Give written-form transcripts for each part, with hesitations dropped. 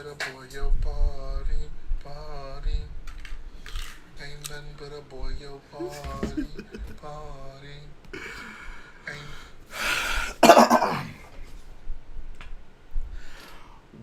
but a boy, yo, party, party. Ain't nothing but a boy, yo, party, party.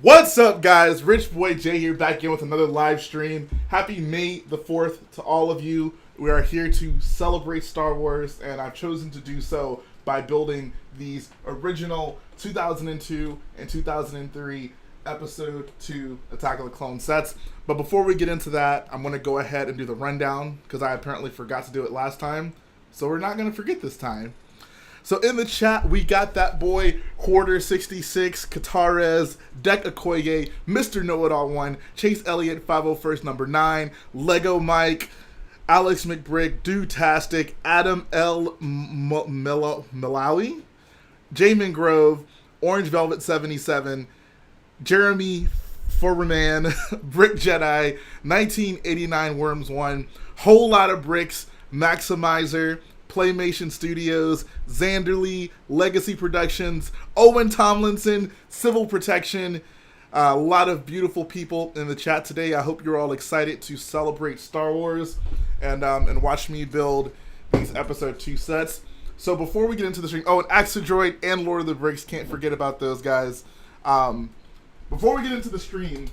What's up, guys? Rich Boy Jay here, back in with another live stream. Happy May the 4th to all of you. We are here to celebrate Star Wars, and I've chosen to do so by building these original 2002 and 2003 Episode 2 Attack of the Clone sets. But before we get into that, I'm going to go ahead and do the rundown, because I apparently forgot to do it last time. So we're not going to forget this time. So in the chat, we got that boy, Hoarder66, Katarez, Deck Okoye, Mr. Know-It-All 1, Chase Elliott, 501st, number 9, Lego Mike, Alex McBrick, Dutastic, Adam L. Malawi, Jamin Grove, Orange Velvet 77, Jeremy Foreman, Brick Jedi, 1989 Worms 1, Whole Lot of Bricks, Maximizer, Playmation Studios, Xanderly, Legacy Productions, Owen Tomlinson, Civil Protection. A lot of beautiful people in the chat today. I hope you're all excited to celebrate Star Wars and watch me build these Episode 2 sets. So before we get into the stream, and Axodroid and Lord of the Bricks, can't forget about those guys. Before we get into the stream,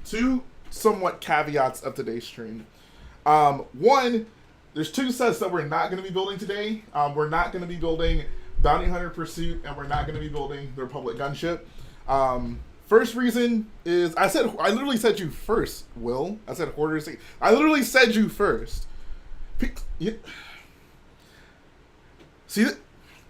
two somewhat caveats of today's stream. One, there's two sets that we're not going to be building today. We're not going to be building Bounty Hunter Pursuit, and we're not going to be building the Republic Gunship. First reason is, I literally said you first, Will. I said Hoarder. I literally said you first. See,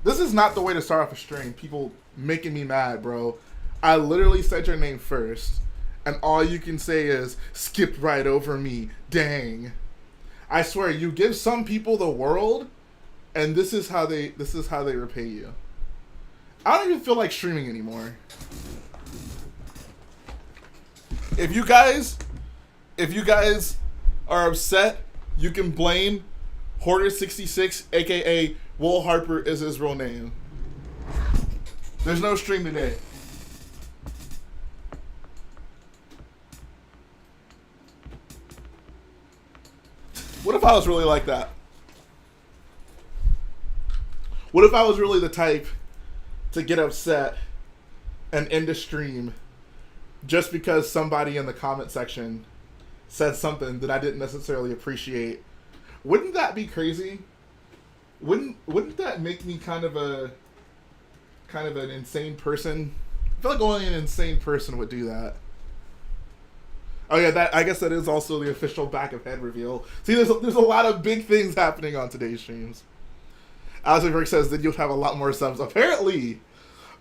this is not the way to start off a stream. People making me mad, bro. I literally said your name first, and all you can say is, skip right over me, dang. I swear, you give some people the world, and this is how they repay you. I don't even feel like streaming anymore. If you guys are upset, you can blame Hoarder66, aka Will Harper is his real name. There's no stream today. What if I was really like that? What if I was really the type to get upset and end a stream just because somebody in the comment section said something that I didn't necessarily appreciate? Wouldn't that be crazy? Wouldn't that make me kind of an insane person? I feel like only an insane person would do that. Oh yeah, I guess that is also the official back of head reveal. See, there's a lot of big things happening on today's streams. Alex McBrick says that you'll have a lot more subs. Apparently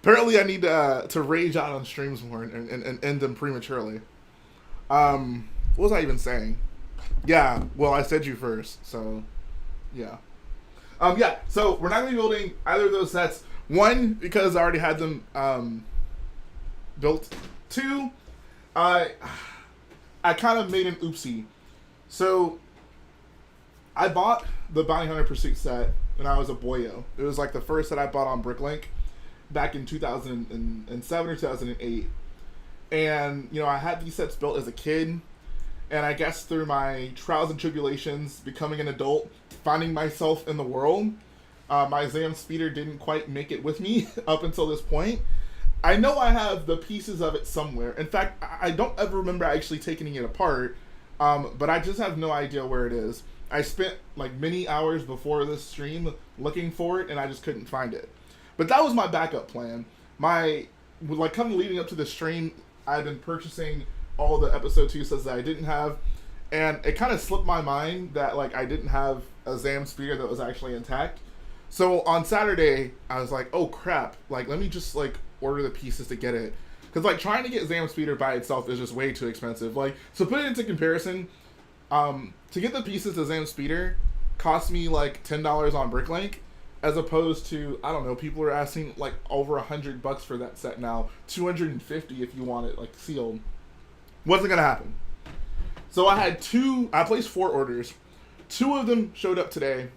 I need to rage out on streams more and end them prematurely. What was I even saying? Yeah, well, I said you first, so yeah. So we're not going to be building either of those sets. One, because I already had them built. Two, I kind of made an oopsie. So I bought the Bounty Hunter Pursuit set when I was a boyo. It was like the first set I bought on Bricklink back in 2007 or 2008. And, I had these sets built as a kid. And I guess through my trials and tribulations, becoming an adult, finding myself in the world, my Zam Speeder didn't quite make it with me up until this point. I know I have the pieces of it somewhere. In fact, I don't ever remember actually taking it apart, but I just have no idea where it is. I spent like many hours before this stream looking for it, and I just couldn't find it. But that was my backup plan. Kind of leading up to the stream, I've been purchasing all the Episode 2 sets that I didn't have, and it kind of slipped my mind that I didn't have a Zam Speeder that was actually intact. So on Saturday, I was like, oh crap, let me just order the pieces to get it. Because trying to get Zam Speeder by itself is just way too expensive. So put it into comparison, to get the pieces to Zam Speeder cost me $10 on Bricklink, as opposed to, I don't know, people are asking over $100 for that set now, $250 if you want it sealed. Wasn't gonna happen. So I placed 4 orders. 2 of them showed up today.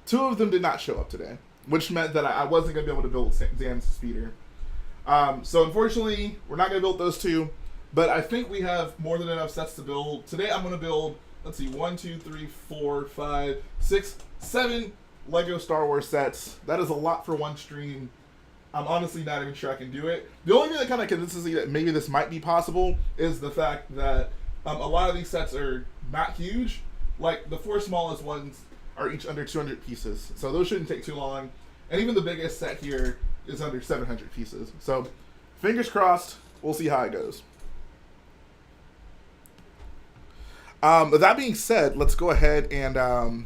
2 of them did not show up today, which meant that I wasn't gonna be able to build Zam's Speeder. So unfortunately, we're not going to build those 2. But I think we have more than enough sets to build. Today I'm going to build, let's see, 1, 2, 3, 4, 5, 6, 7 Lego Star Wars sets. That is a lot for one stream. I'm honestly not even sure I can do it. The only thing that kind of convinces me that maybe this might be possible is the fact that a lot of these sets are not huge. Like, the 4 smallest ones are each under 200 pieces. So those shouldn't take too long. And even the biggest set here is under 700 pieces. So, fingers crossed, we'll see how it goes. That being said, let's go ahead and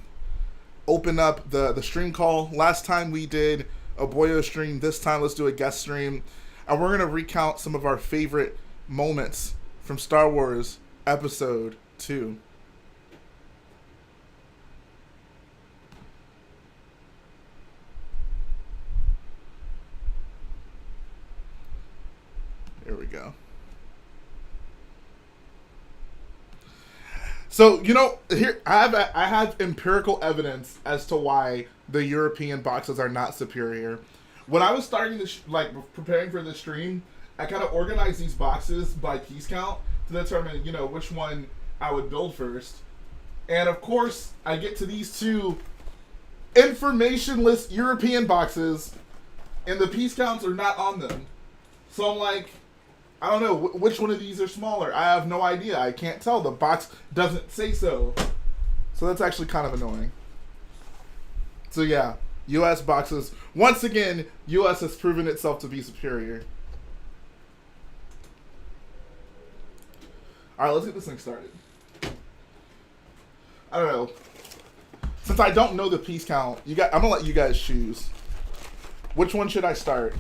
open up the stream call. Last time we did a Boyo stream. This time let's do a guest stream. And we're going to recount some of our favorite moments from Star Wars Episode 2. Here we go. So, you know, here I have empirical evidence as to why the European boxes are not superior. When I was starting this, preparing for the stream, I kind of organized these boxes by piece count to determine, you know, which one I would build first. And of course, I get to these two informationless European boxes, and the piece counts are not on them. So I'm like, I don't know, which one of these are smaller? I have no idea. I can't tell. The box doesn't say so. So that's actually kind of annoying. So yeah, US boxes. Once again, US has proven itself to be superior. Alright, let's get this thing started. I don't know. Since I don't know the piece count, I'm going to let you guys choose. Which one should I start?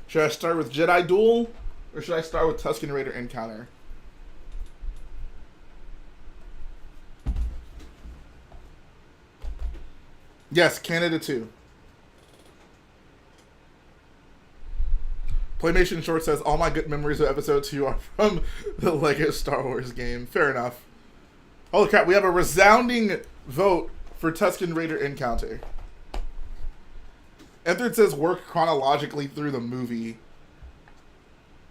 Should I start with Jedi Duel, or should I start with Tuscan Raider Encounter? Yes, Canada 2. Playmation Short says, all my good memories of Episode 2 are from the Lego Star Wars game. Fair enough. Holy crap, we have a resounding vote for Tuscan Raider Encounter. Enthred says work chronologically through the movie.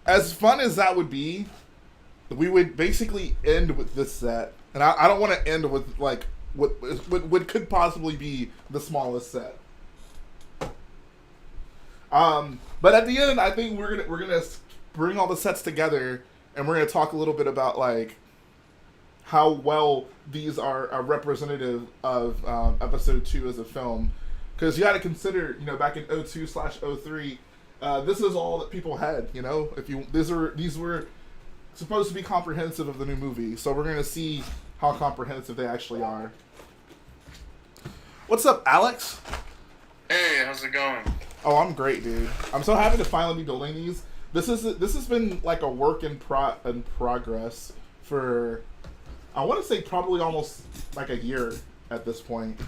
As fun as that would be, we would basically end with this set. And I don't want to end with, like, what could possibly be the smallest set. But at the end, I think we're gonna bring all the sets together, and we're gonna talk a little bit about, like, how well these are representative of Episode 2 as a film. Because you got to consider, you know, back in 02/03, this is all that people had. You know, these were supposed to be comprehensive of the new movie, so we're gonna see how comprehensive they actually are. What's up, Alex? Hey, how's it going? Oh, I'm great, dude. I'm so happy to finally be building these. This has been like a work in progress for, I want to say, probably almost like a year at this point.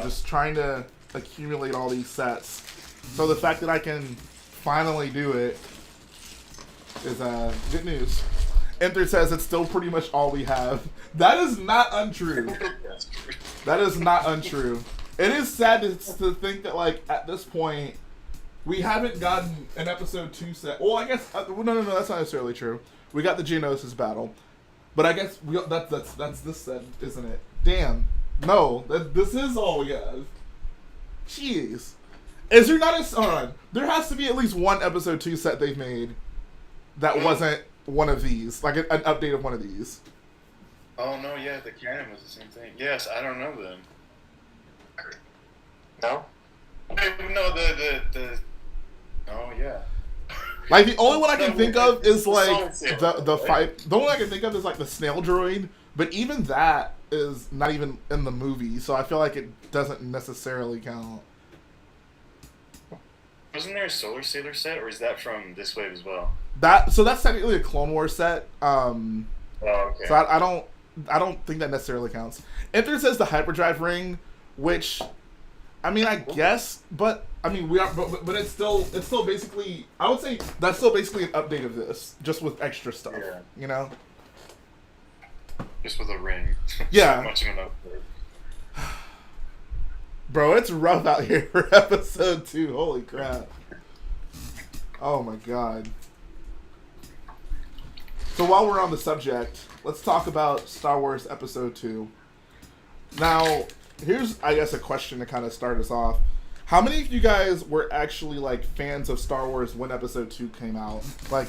Just trying to accumulate all these sets. So the fact that I can finally do it is good news. Enter says it's still pretty much all we have. That is not untrue. That is not untrue. It is sad to think that, like, at this point, we haven't gotten an Episode 2 set. Well, I guess no, that's not necessarily true. We got the Geonosian battle, but I guess that's this set, isn't it? Damn. No, this is all we have. Jeez. Is there not hold on. There has to be at least one Episode 2 set they've made that wasn't one of these. Like an update of one of these. Oh, no, yeah, the canon was the same thing. Yes, I don't know then. No? No, oh, yeah. Like, the only one I can think of is, like, the fight. The only one I can think of is, like, the snail droid. But even that is not even in the movie, so I feel like it doesn't necessarily count. Wasn't there a Solar Sailor set, or is that from this wave as well? So that's technically a Clone Wars set. Oh, okay. So I don't think that necessarily counts. Enter says the hyperdrive ring, which, I mean, I guess, but I mean, but it's still basically, I would say that's still basically an update of this, just with extra stuff. Yeah. You know. Just with a ring. Yeah. Much of an upgrade. Bro, it's rough out here for Episode 2. Holy crap. Oh my god. So while we're on the subject, let's talk about Star Wars Episode 2. Now, here's, I guess, a question to kind of start us off. How many of you guys were actually, like, fans of Star Wars when Episode 2 came out? Like,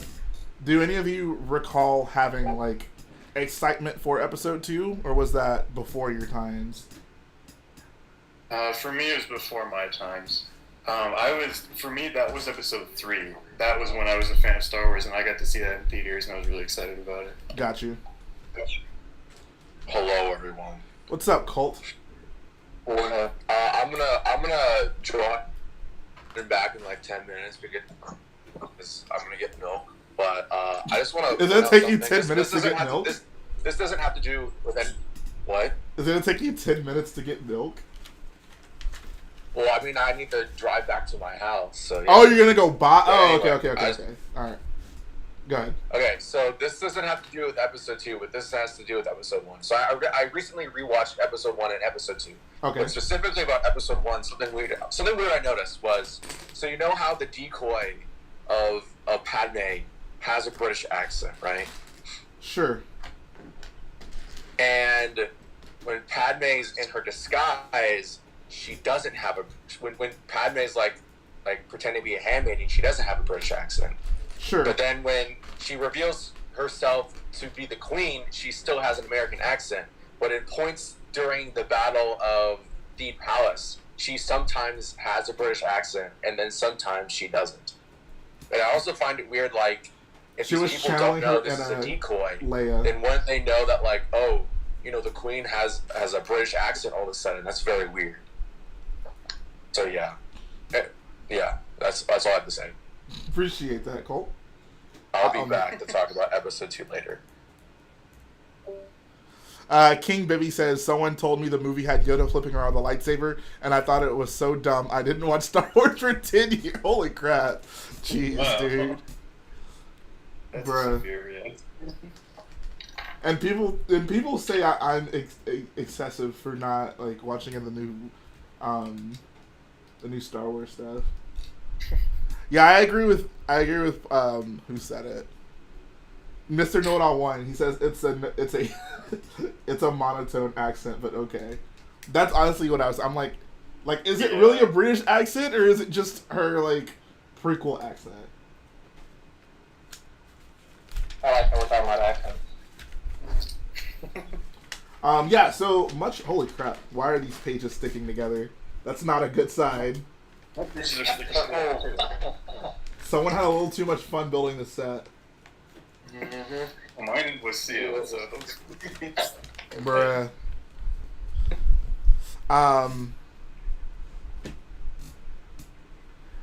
do any of you recall having, like, excitement for Episode 2? Or was that before your times? For me, it was before my times. For me, that was Episode 3. That was when I was a fan of Star Wars, and I got to see that in theaters, and I was really excited about it. Got you. Hello, everyone. What's up, Colt? I'm gonna join back in like 10 minutes because I'm gonna get milk. But I just want to. Is it take you 10 minutes to get milk? This doesn't have to do with any. What? Is it gonna take you 10 minutes to get milk? Well, I mean, I need to drive back to my house. So. Yeah. Oh, you're gonna go buy? Oh, anyway, okay. All right. Go ahead. Okay, so this doesn't have to do with Episode 2, but this has to do with Episode 1. So I recently rewatched Episode 1 and Episode 2. Okay. But specifically about Episode 1, something weird I noticed was, so you know how the decoy of Padme has a British accent, right? Sure. And when Padme's in her disguise, she doesn't have when Padme's like pretending to be a handmaiden, she doesn't have a British accent. Sure. But then when she reveals herself to be the queen, she still has an American accent. But in points during the Battle of the Palace, she sometimes has a British accent, and then sometimes she doesn't. And I also find it weird, like, if these people don't know this is a decoy, Leia. then wouldn't they know that, like, oh, you know, the queen has a British accent all of a sudden? That's very weird. So, yeah. Yeah, that's all I have to say. Appreciate that, Colt. I'll be back to talk about Episode 2 later. King Bibby says, someone told me the movie had Yoda flipping around the lightsaber, and I thought it was so dumb. I didn't watch Star Wars for 10 years. Holy crap. Jeez, dude. That's Bruh. severe, yeah. And people say I'm excessive for not, like, watching the new Star Wars stuff. Yeah, I agree with who said it. Mr. Know-It-All 1. He says it's a it's a monotone accent, but okay. That's honestly what I'm like, is it really a British accent or is it just her like prequel accent? I like how we're talking about accents. Yeah, so much holy crap. Why are these pages sticking together? That's not a good sign. Someone had a little too much fun building the set. Mm-hmm. Mine was sealed, so Bruh.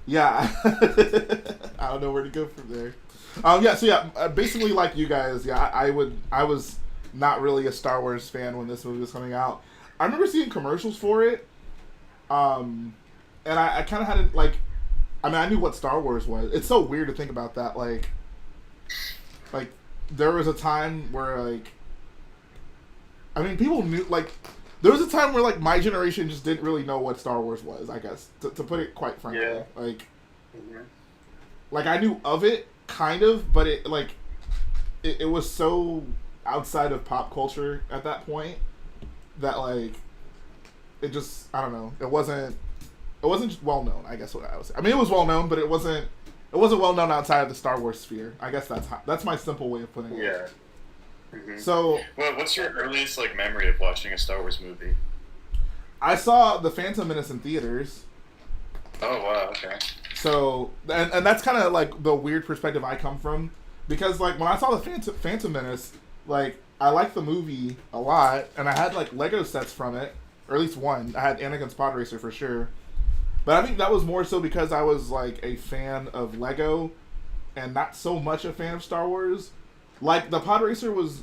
Yeah. I don't know where to go from there. Basically like you guys, I was not really a Star Wars fan when this movie was coming out. I remember seeing commercials for it. And I kind of had it, like, I mean, I knew what Star Wars was. It's so weird to think about that. Like, there was a time where, like, I mean, people knew, like, there was a time where, like, my generation just didn't really know what Star Wars was, I guess, to put it quite frankly. Yeah. Like, like, I knew of it, kind of, but it was so outside of pop culture at that point that, like, it just, I don't know, it wasn't well known, I guess what I was saying. I mean, it was well known, but it wasn't well known outside of the Star Wars sphere. I guess that's my simple way of putting it. yeah. Mm-hmm. So, well, what's your earliest like memory of watching a Star Wars movie? I saw The Phantom Menace in theaters. Oh wow, okay. So, and that's kind of like the weird perspective I come from, because like when I saw The Phantom Menace, like I liked the movie a lot, and I had like Lego sets from it, or at least one. I had Anakin's Pod Racer for sure. But I think that was more so because I was like a fan of Lego and not so much a fan of Star Wars. Like the Pod Racer was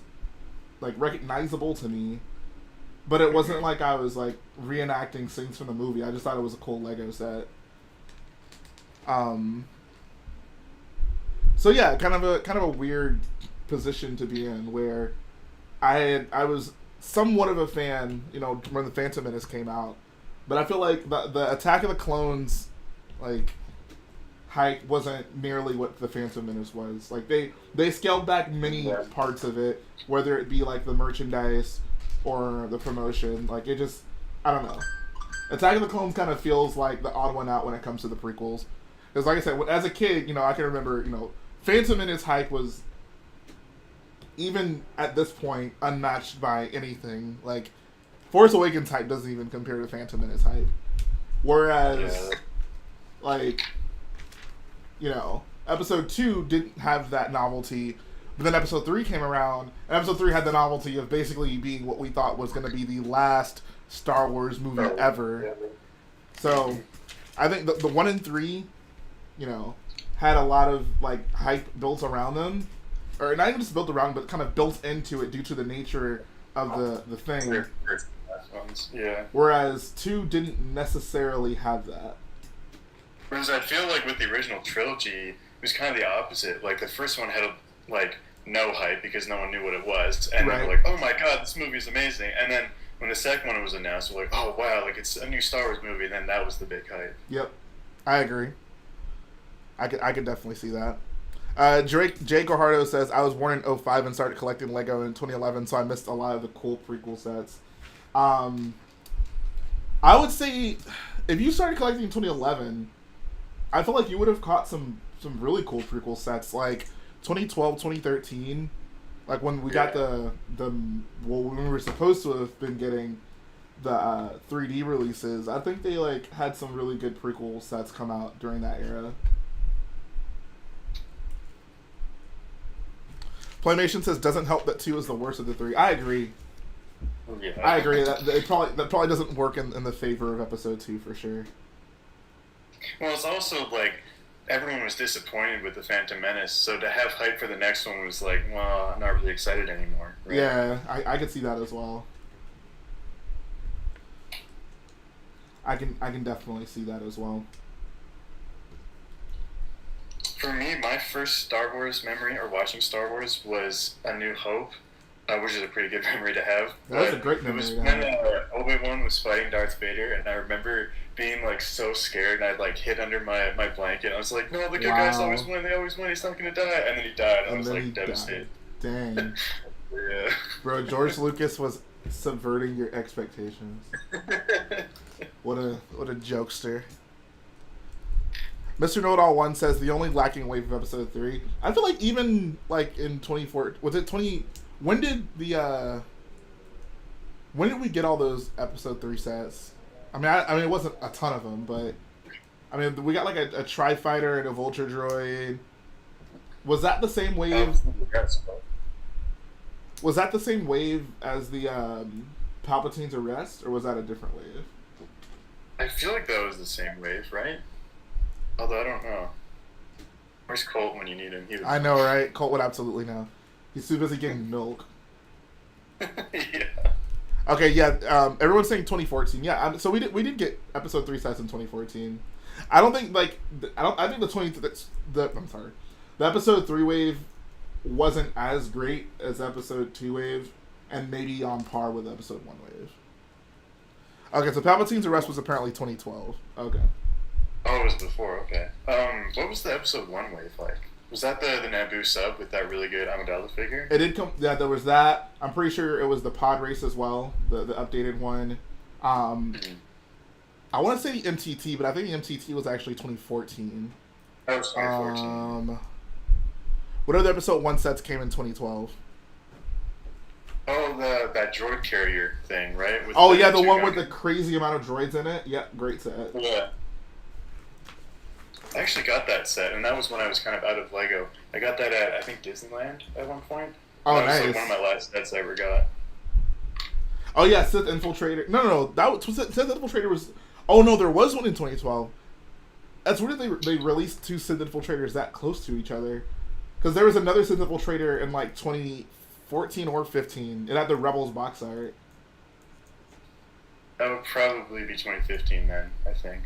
like recognizable to me, but it wasn't like I was like reenacting scenes from the movie. I just thought it was a cool Lego set. So yeah, kind of a weird position to be in where I was somewhat of a fan, you know, when the Phantom Menace came out. But I feel like the Attack of the Clones, like, hype wasn't nearly what the Phantom Menace was. Like they scaled back many parts of it, whether it be like the merchandise or the promotion. Like it just, I don't know. Attack of the Clones kind of feels like the odd one out when it comes to the prequels. Because like I said, as a kid, I can remember, Phantom Menace hype was, even at this point, unmatched by anything. Like, Force Awakens hype doesn't even compare to Phantom Menace hype. Whereas, Episode 2 didn't have that novelty, but then Episode 3 came around, and Episode 3 had the novelty of basically being what we thought was going to be the last Star Wars movie ever. So, I think the 1 and 3, had a lot of, hype built around them. Or not even just built around, but kind of built into it due to the nature of the thing. Yeah. Whereas 2 didn't necessarily have that. Whereas I feel like with the original trilogy, it was kind of the opposite. Like, the first one had, no hype because no one knew what it was. And then we're like, oh my god, this movie is amazing. And then when the second one was announced, we're like, oh wow, it's a new Star Wars movie. And then that was the big hype. Yep. I agree. I could definitely see that. Jake Guajardo says, I was born in 2005 and started collecting Lego in 2011, so I missed a lot of the cool prequel sets. I would say, if you started collecting in 2011, I feel like you would have caught some really cool prequel sets, like 2012, 2013, like when we got when we were supposed to have been getting the 3D releases. I think they had some really good prequel sets come out during that era. Playmation says, doesn't help that 2 is the worst of the 3. I agree. Yeah. I agree that probably doesn't work in the favor of Episode 2 for sure. Well, it's also everyone was disappointed with the Phantom Menace, so to have hype for the next one was well, I'm not really excited anymore. Right? Yeah, I could see that as well. I can definitely see that as well. For me, my first Star Wars memory, or watching Star Wars, was A New Hope, which is a pretty good memory to have. That was a great memory. It was when Obi-Wan was fighting Darth Vader, and I remember being so scared, and I'd hid under my blanket. I was like, no, the good guys always win, they always win, he's not going to die. And then he died, and I was devastated. Dang. Yeah. Bro, George Lucas was subverting your expectations. What a jokester. Mr. Know-It-All 1 says, the only lacking wave of Episode 3. I feel like even, in 2014... Was it 20... When did we get all those Episode 3 sets? I mean, it wasn't a ton of them, but... we got, a Tri-Fighter and a Vulture Droid. Was that the same wave... Was that the same wave as the Palpatine's arrest, or was that a different wave? I feel like that was the same wave, right? Although I don't know. Where's Colt when you need him? I know, right? Colt would absolutely know. He's too busy getting milk. Yeah. Okay, yeah. Everyone's saying 2014. Yeah. So we did get Episode 3 sets in 2014. I don't think I think the Episode 3 wave wasn't as great as Episode 2 wave, and maybe on par with Episode 1 wave. Okay, so Palpatine's arrest was apparently 2012. Okay. Oh, it was before, okay. What was the Episode 1 wave like? Was that the Naboo sub with that really good Amidala figure? It did come, yeah, there was that. I'm pretty sure it was the pod race as well, the updated one. I want to say the MTT, but I think the MTT was actually 2014. That was 2014. What other Episode 1 sets came in 2012? Oh, that droid carrier thing, right? With the one with the crazy amount of droids in it? Yep, great set. Yeah. I actually got that set, and that was when I was kind of out of Lego. I got that at, I think, Disneyland at one point. Oh, that nice. was one of my last sets I ever got. Oh, yeah, Sith Infiltrator. No. Sith Infiltrator was... Oh, no, there was one in 2012. That's weird they released 2 Sith Infiltrators that close to each other. Because there was another Sith Infiltrator in, 2014 or 15. It had the Rebels box art. That would probably be 2015 then, I think.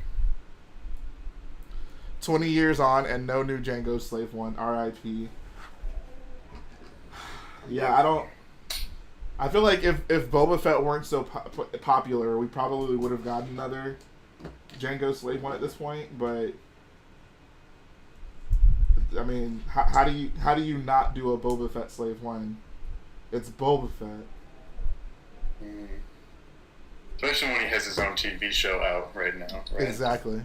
20 years on and no new Django Slave 1. R.I.P. Yeah, I feel like if Boba Fett weren't so popular, we probably would have gotten another Django Slave 1 at this point, but I mean, how do you not do a Boba Fett slave one? It's Boba Fett. Mm. Especially when he has his own TV show out right now. Right? Exactly.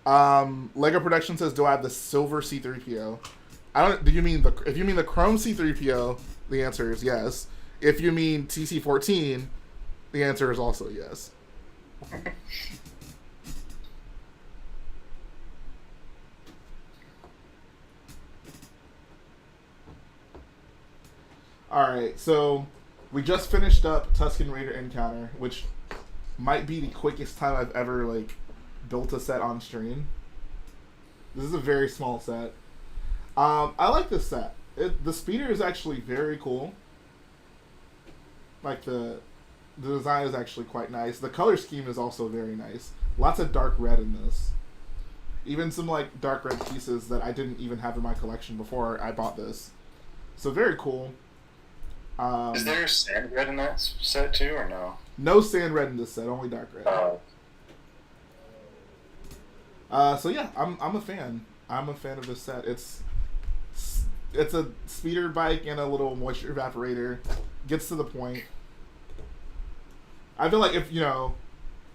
Lego Production says, "Do I have the silver C-3PO?" I don't. Do you mean if you mean the chrome C-3PO? The answer is yes. If you mean TC-14, the answer is also yes. Alright, so we just finished up Tuscan Raider Encounter, which might be the quickest time I've ever, like, built a set on stream. This is a very small set. I like this set. The speeder is actually very cool. Like, the design is actually quite nice. The color scheme is also very nice. Lots of dark red in this. Even some, like, dark red pieces that I didn't even have in my collection before I bought this. So, very cool. Is there sand red in that set too, or no? No sand red in this set, only dark red. So yeah, I'm a fan. I'm a fan of this set. It's a speeder bike and a little moisture evaporator. Gets to the point. I feel like if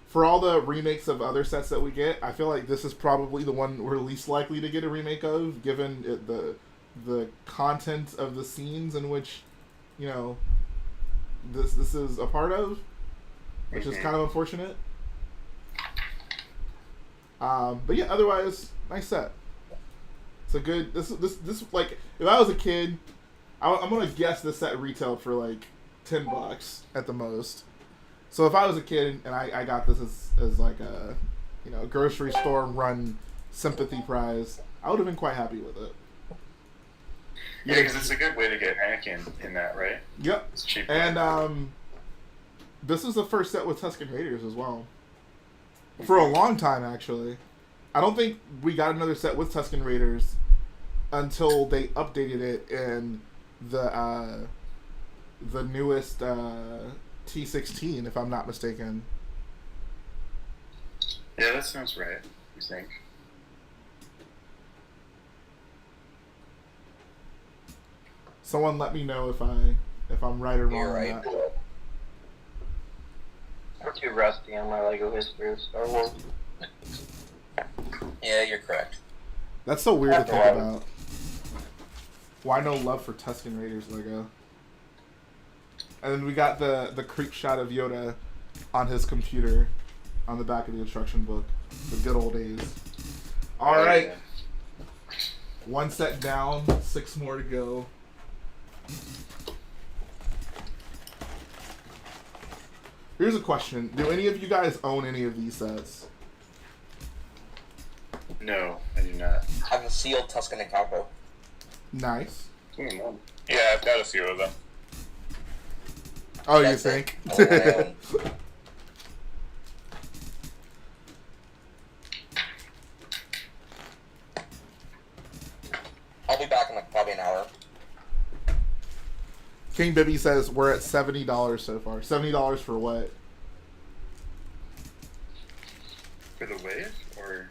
for all the remakes of other sets that we get, I feel like this is probably the one we're least likely to get a remake of, given the content of the scenes in which this is a part of, which is kind of unfortunate. But yeah, otherwise, nice set. It's a good. This like, if I was a kid, I'm gonna guess this set retailed for like $10 at the most. So if I was a kid and I got this as like a grocery store run sympathy prize, I would have been quite happy with it. Yeah, because it's a good way to get Anakin in that, right? Yep. It's cheap. And this is the first set with Tuscan Raiders as well. For a long time, actually. I don't think we got another set with Tuscan Raiders until they updated it in the newest T16, if I'm not mistaken. Yeah, that sounds right, I think. Someone let me know if I'm right or wrong. You're right. On that. I'm too rusty on my Lego history of Star Wars. Yeah, you're correct. That's so weird to think about. Why no love for Tuscan Raiders Lego? And then we got the creep shot of Yoda on his computer on the back of the instruction book. The good old days. Alright. One set down, 6 more to go. Here's a question. Do any of you guys own any of these sets? No, I do not. I have a sealed Tuscan and Combo. Nice. Mm-hmm. Yeah, I've got a few of them. Oh, That's you think? I'll be back in like probably an hour. King Bibby says we're at $70 so far. $70 for what? For the wave, or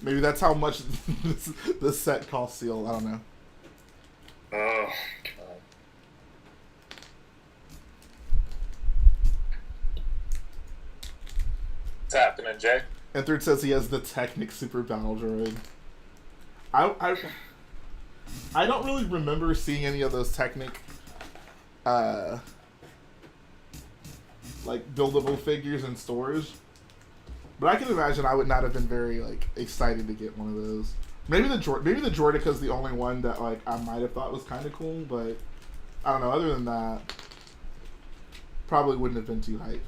Maybe that's how much this set costs sealed. I don't know. oh god. What's happening, Jay? Enthred says he has the Technic Super Battle Droid. I don't really remember seeing any of those Technic like buildable figures in stores. But I can imagine I would not have been very like excited to get one of those. Maybe the Droidica is the only one that like I might have thought was kind of cool, but I don't know. Other than that, probably wouldn't have been too hyped.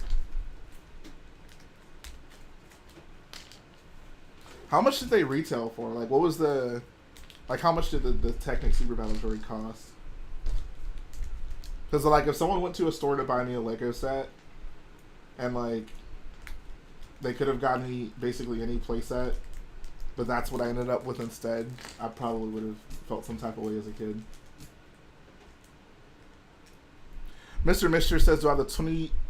How much did they retail for? Like, what was the like? How much did the Technic Super Battle Droid cost? Because like, if someone went to a store to buy me a Lego set, and like, they could have gotten me basically any playset, but that's what I ended up with instead, I probably would have felt some type of way as a kid. Mr. Mister says, do I have the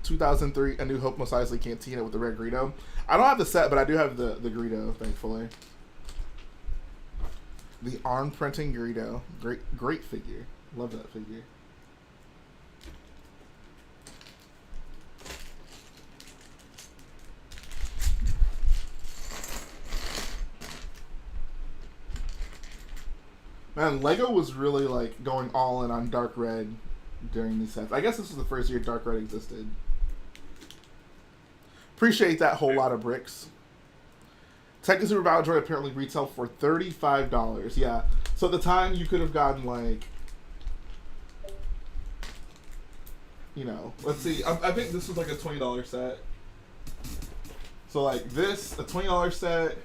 2003 A New Hope Mos Eisley Cantina with the red Greedo. I don't have the set, but I do have the Greedo, thankfully. The arm printing Greedo. Great figure. Love that figure. Man, Lego was really like going all in on Dark Red during these sets. I guess this was the first year Dark Red existed. Appreciate that whole lot of bricks. Tekken Super Battle Droid apparently retail for $35. Yeah. So at the time you could have gotten like, you know, let's see. I think this was like a $20 set. So like this, a $20 set,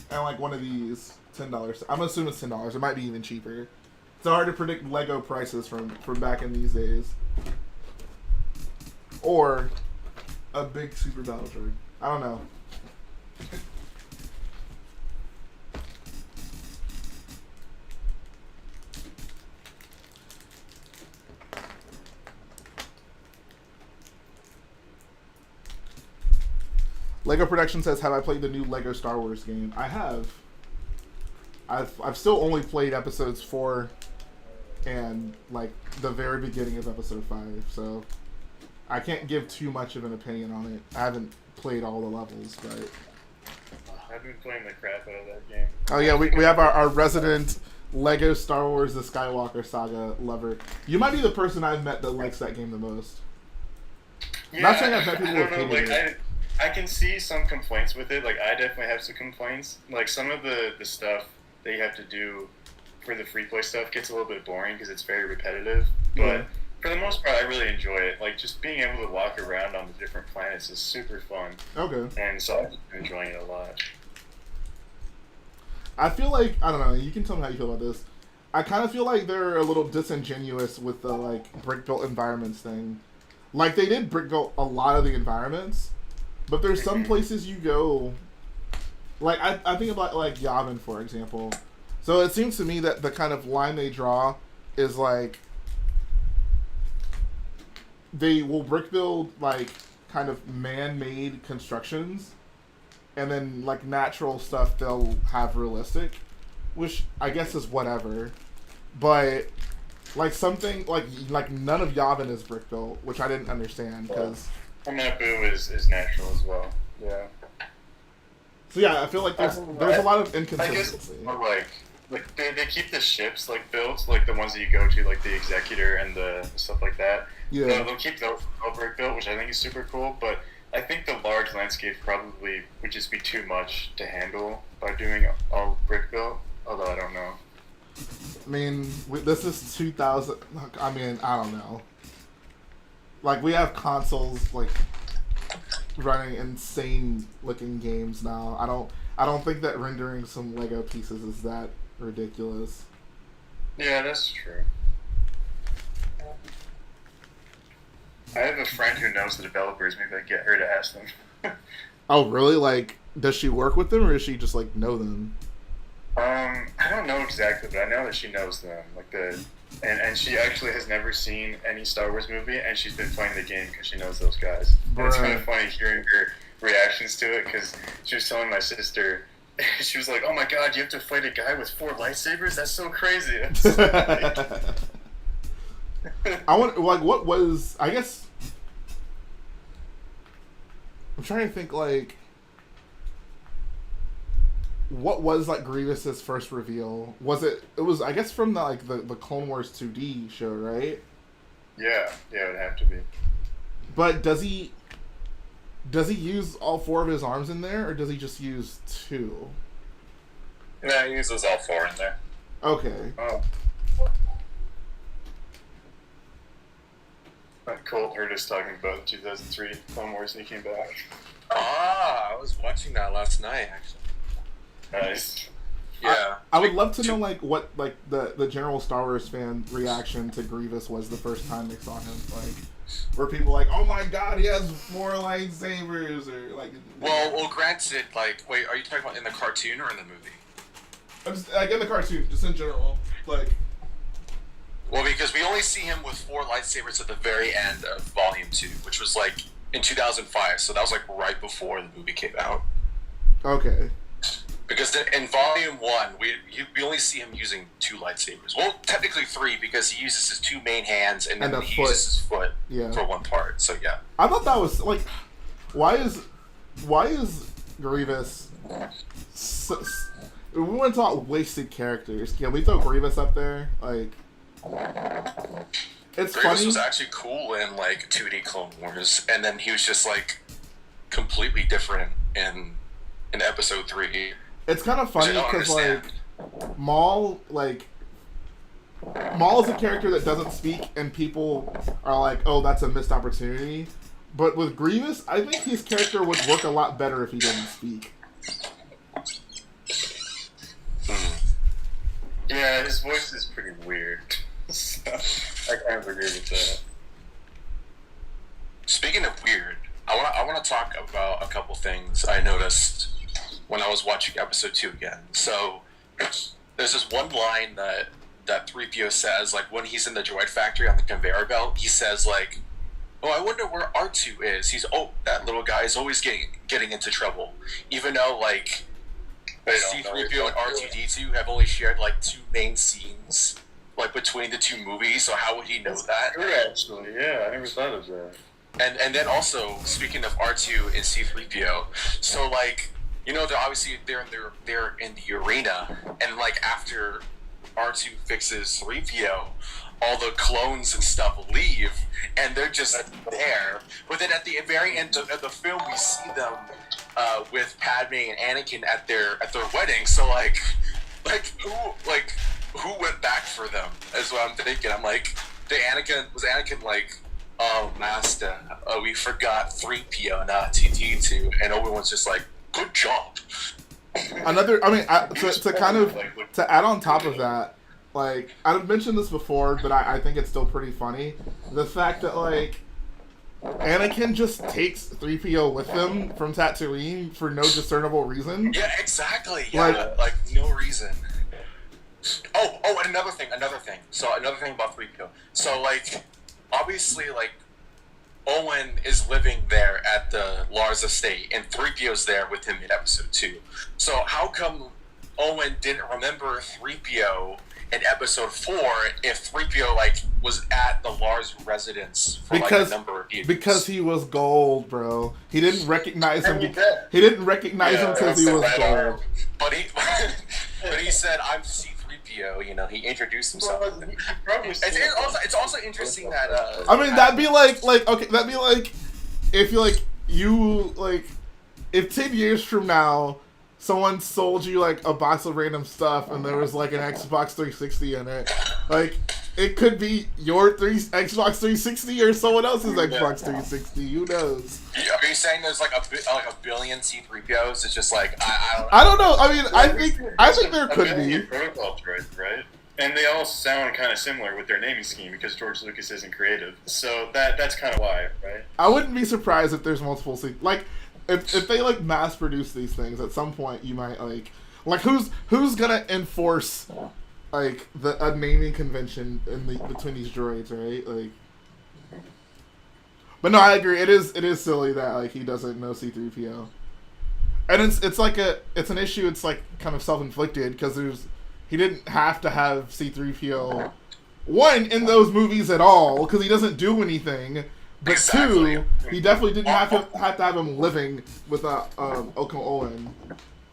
and like one of these $10 set. I'm assuming it's $10. It might be even cheaper. It's hard to predict Lego prices from back in these days. Or a big Super Battle Droid. I don't know. Lego Production says, have I played the new Lego Star Wars game? I have. I've still only played episodes 4 and like the very beginning of episode 5, so I can't give too much of an opinion on it. I haven't played all the levels, but I've been playing the crap out of that game. oh yeah, we have our resident Lego Star Wars The Skywalker Saga lover. You might be the person I've met that likes that game the most. Yeah, Not saying I've met people I who don't know, hated like, it. I can see some complaints with it. Like, I definitely have some complaints. Like, some of the stuff that you have to do for the free play stuff gets a little bit boring because it's very repetitive. But Yeah. for the most part, I really enjoy it. Like, just being able to walk around on the different planets is super fun. Okay. And so I'm enjoying it a lot. I feel like, I don't know, you can tell me how you feel about this. I kind of feel like they're a little disingenuous with the, like, brick-built environments thing. Like, they did brick-built a lot of the environments, but there's some places you go, like, I think about, like, Yavin, for example. So it seems to me that the kind of line they draw is, like, they will brick-build, like, kind of man-made constructions, and then, like, natural stuff they'll have realistic, which I guess is whatever. But, like, something, like none of Yavin is brick built, which I didn't understand, because... Naboo is natural as well, yeah. So, yeah, I feel like there's a lot of inconsistency. I guess, like they keep the ships, like, built, like, the ones that you go to, like, the Executor and the stuff like that. Yeah. They'll keep those all brick built, which I think is super cool, but I think the large landscape probably would just be too much to handle by doing all brick built, although I don't know. I mean, this is 2000. I mean, I don't know. Like, we have consoles like running insane looking games now. I don't think that rendering some Lego pieces is that ridiculous. Yeah, that's true. I have a friend who knows the developers. Maybe I can get her to ask them. Oh, really? Like, does she work with them, or does she just like know them? I don't know exactly, but I know that she knows them. Like and she actually has never seen any Star Wars movie, and she's been playing the game because she knows those guys. And it's kind of funny hearing her reactions to it, because she was telling my sister, she was like, "Oh my god, you have to fight a guy with 4 lightsabers? That's so crazy." I want, like, what was, I guess, I'm trying to think, like, what was, like, Grievous's first reveal? It was, I guess, from the Clone Wars 2D show, right? Yeah, it would have to be. But does he use all 4 of his arms in there, or does he just use 2? Yeah, he uses all 4 in there. Okay. Oh. Colt heard us talking about the 2003 Clone Wars and he came back. I was watching that last night, actually. Nice. Yeah. I would love to know, like, what, like, the general Star Wars fan reaction to Grievous was the first time they saw him. Like, were people like, "Oh my god, he has 4 lightsabers," or like? Well, granted, like, wait, are you talking about in the cartoon or in the movie? I'm just, like, in the cartoon, just in general, like. Well, because we only see him with 4 lightsabers at the very end of Volume 2, which was like in 2005, so that was like right before the movie came out. Okay. Because in Volume 1, we only see him using 2 lightsabers. Well, technically 3, because he uses his 2 main hands and then he uses his foot for one part. So yeah. I thought that was like, why is Grievous? We want to talk wasted characters. Can we throw Grievous up there? Like, it's Grievous funny. was actually cool in like 2D Clone Wars, and then he was just like completely different in Episode 3. It's kind of funny because like Maul is a character that doesn't speak, and people are like, "Oh, that's a missed opportunity." But with Grievous, I think his character would work a lot better if he didn't speak. Yeah, his voice is pretty weird. So, I kind of agree with that. Speaking of weird, I want to talk about a couple things I noticed when I was watching Episode 2 again. So, there's this one line that 3PO says, like, when he's in the droid factory on the conveyor belt, he says, like, "Oh, I wonder where R2 is. That little guy is always getting into trouble." Even though, like, C-3PO and R2-D2 have only shared, like, 2 main scenes, like, between the 2 movies, so how would he know that? True, actually, yeah, I never thought of that. And then also, speaking of R2 and C-3PO, so, like, you know, they're in the arena, and like after R2 fixes 3PO, all the clones and stuff leave, and they're just there. But then at the very end of the film, we see them with Padme and Anakin at their wedding. So who went back for them? Is what I'm thinking. I'm like, was Anakin like, "Oh, Master, we forgot 3PO, not R2-D2," and Obi-Wan's just like, "Good job." To add on top of that, like, I've mentioned this before, but I think it's still pretty funny. The fact that, like, Anakin just takes 3PO with him from Tatooine for no discernible reason. Yeah, exactly. Yeah, like no reason. Oh, and another thing. So another thing about 3PO. So, like, obviously, like, Owen is living there at the Lars estate, and 3PO's there with him in Episode 2. So how come Owen didn't remember 3PO in Episode 4 if 3PO, like, was at the Lars residence for like a number of years? Because he was gold, bro. He didn't recognize him. He didn't recognize him because he was gold. But he said, "I'm C-3PO." You know, he introduced himself. Well, It's also interesting that. I mean, that'd be like if 10 years from now, someone sold you like a box of random stuff and there was like an Xbox 360 in it, like, it could be your Xbox 360 or someone else's Xbox 360. Who knows? Are you saying there's like a billion C-3POs? It's just like I don't know. I mean, I think there could be protocol droids, right? And they all sound kind of similar with their naming scheme because George Lucas isn't creative. So that's kind of why, right? I wouldn't be surprised if there's multiple like if they like mass produce these things at some point. You might like who's gonna enforce like a naming convention between these droids, right? Like, but no, I agree. It is silly that like he doesn't know C-3PO, and it's an issue. It's like kind of self-inflicted because he didn't have to have C-3PO in ththose movies at all because he doesn't do anything. But exactly. 2, he definitely didn't have to have him living with Oko Owen.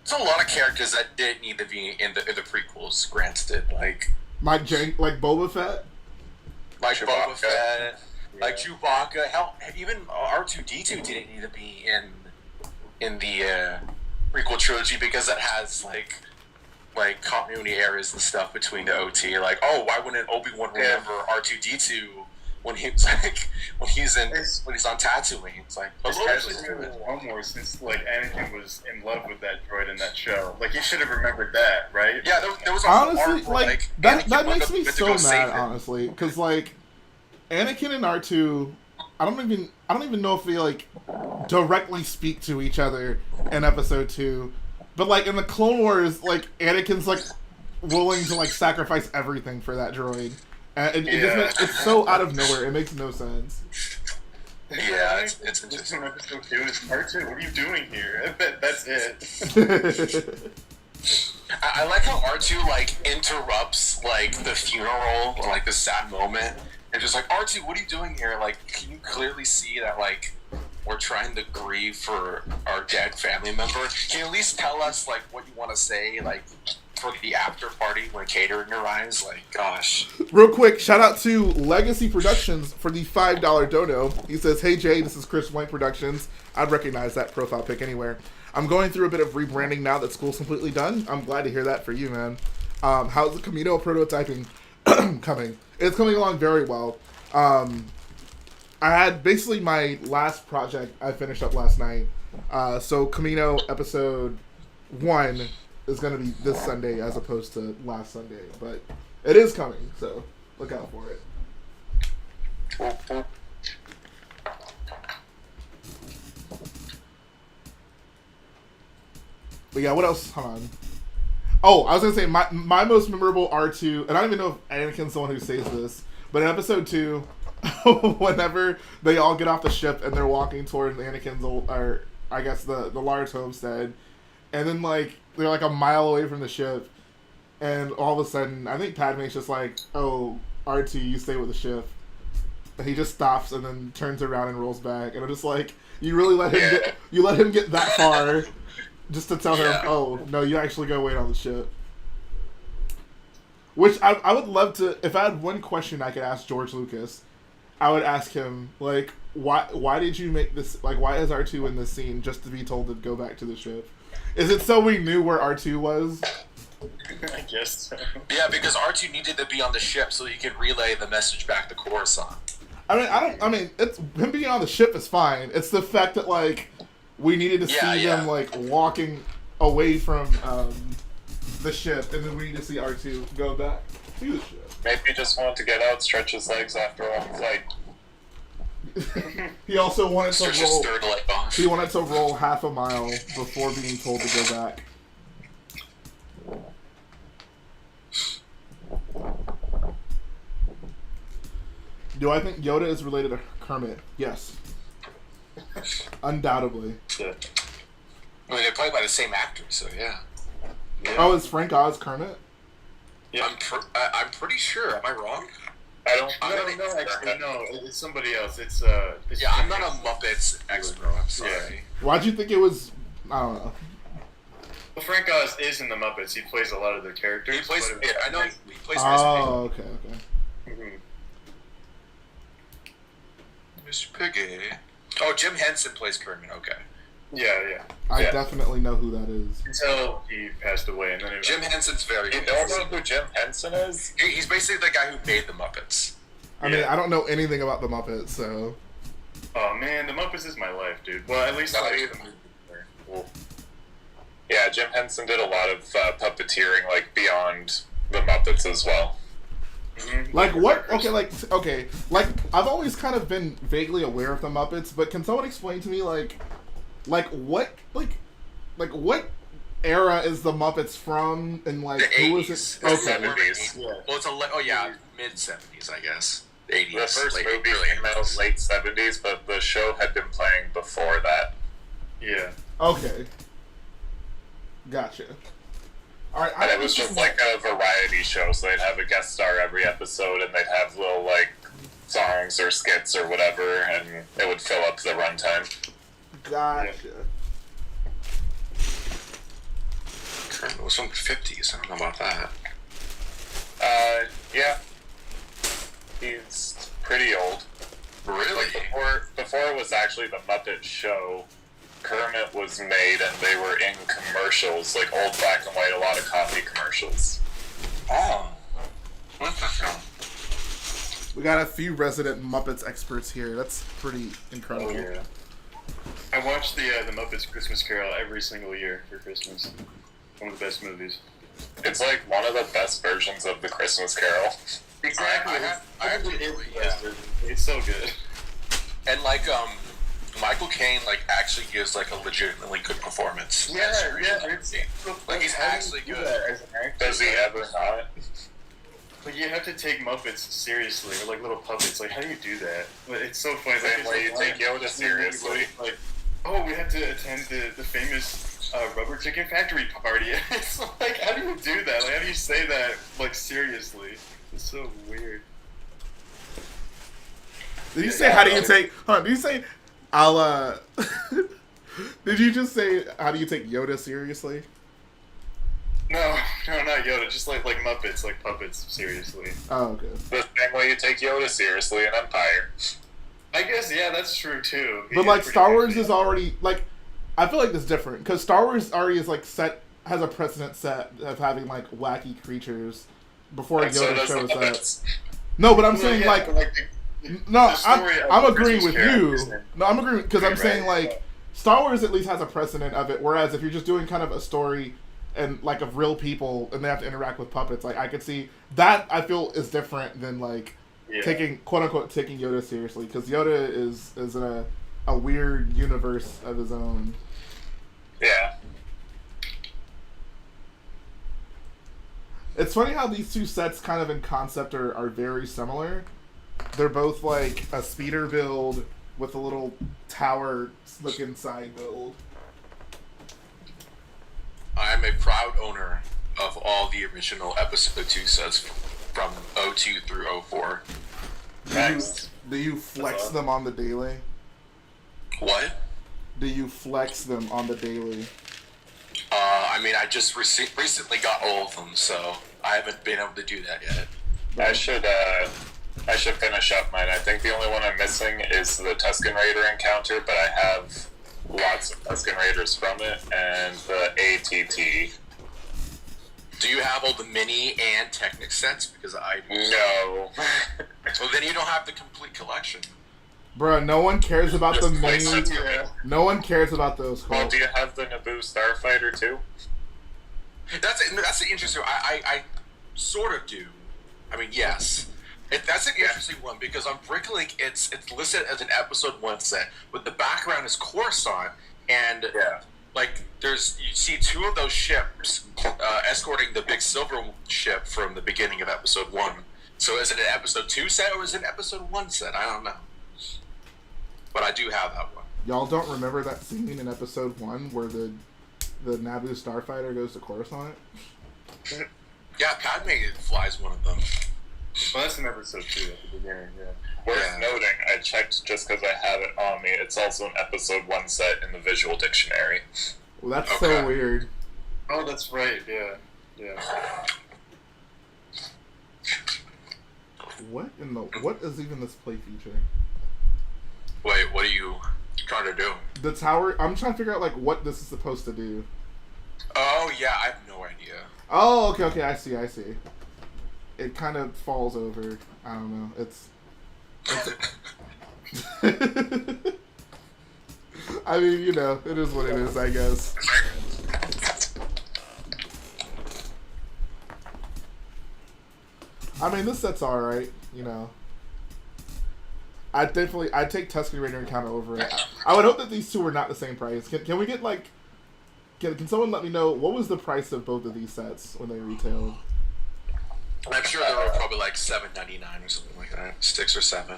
There's a lot of characters that didn't need to be in the prequels. Granted, like Boba Fett, like Boba Fett, like Chewbacca. Hell, even R2-D2 didn't need to be in the prequel trilogy because it has like continuity errors and stuff between the OT. Like, oh, why wouldn't Obi-Wan remember R2-D2 when he's on Tatooine? It's like, especially one more since like Anakin was in love with that droid in that show. Like, you should have remembered that, right? Yeah, there was honestly where, like that makes me so mad, honestly, because like Anakin and R2, I don't even know if they like directly speak to each other in Episode 2. But, like, in the Clone Wars, like, Anakin's, like, willing to, like, sacrifice everything for that droid. And it's so out of nowhere. It makes no sense. Yeah, it's interesting. Just in episode 2 is R2. What are you doing here? I bet that's it. I like how R2 like interrupts like the funeral or like the sad moment and just like, R2, what are you doing here? Like, can you clearly see that like we're trying to grieve for our dead family member? Can you at least tell us like what you want to say like for the after party when catering arrives? Like, gosh. Real quick, shout out to Legacy Productions for the $5 dono. He says, "Hey Jay, this is Chris White Productions. I'd recognize that profile pic anywhere. I'm going through a bit of rebranding now that school's completely done. I'm glad to hear that for you, man. How's the Camino prototyping coming? It's coming along very well. I had basically my last project I finished up last night. So Camino episode 1 is going to be this Sunday as opposed to last Sunday. But it is coming, so look out for it. But yeah, what else? Hold on. Oh, I was going to say, my most memorable R2, and I don't even know if Anakin's the one who says this, but in episode 2, whenever they all get off the ship and they're walking towards Anakin's old, or I guess the large homestead, and then like they're like a mile away from the ship, and all of a sudden, I think Padme's just like, "Oh, R2, you stay with the ship," and he just stops and then turns around and rolls back, and I'm just like, you really let him get that far, just to tell him, "Oh no, you actually go wait on the ship." Which I would love to, if I had one question I could ask George Lucas, I would ask him, like, why did you make this, like, why is R2 in this scene just to be told to go back to the ship? Is it so we knew where R2 was? I guess so. Yeah, because R2 needed to be on the ship so he could relay the message back to Coruscant. I mean, it's him being on the ship is fine. It's the fact that, like, we needed to see them, like, walking away from the ship, and then we need to see R2 go back to the ship. Maybe he just wanted to get out, stretch his legs after a long flight. He also wanted to Stretch roll. his third leg off. He wanted to roll half a mile before being told to go back. Do I think Yoda is related to Kermit? Yes. Undoubtedly. Yeah. I mean, they're played by the same actor, so yeah. Oh, is Frank Oz Kermit? Yeah. I'm pretty sure. Am I wrong? I don't. No, actually, no. It's somebody else. It's Yeah, I'm not a Muppets expert. I'm sorry. Yeah. Why'd you think it was? I don't know. Well, Frank Oz is in the Muppets. He plays a lot of their characters. He plays. but Yeah, I know. He plays. Oh, okay. Mhm. Mr. Piggy. Oh, Jim Henson plays Kermit. Okay. Yeah. I Yeah. definitely know who that is. Until he passed away, and then it Jim Henson's very. You don't know who Jim Henson is? He's basically the guy who made the Muppets. I mean, I don't know anything about the Muppets, so. Oh man, the Muppets is my life, dude. Well, at least Not like even. the movie. Well, yeah, Jim Henson did a lot of puppeteering, like beyond the Muppets as well. Mhm. Like what? Okay. Like I've always kind of been vaguely aware of the Muppets, but can someone explain to me what era is the Muppets from, and like The who was 80s. it? The Okay. 70s. Yeah. Well, it's mid 70s, I guess. 80s. The first late, movie early came out 80s. late 70s, but the show had been playing before that. Yeah. Okay. Gotcha. All right. And it was just like a variety show, so they'd have a guest star every episode, and they'd have little like songs or skits or whatever, and it would fill up the runtime. Gotcha. Kermit was from the 50s. I don't know about that. Yeah. He's pretty old. Really? Before it was actually the Muppet Show, Kermit was made and they were in commercials, like old black and white, a lot of coffee commercials. Oh. What the hell? We got a few resident Muppets experts here. That's pretty incredible. Oh yeah. I watched the Muppets Christmas Carol every single year for Christmas. One of the best movies. It's like one of the best versions of the Christmas Carol. Exactly. I have to agree, yeah. It's so good. And like Michael Caine like actually gives like a legitimately good performance. Yeah. Like he's actually good. Does he ever not? Like, you have to take Muppets seriously, or like little puppets. Like, how do you do that? Like, it's so funny. Same way you take Yoda seriously. Like, oh, we have to attend the famous rubber chicken factory party. It's like, how do you do that? Like, how do you say that, like, seriously? It's so weird. Did you say, how do you take... Hold on, did you say, I'll, Did you just say, how do you take Yoda seriously? No, not Yoda. Just like Muppets, like puppets, seriously. Oh, okay. The same way you take Yoda seriously in Empire. I guess, yeah, that's true, too. But, like, Star Wars is already, like... I feel like this is different, because Star Wars already is, like, has a precedent set of having, like, wacky creatures before And so Yoda does the shows up. Muppets. No, but I'm Well, saying, yeah, like... No, I'm agreeing with you. Christmas No, I'm agreeing, because I'm Right. saying, like, Star Wars at least has a precedent of it, whereas if you're just doing kind of a story and, like, of real people, and they have to interact with puppets, like, I could see... That, I feel, is different than, like, taking, quote-unquote, taking Yoda seriously, because Yoda is in a weird universe of his own. Yeah. It's funny how these two sets kind of in concept are very similar. They're both like a speeder build with a little tower looking side build. I'm a proud owner of all the original episode 2 sets from 02 through 04. Next. Do you flex them on the daily? What? Do you flex them on the daily? I mean, I just recently got all of them, so I haven't been able to do that yet. I should finish up mine. I think the only one I'm missing is the Tuscan Raider encounter, but I have lots of Tuscan Raiders from it, and the ATT. Do you have all the mini and Technic sets? Because I do. No. Well, then you don't have the complete collection. Bruh, no one cares about the Just mini. playsets for me. No one cares about those. Well, do you have the Naboo Starfighter too? That's an interesting. I sort of do. I mean, yes. That's an interesting one because on Bricklink it's listed as an episode 1 set, but the background is Coruscant, and like you see 2 of those ships escorting the big silver ship from the beginning of episode 1. So is it an episode 2 set or is it an episode 1 set? I don't know. But I do have that one. Y'all don't remember that scene in episode 1 where the Naboo starfighter goes to Coruscant? Yeah, Padme flies one of them. Well, that's in episode 2 at the beginning, Worth noting, I checked just because I have it on me. It's also an episode 1 set in the visual dictionary. Well, that's so weird. Oh, that's right, yeah. What is even this play feature? Wait, what are you trying to do? The tower. I'm trying to figure out like what this is supposed to do. Oh yeah, I have no idea. Oh, okay, I see. It kind of falls over. I don't know. It's I mean, you know, it is what it is, I guess. I mean, this set's alright, you know. I'd take Tuscan Raider Encounter over it. I would hope that these two are not the same price. Can we get like... Can someone let me know what was the price of both of these sets when they retailed? I'm sure they were probably like $7.99 or something like that. 6 or 7.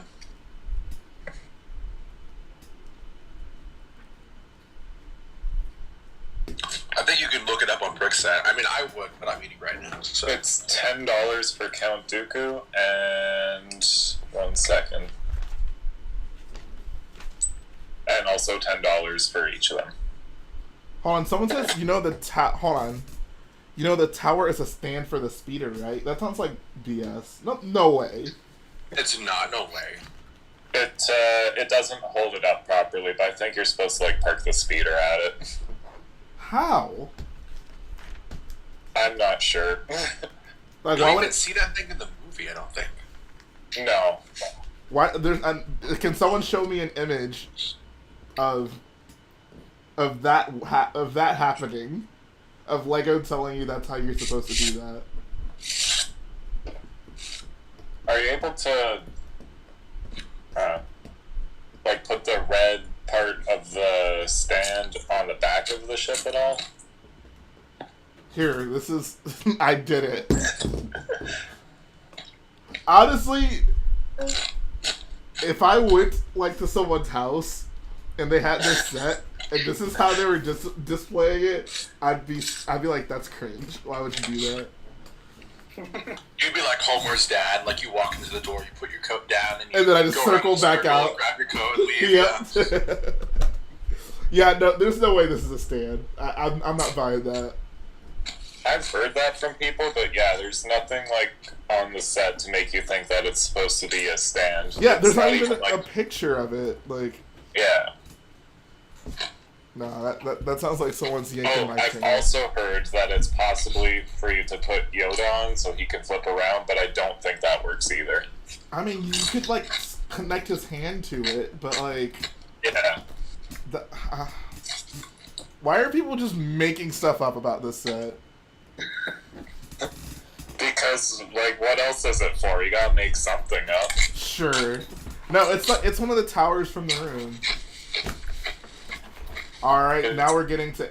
I think you can look it up on Brickset. I mean, I would, but I'm eating right now. So It's $10 for Count Dooku, and 1 second. And also $10 for each of them. Hold on, someone says, hold on. You know the tower is a stand for the speeder, right? That sounds like BS. No way. It's not, no way. It doesn't hold it up properly, but I think you're supposed to like park the speeder at it. How? I'm not sure. Like, You why don't would even see that thing in the movie, I don't think. No. Why? Can someone show me an image of that happening? Of Lego telling you that's how you're supposed to do that? Are you able to, like, put the red part of the stand on the back of the ship at all? Here, this is... I did it. Honestly, if I went like to someone's house and they had this set and this is how they were just displaying it, I'd be like, that's cringe. Why would you do that? You'd be like Homer's dad. Like, you walk into the door, you put your coat down, and then I just go circle around the back circle out. and grab your coat and leave. Yep. Yeah, no, there's no way this is a stand. I'm not buying that. I've heard that from people, but yeah, there's nothing like on the set to make you think that it's supposed to be a stand. Yeah, It's there's not even like, a picture of it. Like, yeah. no, that sounds like someone's yanking my I've chain. also heard that it's possibly for you to put Yoda on so he can flip around, but I don't think that works either. I mean, you could like connect his hand to it, but like, Yeah. why are people just making stuff up about this set? Because, like, what else is it for? You gotta make something up. Sure. No, it's one of the towers from the room. Alright, now we're getting to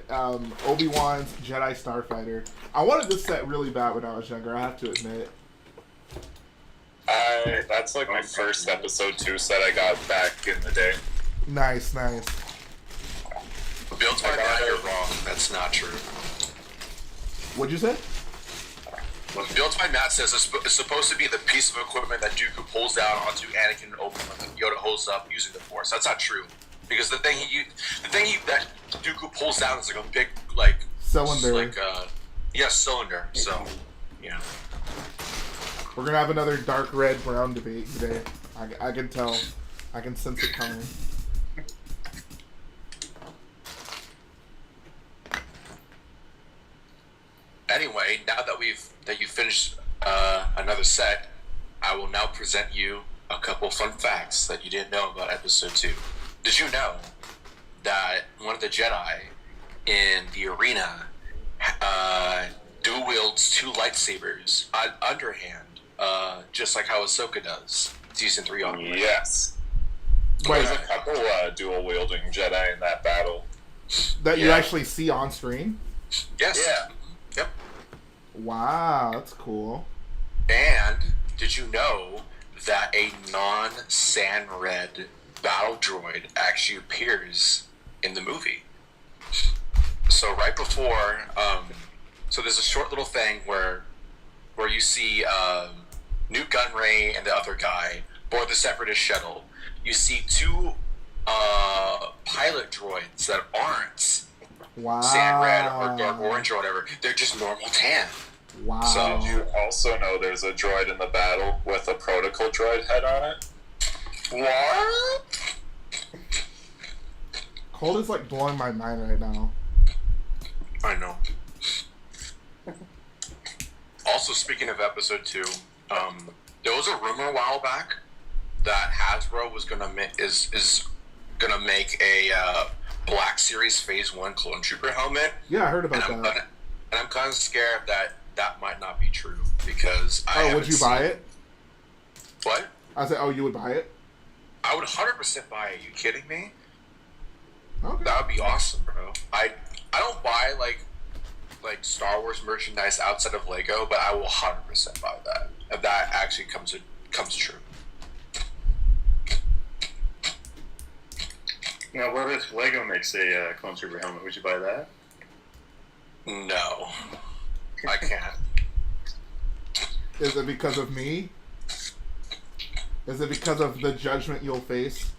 Obi-Wan's Jedi Starfighter. I wanted this set really bad when I was younger, I have to admit. That's like my first episode 2 set I got back in the day. Nice. Built by Matt, you're wrong. That's not true. What'd you say? Built by Matt says it's supposed to be the piece of equipment that Dooku pulls down onto Anakin and Obi-Wan that Yoda holds up using the Force. That's not true. Because the thing that Dooku pulls down is like a big, like... Cylinder. Like, cylinder. So, yeah. We're gonna have another dark red brown debate today. I can tell. I can sense it coming. Anyway, now that you finished another set, I will now present you a couple fun facts that you didn't know about Episode 2. Did you know that one of the Jedi in the arena dual wields 2 lightsabers on underhand, just like how Ahsoka does, Season 3 on? Yes. Wait, There's a couple dual wielding Jedi in that battle. that you actually see on screen? Yes. Yeah. Yep. Wow, that's cool. And did you know that a non-San Red battle droid actually appears in the movie? So right before, so there's a short little thing where you see Newt Gunray and the other guy board the Separatist shuttle. You see 2 pilot droids that aren't Wow. San Red or Dark Orange or whatever. They're just normal tan. Wow. So- Did you also know there's a droid in the battle with a protocol droid head on it? What? Cold is like blowing my mind right now. I know. Also, speaking of Episode 2, there was a rumor a while back that Hasbro was gonna is gonna make a Black Series Phase 1 Clone Trooper helmet. Yeah, I heard And about I'm that. kind of scared that might not be true because I Oh, haven't would you buy seen- it? What? I said, oh, you would buy it? I would 100% buy it. You kidding me? Okay. That would be awesome, bro. I don't buy like Star Wars merchandise outside of Lego, but I will 100% buy that if that actually comes true. Now, what if Lego makes a Clone Trooper helmet? Would you buy that? No, I can't. Is it because of me? Is it because of the judgment you'll face?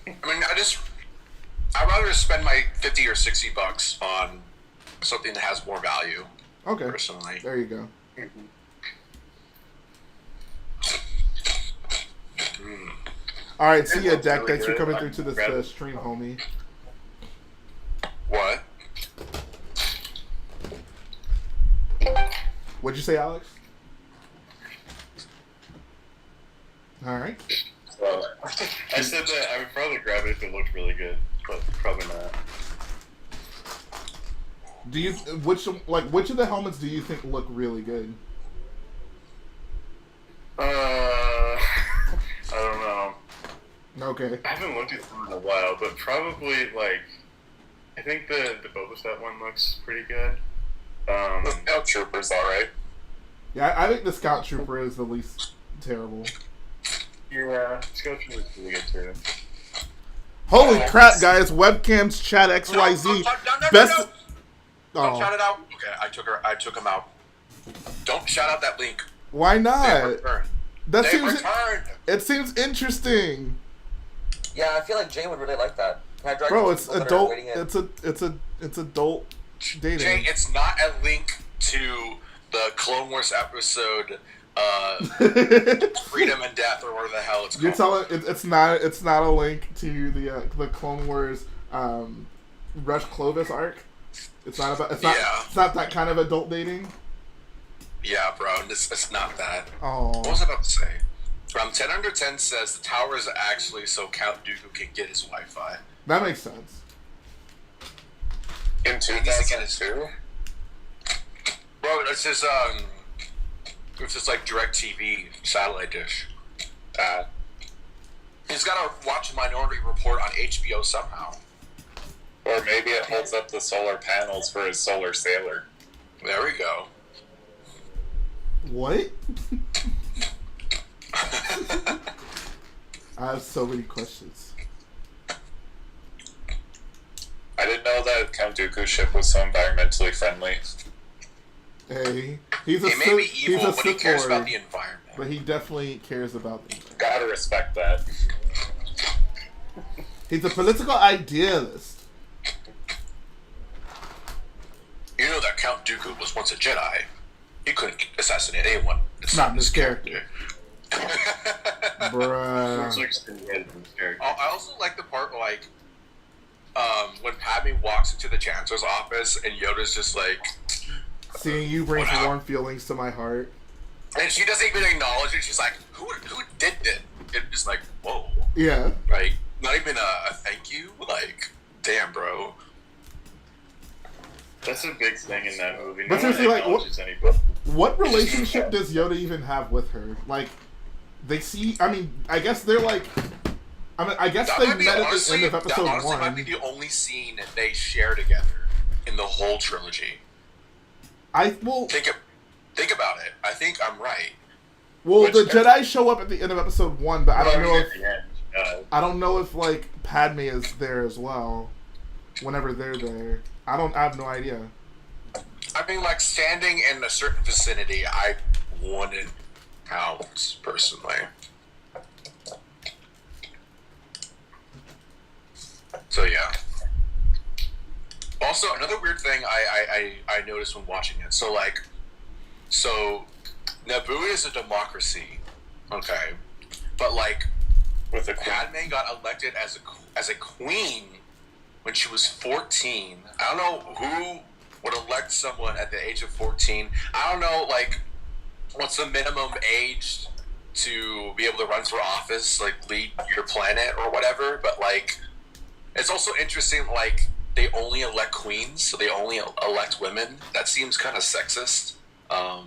I mean, I'd rather spend my $50 or $60 on something that has more value. Okay. Personally. There you go. Alright, see ya, Deck. Thanks for coming through to this stream, homie. What? What'd you say, Alex? Alright. I said that I would probably grab it if it looked really good, but probably not. Do you which of the helmets do you think look really good? I don't know. Okay. I haven't looked at them in a while, but probably like I think the Boba Fett one looks pretty good. The Scout Trooper's alright. Yeah, I think the Scout Trooper is the least terrible. Yeah, Scout Trooper is really good too. Holy crap, guys! Webcams chat XYZ. No, Best. Don't Oh, shout it out. Okay, I took him out. Don't shout out that link. why They not? returned. That They seems. returned. It seems interesting, Yeah, I feel like Jay would really like that. Can I drag bro. you It's people that are adult. waiting in? It's adult dating. Jay, it's not a link to the Clone Wars episode, Freedom and Death, or whatever the hell it's called. You're telling it's not a link to the Clone Wars Rush Clovis arc. It's not about it's not that kind of adult dating. Yeah, bro, it's not that. Oh, What was I about to say? 10 under 10 says the tower is actually so Count Dooku can get his Wi-Fi. that makes sense. In 2002? Bro, it's just like DirecTV satellite dish. He's gotta watch Minority Report on HBO somehow. Or maybe it holds up the solar panels for his solar sailor. There we go. What? I have so many questions. I didn't know that Count Dooku's ship was so environmentally friendly. Hey, he's a He may be Sith, evil, he's a but he Sith cares Lord, about the environment. but he definitely cares about them. Gotta respect that. He's a political idealist. You know that Count Dooku was once a Jedi. He couldn't assassinate anyone. It's not in his character. It's Bruh. like stimulated from his character. I also like the part like when Padme walks into the Chancellor's office and Yoda's just like, Seeing you brings What warm feelings to my heart. and she doesn't even acknowledge it. She's like, who did it? And just like, whoa, Yeah. like not even a thank you. Like, damn, bro. That's a big thing in that movie. No But one seriously, like, acknowledges anybody. What relationship does Yoda even have with her? Like, they see. I mean, I guess they're like. I mean, I guess That they might be met at the honestly, end of that episode honestly one. might be the only scene they share together in the whole trilogy. Think about it. I think I'm right. Well, the Jedi show up at the end of episode one, but I don't know if At the end, I don't know if like Padme is there as well. Whenever they're there, I have no idea. I mean, like standing in a certain vicinity, I wouldn't count personally. So yeah. Also, another weird thing I noticed when watching it. So Naboo is a democracy, okay, but like With a Padme got elected as a queen when she was 14. I don't know who would elect someone at the age of 14. I don't know, like, what's the minimum age to be able to run for office, like, lead your planet or whatever, but, like, it's also interesting, like, they only elect queens, so they only elect women. That seems kind of sexist. I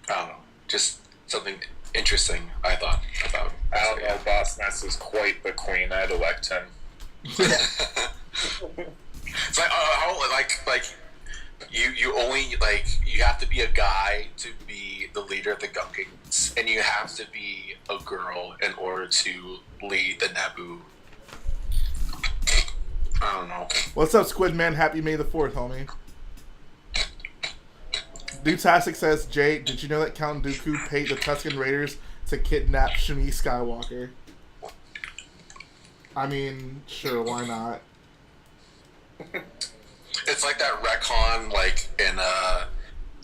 don't know. Just something interesting, I thought about. I don't know, Boss Ness is quite the queen. I'd elect him. It's like, how, like, you only, like, you have to be a guy to be the leader of the Gunkings, and you have to be a girl in order to lead the Naboo. I don't know. What's up, Squid Man? Happy May the 4th, homie. Dutastic says, Jay, did you know that Count Dooku paid the Tuscan Raiders to kidnap Shmi Skywalker? I mean, sure, why not? It's like that retcon, like, in I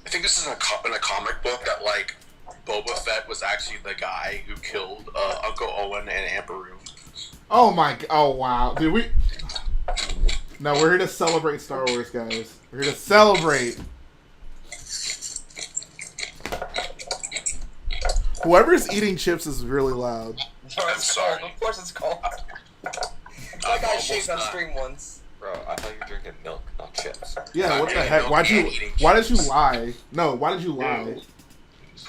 think this is in a comic book, that, like, Boba Fett was actually the guy who killed Uncle Owen and Aunt Beru. Oh my, oh wow. Dude, no, we're here to celebrate Star Wars, guys. We're here to celebrate. Whoever's eating chips is really loud. I'm sorry. Of course it's cold. That guy almost shaved on not. stream once. Bro, I thought you were drinking milk, not chips. Yeah, what the Okay, heck? no, Why did you lie? No, why did you lie?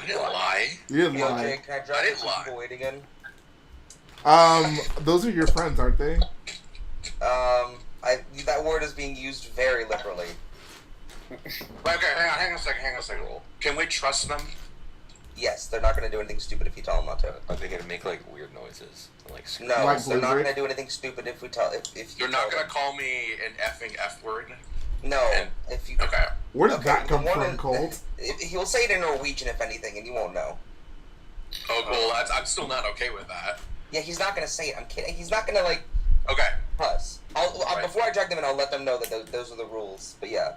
I didn't lie. You didn't Yo, Jay, lie. can I I drag didn't some lie. people waiting in? Those are your friends, aren't they? That word is being used very liberally. Okay, hang on a second. Can we trust them? Yes, they're not gonna do anything stupid if you tell them not to. Are they gonna make like weird noises? Like No, Like they're not Blizzard? gonna do anything stupid if we tell if you. You're not tell gonna them. call me an effing F word? No, And- if you. Okay. Where did Okay, that come the one from, in- Colt? He'll say it in Norwegian if anything, and you won't know. Oh, well, I'm still not okay with that. Yeah, he's not gonna say it. I'm kidding. He's not gonna like Okay. cuss. Right. Before I drag them in, I'll let them know that those are the rules. But yeah.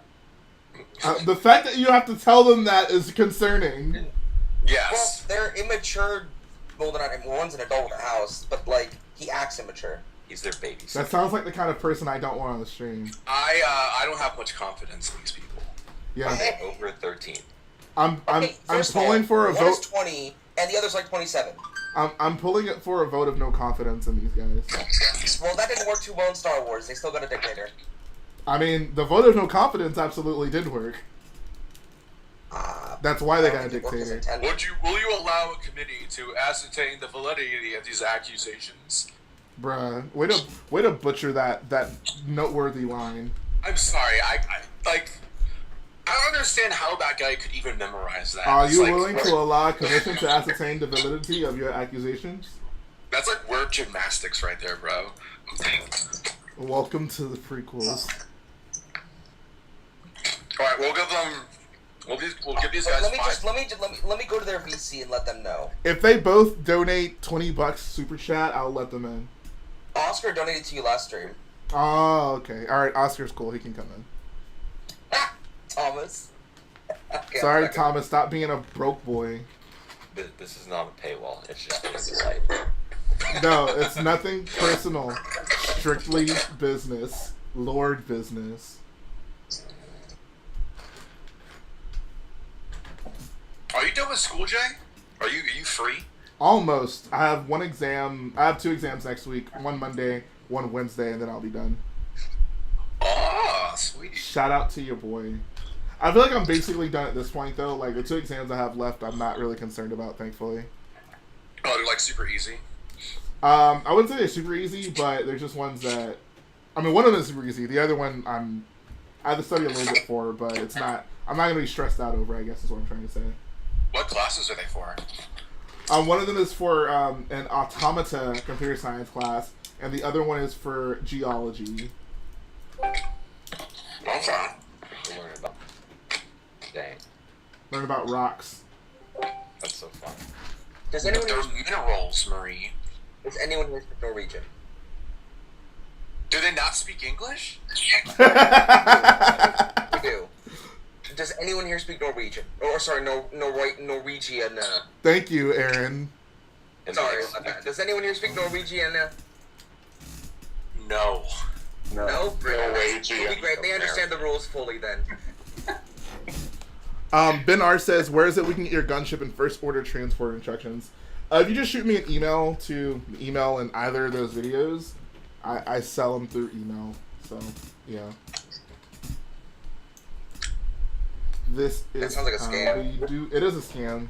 The fact that you have to tell them that is concerning. Yes. Well, they're immature. Well, they're not. One's an adult in the house, but like he acts immature. He's their baby. That sounds like the kind of person I don't want on the stream. I don't have much confidence in these people. Yeah, Okay. Over 13. I'm First of all, pulling for a one is vote. 20, and the other's like 27. I'm pulling it for a vote of no confidence in these guys. Well, that didn't work too well in Star Wars. They still got a dictator. I mean, the vote of no confidence absolutely did work. That's why they got a dictator. Will you allow a committee to ascertain the validity of these accusations? Bruh, way to butcher that noteworthy line. I'm sorry. I don't understand how that guy could even memorize that. Are It's you like, willing to allow a commission to ascertain the validity of your accusations? That's like word gymnastics right there, bro. Welcome to the prequels. All right, we'll give them. We'll give these guys Let me five. let me go to their VC and let them know. If they both donate $20 super chat, I'll let them in. Oscar donated to you last stream. Oh, okay. All right, Oscar's cool. He can come in. Thomas. Okay, Sorry, I'm not Thomas. Stop being a broke boy. This is not a paywall. It's just a delight. No, it's nothing personal. Strictly business. Lord business. Are you done with school, Jay? Are you free? Almost. I have one exam. I have 2 exams next week. One Monday, one Wednesday, and then I'll be done. Oh, sweet. Shout out to your boy. I feel like I'm basically done at this point, though. Like, the 2 exams I have left, I'm not really concerned about, thankfully. Oh, they're like super easy. I wouldn't say they're super easy, but they're just ones that... I mean, one of them is super easy. The other one, I have to study a little bit for, but it's not... I'm not going to be stressed out over, I guess is what I'm trying to say. What classes are they for? One of them is for an automata computer science class, and the other one is for geology. Okay. We're learning about. Dang, Learn about rocks. that's so fun. Does anyone They're here, minerals, Marie. does anyone here speak Norwegian? Do they not speak English? We do. Does anyone here speak Norwegian? Or sorry, Norwegian. Thank you, Aaron. Sorry about that. Does anyone here speak Norwegian? No. No? Great. Norwegian. It'll be great. They understand the rules fully then. Ben R says, where is it we can get your gunship and first order transport instructions? If you just shoot me an email to the email in either of those videos, I sell them through email. So, yeah. This is That sounds like a how scam. we do. It is a scam.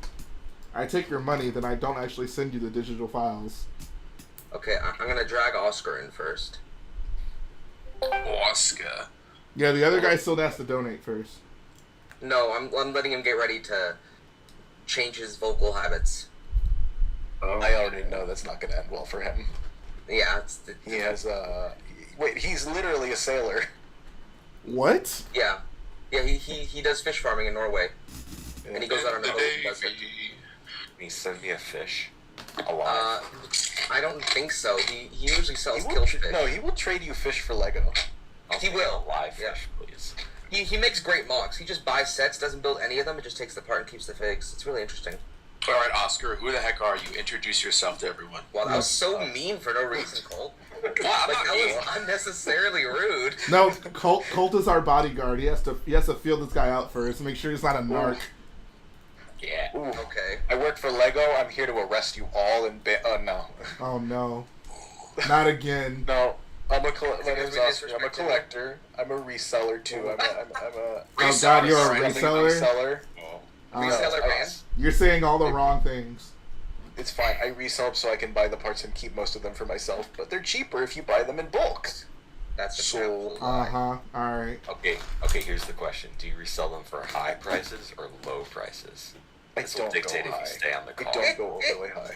I take your money, then I don't actually send you the digital files. Okay, I'm gonna drag Oscar in first. Oscar. Yeah, the other guy still has to donate first. No, I'm letting him get ready to change his vocal habits. I already know that's not going to end well for him. Yeah, He has wait, he's literally a sailor. What? yeah. He does fish farming in Norway, and he goes out on a boat and does it. Can you send me a fish? Alive. I don't think so. He usually sells He will killed fish. no, he will trade you fish for Lego. I'll he take will. a live Yeah. fish, please. He makes great mocks. He just buys sets, doesn't build any of them, and just takes the part and keeps the figs. It's really interesting. All right, Oscar. Who the heck are you? Introduce yourself to everyone. Wow, that was so mean for no reason, Colt. Wow, I'm Like, not that mean. was unnecessarily rude. No, Colt is our bodyguard. He has to feel this guy out first, make sure he's not a narc. Yeah. Ooh. Okay. I work for Lego. I'm here to arrest you all and no. Oh no, not again. No. My name's we Oscar. I'm a disrespected collector. I'm a reseller too. I'm a Oh God, you're a friendly reseller. reseller. Reseller No, man. You're saying all the wrong things. It's fine. I resell them so I can buy the parts and keep most of them for myself. But they're cheaper if you buy them in bulk. That's the So- absolute lie. All right. Okay, here's the question. Do you resell them for high prices or low prices? I This will don't dictate go if high. you stay on the I call. don't go really high.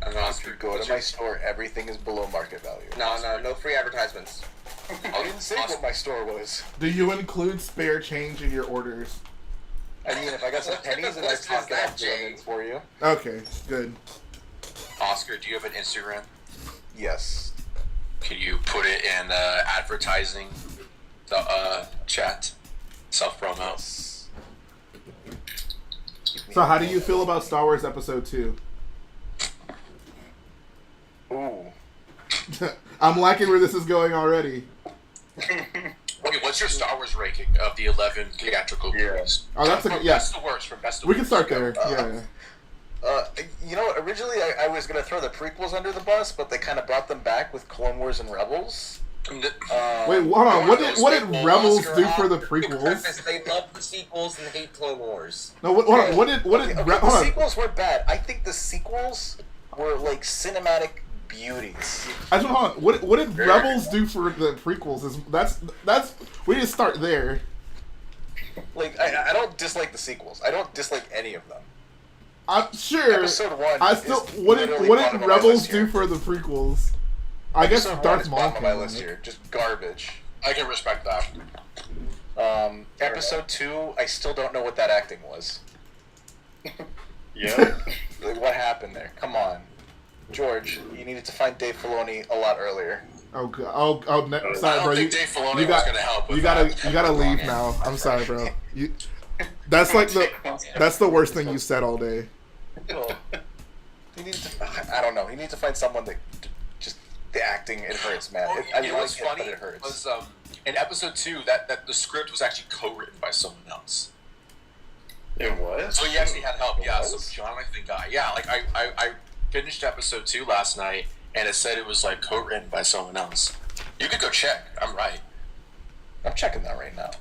And If you go to my store, everything is below market value. no free advertisements. I didn't say what my store was. Do you include spare change in your orders? I mean, if I got some What kind pennies of and I list is pocket that, up Jay? dividends for you. Okay, good. Oscar, do you have an Instagram? Yes. Can you put it in advertising chat? Self promo. Yes. So how do you feel about Star Wars Episode 2? Ooh. I'm liking where this is going already. Wait, what's your Star Wars ranking of the 11 theatrical movies? Oh, that's a From yeah. best to worst. From best to We can worst. start there. Yeah. You know, originally I was gonna throw the prequels under the bus, but they kind of brought them back with Clone Wars and Rebels. Wait, hold on. What did Rebels do for the prequels? They love the sequels and hate Clone Wars. No, hold on. What did Okay, hold the on. sequels weren't bad. I think the sequels were like cinematic beauties. I just hold on. What did Rebels do for the prequels? That's we need to start there. Like I don't dislike the sequels. I don't dislike any of them. I'm sure. Episode 1. I still. is What did literally bottom of my Rebels list here. do for the prequels? I guess Episode 1 Darth is Maul bottom of my came list in. here. Just garbage. I can respect that. Episode 2, I still don't know what that acting was. Yeah. Like, what happened there? Come on. George, you needed to find Dave Filoni a lot earlier. Oh god. Oh. I Sorry, don't bro. think Dave Filoni you got- was going to help with You gotta leave now. I'm sorry, bro. That's like that's the worst thing you said all day. Well, he needed to, I don't know. He needs to find someone that just the acting, it hurts, man. I you know like what's it, funny but it hurts. was in episode 2 that the script was actually co-written by someone else. It was? So he actually had help. Yeah, was? some Jonathan guy. Yeah, like I finished episode 2 last night, and it said it was like co-written by someone else. You could go check. I'm right. I'm checking that right now.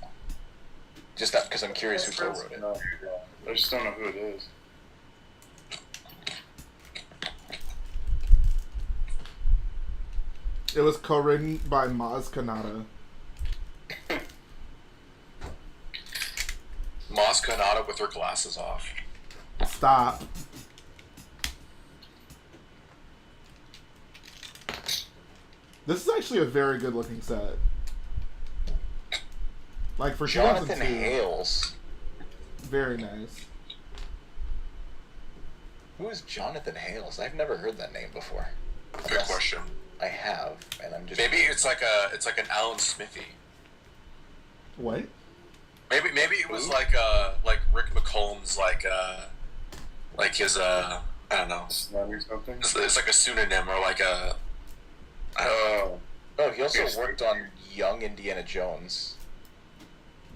Just not because I'm curious who co-wrote it. I just don't know who it is. It was co-written by Maz Kanata. Maz Kanata with her glasses off. Stop. This is actually a very good looking set. Like for Jonathan 2002, Hales. very nice. Who is Jonathan Hales? I've never heard that name before. Good question. I have, and I'm just Maybe it's like an Alan Smithy. What? Maybe it was like Rick McCollum's like his I don't know. Snap or something? It's like a pseudonym or like a. Oh. Oh, he also Yes. worked on Young Indiana Jones.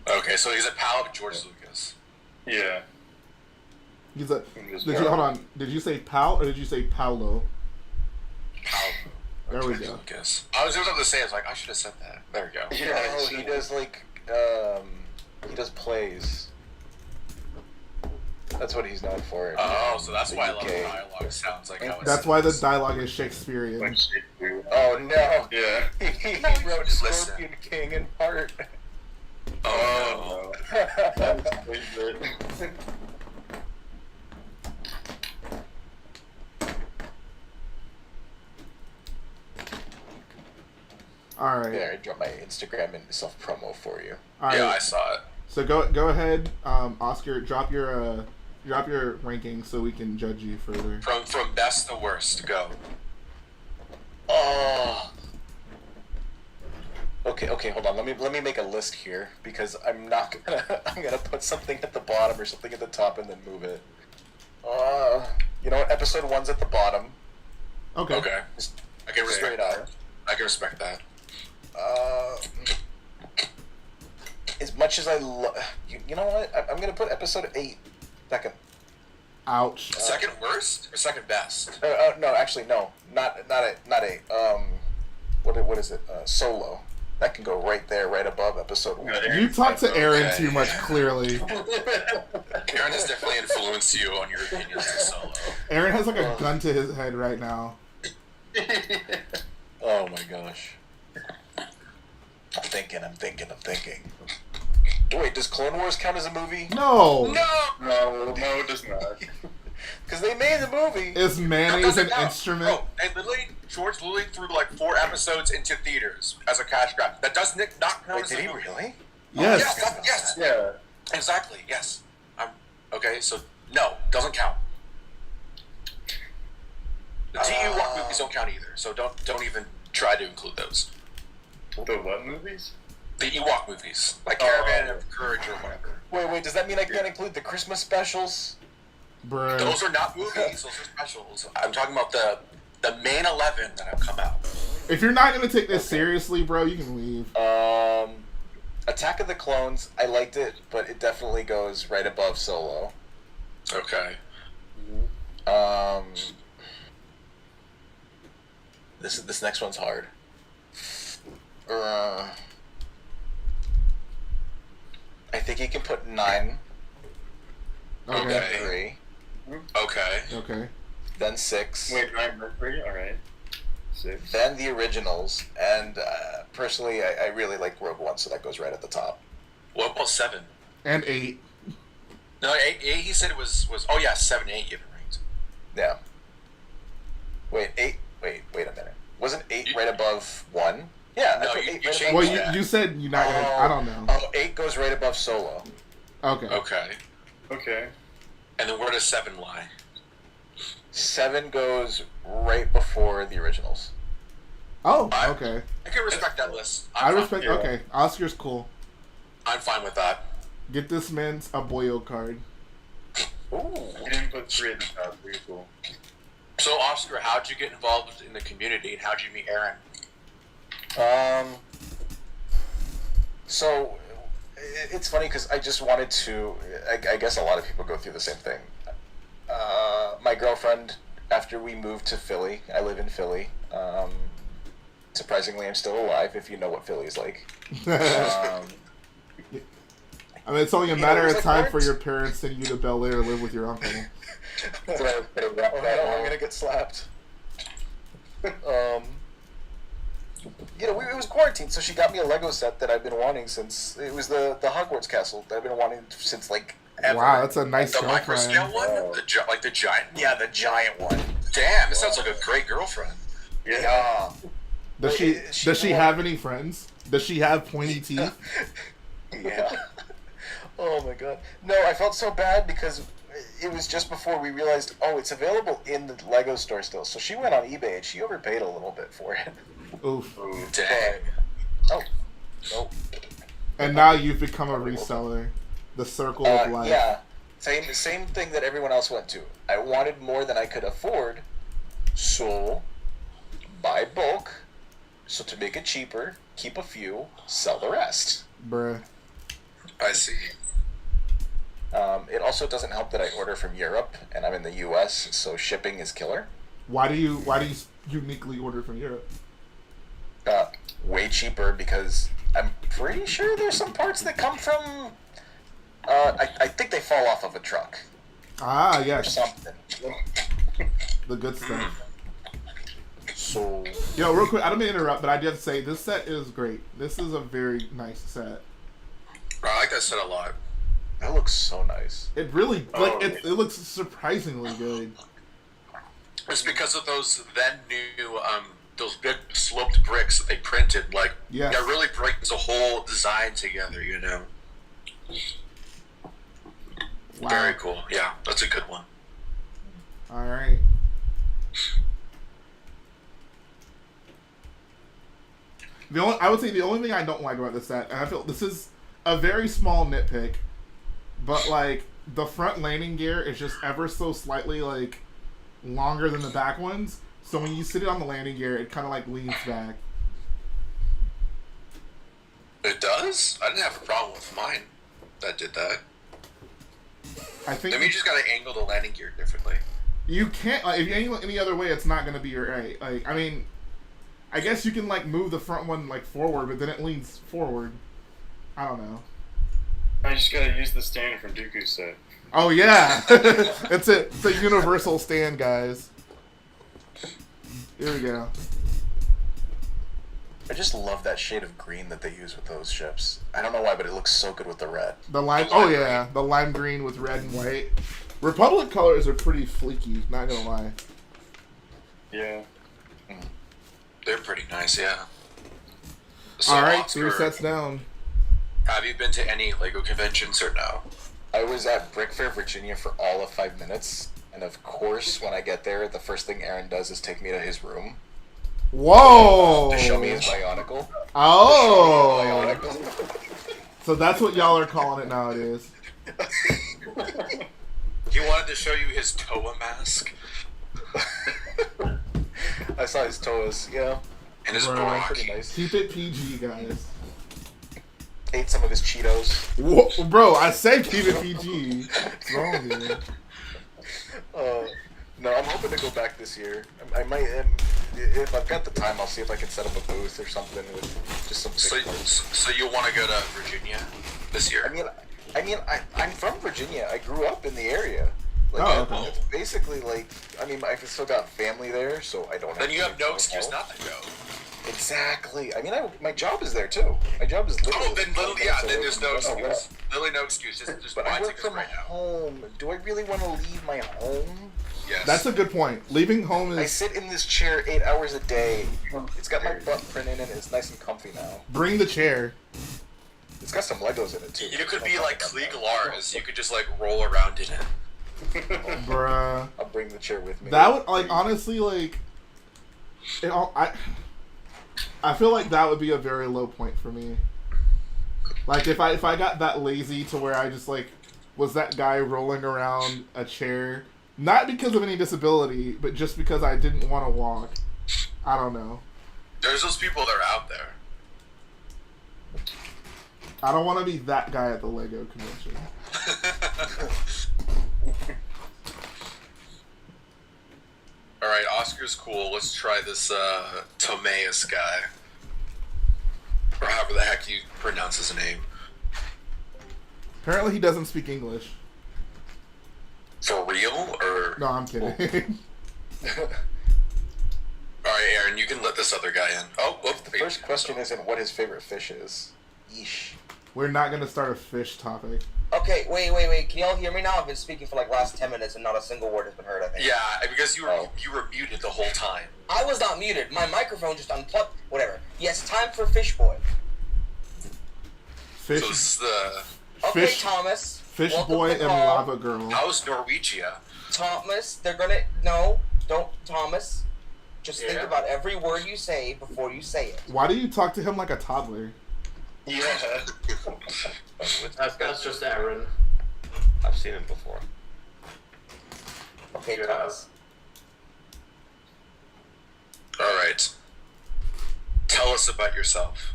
Okay, so he's a pal of George Lucas. Yeah. He's a. Just Did you hold on? Did you say Pal or did you say Paulo? Pal. There we George go. Lucas. I was about to say, I was like, I should have said that. There we go. Yeah, Oh, he does like he does plays. That's what he's known for. Oh, so that's The why I love the UK. dialogue. Sounds like how it's. That's why the dialogue is Shakespearean. Like Shakespeare. Oh no! Yeah. He wrote Just listen. Scorpion King in part. Oh. That explains it. All right. There, I dropped my Instagram and self promo for you. All right. Yeah, I saw it. So go ahead, Oscar. Drop your ranking so we can judge you further. From best to worst, go. Oh. Okay, hold on. Let me make a list here because I'm not gonna I'm gonna put something at the bottom or something at the top and then move it. You know what? Episode 1's at the bottom. Okay. Okay. I can Straight respect up. that. I can respect that. As much as I love, you know what? I'm gonna put episode 8 second. Ouch. Second worst or second best? No, actually, no, not eight. What is it? Solo. That can go right there, right above episode 1. You talk to Aaron Okay. too much. Clearly, Karen has definitely influenced you on your opinions of Solo. Aaron has like a gun to his head right now. Oh my gosh. I'm thinking. Wait, does Clone Wars count as a movie? No. No, it does not. Because they made the movie. Is mayonnaise an instrument? Bro, and literally, George literally threw like 4 episodes into theaters as a cash grab. That does not count Wait, as a did he movie. really? Yes. Yes. Yeah. Exactly. Yes. Okay. So no, doesn't count. The Ewok movies don't count either. So don't even try to include those. The what movies? The Ewok movies, like Caravan of Courage or whatever. Wait, does that mean I can't include the Christmas specials? Bruh. Those are not movies. Those are specials. I'm talking about the main 11 that have come out. If you're not gonna take this seriously, bro, you can leave. Attack of the Clones, I liked it, but it definitely goes right above Solo. Okay. This next one's hard. I think you can put 9. Okay. Okay. 3. Okay. Okay. Then 6. Wait, 9 Mercury? Alright. 6. Then the originals. And personally, I really like Rogue One, so that goes right at the top. What about 7? And 8. No, 8. He said it was. Oh yeah, 7, 8. You have it ranked. Yeah. Wait, 8. Wait a minute. Wasn't 8 right above 1? Yeah, No, I put you 8 right changed above Well, that. you said you're not gonna. I don't know. 8 goes right above Solo. Okay. Okay. Okay. And then where does 7 lie? 7 goes right before the originals. Oh. Okay. I can respect that list. I I'm fine. respect. Yeah. Okay. Oscar's cool. I'm fine with that. Get this man's a boyo card. Ooh. We didn't put 3 at the top. Pretty cool. So, Oscar, how'd you get involved in the community, and how'd you meet Aaron? So it's funny because I just wanted to. I guess a lot of people go through the same thing. My girlfriend, after we moved to Philly, I live in Philly. Surprisingly, I'm still alive. If you know what Philly's like. I mean, it's only a You know, matter it of was time like for your parents sending you to Bel Air to live with your uncle. Oh no, I'm gonna get slapped. It was quarantine, so she got me a Lego set that I've been wanting since it was the Hogwarts castle that I've been wanting since like ever. Wow, that's a nice The micro girlfriend. scale one? Like the giant one? Yeah, the giant one. Damn, this sounds like a great girlfriend. Yeah. Does she have any friends? Does she have pointy teeth? Yeah. Oh my god. No, I felt so bad because it was just before we realized, it's available in the Lego store still. So she went on eBay and she overpaid a little bit for it. Oof. Dang. Oh. And now you've become a reseller. The circle of life. Yeah. Same thing that everyone else went to. I wanted more than I could afford, so buy bulk. So to make it cheaper, keep a few, sell the rest. Bruh. I see. It also doesn't help that I order from Europe and I'm in the U.S., so shipping is killer. Why do you uniquely order from Europe? Way cheaper because I'm pretty sure there's some parts that come from. I think they fall off of a truck Ah, or yes. something. The good stuff. So Yo, real quick, I don't mean to interrupt, but I did say this set is great. This is a very nice set. I like that set a lot. that looks so nice. It really, it looks surprisingly good. It's because of those then new, those big sloped bricks that they printed. Like, Yes. that really brings the whole design together, you know? Wow. Very cool. Yeah, that's a good one. All right. I would say the only thing I don't like about this set, and I feel this is a very small nitpick, but like the front landing gear is just ever so slightly like longer than the back ones. So when you sit it on the landing gear, it kind of like leans back. It does? I didn't have a problem with mine that did that. I think Maybe you just gotta angle the landing gear differently. you can't if you angle it any other way, it's not gonna be your right. Like I mean, I guess you can like move the front one like forward, but then it leans forward. I don't know. I just gotta use the stand from Dooku's set. Oh yeah, it's a universal stand, guys. Here we go. I just love that shade of green that they use with those ships. I don't know why, but it looks so good with the red. The lime. Oh yeah, the lime green with red and white. Republic colors are pretty fleeky. Not gonna lie. Yeah. They're pretty nice, yeah. So, All right, Oscar, 3 sets down. have you been to any Lego conventions or no? I was at Brick Fair, Virginia for all of 5 minutes. And of course, when I get there, the first thing Aaron does is take me to his room. Whoa! To show me his Bionicle. Oh! Bionicle. So that's what y'all are calling it nowadays. He wanted to show you his Toa mask I saw his toes, yeah. and his Bro, Brock. Pretty nice. Keep it PG, guys. Ate some of his Cheetos. Whoa, bro, I said keep it PG. What's wrong with you? No, I'm hoping to go back this year. I might, if I've got the time, I'll see if I can set up a booth or something with just some. So you want to go to Virginia this year? I'm from Virginia. I grew up in the area. Like, Oh, okay. it's basically like, I've still got family there, so I don't. Then you have no to excuse home. not to go. Exactly. My job is there too. My job is literally. Oh, then literally, yeah. Then there's no Oh, excuse. Literally no excuse. Just But buy I work tickets from right now. home. Do I really want to leave my home? Yes. That's a good point. Leaving home I is sit in this chair 8 hours a day. It's got my butt print in it. It's nice and comfy now. bring the chair. It's got some Legos in it too. You could be like Klieg Lars. You could just like roll around in it. Bruh. I'll bring the chair with me. That would like honestly like I feel like that would be a very low point for me. Like if I got that lazy to where I just like was that guy rolling around a chair, not because of any disability, but just because I didn't want to walk. I don't know. There's those people that are out there. I don't want to be that guy at the Lego convention. Alright, Oscar's cool. Let's try this Tomeus guy. Or however the heck you pronounce his name. Apparently he doesn't speak English. For real? Or No, I'm kidding. alright, Aaron, you can let this other guy in. Oh, whoop, The first question isn't what his favorite fish is. Yeesh. We're not gonna start a fish topic. Okay, wait. Can y'all hear me now? I've been speaking for like last 10 minutes and not a single word has been heard, I think. Yeah, because you were muted the whole time. I was not muted. My microphone just unplugged. Whatever. Yes, time for Fish Boy. Fish, So this is the Okay, Fish- Thomas. Fish welcome Boy to and call. Lava Girl. how's Norwegia? Thomas, they're gonna... No, don't, Thomas. Just think Yeah. about every word you say before you say it. Why do you talk to him like a toddler? Yeah. That's just Aaron. I've seen him before. Okay, Yeah. Thomas. Alright. Tell us about yourself.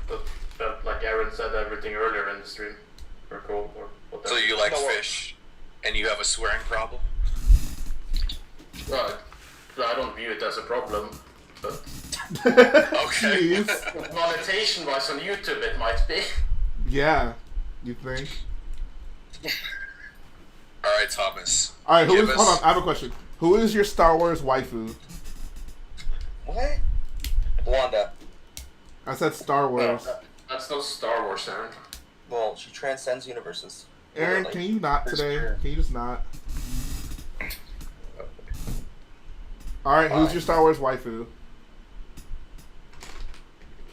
But like Aaron said everything earlier in the stream. Or cool, or whatever. So you like No, fish, and you have a swearing problem? Right. I don't view it as a problem. But Okay. Jeez. monetization-wise on YouTube it might be. Yeah, you think? Alright, Thomas. All right, Give hold us- on. I have a question. Who is your Star Wars waifu? What? Wanda. I said Star Wars. That's not Star Wars, Aaron. Well, she transcends universes. Aaron, Literally. can you not today? Can you just not? All right, who's your Star Wars waifu?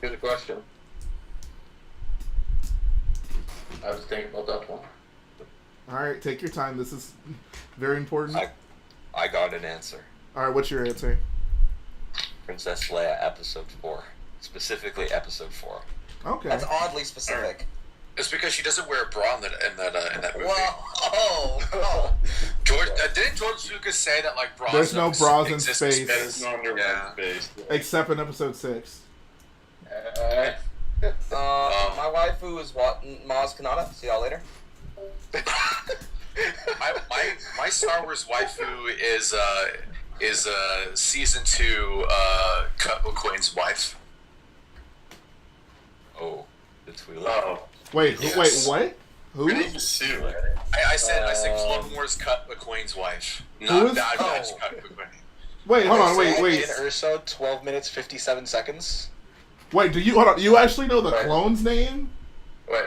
Good question. I have to think about that one. All right, take your time. This is very important. I got an answer. All right, what's your answer? Princess Leia, Episode 4. Specifically, Episode 4. Okay. That's oddly specific. It's because she doesn't wear a bra in that movie. Well, oh. Didn't George Lucas say that like bras? There's no don't bras in exist space. There's no underwear Yeah. space. Except in Episode 6. My waifu is what? Maz Kanata. See y'all later. My Star Wars waifu is season 2 Cut McQuain's wife. Oh, the Twi'lek. Oh. Wait, Yes. wait, what? Who? Her name is Sue. I said Clone Wars Cut McQuain's wife, Who not is- Bad Batch oh. Cut McQuain. Wait, hold on, wait. In Ursa, 12 minutes, 57 seconds. Wait, hold on? You actually know the clone's name? Wait,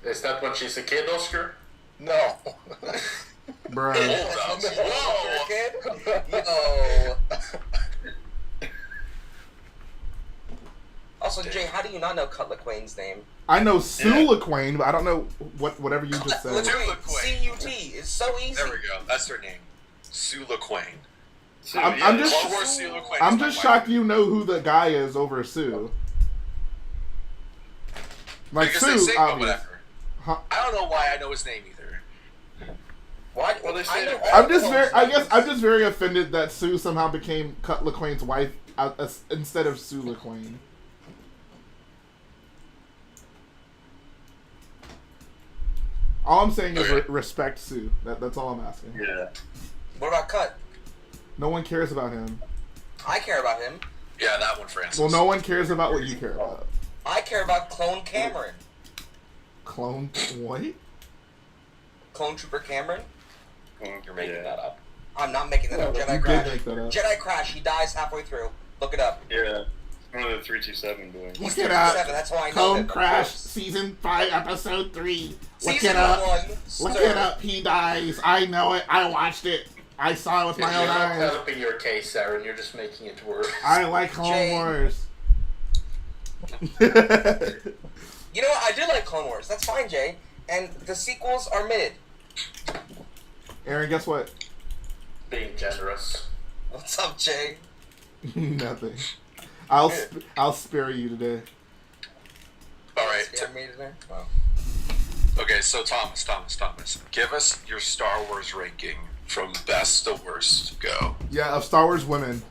is that when she's a kid, Oscar? No. Bro. Whoa, kid. Yo. Also, Jay, how do you not know Cutler Quain's name? I know Sula Quain, but I don't know whatever you just said. C-U-T. It's so easy. There we go. That's her name. Sula Quain. I'm just shocked you know who the guy is over Sue. Like because Sue, they say, obvious. whatever. Huh? I don't know why I know his name either. Why? Well, they say I'm just very offended that Sue somehow became Cut LaQuain's wife instead of Sue LaQuain. All I'm saying is respect Sue. That's all I'm asking. Yeah. What about Cut? No one cares about him. I care about him. Yeah, that one, Francis. Well, no one cares about what you care about. I care about Clone Cameron. Clone what? Clone Trooper Cameron? You're making that up. I'm not making that up. You Jedi did Crash. make that up. Jedi Crash. He dies halfway through. Look it up. Yeah. One of the 327 boys. Look it up. That's why I know Clone him. Crash Season 5, Episode 3. Look Season it up. 1. Look it up. He dies. I know it. I watched it. I saw it with my own You're not eyes. helping your case, Aaron. You're just making it worse. I like Clone Wars. You know what? I did like Clone Wars. That's fine, Jay. And the sequels are mid. Aaron, guess what? Being generous. What's up, Jay? Nothing. I'll spare you today. All right. Scared me today? Oh. Okay, so Thomas, give us your Star Wars ranking from best to worst. Go. Yeah, of Star Wars women.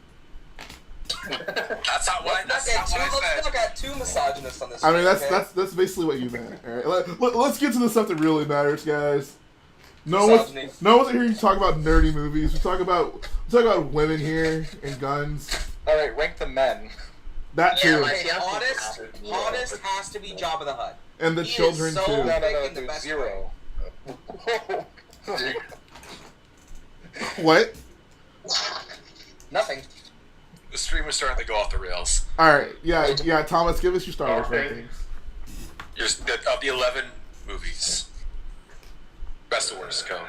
That's not what I Let's said. not get too misogynist on this. I mean, okay? that's basically what you meant. All right, let's get to the stuff that really matters, guys. No Misogyny. one's here to talk about nerdy movies. We talk about women here and guns. All right, rank the men. That too, Okay, honest has to be Jabba the Hutt. and the He is children so too. bad. No, in the dude, best 0. What? Nothing. The stream is starting to go off the rails. All right, yeah. Thomas, give us your Star Wars Okay. rankings. Of the 11 movies, best to worst. Go.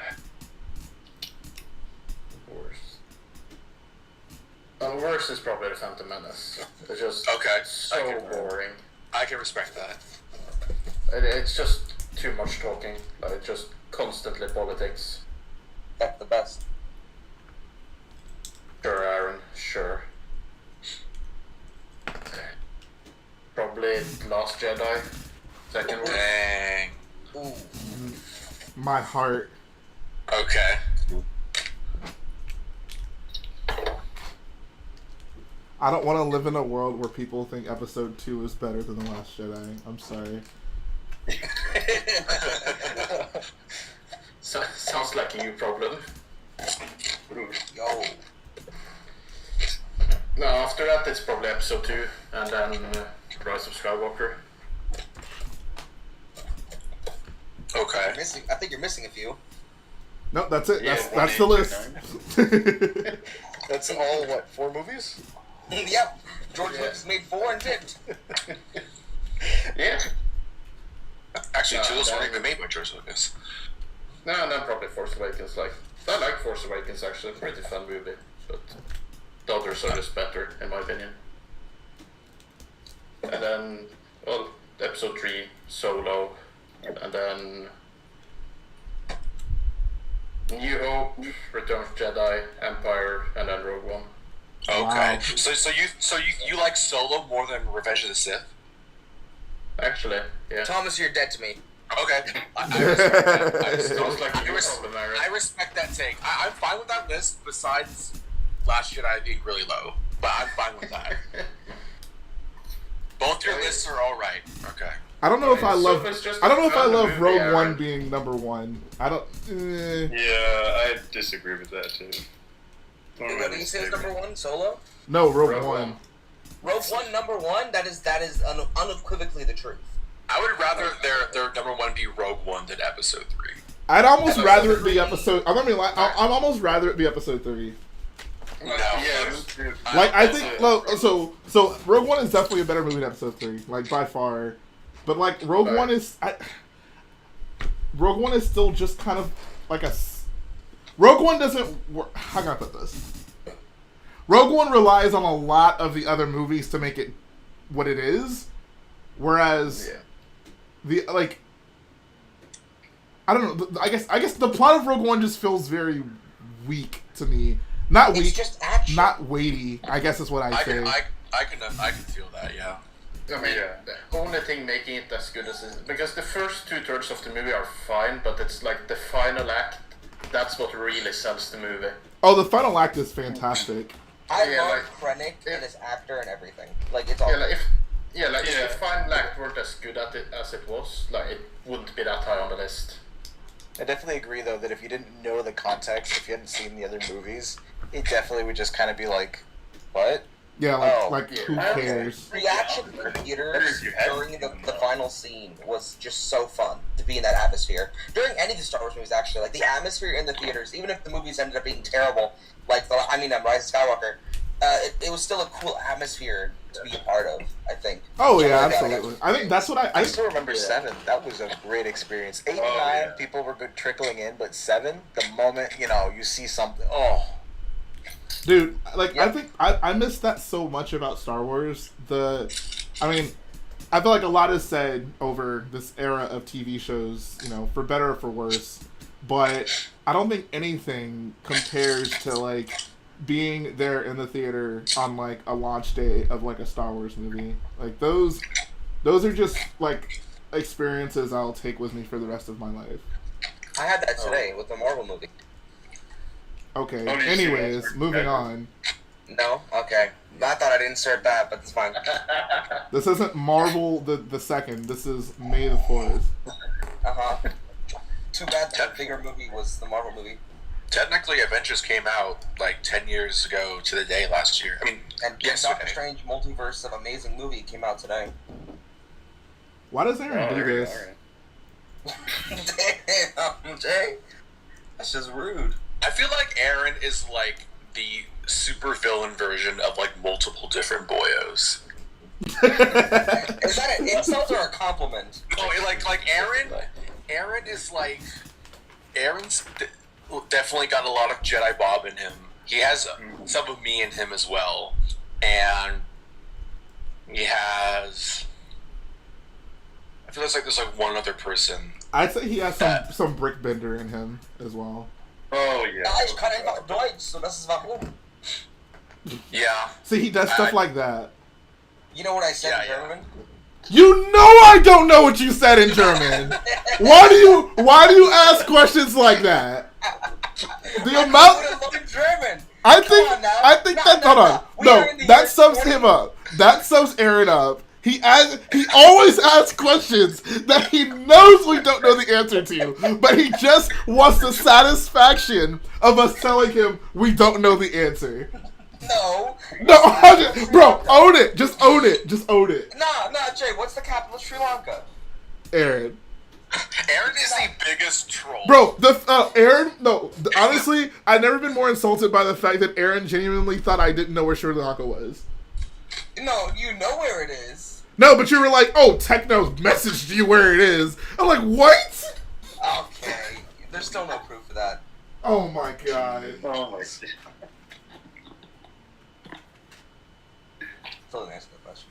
Worse is probably the Phantom Menace. It's just Okay. so boring. I can respect that. It's just too much talking. Like, just constantly politics. That's the best. Sure, Aaron. Sure. Probably Last Jedi. Second worst. Dang. Ooh. My heart. Okay. I don't want to live in a world where people think Episode 2 is better than The Last Jedi. I'm sorry. Sounds like a you problem. Yo. No, after that it's probably Episode 2, and then Rise of Skywalker. Okay. I think you're missing a few. Nope, that's it. Yeah, That's 1, the 8, list. That's all, what, 4 movies? Yep. George Lucas made 4 and dipped. Yeah. Actually, No, two of those that- weren't even made by George Lucas. No, and then probably Force Awakens. Like, I like Force Awakens actually, pretty fun movie, but the others are just better in my opinion. And then, well, Episode 3, Solo, and then New Hope, Return of the Jedi, Empire, and then Rogue One. Okay. Wow. So you like Solo more than Revenge of the Sith? Actually, yeah. Thomas, you're dead to me. Okay. I respect that. Sounds like you res- problem, Aaron. I respect that take. I'm fine with that list. Besides Last Jedi being really low, but I'm fine with that. Both your lists are all right. Okay. I don't know if I love. So it's just I don't know if I another love movie, Rogue Aaron. One being number 1. I don't. Yeah, I disagree with that too. What did you say was number 1? Solo? No, Rogue Rogue One. One. Rogue One number 1. That is unequivocally the truth. I would rather their number 1 be Rogue One than Episode 3. I'd almost rather it be Episode. I'm not gonna lie. I'd almost rather it be Episode 3. No. Yeah, Like I think so Rogue One is definitely a better movie than Episode 3, like by far. But like Rogue One is Rogue One is still just kind of like Rogue One doesn't work. How can I put this? Rogue One relies on a lot of the other movies to make it what it is, whereas the like I don't know. I guess the plot of Rogue One just feels very weak to me. Not weak, It's just action. not weighty. I guess is what I say. I can feel that. Yeah. I mean, the only thing making it as good as this, because the first 2/3 of the movie are fine, but it's like the final act, that's what really sells the movie. Oh, the final act is fantastic. I Yeah, love like- Krennic and his actor and everything. Like, it's all If the final act weren't as good at it as it was, like it wouldn't be that high on the list. I definitely agree, though, that if you didn't know the context, if you hadn't seen the other movies, it definitely would just kind of be like, what? Yeah, who yeah. cares? reaction in theaters during the final scene was just so fun to be in that atmosphere. During any of the Star Wars movies, actually, like the atmosphere in the theaters, even if the movies ended up being terrible, like Rise of Skywalker, it was still a cool atmosphere to be a part of. I think. Oh yeah, absolutely. I think that's what I still remember 7. That was a great experience. 8 and 9, yeah. people were good trickling in, but 7, the moment, you see something, Dude, like I think I miss that so much about Star Wars. I feel like a lot is said over this era of TV shows, for better or for worse. But I don't think anything compares to like being there in the theater on like a launch day of like a Star Wars movie. Like those are just like experiences I'll take with me for the rest of my life. I had that today with the Marvel movie. Okay. Oh, Anyways, moving on. No? Okay. I thought I'd insert that, but it's fine. This isn't Marvel the second. This is May the 4th. Uh-huh. Too bad that bigger movie was the Marvel movie. Technically, Avengers came out like 10 years ago to the day last year. I mean, And yesterday. Doctor Strange Multiverse of Amazing movie came out today. Why does Aaron do there you this? go, Damn, Jay. That's just rude. I feel like Aaron is like the super villain version of like multiple different boyos. Is that an insult or a compliment? No, like Aaron is like Aaron's definitely got a lot of Jedi Bob in him. He has some of me in him as well, and he has. I feel like there's like one other person. I'd say he has some brick bender in him as well. Oh yeah. Ja, ich kann einfach Deutsch, so das ist warum. Yeah. See, he does stuff like that. You know what I said in Yeah. German? You know I don't know what you said in German. Why do you ask questions like that? The amount in German. I think that hold on. No, that sums him up. That sums Aaron up. He always asks questions that he knows we don't know the answer to, but he just wants the satisfaction of us telling him we don't know the answer. No. No, bro, own it. Just own it. Just own it. Nah, Jay, what's the capital of Sri Lanka? Aaron. Aaron is the biggest troll. Bro, Aaron, no, honestly, I've never been more insulted by the fact that Aaron genuinely thought I didn't know where Sri Lanka was. No, you know where it is. No, but you were like, oh, Techno messaged you where it is. I'm like, what? Okay. There's still no proof of that. Oh my god. Oh my. Still didn't answer the question.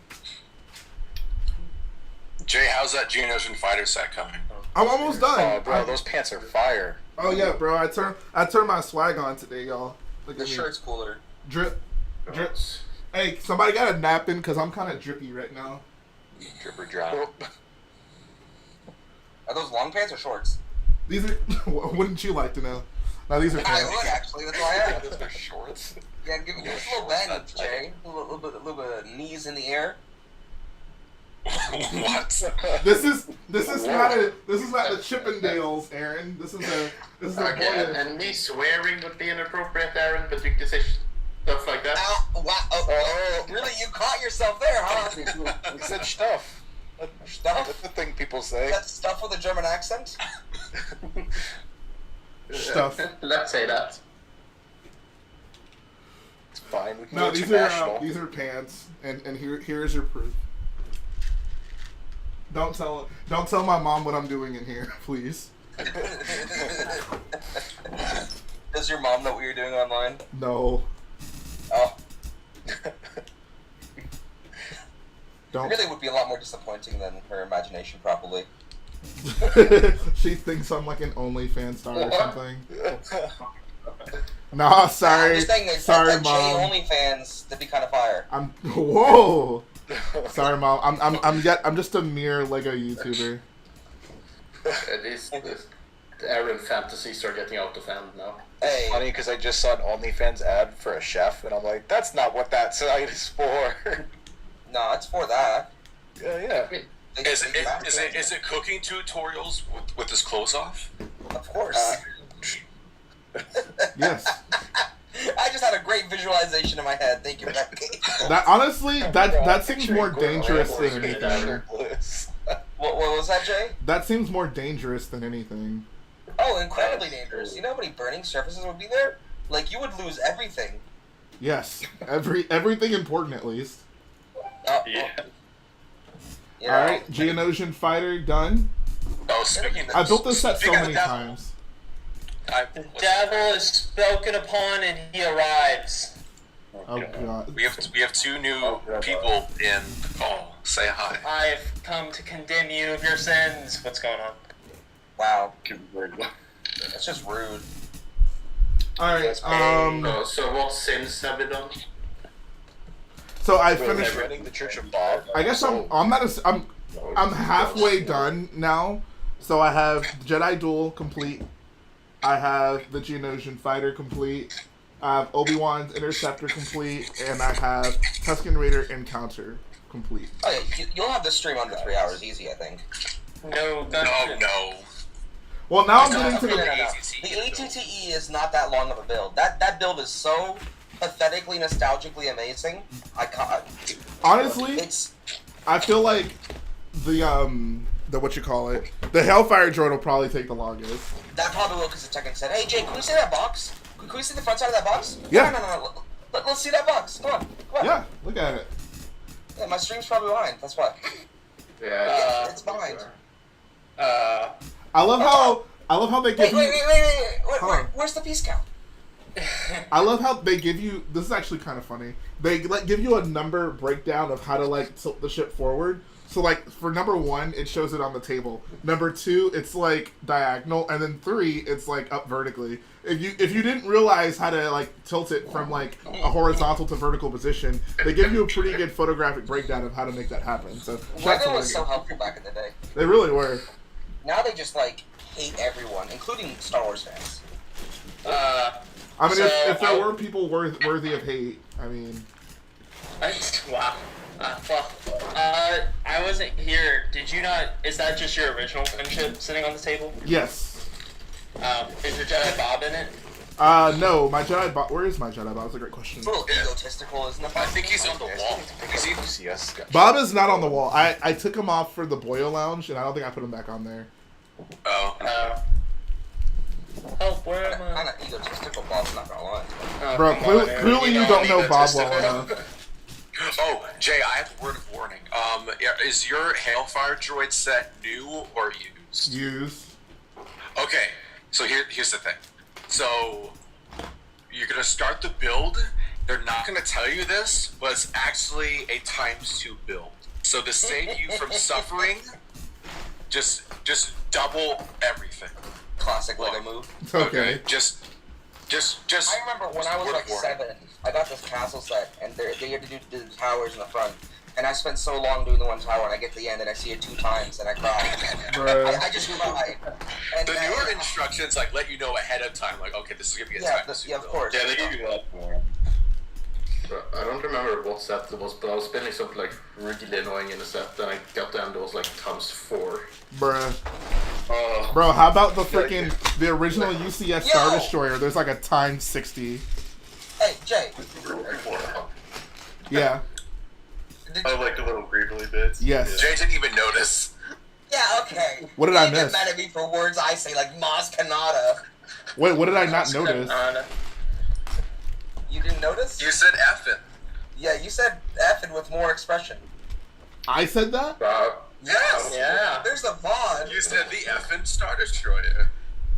Jay, how's that Geonosian fighter set coming? I'm almost done. Oh, bro, those pants are fire. Oh yeah, bro. I turned my swag on today, y'all. Look The at me. shirt's cooler. Drip. Hey, somebody got a napkin because I'm kind of drippy right now. Dripper drop. Are those long pants or shorts? These are. Wouldn't you like to know? Now these are I pants. would actually. That's why I asked. Those are shorts. Yeah, give us a little bend, Jay. A little bit of knees in the air. What? This is not the Chippendales, Aaron. This is a Okay, and me swearing would be inappropriate, Aaron, but you can say stuff like that. Ow, wow, oh, really? You caught yourself there, huh? He said stuff. Stuff? That's the thing people say. That stuff with a German accent? Stuff. Let's say that. fine. We can No, go international. these are pants, and here's your proof. Don't tell my mom what I'm doing in here, please. Does your mom know what you're doing online? No. Oh. Don't. It really would be a lot more disappointing than her imagination, probably. She thinks I'm like an OnlyFans star or something. Nah, sorry. I'm just saying, sorry, a mom. OnlyFans, that'd be kind of fire. Whoa. Sorry, mom. I'm just a mere Lego YouTuber. These Aaron fantasies are getting out of hand now. It's funny because I just saw an OnlyFans ad for a chef, and I'm like, that's not what that site is for. No, it's for that. Yeah. Is it cooking tutorials with his clothes off? Of course. Yes. I just had a great visualization in my head. Thank you, Becky. That honestly, that seems more dangerous than anything. What was that, Jay? That seems more dangerous than anything. Oh, incredibly dangerous. You know how many burning surfaces would be there? Like, you would lose everything. Yes, everything important at least. Yeah. You know? All right, Geonosian fighter done. Oh, speaking of I built this set so speaking of many the devil, times. The devil is spoken upon and he arrives. Oh god. we have two new people in the call. Say hi. I've come to condemn you of your sins. What's going on? Wow. That's just rude. All right. So what sins have we done? So I Wait, finished. running the Church of Bob. I guess I'm halfway done now. So I have Jedi Duel complete. I have the Geonosian Fighter complete. I have Obi-Wan's Interceptor complete, and I have Tuscan Raider Encounter complete. Oh, yeah, you'll have this stream under 3 hours easy, I think. No. Well, now I'm getting to No. the. The ATTE is not that long of a build. That build is so pathetically, nostalgically amazing. I can't. Honestly, It's I feel like the what you call it, the Hellfire droid will probably take the longest. that probably will because the Tekken said, "Hey Jay, can we see that box? Can we see the front side of that box?" Yeah. No. Let's see that box. Come on. Yeah, look at it. Yeah, my stream's probably behind. That's why. Yeah. It's behind. I love how they give Wait. you. Where's the piece count? I love how they give you. This is actually kind of funny. They give you a number breakdown of how to tilt the ship forward. So for number 1, it shows it on the table. Number 2, it's diagonal, and then 3, it's up vertically. If you didn't realize how to tilt it from a horizontal to vertical position, they give you a pretty good photographic breakdown of how to make that happen. So Lego was so helpful back in the day. they really were. Now they just hate everyone, including Star Wars fans. I mean, if there were people worthy of hate, I mean. Wow. I wasn't here. Did you not? Is that just your original friendship sitting on the table? Yes. Is your Jedi Bob in it? No, my Jedi Bob. Where is my Jedi Bob? That's a great question. It's a little egotistical, isn't it? I think he's on the wall. Bob is not on the wall. I took him off for the Boyo Lounge, and I don't think I put him back on there. Oh. Help, where am I? Kind of egotistical, Bob's not gonna lie. Bro, clearly you don't know Bob well enough. Oh, Jay, I have a word of warning. Is your Hailfire droid set new or used? Used. Okay, so here's the thing. So you're gonna start the build. They're not gonna tell you this, but it's actually a ×2 build. So to save you from suffering, just double everything. Classic Lego move. Okay. Just. I remember when I was 7, I got this castle set, and they had to do the towers in the front. And I spent so long doing the one tower, and I get to the end, and I see it 2 times, and I cry. I just cried. And the newer instructions let you know ahead of time, okay, this is gonna be a ×2. Yeah, of course. Yeah, they give you that. I don't remember what set it was, but I was spending something really annoying in the set, and I got to end, it was ×4. Bruh. Oh. Bro, how about the original UCS Star Destroyer? There's a ×60. Hey, Jay. Yeah. Oh, the little greebly bits? Yes. Jay didn't even notice. Yeah, okay. What did I You miss? get mad at me for words I say, like Maz Kanata. Wait, what did I not notice? You didn't notice? You said effing. Yeah, you said effing with more expression. I said that? Yes! Yeah. There's a mod. You said the effing Star Destroyer.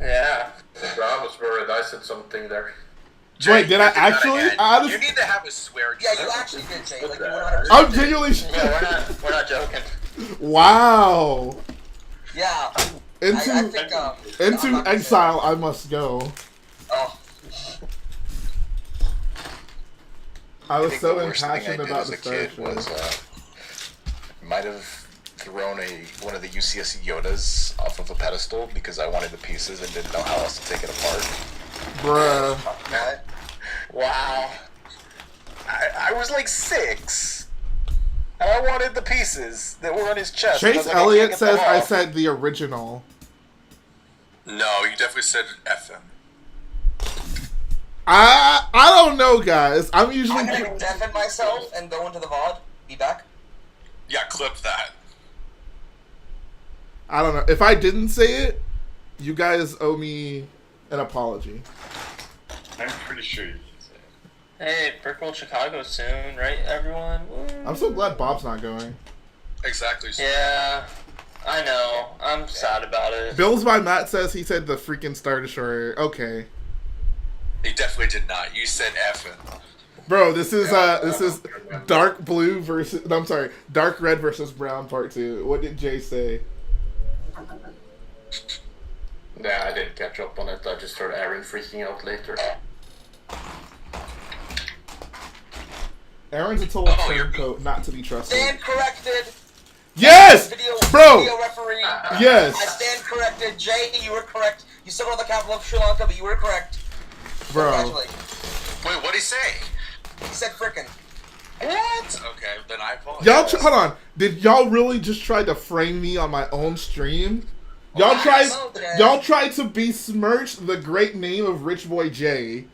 Yeah. I was worried I said something there. Jay, Wait, did I you that actually? again. You need to have a swear. Yeah, you actually did, Jay. Like, you 100%. I'm genuinely. Yeah, we're not joking. Wow. Yeah. Into I think, I'm into not gonna exile, I must go. Oh. I was think so the worst thing I impassioned did about as the a kid Star was Destroyer. might have thrown one of the UCS Yodas off of a pedestal because I wanted the pieces and didn't know how else to take it apart. Bruh. What? Wow. I was like 6. And I wanted the pieces that were on his chest. and I Chase was like, I can't Elliott get them says I off. said the original. No, you definitely said effing. I don't know, guys. I'm usually. I'm gonna deafen myself and go into the VOD. Be back. Yeah, clip that. I don't know. If I didn't say it, you guys owe me an apology. I'm pretty sure you did say it. Hey, Prequel Chicago soon, right, everyone? Woo. I'm so glad Bob's not going. Exactly. Yeah, I know. I'm sad about it. Bills by Matt says he said the freaking Star Destroyer. Okay. He definitely did not. You said effing. Bro, this is dark blue versus no, I'm sorry, dark red versus brown part 2. What did Jay say? Yeah, I didn't catch up on it. I just heard Aaron freaking out later. Aaron's a total Oh, you're- turncoat, not to be trusted. Stand corrected. Yes! Bro! Video referee. Yes! I stand corrected. Jay, you were correct. You still don't know the capital of Sri Lanka, but you were correct. Bro. Congratulations. Wait, what'd he say? He said frickin'. What? Okay, then I apologize. Hold on. Did y'all really just try to frame me on my own stream? Y'all tried to besmirch the great name of Rich Boy J.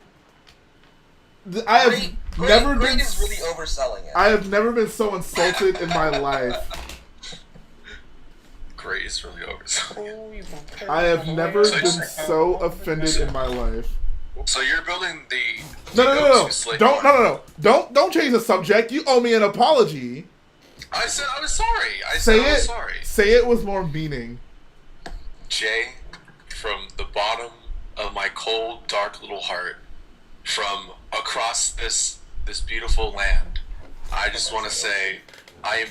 I have never Great been. is really overselling it. I have never been so insulted in my life. Great is really over. I have never been so offended in my life. So you're building the No. slate Don't bar. Don't change the subject. You owe me an apology. I said I was sorry. I Say said I was it. sorry. Say it with more meaning. Jay, from the bottom of my cold, dark little heart, from across this beautiful land, I just want to say I am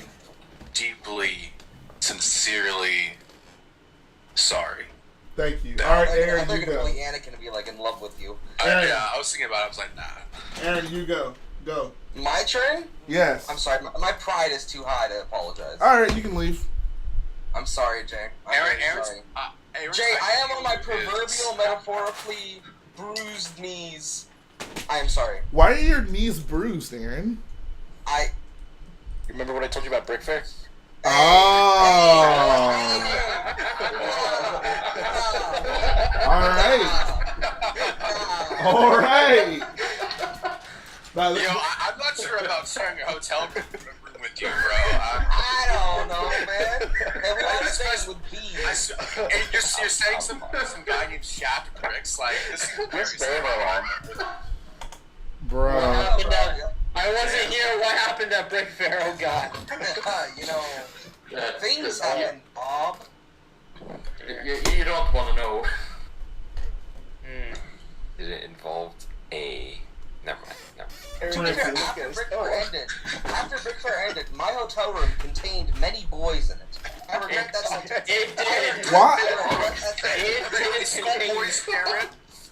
deeply, sincerely sorry. Thank you. All right, Aaron, I thought you you were go. gonna bully Anakin to be like in love with you. Yeah, I was thinking about it. I was like, nah. Aaron, you go. Go. My turn? Yes. I'm sorry. My pride is too high to apologize. All right, you can leave. I'm sorry, Jay. I'm really sorry. Jay, I am on my proverbial, metaphorically bruised knees. I am sorry. Why are your knees bruised, Aaron? You remember what I told you about Brick Fair? Oh. All right. All right. I'm not sure about sharing a hotel room with you, bro. I don't know, man. Everyone stays with bees. You're saying some guy named Shaft Bricks, like, this is very Bro. I wasn't here. What happened at Brick Fair? Oh God. You know, things happen, Bob. You don't want to know. Did it involve a... Never mind. To be fair, after Brick Fair ended, my hotel room contained many boys in it. I regret that sentence. It did. What?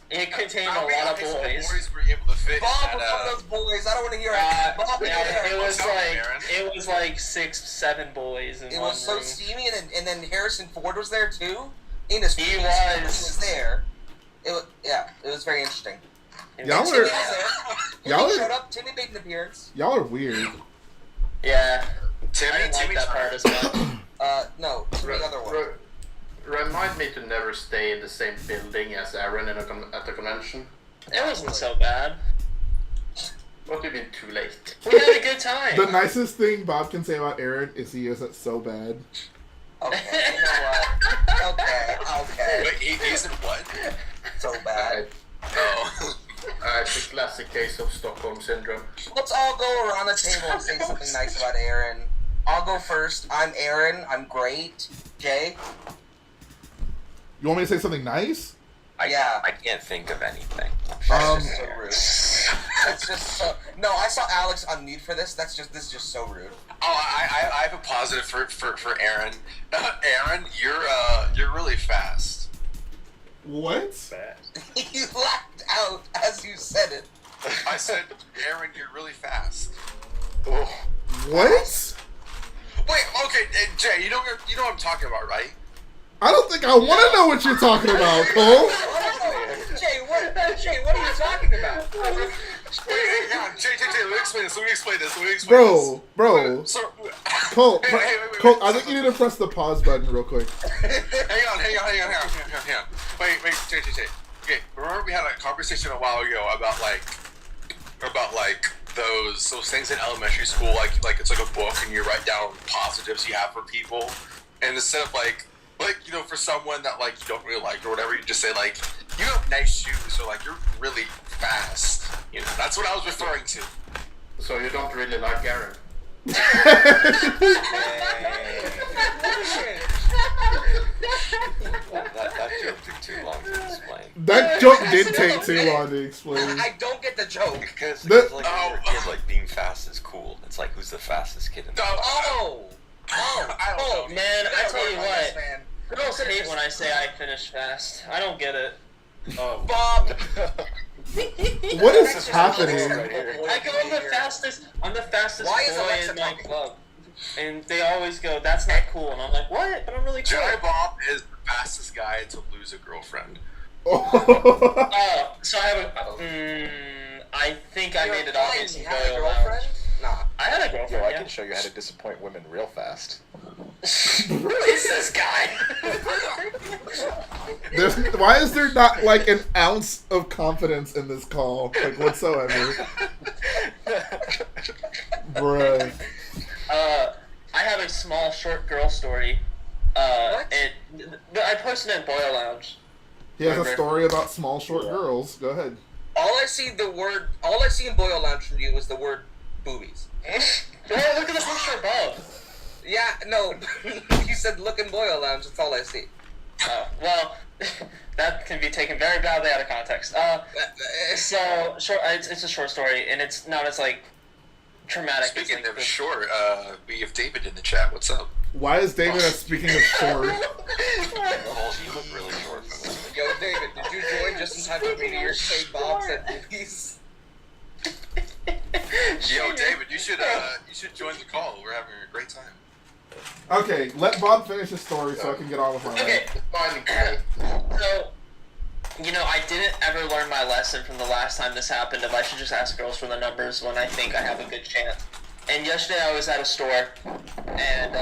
It contained a lot of boys. Were you able to fit Bob was one of those boys. I don't want to hear it. Bob, It was like 6, 7 boys. In it one was so room. steamy, and then Harrison Ford was there too. In his He was there. It was very interesting. Y'all Timmy are was there. Timmy showed up. Timmy made an appearance. y'all are weird. Yeah. Timmy, I didn't like that part as much. No, Timmy the other one. Remind me to never stay in the same building as Aaron at the convention. It wasn't so bad. What do you mean too late? We had a good time. The nicest thing Bob can say about Aaron is he isn't so bad. Okay, you know what? Okay. Wait, he isn't what? So bad. Oh. I a classic case of Stockholm syndrome. Let's all go around the table and say something nice about Aaron. I'll go first. I'm Aaron. I'm great. Jay? You want me to say something nice? Yeah. I can't think of anything. That's just so rude. That's just so... No, I saw Alex unmute for this. This is just so rude. Oh, I have a positive for Aaron. Aaron, you're really fast. What? You laughed out as you said it. I said, Aaron, you're really fast. Oh. What? Wait, okay, Jay, you know what I'm talking about, right? I don't think I want to know what you're talking about, Cole. Jay, what are you talking about? Wait, hang on, Jay, let me explain this. Bro. So, Cole, wait, Cole, I think you need to press the pause button real quick. hang on. Wait, Jay. Okay, remember we had a conversation a while ago about those things in elementary school, like it's like a book and you write down positives you have for people, and instead of like for someone that like you don't really like or whatever, you just say like you have nice shoes or like you're really fast. You know, that's what I was referring to. So you don't really like Aaron? That joke took too long to explain. That joke did take too long to explain. I don't get the joke. Because like when you're a kid, like being fast is cool. It's like who's the fastest kid in the class? Oh man, I tell you what. Man. Girls hate when I say I finish fast. I don't get it. Oh. Bob. What is happening? I go I'm the fastest Why is boy Alexa in my talking? club. And they always go, that's not cool. And I'm like, what? But I'm really cool. Jedi Bob is the fastest guy to lose a girlfriend. Oh, so I have a... I think I made it obvious. You had a girlfriend? Nah. I had a Yo, girlfriend, I can show you how to disappoint women real fast. Who is this guy? Why is there not like an ounce of confidence in this call, like whatsoever? Bruh. I have a small, short girl story. What? I posted it in Boyle Lounge. He has a story about small, short girls. Go ahead. All I see in Boyle Lounge from you was the word boobies. Well, look at the picture above. Yeah, no. You said look in Boyle Lounge, that's all I see. Well, that can be taken very badly out of context. So, short. It's a short story, and it's not as like traumatic. Speaking of short, we have David in the chat. What's up? Why is David speaking of short? Cole, you look really short for this. Yo, David, did you join just in time for me to hear say Bob said boobies? Yo, David, you should join the call. We're having a great time. Okay, let Bob finish his story so I can get on with my Okay. life. So, I didn't ever learn my lesson from the last time this happened of I should just ask girls for the numbers when I think I have a good chance. And yesterday I was at a store, and,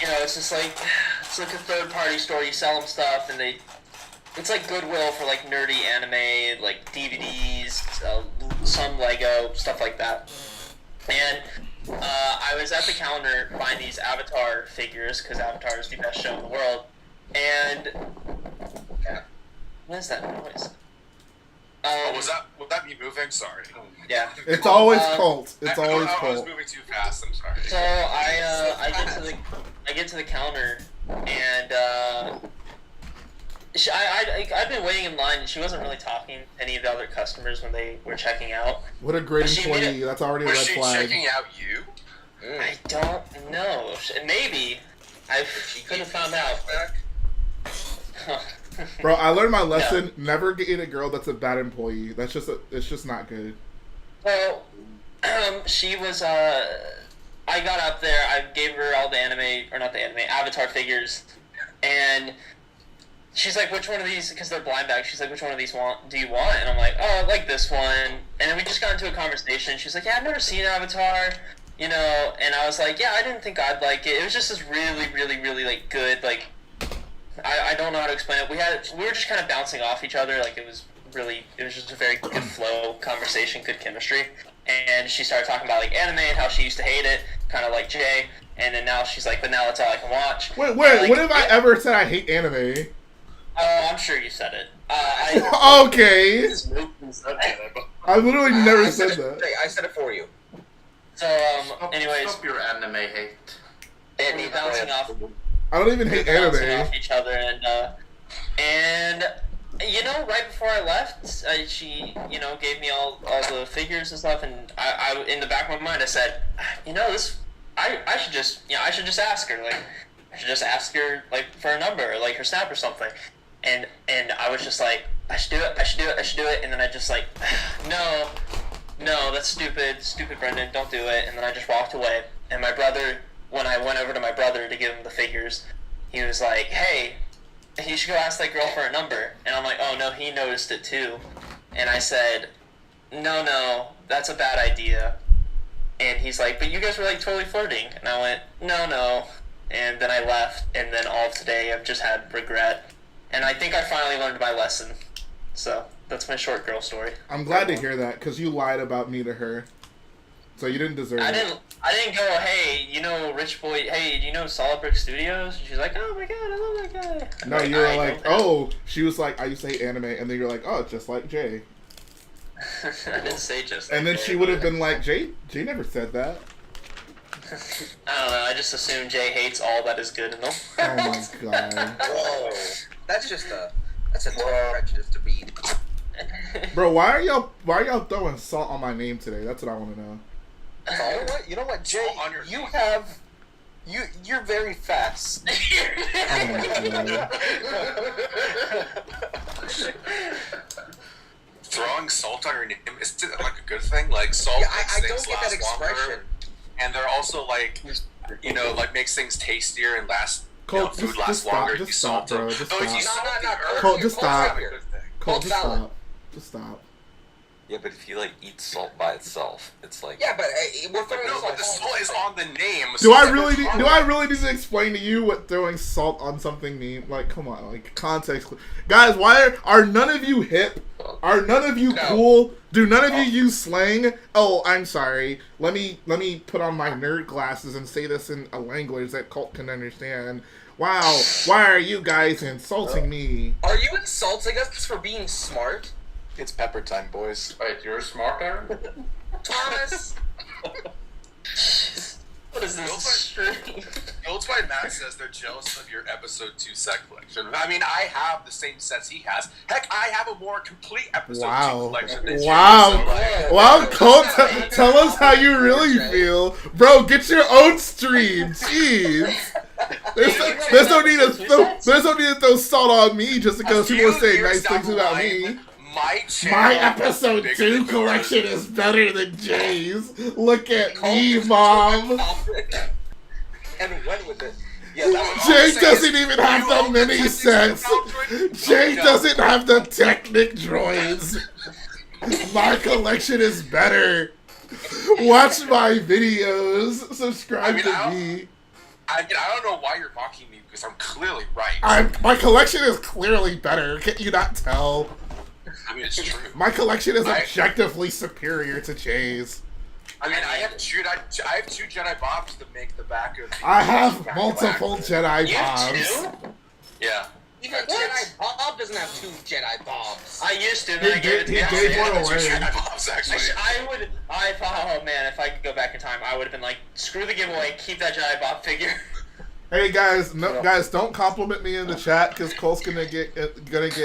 it's just like, it's like a third-party store. You sell them stuff, and it's like Goodwill for, like, nerdy anime, like, DVDs, some Lego, stuff like that. And I was at the counter buying these Avatar figures, because Avatar is the best show in the world. And... What is that noise? Was that me moving? Sorry. Yeah. It's always Colt. It's always I was Colt. moving too fast. I'm sorry. So I get to the counter, and I've been waiting in line, and she wasn't really talking to any of the other customers when they were checking out. What a great She employee. That's already a red Was she flag. checking out you? I don't know. Maybe I could have found out. Bro, I learned my lesson. Never get a girl that's a bad employee. It's just not good. Well, she was, I got up there, I gave her all the Avatar figures, and she's like, which one of these, because they're blind bags, she's like, which one of these do you want? And I'm like, oh, I like this one. And then we just got into a conversation. She's like, yeah, I've never seen Avatar, and I was like, yeah, I didn't think I'd like it. It was just this really, really, really, like, good, like, I don't know how to explain it. We were just kind of bouncing off each other, like, it was just a very good flow conversation, good chemistry. And she started talking about like anime and how she used to hate it, kind of like Jay. And then now she's like, but now that's all I can watch. Wait, like, when have I ever said I hate anime? I'm sure you said it. Okay. I literally never said that. I said it for you. So, anyways. Stop your anime hate. And bouncing off. I don't even hate bouncing anime. off each other, and you know, right before I left, she, you know, gave me all the figures and stuff, and I in the back of my mind, I said, you know, this, I should just, you know, I should just ask her, like, I should just ask her, like, for a number, like her snap or something, and I was just like, I should do it, and then I just like, no, that's stupid, Brendan, don't do it, and then I just walked away, and my brother, when I went over to my brother to give him the figures, he was like, hey, you should go ask that girl for a number. And I'm like, oh no, he noticed it too. And I said, no, that's a bad idea. And he's like, but you guys were like totally flirting. And I went, no. And then I left, and then all of today I've just had regret. And I think I finally learned my lesson. So that's my short girl story. I'm glad to hear that, because you lied about me to her. So you didn't deserve it. I didn't go, hey, you know, Rich Boy, hey, do you know Solid Brick Studios? And she's like, oh my god, I love that guy. No, you were like, oh, she was like, I used to hate anime, and then you're like, oh, just like Jay. I didn't say just like And then she would have been like, Jay never said that. I don't know, I just assume Jay hates all that is good in the world. Oh my god. Whoa. That's a tough prejudice to beat. Bro, why are y'all throwing salt on my name today? That's what I want to know. You know what, Jay? You're very fast. Throwing salt on your name, is it like a good thing? Like salt makes things last longer, and they're also like, you know, like makes things tastier and Colt, food lasts longer. Just stop, bro. Just stop. Colt, just stop. Colt, just stop. Just stop. Yeah, but if you like eat salt by itself, it's like but we're throwing no, but the salt is on the name. Do I really need to explain to you what throwing salt on something means? Like, come on, like context, guys. Why are none of you hip? Are none of you cool? Do none of you use slang? Oh, I'm sorry. Let me put on my nerd glasses and say this in a language that Colt can understand. Wow, why are you guys insulting me? Are you insulting us for being smart? It's pepper time, boys. Wait, you're smart, Aaron? Thomas! What is this? That's why Matt says they're jealous of your episode 2 set collection. I mean, I have the same sets he has. Heck, I have a more complete episode 2 collection than you. Wow, Colt, tell us how you really feel. Bro, get your own stream. Jeez. There's no need to throw salt on me just because people are saying nice things about me. My episode 2 collection is better than Jay's. Look at me, Mom. And when was it? Jay doesn't even have the mini sets. Jay doesn't have the Technic droids. My collection is better. Watch my videos. Subscribe to me. I don't know why you're mocking me because I'm clearly right. My collection is clearly better. Can you not tell? I mean, it's true. My collection is objectively superior to Jay's. I mean, I have two Jedi Bobs to make the back of the... I have multiple Jedi You have Bobs. 2? Yeah. Even Jedi Bob doesn't have 2 Jedi Bobs. I used to, and then I gave it to He me. gave one away. Jedi Bobs, actually. Oh man, if I could go back in time, I would have been like, screw the giveaway, keep that Jedi Bob figure. Hey guys, guys, don't compliment me in the chat because Cole's gonna get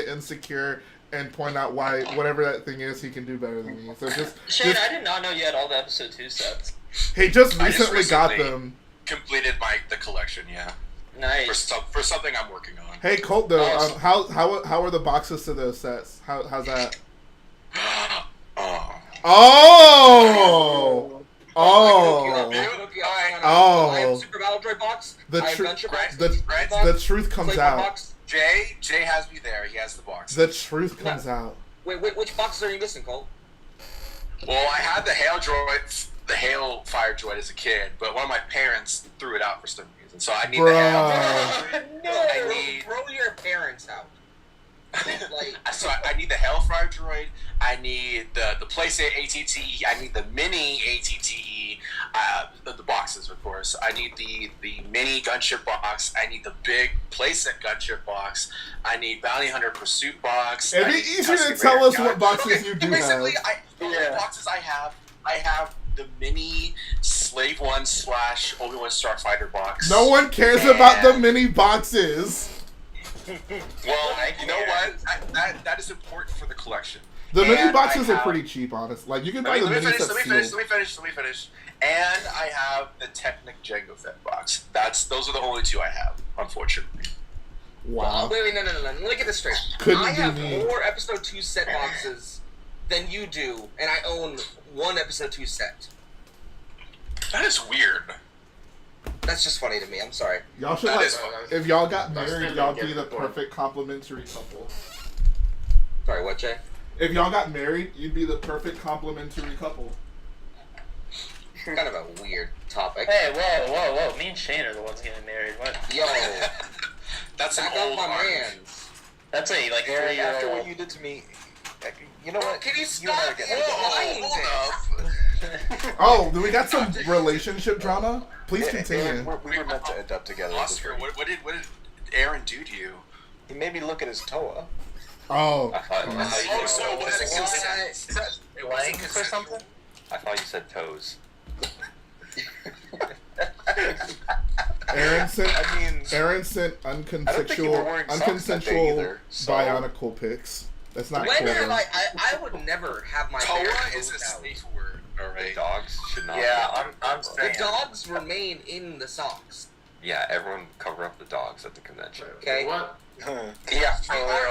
insecure and point out why whatever that thing is, he can do better than me. So Shane, I did not know you had all the episode 2 sets. He just recently got them. Completed the collection, yeah. Nice. For something I'm working on. Hey Colt, though, how are the boxes to those sets? How's that? Oh. I have Super Battle Droid box. The truth comes out. Box. Jay has me there. He has the box. The truth comes out. Wait, which boxes are you missing, Cole? Well, I had the Hail Fire droid as a kid, but one of my parents threw it out for some reason. So I need the Hail. Throw your parents out. So I need the Hellfire droid. I need the PlayStation ATTE. I need the mini ATTE. The boxes, of course. I need the mini gunship box. I need the big playset gunship box. I need Bounty Hunter Pursuit box. It'd be easier to tell us what boxes you do basically, have. The boxes I have the mini Slave 1 / Obi-Wan Starfighter box. No one cares about the mini boxes. Well, you know what? That is important for the collection. The mini boxes are pretty cheap, honestly. Like, you can buy the mini sets Let me finish. And I have the Technic Jango Fett box. Those are the only two I have, unfortunately. Wow. Wait, no. Let me get this straight. I have more Episode 2 set boxes than you do, and I own one Episode 2 set. That is weird. That's just funny to me. I'm sorry. Y'all should, if y'all got married, y'all be the perfect complementary couple. Sorry, what, Jay? If y'all got married, you'd be the perfect complementary couple. Kind of a weird topic. Hey, whoa. Me and Shane are the ones getting married. What? Yo. That's an old man's. That's a, like, 3-year-old. After what you did to me, you know what? Can you stop lying? Oh, we got some relationship drama? Please continue. We were meant to end up together. Oscar, what did Aaron do to you? He made me look at his Toa. Oh. So was it consent? It wasn't or something? I thought you said toes. Aaron sent unconsensual bionicle pics. That's not when cool. I would never have my Toa hair is a safe word. All right. Dogs should not. Yeah, I'm saying. The dogs remain in the socks. Yeah, everyone cover up the dogs at the convention. Okay. What? Yeah.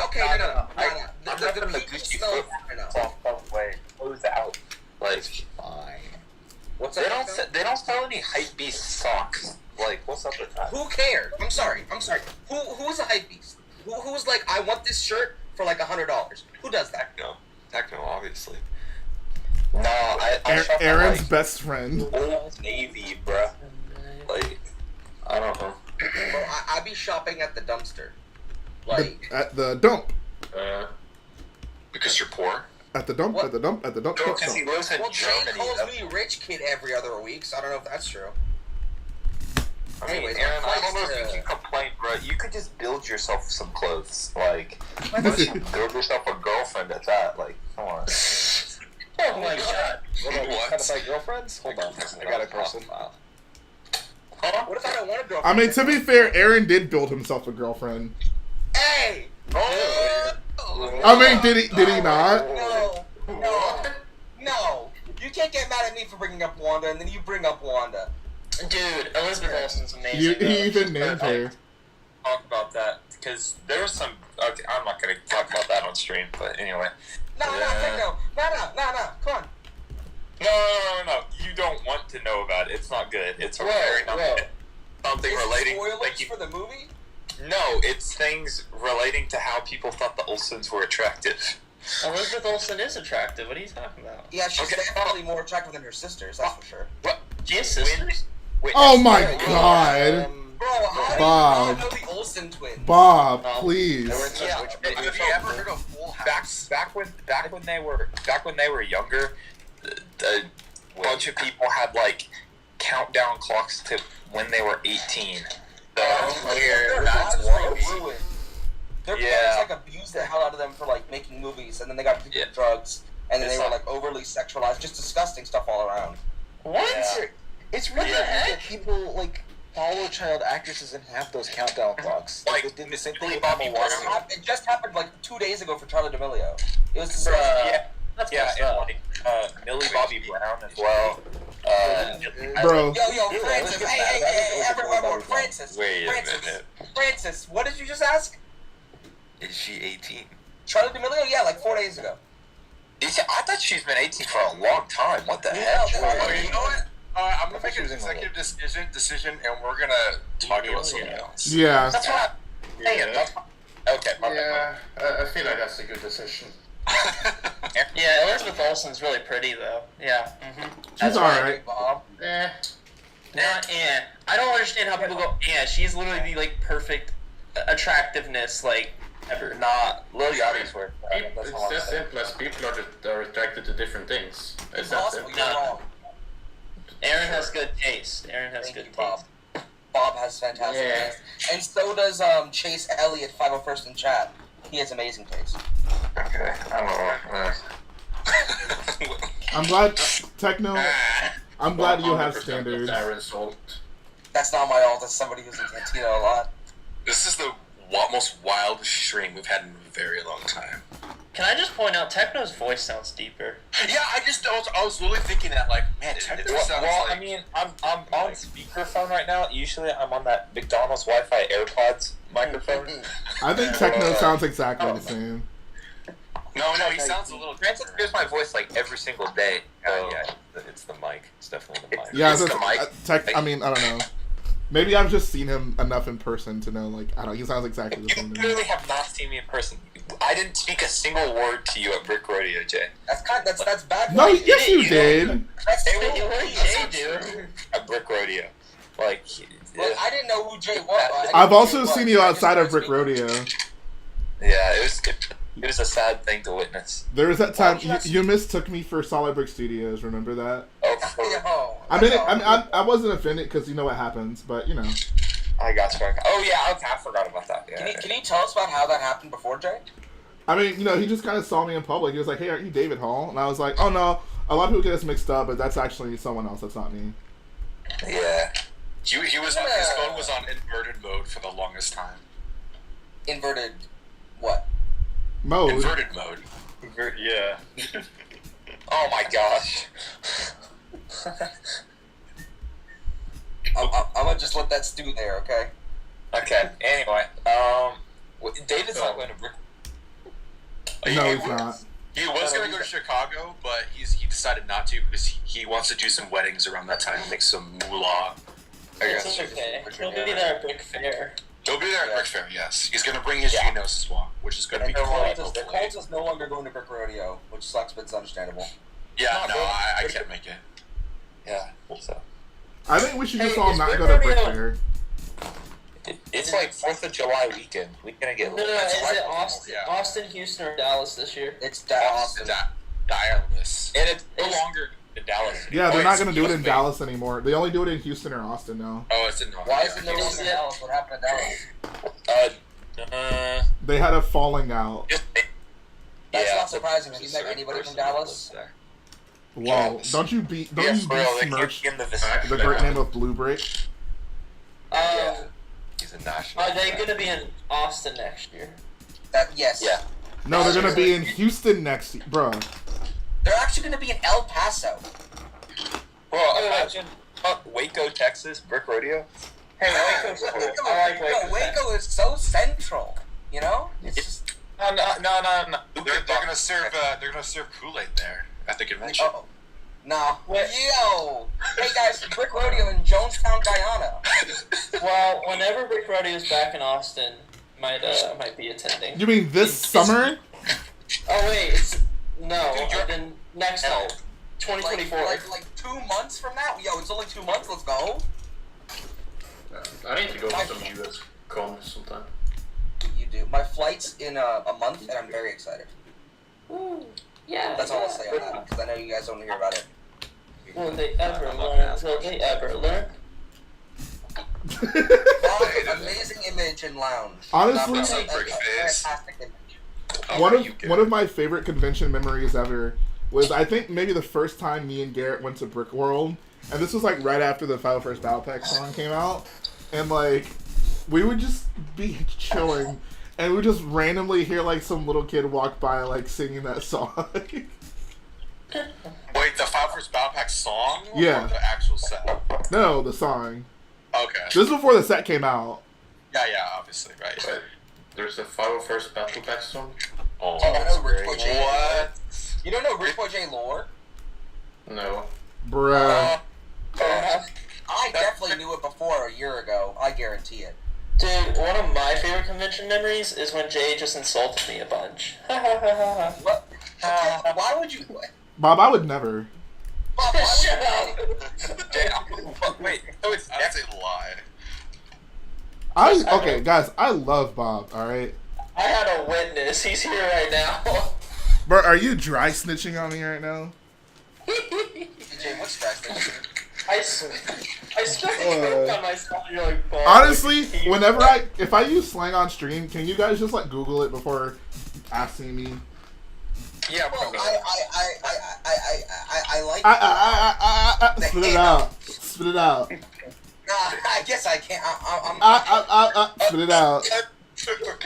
Okay, no. I'm not gonna Gucci flip off way. Close out. Like, Fine. What's They that? don't sell any hype beast socks. Like, what's up with that? Who cares? I'm sorry. Who's a hype beast? Who's like, I want this shirt for like $100? Who does that? Techno, obviously. No, I shop at, Aaron's like, best friend. Old Navy, bruh. Like, I don't know. Well, I be shopping at the dumpster. Like At the dump. Because you're poor. At the dump. No, because he lives in well, Jay Germany. calls me rich kid every other week, so I don't know if that's true. I mean, Anyways, Aaron, I don't know price if you to- can complain, bro. You could just build yourself some clothes. Like, unless you build yourself a girlfriend at that. Like, come on. Oh my god. What? Kind of my girlfriends? Hold on. I got a person. What if I don't want a girlfriend? I mean, to be fair, Aaron did build himself a girlfriend. Hey! I mean, did he not? No. You can't get mad at me for bringing up Wanda, and then you bring up Wanda. Dude, Elizabeth Olsen's amazing. He even named her. Talk about that because there was some. Okay, I'm not gonna talk about that on stream, but anyway. No. Come on. No. You don't want to know about it. It's not good. It's very not good. Something Is it relating. spoilers Like for the movie? no, it's things relating to how people thought the Olsens were attractive. Elizabeth Olsen is attractive. What are you talking about? Yeah, she's Okay. definitely more attractive than her sisters, that's for sure. What? She has sisters? Oh my god. Bro, how do Bob. you not know the Olsen twins? Bob, please. Yeah, Have you ever heard of Full House? back when they were younger, a bunch of people had like countdown clocks to when they were 18. Their That's lives were ruined. Their parents like abused the hell out of them for like making movies, and then they got addicted to drugs, and then It's they were like- like overly sexualized, just disgusting stuff all around. What? Yeah. It's really What the weird heck? that people like follow child actresses and have those countdown clocks. Like, they did the same thing Millie with Bobby Emma Brown. Watson. It just happened like 2 days ago for Charlie D'Amelio. It was disgusting. That's Yeah, messed and up. like Millie Bobby Brown as well. Bro. Yo, Francis, hey, everyone, Francis. Wait a minute. Francis, what did you just ask? Is she 18? Charlie D'Amelio? Yeah, like 4 days ago. I thought she's been 18 for a long time. What the Yeah, heck? Okay, you know what? I'm gonna thought make she an was in the executive decision, and we're gonna talk about something else. Yeah. That's what I'm saying. Okay, my bad. Yeah, I feel like that's a good decision. Yeah, Elizabeth Olsen's really pretty though. Yeah. She's alright. Bob. I don't understand how people go, yeah, she's literally the like perfect attractiveness, like ever. Nah, Lil Yachty's work. It's as simple as people are attracted to different things. It's possible. You're wrong. Aaron has good taste. Thank you, Bob. Bob has fantastic taste. And so does Chase Elliott, 501st in chat. He has amazing taste. Okay, I don't know. I'm glad, Techno, I'm glad you have standards. Aaron's fault. That's not my fault. That's somebody who's in Cantina a lot. This is the most wildest stream we've had in a very long time. Can I just point out, Techno's voice sounds deeper? Yeah, I was literally thinking that, like, man, Techno sounds like... I mean, I'm on speakerphone right now. Usually I'm on that McDonald's Wi-Fi AirPods microphone. I think Techno sounds exactly the same. No, he sounds a little Francis different. hears my voice like every single day. Yeah, it's the mic. It's definitely the mic. Yeah, It's the mic. I mean, I don't know. Maybe I've just seen him enough in person to know, like, I don't know, he sounds exactly the same You to me. clearly have not seen me in person. I didn't speak a single word to you at Brick Rodeo, Jay. That's bad. No, yes you did! That's At Brick Rodeo. Like, I didn't know who Jay was. I've also seen you outside of Brick Rodeo. yeah, it was a sad thing to witness. There was that time you mistook me for Solid Brick Studios, remember that? Oh, I wasn't offended because you know what happens, but you know. I got you. Oh yeah, okay, I forgot about that. Yeah. Can you tell us about how that happened before, Jay? I mean, you know, he just kind of saw me in public. He was like, "Hey, aren't you David Hall?" And I was like, "Oh no, a lot of people get us mixed up, but that's actually someone else. That's not me." Yeah. He was on, his phone was on inverted mode for the longest time. Inverted what? Mode. Inverted mode. Yeah. Oh my gosh. I'm gonna just let that stew there, okay? Okay. Anyway, David's not going to Brick. No, he's not. He was going to go to Chicago, but he decided not to because he wants to do some weddings around that time, make some moolah. It's okay. He'll be there at Brick Fair. He'll be there at Brick Fair, yes. He's going to bring his Geonosian walk, which is going to be cool. The Colts is no longer going to Brick Rodeo, which sucks, but it's understandable. Yeah, no, I can't make it. Yeah. So. I think we should just all not go to Brick Fair. It's like 4th of July weekend. We're gonna get. No, is it Austin, Austin, Houston, or Dallas this year? It's Dallas. Dallas. And it's no longer in Dallas. Yeah, they're not going to do it in Dallas anymore. They only do it in Houston or Austin now. Oh, it's in Why is it no longer in Dallas? What happened to Dallas? They had a falling out. That's not surprising. Have you met anybody from Dallas? Wow, don't you besmirch the great name of Blue Brick? He's a national. Are they going to be in Austin next year? Yes. Yeah. No, they're going to be in Houston next year, bro. They're actually going to be in El Paso. Bro, imagine Waco, Texas, Brick Rodeo. Hey, Waco's cool. I like Waco. Waco is so central. You know, it's just No. They're gonna serve Kool-Aid there at the convention. oh. No. Yo! Hey guys, Brick Rodeo in Jonestown, Guyana. Well, whenever Brick Rodeo's back in Austin, might be attending. You mean this summer? Oh wait, then next time, 2024. Like 2 months from now? Yo, it's only 2 months. Let's go. I need to go to some US cons sometime. You do. My flight's in a month, and I'm very excited. Ooh, yeah. That's all I'll say on that, because I know you guys don't hear about it. Will they ever learn? Will they ever learn? Amazing image in lounge. Honestly, fantastic image. One of my favorite convention memories ever was, I think, maybe the first time me and Garrett went to Brick World, and this was like right after the 501st Battle Pack song came out, and like we would just be chilling, and we would just randomly hear like some little kid walk by like singing that song. Wait, the 501st Battle Pack song? Yeah. Or the actual set? No, the song. Okay. This is before the set came out. Yeah, obviously, right. But there's a 501st Battle Pack song. Oh, I know Rich Boy J. What? You don't know Rich Boy J lore? No. Bruh. I definitely knew it before a year ago. I guarantee it. Dude, one of my favorite convention memories is when Jay just insulted me a bunch. What? Why would you? Bob, I would never. Bob, why Shut would up. Wait, so it's That's a lie. Okay, guys, I love Bob, alright? I had a witness. He's here right now. Bro, are you dry snitching on me right now? DJ, what's dry snitching? I spent on myself. You're like, "Boy, Honestly, whenever if I use slang on stream, can you guys just like Google it before asking me? Yeah, Well, I like. Spit it out. Spit it out. I guess I can't. Spit it out.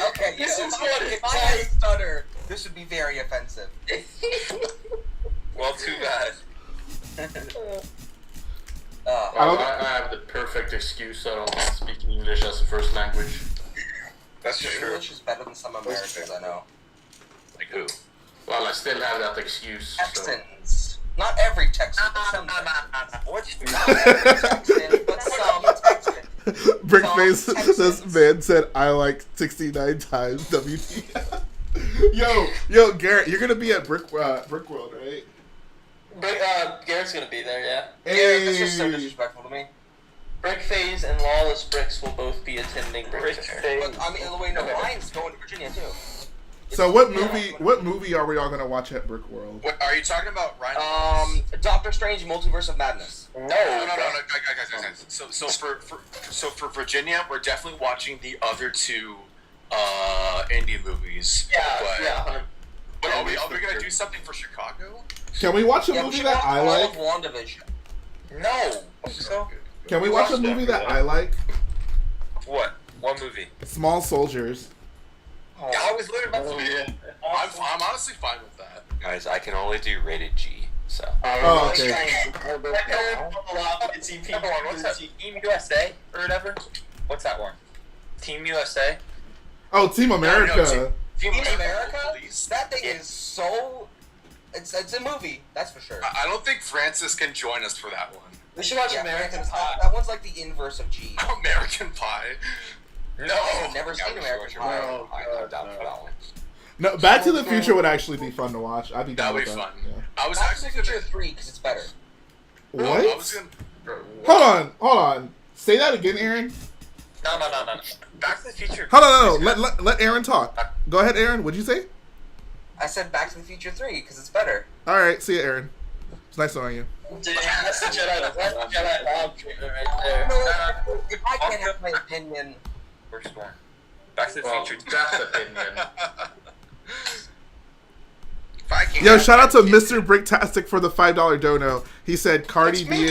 Okay, This is what if I had a stutter, this would be very offensive. Well, too bad. I have the perfect excuse. I don't speak English as a first language. That's true. English is better than some Americans I know. Like who? Well, I still have that excuse. So. Texans. Not every Texan, but some Texans. What? Not every Texan, but some Texans. Brickface, this man said I like 69 times WTF. Yo, Garrett, you're gonna be at Brickworld, right? Garrett's gonna be there, yeah. Garrett, that's just so disrespectful to me. Brickface and Lawless Bricks will both be attending Brickface. But, I mean, wait, no, Ryan's going to Virginia too. So what movie are we all gonna watch at Brickworld? What, are you talking about Ryan? Doctor Strange Multiverse of Madness. No, guys. So for Virginia, we're definitely watching the other two indie movies. But are we gonna do something for Chicago? Can we watch a movie that I like? WandaVision. No. Can we watch a movie that I like? What? What movie? Small Soldiers. I was literally about to say, I'm honestly fine with that. Guys, I can only do rated G, so. Oh, okay. What's that? Team USA or whatever? What's that one? Team USA? Oh, Team America. No, Team America? That thing is so... It's a movie, that's for sure. I don't think Francis can join us for that one. We should watch American Pie. That one's like the inverse of G. American Pie? No! I've never seen American Pie. I'm down for that one. No, Back to the Future would actually be fun to watch. I'd be down with that. That'd be fun. Yeah. I was Back to the actually Future 3 because it's better. What? I was Hold on. Say that again, Aaron. No. Back to the Future. Hold on, no. Let Aaron talk. Go ahead, Aaron. What'd you say? I said Back to the Future 3 because it's better. All right. See you, Aaron. It's nice knowing you. Dude, that's the Jedi Bob treatment right there. If I can't have my opinion... First one. Back to the Future. That's opinion. Yo, shout out to Mr. Bricktastic for the $5 dono. He said Cardi B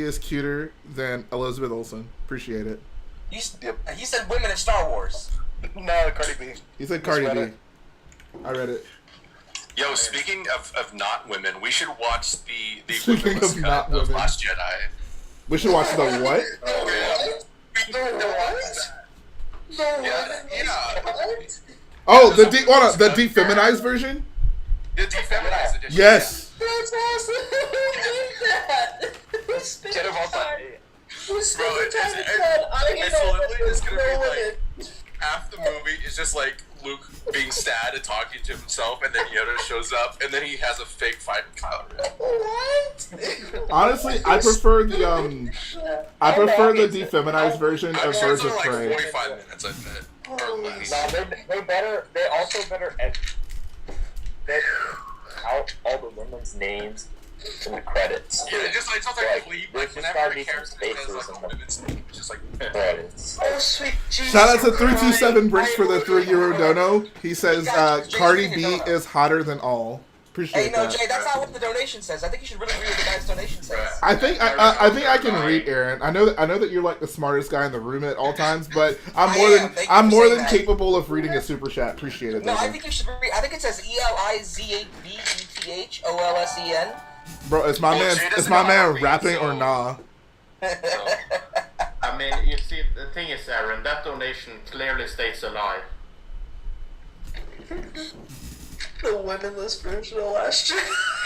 is cuter than Elizabeth Olsen. Appreciate it. He said women in Star Wars. No, Cardi B. He said Cardi B. I read it. Yo, speaking of not women, we should watch the Speaking womenless of cut not of women. Last Jedi. We should watch the what? Oh, the defeminized version? The defeminized edition. Yes. That's awesome. Get him off that. It's literally just gonna be like half the movie is just like Luke being sad and talking to himself, and then Yoda shows up, and then he has a fake fight with Kylo Ren. What? Honestly, I prefer the defeminized version of Birds of like Prey. 45 minutes, I bet. Or less. No, they also better edit out all the women's names in the credits. Yeah, it just like sounds like Like, Leap. there's Like just whenever gotta a be some character says spaces like in a the women's name, it's just like credits. Oh, sweet Jesus. Shout out to 327 Bricks for the €3 dono. He says Cardi B is hotter than all. Appreciate Hey, no, that. Jay, that's not what the donation says. I think you should really read what the guy's donation says. I think I can read Aaron. I know that you're like the smartest guy in the room at all times, but I'm more than capable of reading a super chat. Appreciate it. No, I Nathan. think you should read. I think it says ELIZABETHOLSEN. Bro, it's my man. It's my man rapping or nah. I mean, you see, the thing is, Aaron, that donation clearly states a lie. The womenless version of Last Jedi.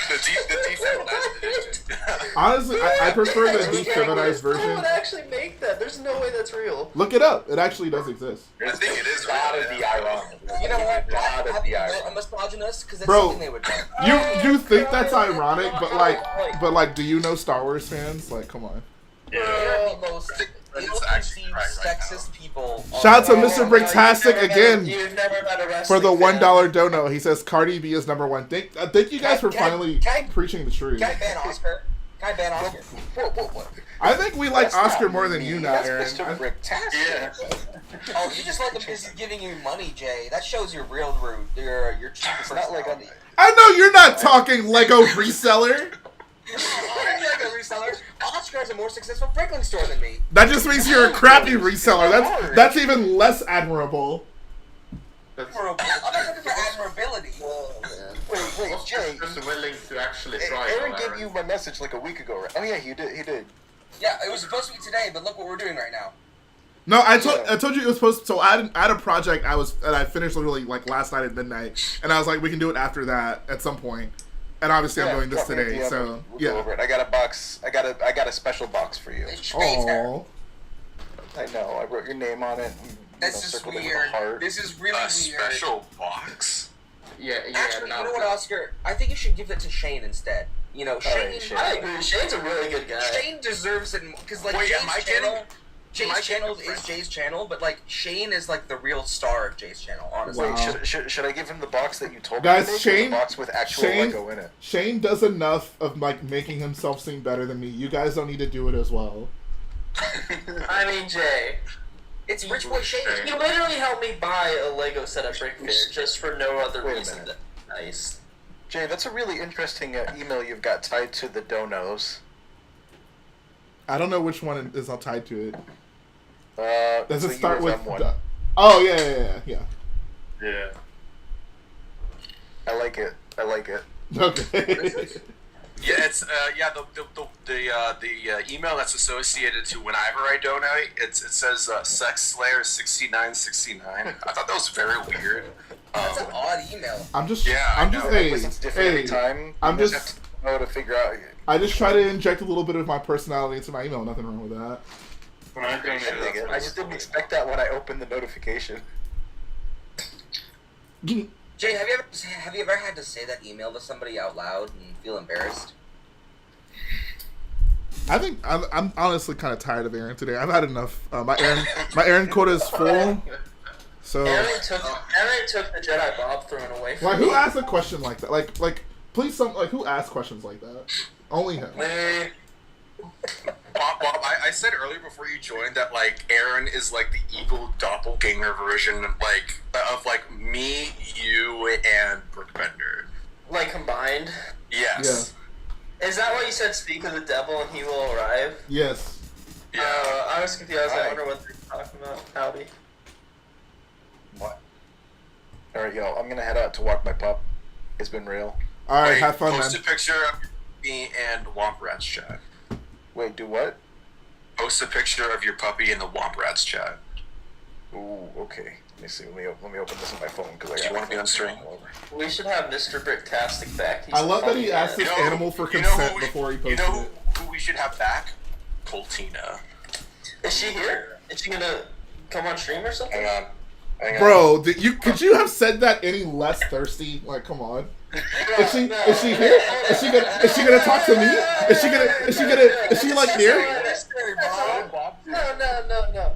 the defeminized edition. Honestly, I prefer the No defeminized one version. would actually make that. There's no way that's real. Look it up. It actually does exist. I think it is Gotta real. be ironic. You know what? Gotta Have be you ironic. met a misogynist? Because it's Bro, something they would do. You think that's ironic, but like, do you know Star Wars fans? Like, come on. They're the most actually right sexist people. Shout out to Mr. Bricktastic again You've never met a for the wrestling $1 dono. He says Cardi B is #1. Thank you guys for finally preaching the truth. Can I ban Oscar? What? I think we like Oscar more than you now, That's Aaron. Mr. Bricktastic. Yeah. Oh, you just like him because he's giving you money, Jay. That shows your real root. Your true personality. I know you're not talking Lego reseller. I'm like a reseller. Oscar has a more successful Franklin store than me. That just means you're a crappy reseller. That's even less admirable. I'm not looking for admirability. Wait, Jay. Just willing to actually try. Aaron gave you my message like a week ago, right? Oh yeah, he did. Yeah, it was supposed to be today, but look what we're doing right now. No, I told you it was supposed to. So I had a project that I finished literally like last night at midnight, and I was like, we can do it after that at some point. And obviously, I'm doing this today, so we'll yeah. go over it. I got a box. I got a special box for you. Oh, I know. I wrote your name on it. This is weird. This is really weird. Special box. Yeah. Actually, you know what, Oscar? I think you should give it to Shane instead. You know, Shane. I agree. Shane's a really good guy. Shane deserves it because, like, Jay's channel is Jay's channel, but like Shane is like the real star of Jay's channel. Honestly, Wow. Should I give him the box that you told Guys, me to make, Shane- or the box with actual Lego in it? Shane does enough of like making himself seem better than me. You guys don't need to do it as well. I mean, Jay. it's Rich Boy Shane. You literally helped me buy a Lego set at Brick Fair just for no other Wait a reason. minute. Nice. Jay, that's a really interesting email you've got tied to the donos. I don't know which one is all tied to it. Does so it start you with? as M1. Oh yeah. Yeah. I like it. Okay. Yeah, it's the email that's associated to whenever I donate. It says Sex Slayer 6969. I thought that was very weird. That's an odd email. I'm just. Yeah, I'm I just. know. Hey, It's different every hey. time. I'm You just. have to know to figure out. I just try to inject a little bit of my personality into my email. Nothing wrong with that. When I I dig it. I just didn't expect that when I opened the notification. Jay, have you ever had to say that email to somebody out loud and feel embarrassed? I think I'm honestly kind of tired of Aaron today. I've had enough. My Aaron quota is full. So. Aaron took the Jedi Bob thrown away from Like, me. who asked a question like that? Like, please, who asked questions like that? Only him. Bob, I said earlier before you joined that like Aaron is like the evil doppelganger version of me, you, and Brookbender. Like combined. Yes. Is that why you said speak of the devil and he will arrive? Yes. Yeah. I was confused. I Right. wonder what they're talking about. Howdy. What? Alright, yo, I'm gonna head out to walk my pup. It's been real. All right, Wait, have fun, post man. a picture of me and Womp Rats chat. Wait, do what? Post a picture of your puppy in the Womp Rats chat. Ooh, okay. Let me see. Let me open this on my phone because I Do got. you want to be on stream? We should have Mr. Bricktastic back. He's I love that he funny asked guy. this animal for consent before he posted it. Who we should have back? Coltina. Is she here? Is she gonna come on stream or something? Hang on. Bro, could you have said that any less thirsty? Like, come on. Is she here? Is she gonna talk to me? Is she like near? No.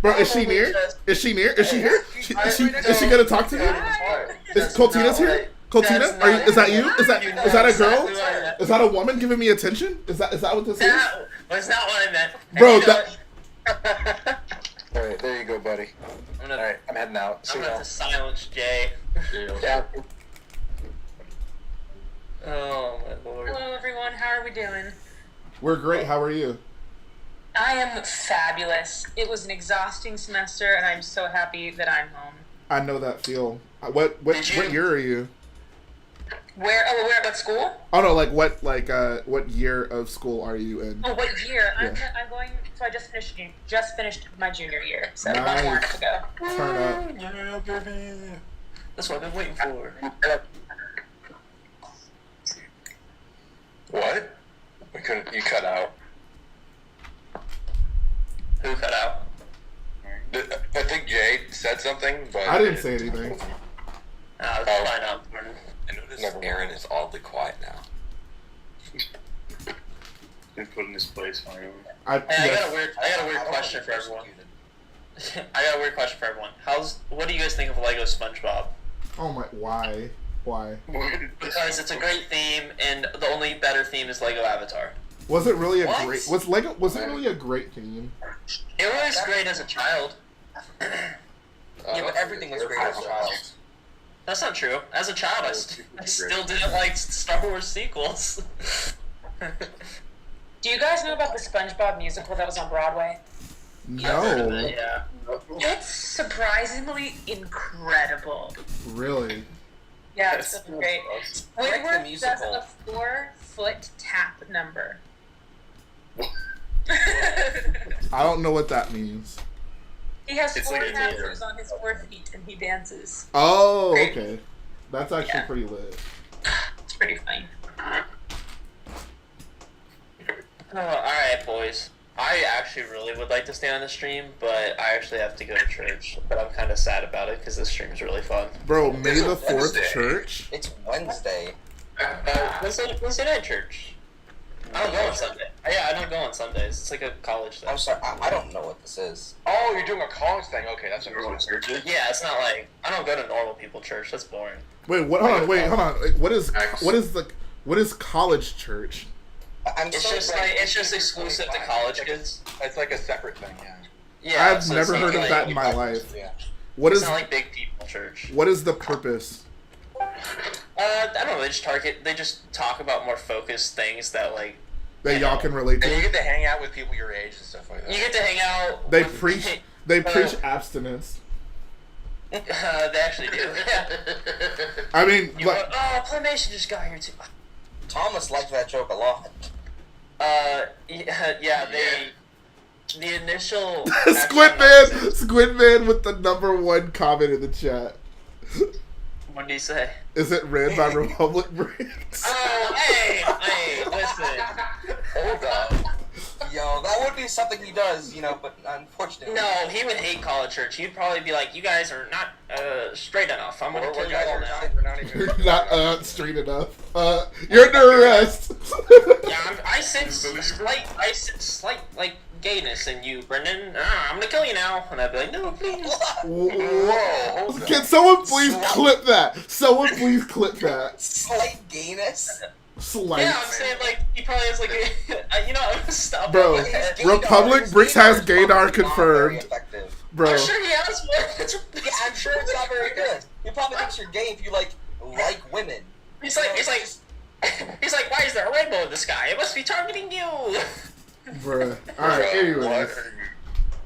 Bro, is she near? Is she here? Is she gonna talk to me? Is Coltina's here? Coltina, is that you? Is that a girl? Is that a woman giving me attention? Is that what this is? That's not what I meant. Bro, Alright, there you go, buddy. Alright, I'm heading out. I'm gonna have to silence Jay. Yeah. Oh my lord. Hello everyone, how are we doing? We're great. How are you? I am fabulous. It was an exhausting semester and I'm so happy that I'm home. I know that feel. What year are you? We're at school? Oh no, what year of school are you in? Oh, what year? Yeah. I'm going, so I just finished my junior year, so Nice. 1 more to go. Turn up. Yeah, baby. That's what I've been waiting for. What? You cut out. Who cut out? I think Jay said something, but I didn't say anything. That's probably not important. I noticed Aaron is oddly quiet now. been put in his place finally. I got a weird question for everyone. I got a weird question for everyone. What do you guys think of Lego SpongeBob? Oh my, why? Because it's a great theme, and the only better theme is Lego Avatar. Was it really was it really a great theme? It was great as a child. Yeah, but everything was great as a child. That's not true. As a child, I still didn't like Star Wars sequels. Do you guys know about the SpongeBob musical that was on Broadway? No. Yeah. It's surprisingly incredible. Really? Yeah, it's so great. Squidward does musical. a 4-foot tap number. I don't know what that means. He has It's 4 like a tappers on his 4 feet and he dances. Oh, okay. That's actually pretty lit. It's pretty funny. Oh, alright, boys. I actually really would like to stay on the stream, but I actually have to go to church. But I'm kind of sad about it because this stream is really fun. Bro, May the 4th church? It's Wednesday. Wednesday night church. I don't go on Sunday. Yeah, I don't go on Sundays. It's like a college thing. I'm sorry, I don't know what this is. Oh, you're doing a college thing. Okay, that's Churches? Yeah, it's not like I don't go to normal people church. That's boring. Wait, what? Hold on. Like, what is college church? It's just exclusive to college kids. It's like a separate thing, yeah. Yeah, I've never heard of that in my life. Yeah. What It's is not like big people church. what is the purpose? I don't know. They just talk about more focused things that like That y'all can relate And you to? get to hang out with people your age and stuff like that. you get to hang out. They with- preach abstinence. They actually do. Yeah. I mean, Climation just got here too. Thomas liked that joke a lot. Yeah, the initial Squid Man with the #1 comment in the chat. What did he say? Is it ran by Republic Bricks? Oh, hey, listen. Hold up. Yo, that would be something he does, but unfortunately. No, he would hate college church. He'd probably be like, "You guys are not straight enough. I'm gonna kill you all now." We're not even. You're not straight enough. You're under arrest. Yeah, I sense slight like gayness in you, Brendan. I'm gonna kill you now, and I'd be like, "No, please." Whoa! Can someone please clip that? Someone please clip that. Slight gayness? Slight. Yeah, I'm saying like he probably has like stop. Bro, Republic Bricks has gaydar confirmed. Bro. I'm sure he has one. Yeah, I'm sure it's not very good. He probably thinks you're gay if you like women. He's like, why is there a rainbow in the sky? It must be targeting you. Bruh. Alright, anyways.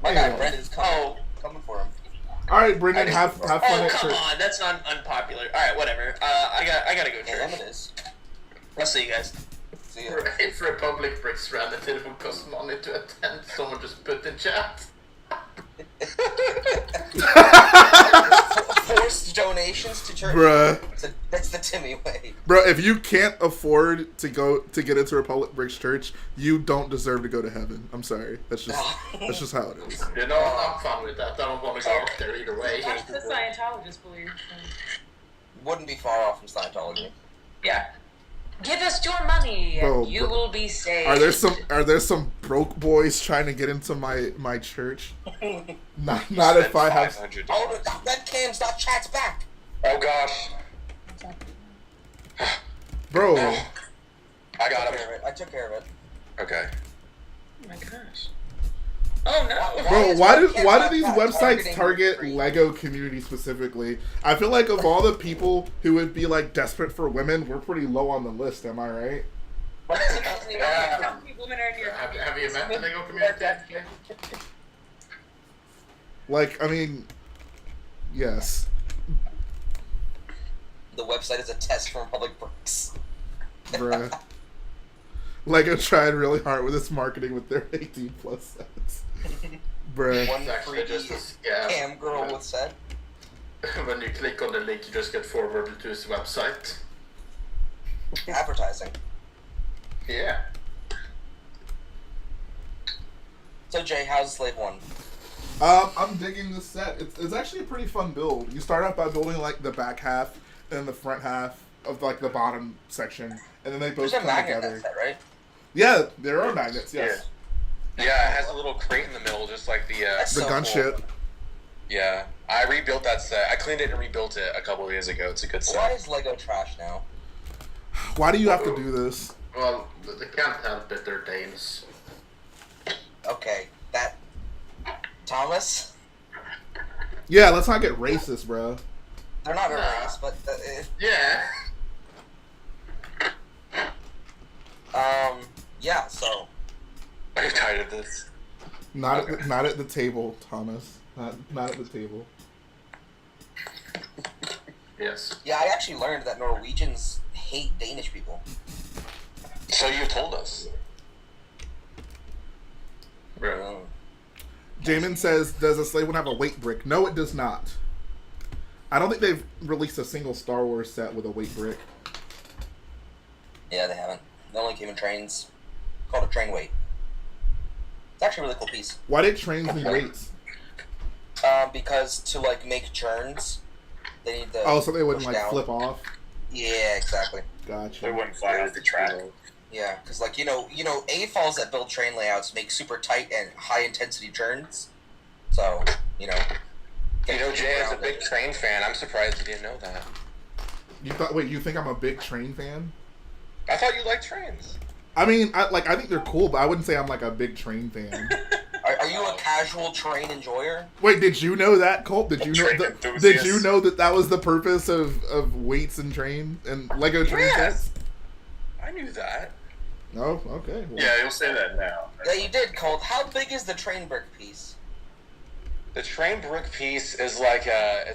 My guy Brendan's coming for him. Alright, Brendan, have fun at come church. on, that's not unpopular. Alright, whatever. I gotta go church. It is. I'll see you guys. See ya. If Republic Bricks ran it, it would cost money to attend. Someone just put in chat. Forced donations to church. Bruh. That's the Timmy way. Bro, if you can't afford to get into Republic Bricks Church, you don't deserve to go to heaven. I'm sorry. That's just how it is. I'm fine with that. I don't want to go up there either way. That's the Scientologists believe. Wouldn't be far off from Scientology. Yeah. Give us your money Bro, and you will be saved. Are there some broke boys trying to get into my church? not if I have. Oh, webcams.chat's back. Oh gosh. Bro. I got him. I took care of it. Okay. Oh my gosh. Oh no. Bro, why do these websites target Lego community specifically? I feel like of all the people who would be like desperate for women, we're pretty low on the list. Am I right? How many women are in your Have you met the Lego community? Like, I mean, yes. The website is a test from Republic Bricks. Bruh. Lego tried really hard with its marketing with their 18+ sets. Bruh. One free cam girl with set. When you click on the link, you just get forwarded to his website. Advertising. Yeah. So Jay, how's Slave 1? I'm digging this set. It's actually a pretty fun build. You start out by building like the back half and the front half of like the bottom section, and then they both come together. Set, right? Yeah, there are magnets. Yes. Yeah, it has a little crate in the middle, just like the The so gunship. cool. Yeah, I rebuilt that set. I cleaned it and rebuilt it a couple of years ago. It's a good Why set. is Lego trash now? Why do you have to do this? Well, they can't help it. They're Danes. Okay, that Thomas. Yeah, let's not get racist, bro. They're not a race, but Yeah. yeah. So I'm tired of this. Not at the table, Thomas. Not at the table. Yes. yeah, I actually learned that Norwegians hate Danish people. So you told us. Bro. Jamin says, "Does a slave one have a weight brick?" No, it does not. I don't think they've released a single Star Wars set with a weight brick. Yeah, they haven't. They only came in trains. Called a train weight. It's actually a really cool piece. Why did trains need weights? Because to like make churns, they need to. Oh, so they wouldn't push like down. flip off. Yeah, exactly. Gotcha. They wouldn't fly off the track. Yeah, because like you know, AFOLs that build train layouts make super tight and high intensity churns. So You know, Jay is a big train fan. I'm surprised you didn't know that. You thought? Wait, you think I'm a big train fan? I thought you liked trains. I mean, I think they're cool, but I wouldn't say I'm like a big train fan. Are you a casual train enjoyer? Wait, did you know that, Colt? Did you know? Train Did enthusiast. you know that was the purpose of weights and train and Lego train sets? I knew that. Oh, okay. Well, Yeah, you'll say that now. Yeah, you did, Colt. How big is the train brick piece? The train brick piece is like a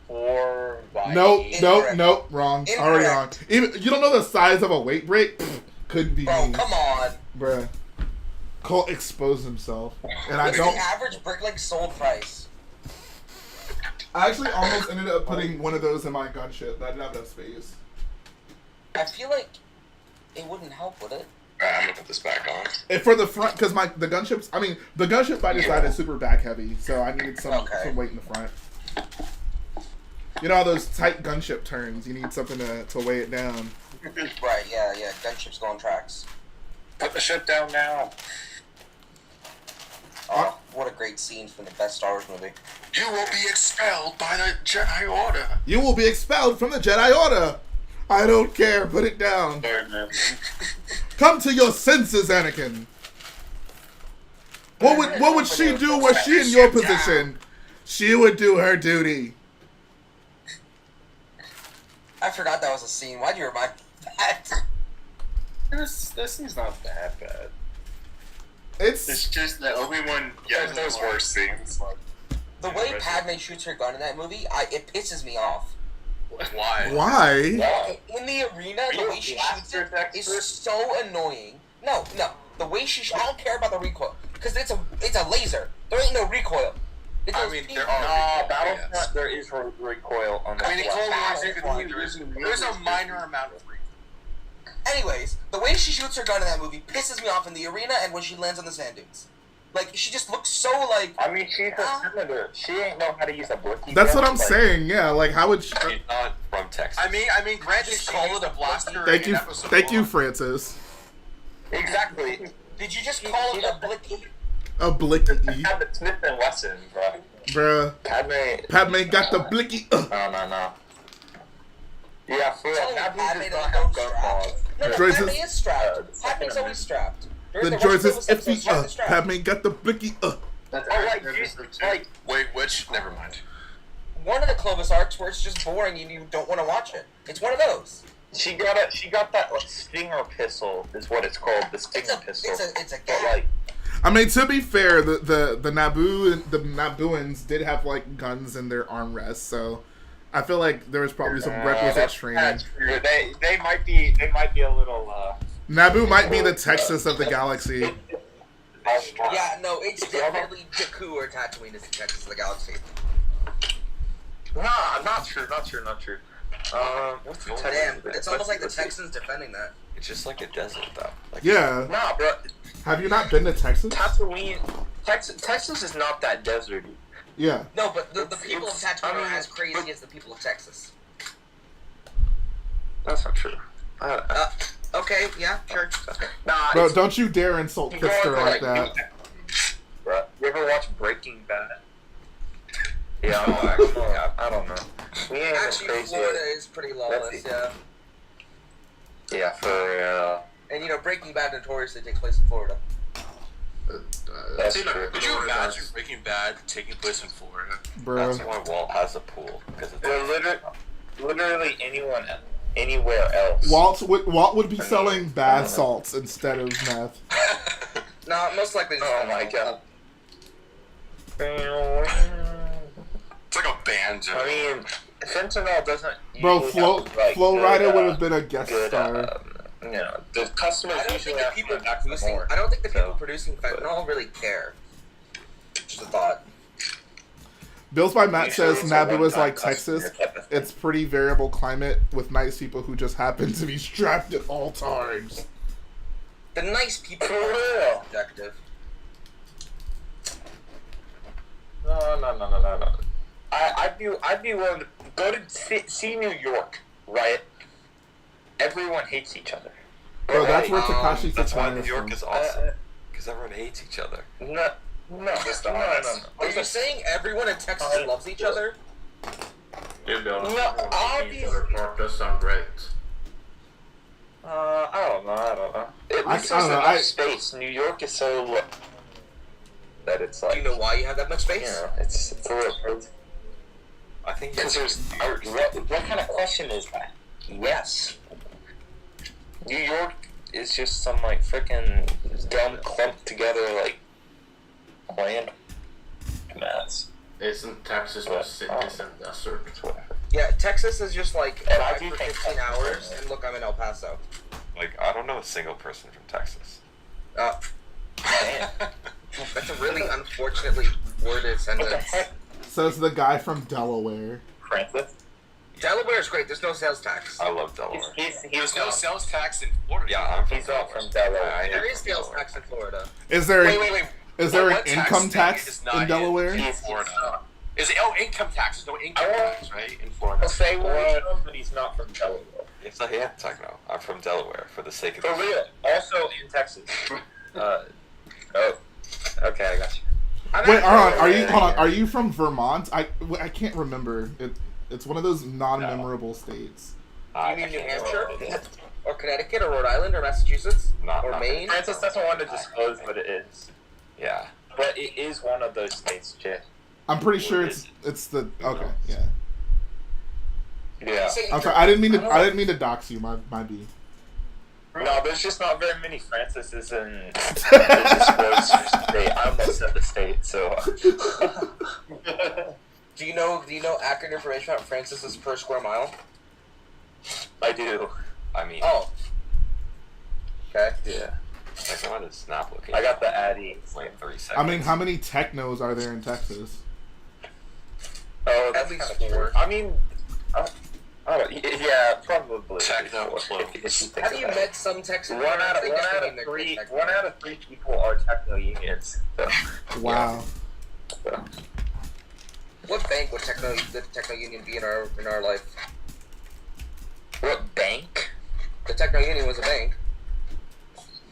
4 by No, 8. no, wrong. Incorrect. Already wrong. Even you don't know the size of a weight break. Pfft, couldn't be Bro, me, come on. bruh. Colt exposed himself, and I What's don't. the average bricklink sold price? I actually almost ended up putting one of those in my gunship. I didn't have enough space. I feel like it wouldn't help, would it? Alright, I'm gonna put this back on. And for the front, because the gunships. I mean, the gunship by design is super back heavy, so I needed some weight in the front. You know how those tight gunship turns? You need something to weigh it down. Right, yeah. Gunships go on tracks. Put the ship down now. Oh, what a great scene from the best Star Wars movie. You will be expelled by the Jedi Order. You will be expelled from the Jedi Order. I don't care. Put it down. Sorry, man. Come to your senses, Anakin. What would she do were she in your position? She would do her duty. I forgot that was a scene. Why'd you remind me of that? This scene's not that bad. It's It's just that Obi-Wan. Yeah, those worse scenes. The way Padme shoots her gun in that movie, it pisses me off. Why? why. In the arena, the way she shoots it is so annoying. No. The way I don't care about the recoil. Because it's a laser. There ain't no recoil. I mean, there No, are. Battlefront, Yes. there is recoil on the I mean, in Cold Wars, Battlefront, there's a minor amount of recoil. Anyways, the way she shoots her gun in that movie pisses me off in the arena and when she lands on the sand dunes. Like, she just looks so like... I mean, she's a senator. She ain't know how to use a blicky. That's gun, what I'm like, saying. Yeah, like how would? She's not from Texas. I mean, granted, Just she call used it a a blaster. Thank in you, episode thank you, 1. Francis. Exactly. Did you just call it a blicky? A blicky, Have the Smith and Wesson, bro. bruh. Padme got the blicky. No. Yeah, for Telling that, me Padme does doesn't not go have gun strapped. balls. No, Droids Padme is- is strapped. Padme's always strapped. The Rush George is Clovis episode, iffy. she's always strapped. Padme got the blicky. That's Oh, like, like, Wait, which? Never mind. One of the Clovis arcs where it's just boring and you don't want to watch it. It's one of those. She got that like, stinger pistol, is what it's called. The stinger pistol. It's a But, gag. like, I mean, to be fair, the Nabooans did have like guns in their armrests, so I feel like there was probably some requisite that's training. true. They might be a little. Naboo might be the Texas of the galaxy. Yeah, no, it's definitely Jakku or Tatooine is the Texas of the galaxy. Nah, not true. What's the Damn, Damn, it's almost like the Texans defending that. It's just like a desert, though. Like, Yeah. Nah, bro. Have you not been to Texas? Tatooine, Texas is not that deserty. Yeah. No, but the people of Tatooine I mean, are as crazy as the people of Texas. That's not true. Okay, yeah, sure. Nah, Bro, don't you dare insult you go Fister on, like that. Bro, you ever watch Breaking Bad? Yeah, I don't know. We ain't Actually, crazy. Florida is pretty lawless, yeah. Yeah, for And you know, Breaking Bad notoriously takes place in Florida. that's See, like, true. Could you imagine Breaking Bad taking place in Florida? Bro. That's why Walt has a pool, because it's Literally anyone, anywhere else. Walt would be selling bath salts instead of meth. No, most likely. Oh my god. It's like a banter. I mean, fentanyl doesn't. Bro, usually Flo have, like, Rider good, would have been a guest good, star. you know, the customers I don't usually think the have people to come back for producing. more. I don't think the people So, producing fentanyl really care. Just a thought. Bills by Matt Usually says it's a Naboo is one-time like customer Texas. type of thing. It's pretty variable climate with nice people who just happen to be strapped at all times. The nice people For are real. subjective. No. I'd be willing to go to see New York, right? Everyone hates each other. Bro, that's where Um, Takashi that's why 69 New is York from. is awesome, because everyone hates each other. No. Are you saying everyone in Texas loves each other? To be honest, No, each obviously. other part does sound great. I don't know. At I least don't there's know, enough space. New York is so low that it's like, Do you know why you have that much you space? know, it's a little crazy. I think Because there's what kind of question is that? Yes. New York is just some like freaking dumb clumped together like land mass. Isn't Texas the cities and desert? Yeah, Texas is just like And I 5 do for think 15 Texas hours, is- and look, I'm in El Paso. Like, I don't know a single person from Texas. Damn. That's a really unfortunately worded What the sentence. heck, Says the guy from Delaware. Francis? Delaware is great. There's no sales tax. I love Delaware. There's no sales tax in Florida. Yeah, I'm from He's not Delaware. from Delaware. I am There is from sales Delaware. tax in Florida. Is there Wait. is there What an income state tax is not in Delaware? In Florida. Is it? Oh, income tax. There's no income I won't- tax, right? In Florida. I'll say one, but he's not from Delaware. It's like, yeah, techno. I'm from Delaware, for the sake of For real. Also in Texas. Okay, I got you. Wait, hold on. Are you from Vermont? I can't remember. It's one of those non-memorable states. Do you mean New Hampshire? Or Connecticut, or Rhode Island, or Massachusetts? Not Or Maine? Francis doesn't want to disclose what it is. Yeah. But it is one of those states, Jay. I'm pretty sure it's the okay, yeah. Yeah. I'm sorry. I didn't mean to dox you. My B. No, there's just not very many Francis's in the state. I almost said the state, so. Do you know accurate information about Francis's per square mile? I do. I mean, Oh. Okay. Yeah. like, I want to snap location. I got the Addy. It's like 3 seconds. I mean, how many technos are there in Texas? Oh, At that's least kind of 4. I mean, yeah, probably. Techno club. Have you met some Texans? One out They of definitely mean they're great three. Texans. 1 out of 3 people are techno unions. So, Wow. What bank would the techno union be in our life? what bank? The techno union was a bank.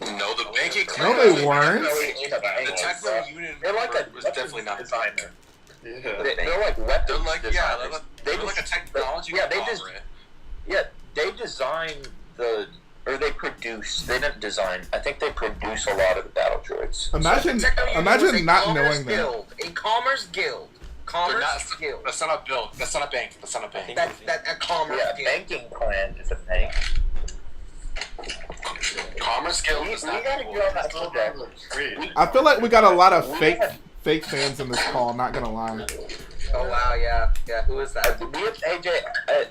No, the banking. No, they weren't. The techno union They're like a was definitely not. designer. Yeah. They're like weapons They're like designers. they're like a technology. Yeah, they conglomerate. they design or they produce. They didn't design. I think they produce a lot of the battle droids. Imagine The techno union was a imagine not commerce knowing that. guild. A commerce guild. They're Commerce not, guild. that's not a bill. That's not a bank. That's not a bank. That a commerce Yeah, guild. banking clan is a bank. Commerce Guild We is not gotta cool. get on that subject. I feel like we got a lot of fake fans in this call. Not gonna lie. Oh wow, yeah. Who is that? We have AJ.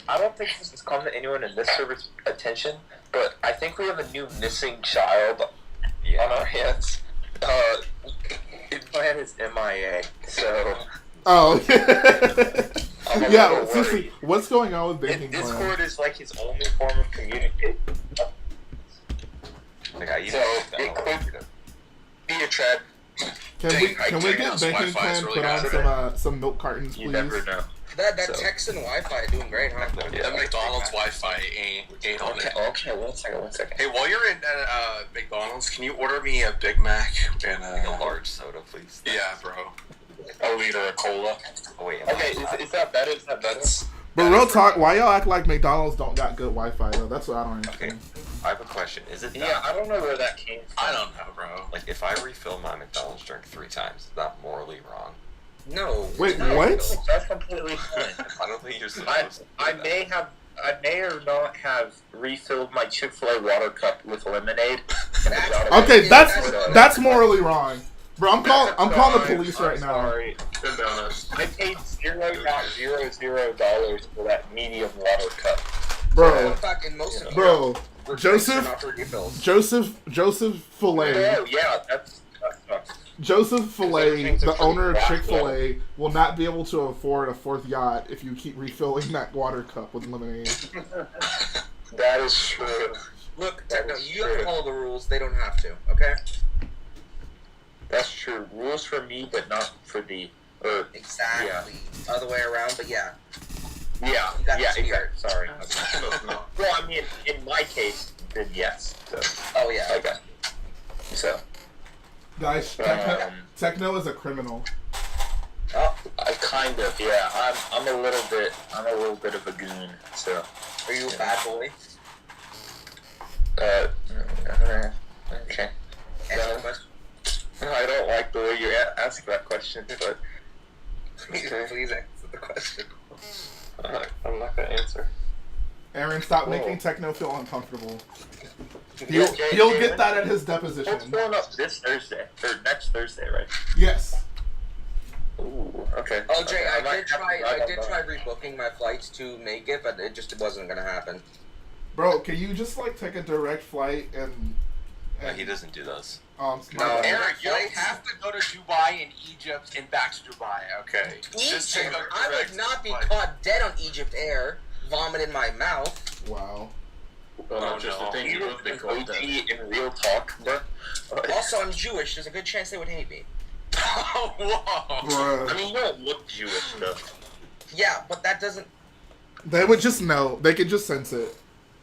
I don't think this has come to anyone in this server's attention, but I think we have a new missing child on our hands. His plan is MIA, so Oh. I'm a Yeah. little Seriously, worried. what's going on with banking plan? Discord is like his only form of communication. Like, I So it could be a trend. Can we Dang, get Wi-Fi banking is plan really put bad. on some milk cartons, You please? never know. That So- Texan Wi-Fi doing great, huh? The McDonald's Wi-Fi ain't on it. Okay, one second. Hey, while you're in McDonald's, can you order me a Big Mac and A large soda, please. Yeah, bro. A liter of cola. Oh, wait. Okay, is that better? That's. But real talk, why y'all act like McDonald's don't got good Wi-Fi though? That's what I don't understand. I have a question. Is it Yeah, I don't know where that came from. I don't know, bro. like if I refill my McDonald's drink 3 times, is that morally wrong? No. Wait, no. what? That's completely fine. I don't think you're supposed to do I that. may or not have refilled my Chick-fil-A water cup with lemonade. Okay, that's morally wrong, bro. I'm calling the police right now. Sorry. I paid $0.00 for that medium water cup. Bro, In fact, in most of bro, Europe, Joseph Filet. Oh yeah, that's Joseph Filet, Everything's the a owner of free Chick-fil-A, will not be able to afford a 4th yacht if you keep refilling that water cup with lemonade. that is true. Look, That Techno, is you have to true. follow the rules. They don't have to. Okay. That's true. Rules for me, but not for thee. Exactly. Other way around, but yeah. Yeah, You got yeah, the spirit. exactly. Sorry. Well, I mean, in my case, then yes. So, Oh yeah. okay. So, Guys, Techno is a criminal. I kind of, yeah. I'm a little bit of a goon. So, Are you a bad boy? okay. Answer the question. I don't like the way you ask that question, but Please answer the question. I'm not gonna answer. Aaron, stop Whoa. making Techno feel uncomfortable. Yeah, He'll Jay, get that at his deposition. What's going up this Thursday or next Thursday, right? Yes. Ooh, okay. Oh, Jay, Okay, I might did have to try drive up. rebooking my flights to make it, but it wasn't gonna happen. Bro, can you just like take a direct flight and No, he doesn't do those. my No. bad. Eric, you don't have to go to Dubai and Egypt and back to Dubai, okay? Just take Egypt. a I direct would not be flight. caught dead on Egypt Air, vomit in my mouth. Wow. Well, Oh, not just no. the thing, you You would be an called OG that. in real talk, bro. Also, I'm Jewish. There's a good chance they would hate me. Oh, whoa. Bruh. I mean, you don't look Jewish, though. Yeah, but that doesn't. They would just know. They could just sense it.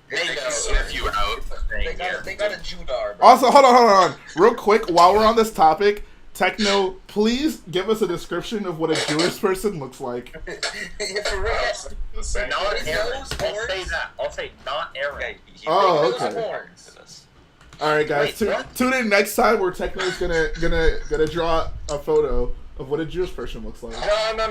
They can sniff you out. They got a Judar, bro. Also, hold on. Real quick, while we're on this topic, Techno, please give us a description of what a Jewish person looks like. Yeah, for real. The same. Not His Aaron. nose, I'll say horns. that. I'll say not Aaron. Okay. Oh, Big nose, okay. horns. All right, guys, Wait, what? tune in next time where Techno's gonna draw a photo of what a Jewish person looks like. No. You know,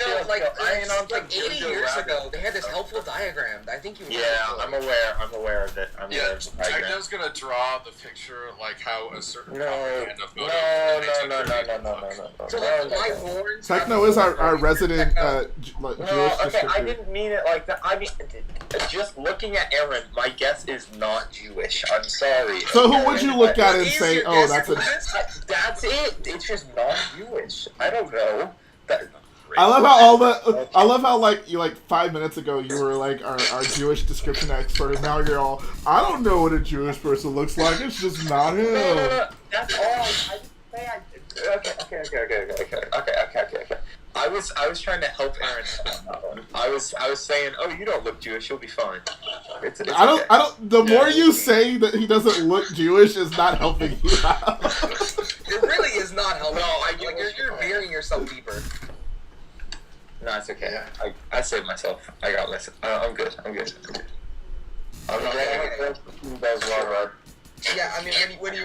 Chill, like, chill. I ain't on some 80 Jojo years rabbit. ago, they had this helpful diagram. I think you. Yeah, I'm aware of it. I'm aware Yeah, of the diagram. Techno's gonna draw the picture like how a certain No, propaganda photo. no. So like my horns. Techno is our resident Jewish No, okay, I descriptor. didn't mean it like that. I mean, just looking at Aaron, my guess is not Jewish. I'm sorry. So who would you look at and What is say, your "Oh, guess? that's a"? That's it. It's just not Jewish. I don't know. I love how like 5 minutes ago you were like our Jewish description expert, and now you're all, I don't know what a Jewish person looks like. It's just not him. No. That's all. I say Okay. I was trying to help Aaron on that one. I was saying, oh, you don't look Jewish. You'll be fine. It's I don't. The more you say that he doesn't look Jewish is not helping you out. It really is not helping. No, you're burying yourself deeper. No, it's okay. I saved myself. I got myself. I'm good. I'm not going to Yeah, I mean,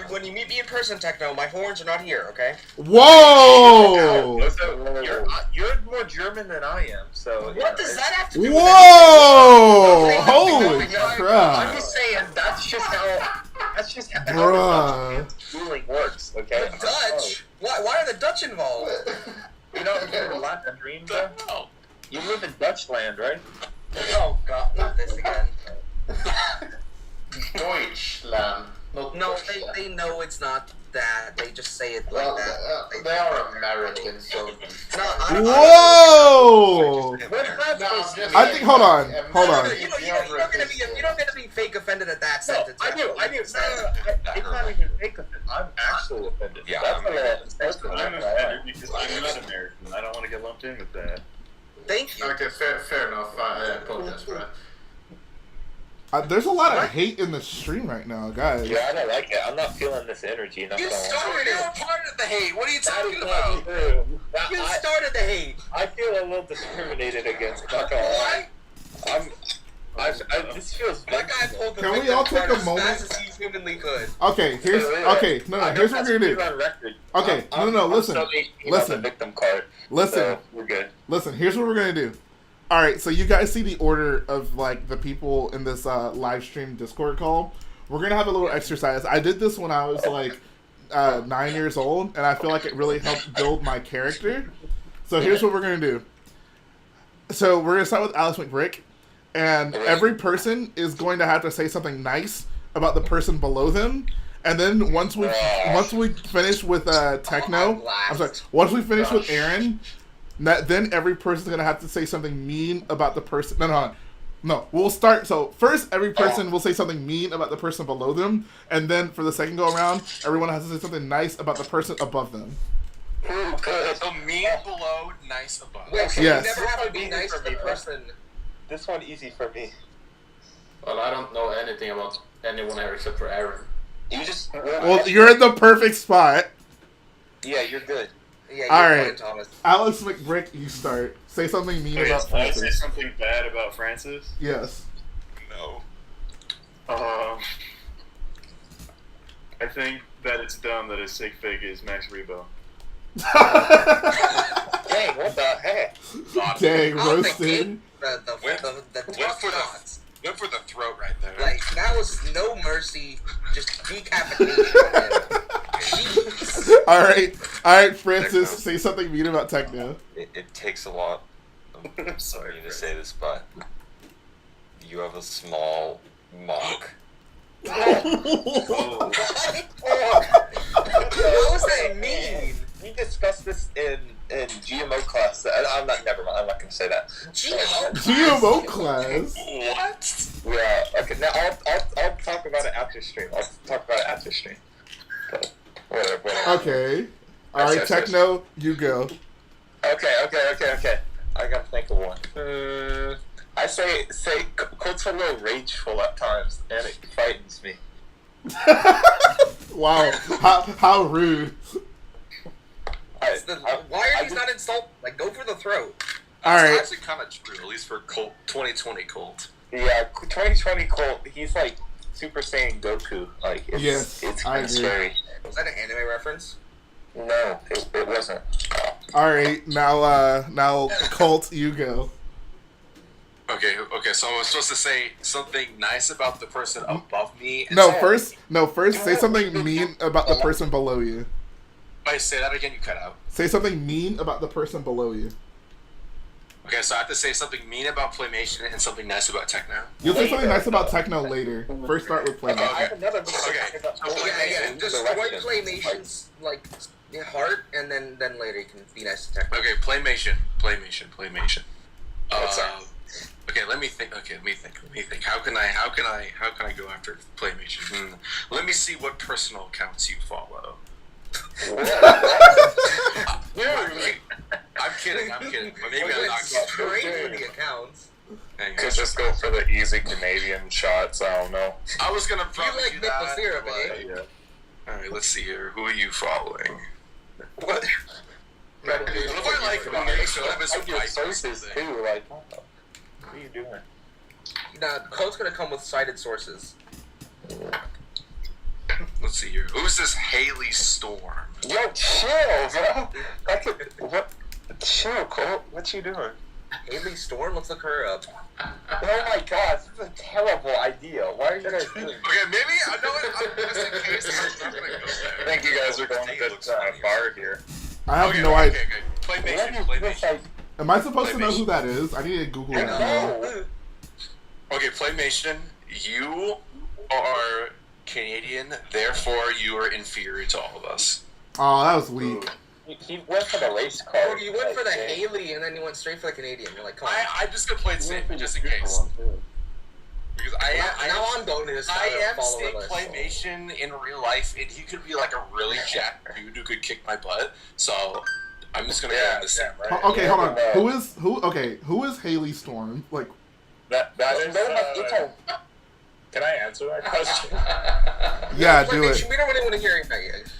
when you meet me in person, Techno, my horns are not here. Okay. Whoa! You're more German than I am, so. What does that have to do with Whoa! anything? Holy I'm crap! just saying that's just how Bruh. schooling works. Okay. The Dutch? Why are the Dutch involved? You know, you're a lot of dreams, though. No. You live in Dutchland, right? Oh God, not this again. Deutschland. No, they know it's not that. They just say it like Well, that. they are Americans, so. Whoa! I think. Hold on. You don't get to be fake offended at that sentence. I do. It's not even fake offended. I'm actually offended. Yeah, That's I'm what I'm offended because I'm not American. I don't want to get lumped in with that. Thank you. Okay, fair enough. I apologize for that. There's a lot of hate in the stream right now, guys. Yeah, I don't like it. I'm not feeling this energy. You started it. You're part of the hate. What are you talking about? You started the hate. I feel a little discriminated against. Not gonna lie. This feels. That guy pulled the Can we victim all take card a as moment? fast as he humanly could. Okay, here's here's what we're gonna do. Okay, listen. The victim card. Listen. So we're good. Listen, here's what we're gonna do. All right, so you guys see the order of like the people in this live stream Discord call. We're gonna have a little exercise. I did this when I was like 9 years old, and I feel like it really helped build my character. So here's what we're gonna do. So we're gonna start with Alice McBrick, and every person is going to have to say something nice about the person below them. And then once we finish with Techno, once we finish with Aaron. Then every person's gonna have to say something mean about the person. No. We'll start. So first, every person will say something mean about the person below them, and then for the second go around, everyone has to say something nice about the person above them. So mean below, nice above. Wait, so yes. you never have to be nice to the person. This one easy for me. Well, I don't know anything about anyone here except for Aaron. You just. Well, you're in the perfect spot. Yeah, you're good. Yeah, all right, fine, Thomas. Alex McBrick, you start. Say something mean about Can I say Francis. something bad about Francis? Yes. No. I think that it's dumb that his sig fig is Max Rebo. Dang, what the heck? Dang, roasted. Went for the throat right there. Like, that was no mercy, just decapitation. Jeez. All right, Francis, say something mean about Techno. It takes a lot of me to say this, but you have a small mock. What was that mean? We discussed this in GMO class. I'm not. Never mind. I'm not going to say that. GMO class. What? Yeah. Okay. Now I'll talk about it after stream. But whatever. Okay. All right, Techno, you go. Okay. I gotta think of one. I say Colt's a little rageful at times, and it frightens me. Wow, how rude. Why are these not insulting? Like, go for the throat. All right. That's actually kind of true, at least for Colt 2020 Colt. Yeah, 2020 Colt. He's like Super Saiyan Goku. Like, it's kind of scary. Was that an anime reference? No, it wasn't. All right, now Colt, you go. Okay. So I was supposed to say something nice about the person above me. First, say something mean about the person below you. Wait, say that again. You cut out. Say something mean about the person below you. Okay, so I have to say something mean about Playmation and something nice about Techno. You'll say something nice about Techno later. First, start with Playmation. I have another mean. Yeah. Destroy Playmation's like heart, and then later you can be nice to Techno. Okay, Playmation. Okay, let me think. How can I go after Playmation? Let me see what personal accounts you follow. I'm kidding. But maybe I'm not straight for the accounts. Could just go for the easy Canadian shots. I don't know. I was gonna probably like do that. syrup, Yeah. All right, let's see here. Who are you following? What? What if I like sources too? Like, what are you doing? Now, Code's gonna come with cited sources. Let's see here. Who's this Haley Storm? Yo, chill, bro. What? Chill, Cole. What you doing? Haley Storm? Let's look her up. Oh my god, this is a terrible idea. Why are you guys doing this? Okay, maybe I know it. Just in case, I'm not gonna go there. I think you guys are going to the bar here. I have no idea. Okay. Playmation. Am I supposed to know who that is? I need to Google it now. Okay, Playmation, you are Canadian, therefore you are inferior to all of us. Oh, that was weak. He went for the race card. Oh, you went for the Haley and then you went straight for the Canadian. You're like, come on. I'm just gonna play it safe, just in case. Because now I'm going to this. I am seeing Playmation in real life, and he could be like a really jacked dude who could kick my butt. So I'm just gonna go in the same. Right. Okay, hold on. Who is Haley Storm? Like that is. Can I answer that question? yeah, do it. We don't really want to hear anything yet.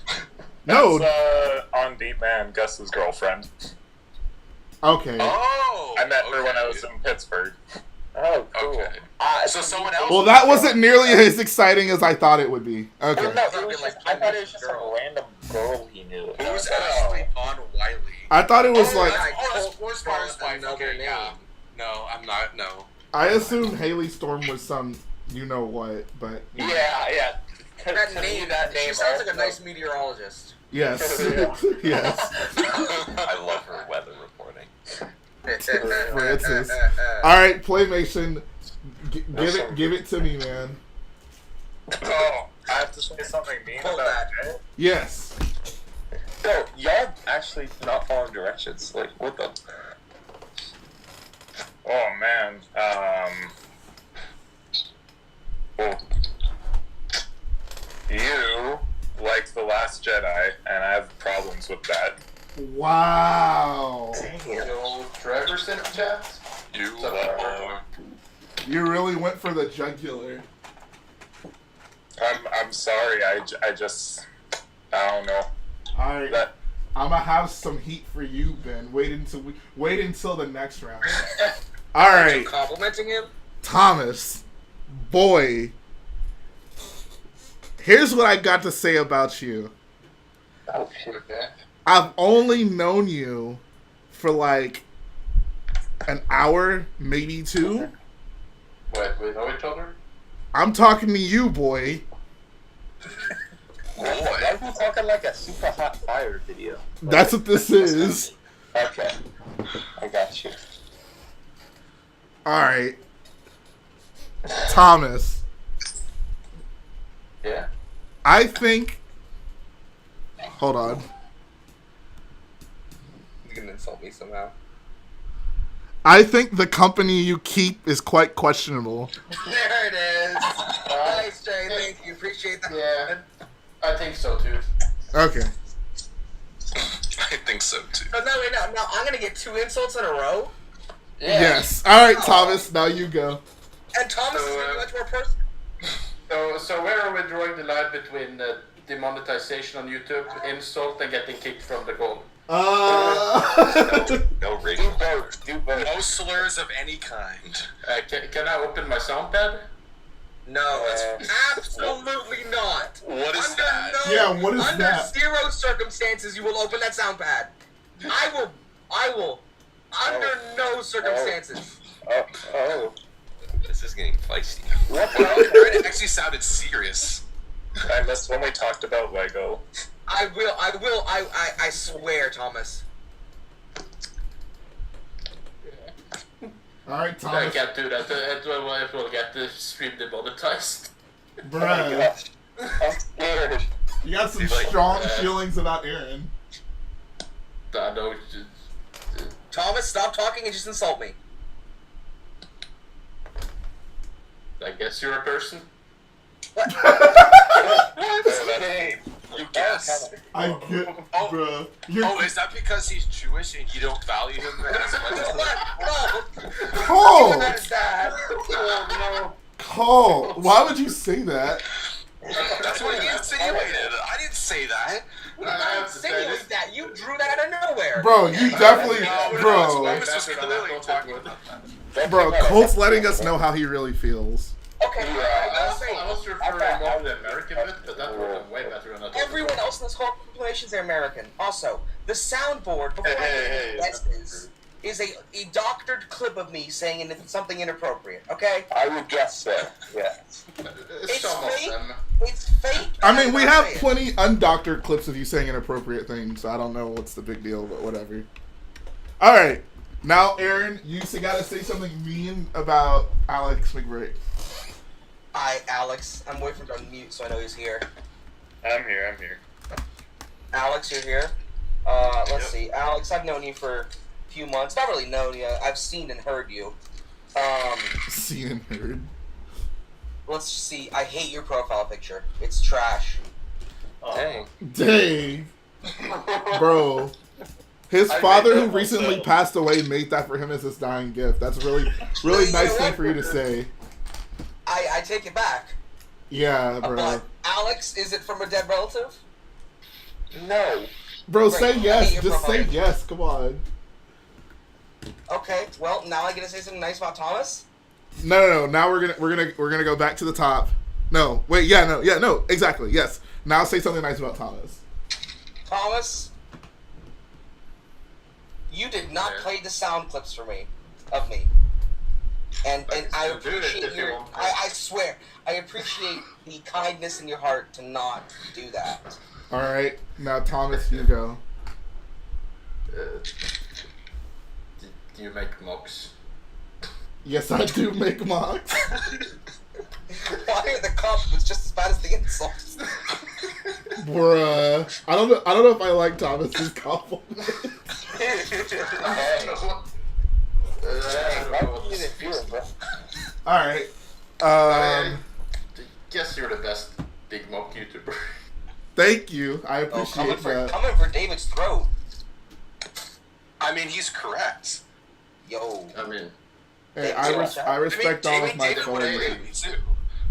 No. That's, on Deep Man, Gus's girlfriend. Okay. Oh. I met her when I was in Pittsburgh. Oh, cool. Okay. So someone else. Well, that wasn't nearly as exciting as I thought it would be. Okay. Well, no, it was just, I thought it was just some random girl he knew. Who's Ashley Vaughn Wiley? I thought it was like. That's Forrest Barnes' wife. Okay, yeah. No, I'm not. No. I assumed Haley Storm was some you know what, but Yeah. That name, she sounds like a nice meteorologist. yes, yes. I love her weather reporting. Francis. All right, Playmation, give it to me, man. Oh, I have to say something mean Hold about that. it. Yes. No, y'all actually not following directions. Like, what the? Oh man. Well, you like The Last Jedi, and I have problems with that. Wow. Yo, Trevor's in the chat. You really went for the jugular. I'm sorry. I don't know. All right. I'm gonna have some heat for you, Ben. Wait until the next round. All right. Complimenting him. Thomas, boy. Here's what I got to say about you. Oh shit. I've only known you for like an hour, maybe 2. Wait, we know each other? I'm talking to you, boy. Why are you talking like a super hot fire video? That's what this is. Okay. I got you. Alright. Thomas. Yeah. I think... Hold on. He's gonna insult me somehow. I think the company you keep is quite questionable. There it is. Nice, Jay. Thank you. Appreciate that. Yeah. I think so too. Okay. I think so too. No, I'm gonna get 2 insults in a row. Yeah. Yes. Alright, Thomas. Now you go. And Thomas is gonna be much more personal. So where are we drawing the line between demonetization on YouTube, insult, and getting kicked from the goal? No racial. Do both. No slurs of any kind. Can I open my sound pad? No, absolutely not. What is Under that? No, Yeah, what is under that? zero circumstances you will open that sound pad. I will. Under no circumstances. Oh. This is getting feisty. What the hell? It actually sounded serious. I missed when we talked about Lego. I will. I swear, Thomas. Alright, I Thomas. can't do that. It will get the stream demonetized. Bruh. I'm scared. You got some He's like, strong feelings about Aaron. I know. Thomas, stop talking and just insult me. I guess you're a person. What? Hey, You guess. I get, Oh. bruh. Oh, is that because he's Jewish and you don't value him as much as No. Cole! That is bad. Oh, Cole! Why would you say that? That's what he insinuated. I didn't say that. no. You did not insinuate that. You drew that out of nowhere. Bro, you definitely... No, Bro. Thomas was clearly talking about that. Bro, Colt's letting us know how he really feels. Okay, I will say, I was referring more to the American bit, but that was way better than I thought. everyone else in this whole population is American. Also, the soundboard before Hey. is a doctored clip of me saying something inappropriate. Okay, I would guess so. Yeah. It's Some of fake. them. it's fake. I mean, we I'm have saying. plenty undoctored clips of you saying inappropriate things, so I don't know what's the big deal, but whatever. Alright, now Aaron, you gotta say something mean about Alex McBride. Alex, I'm waiting for him to unmute so I know he's here. I'm here. Alex, you're here. Let's see. Alex, I've known you for a few months. Not really known you. I've seen and heard you. Seen and heard. Let's see. I hate your profile picture. It's trash. Dang. Dang. Bro. His I father, made who that recently myself. passed away, made that for him as his dying gift. That's a really nice thing for you to say. I take it back. Yeah, But bro. Alex, is it from a dead relative? No. Bro, Great. say I yes. hate your Just say promoter. yes. Come on. Okay, well now I get to say something nice about Thomas. No. Now we're gonna go back to the top. No, wait. Yeah, no. Exactly. Yes. Now say something nice about Thomas. Thomas, you did not play the sound clips for me, of me. And I still do it appreciate if you your, want. I swear, I appreciate the kindness in your heart to not do that. All right. Now, Thomas, you go. Do you make mocks? Yes, I do make mocks. Why are the compliments just as bad as the insults? Bruh. I don't know if I like Thomas's compliment. All right. I guess you're the best big mock YouTuber. Thank you. I appreciate that. Coming for David's throat. I mean, he's correct. Yo. I mean, Hey, I respect all of my David would friends. agree with me too.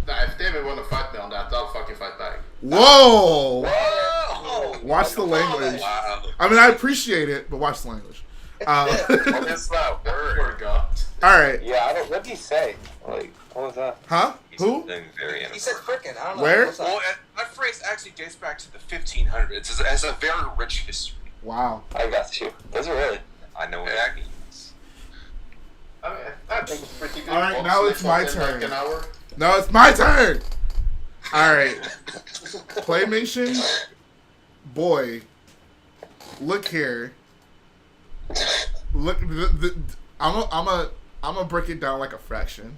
nah, if David want to fight me on that, I'll fucking fight back. Whoa! Whoa! Watch the language. Wow. I mean, I appreciate it, but watch the language. What is that word? Poor God. All right. Yeah, what did he say? Like, what was that? Huh? Who? Something very He said frickin'. I don't know. Where? What's up? Well, that phrase actually dates back to the 1500s. It has a very rich history. Wow. I got you. Does it really? I know what Yeah. that means. I mean, I think it's pretty good. All right, Box now it's next my one in turn. Like an hour. No, it's my turn. All right. Claymation. Boy. Look here. Look. I'm gonna break it down like a fraction.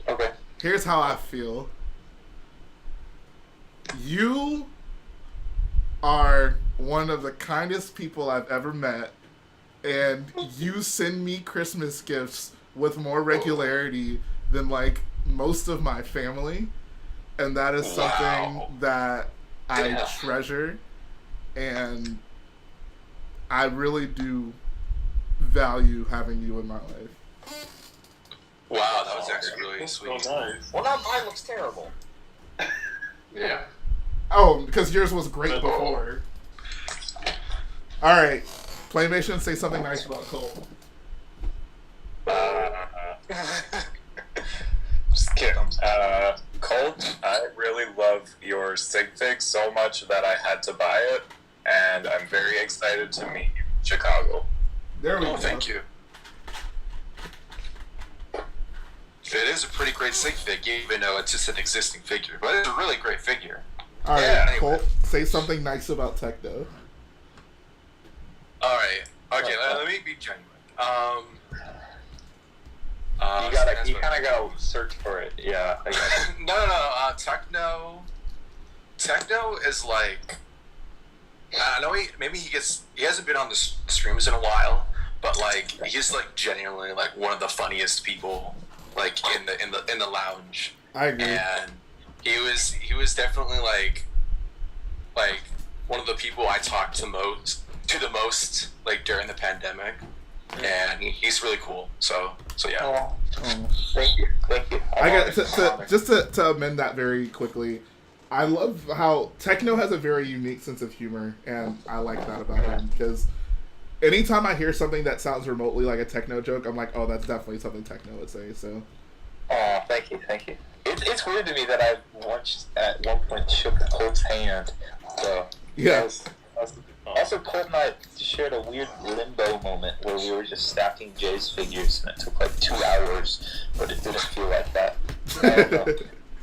Okay. Here's how I feel. You are one of the kindest people I've ever met, and you send me Christmas gifts with more regularity than like most of my family, and that is something that I treasure, and I really do value having you in my life. Wow, that was actually really That's so sweet. nice. Well, now mine looks terrible. Yeah. Oh, because yours was great before. All right, Playmation, say something nice about Cole. Just kidding. Colt, I really love your sig fig so much that I had to buy it, and I'm very excited to meet you in Chicago. There we go. Thank you. It is a pretty great sig fig, even though it's just an existing figure. But it's a really great figure. All right, Yeah, anyway. Colt, say something nice about Techno. Alright. Okay, let me be genuine. You kind of gotta search for it. Yeah. I got you. No. Techno is like, I know he hasn't been on the streams in a while, but like he's like genuinely like one of the funniest people like in the lounge. I agree. And he was definitely like one of the people I talked to the most like during the pandemic, and he's really cool. So yeah. Oh. Thank you. I got to amend that very quickly. I love how Techno has a very unique sense of humor, and I like that about him because anytime I hear something that sounds remotely like a Techno joke, I'm like, oh, that's definitely something Techno would say. So. Oh, thank you. It's weird to me that I once at one point shook Colt's hand. So Yeah. Also, Colt and I shared a weird limbo moment where we were just stacking Jay's figures, and it took like 2 hours, but it didn't feel like that. I don't know.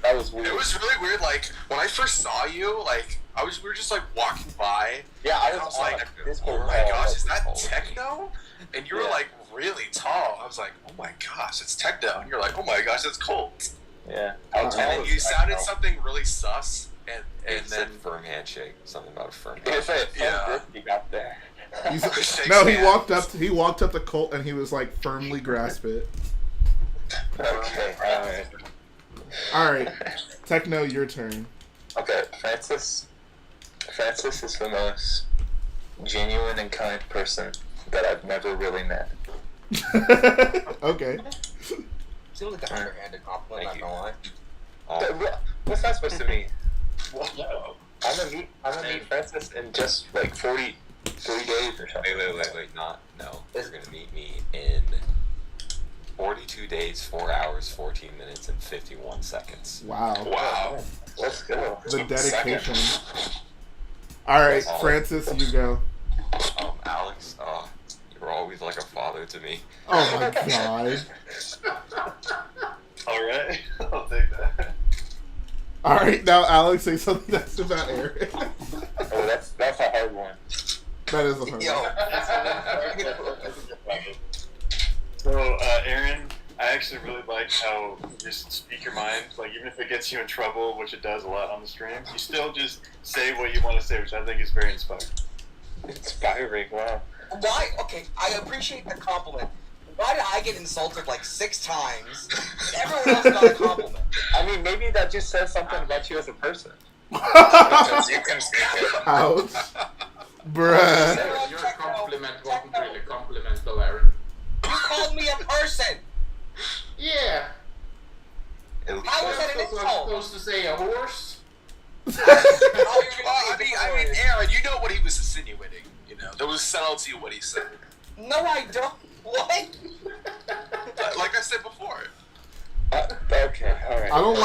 That was weird. It was really weird. Like when I first saw you, like we were just like walking by. Yeah, I and was like, this oh whole my wall gosh, is that was Techno? And you were like really tall. I was like, oh my gosh, it's Techno. And you're like, oh my gosh, it's Colt. Yeah. And then you sounded something really sus, and Then then firm handshake. Something about a firm I was handshake. gonna say, Yeah. good you got there. No, he walked up. He walked up to Colt and he was like, firmly grasp it. Okay, alright. All right, Techno, your turn. Okay, Francis is the most genuine and kind person that I've never really met. Okay. Still like an underhanded compliment, not gonna lie. What's that supposed to mean? I'm gonna meet Francis in just like 43 days or something. Wait, no. You're gonna meet me in 42 days, 4 hours, 14 minutes, and 51 seconds. Wow. Let's go. The dedication. All right, Francis, you go. Alex, you're always like a father to me. Oh my god. All right, I'll take that. All right, now Alex, say something nice about Aaron. Oh, that's a hard one. That is a hard one. So, Aaron, I actually really like how you just speak your mind. Like, even if it gets you in trouble, which it does a lot on the stream, you still just say what you want to say, which I think is very inspiring. Inspiring, wow. Why? Okay, I appreciate the compliment. Why did I get insulted like 6 times? Everyone else got a compliment. I mean, maybe that just says something about you as a person. Because you can speak it. Ouch. Bruh. Your compliment wasn't really a compliment, though, Aaron. You called me a person. Yeah. How was that an I'm insult? supposed to say a horse? I mean, Aaron, you know what he was insinuating. You know, there was subtlety in what he said. No, I don't. What? Like I said before. Okay, all right. I don't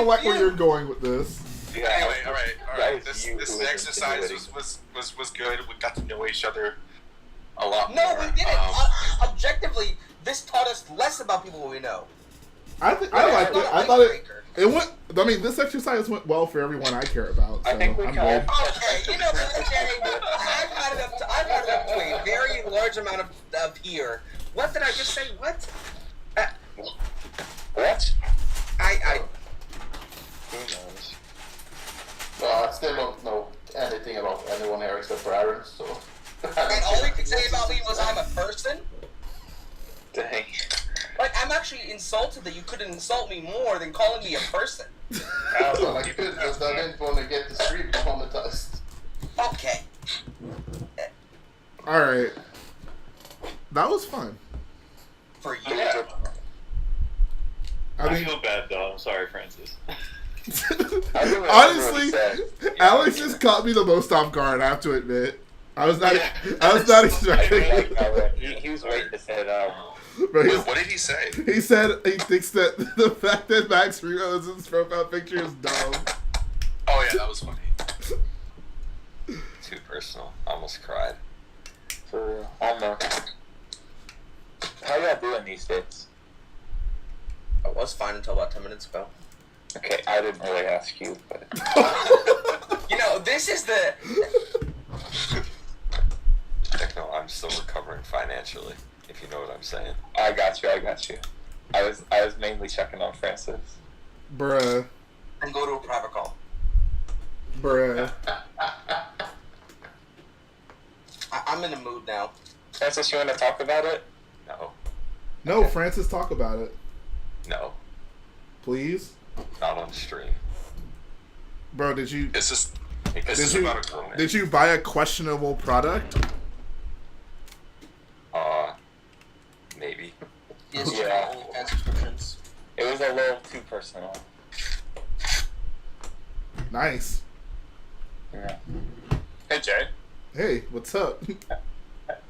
like where you're going with this. Yeah. Anyway, all right. That is This you who was exercise insinuating. was good. We got to know each other a lot No, more. we didn't. Objectively, this taught us less about people we know. I liked it. I thought it went. I mean, this exercise went well for everyone I care about. So I think we I'm can. good. Okay, you know what, Jay? I've had it up to a very large amount of here. What did I just say? What? What? I Who knows? Well, I still don't know anything about anyone here except for Aaron, so... and all you could say about me was I'm a person? Dang. Like, I'm actually insulted that you couldn't insult me more than calling me a person. Well, I could, but I didn't want to get the stream monetized. Okay. All right. That was fun. For you. Yeah. I I mean, feel bad, though. I'm sorry, Francis. honestly, Alex just caught me the most off guard. I have to admit, I was not expecting. He was waiting to say it out. What did he say? He said he thinks that the fact that Max Reno is in his profile picture is dumb. Oh yeah, that was funny. Too personal. Almost cried. For real. I don't know. How y'all doing these days? I was fine until about 10 minutes ago. Okay, I didn't really ask you, but... You know, this is the... Techno, I'm still recovering financially, if you know what I'm saying. I got you. I was mainly checking on Francis. Bruh. And go to a private call. Bruh. I'm in the mood now. Francis, you want to talk about it? No. No, Francis, talk about it, No. please. Not on stream. Bro, did you It's just About a grown man. did you buy a questionable product? Maybe. Yes, Yeah. OnlyFans subscriptions. It was a little too personal. Nice. Yeah. Hey Jay, Hey, what's up?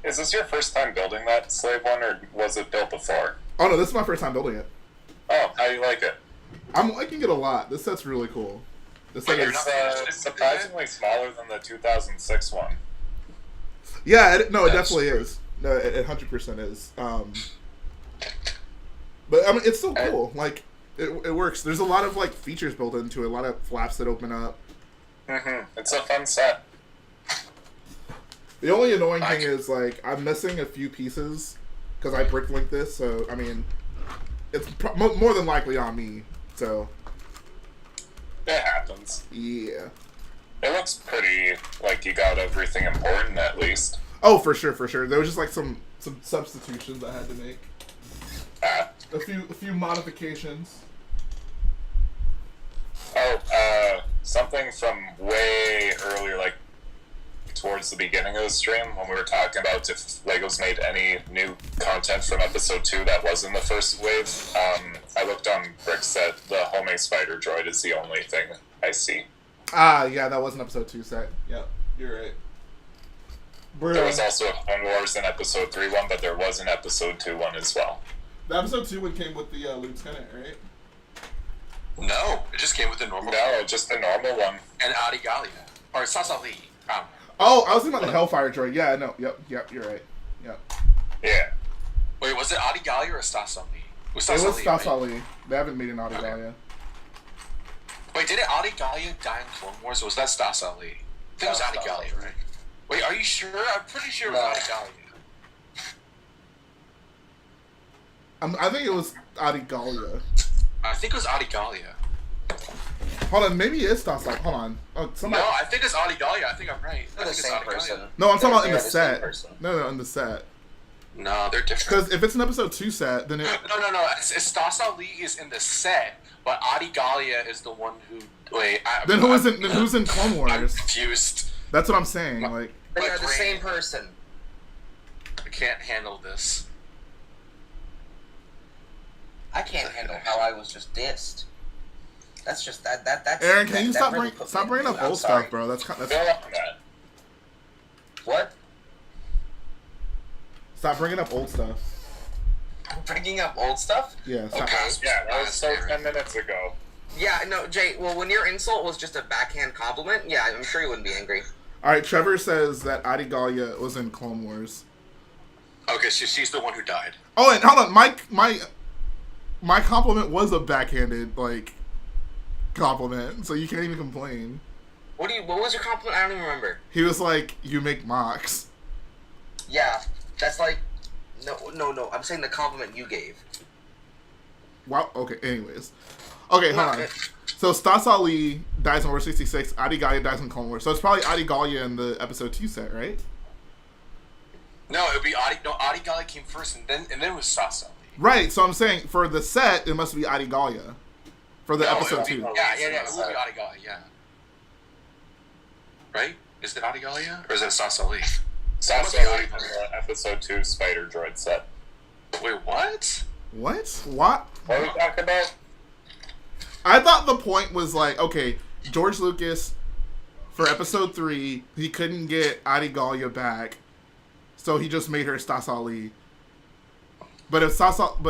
is this your first time building that slave one, or was it built before? Oh no, this is my first time building it. Oh, how do you like it? I'm liking it a lot. This set's really cool. This set Wait, is, It's surprisingly smaller than the 2006 one. yeah, it That's definitely is. No, it 100% is. But I mean, it's still cool. Like, it works. There's a lot of like features built into it. A lot of flaps that open up. It's a fun set. The only annoying thing is like I'm missing a few pieces because I brick linked this. So I mean, it's more than likely on me. So It happens. yeah. It looks pretty like you got everything important at least. Oh, for sure, for sure. There was just like some substitutions I had to make. A few modifications. Oh, something from way earlier, like towards the beginning of the stream when we were talking about if Legos made any new content from episode 2 that was in the first wave. I looked on Brickset. The homemade spider droid is the only thing I see. Yeah, that was an episode 2 set. Yep, you're right. There was also a Clone Wars in episode 3 one, but there was an episode 2 one as well. The episode 2 one came with the lieutenant, right? No, it just came with the normal. No, just the normal one. And Adi Gallia. Or Sasa Lee. Oh, I was thinking about the Hellfire droid. Yeah, no, yep, you're right. Yep. Yeah. Wait, was it Adi Gallia or Stasa Lee? It was It was Lee, Stasa right? Lee. They haven't made an Adi Gallia. Wait, didn't Adi Gallia die in Clone Wars, or was that Stasa Lee? I think it was Adi Gallia, right? Wait, are you sure? I'm pretty sure it was Adi Gallia. I think it was Adi Gallia. I think it was Adi Gallia. Hold on, maybe it is Stasa. Hold on. Oh, somebody. No, I think it's Adi Gallia. I think I'm right. They're the same person. No, I'm talking about in the They're the same set. person. No, in the set. No, they're different. Because if it's an episode 2 set, then it. No. It's Stasa Lee is in the set, but Adi Gallia is the one who. Wait. Then who's in Clone Wars? I'm confused. That's what I'm saying. Like. They are the same person. I can't handle this. I can't handle how I was just dissed. That's just that's. Aaron, can you that stop really bringing up I'm old sorry. stuff, bro? That's. What? Stop bringing up old stuff. Bringing up old stuff? Yeah. Stop. Okay. Yeah, that was so 10 minutes ago. Yeah, no, Jay. Well, when your insult was just a backhand compliment, yeah, I'm sure you wouldn't be angry. All right, Trevor says that Adi Gallia was in Clone Wars. Okay, so she's the one who died. Oh, and hold on, my compliment was a backhanded compliment, so you can't even complain. What was your compliment? I don't even remember. He was like, "You make mocks." Yeah, that's like, no. I'm saying the compliment you gave. Wow. Okay. Anyways, okay, hold on. So Stasa Lee dies in Order 66. Adi Gallia dies in Clone Wars. So it's probably Adi Gallia in the episode 2 set, right? No, it would be Adi. No, Adi Gallia came first, and then it was Stasa Lee. Right. So I'm saying for the set, it must be Adi Gallia for the episode 2. Yeah. It would be Adi Gallia. Yeah. Right? Is it Adi Gallia or is it Stasa Lee? Stasa Lee from the episode 2 Spider Droid set. Wait, what? What? What are we talking about? I thought the point was like, okay, George Lucas, for episode 3, he couldn't get Adi Gallia back, so he just made her Stasa Lee. But Stasa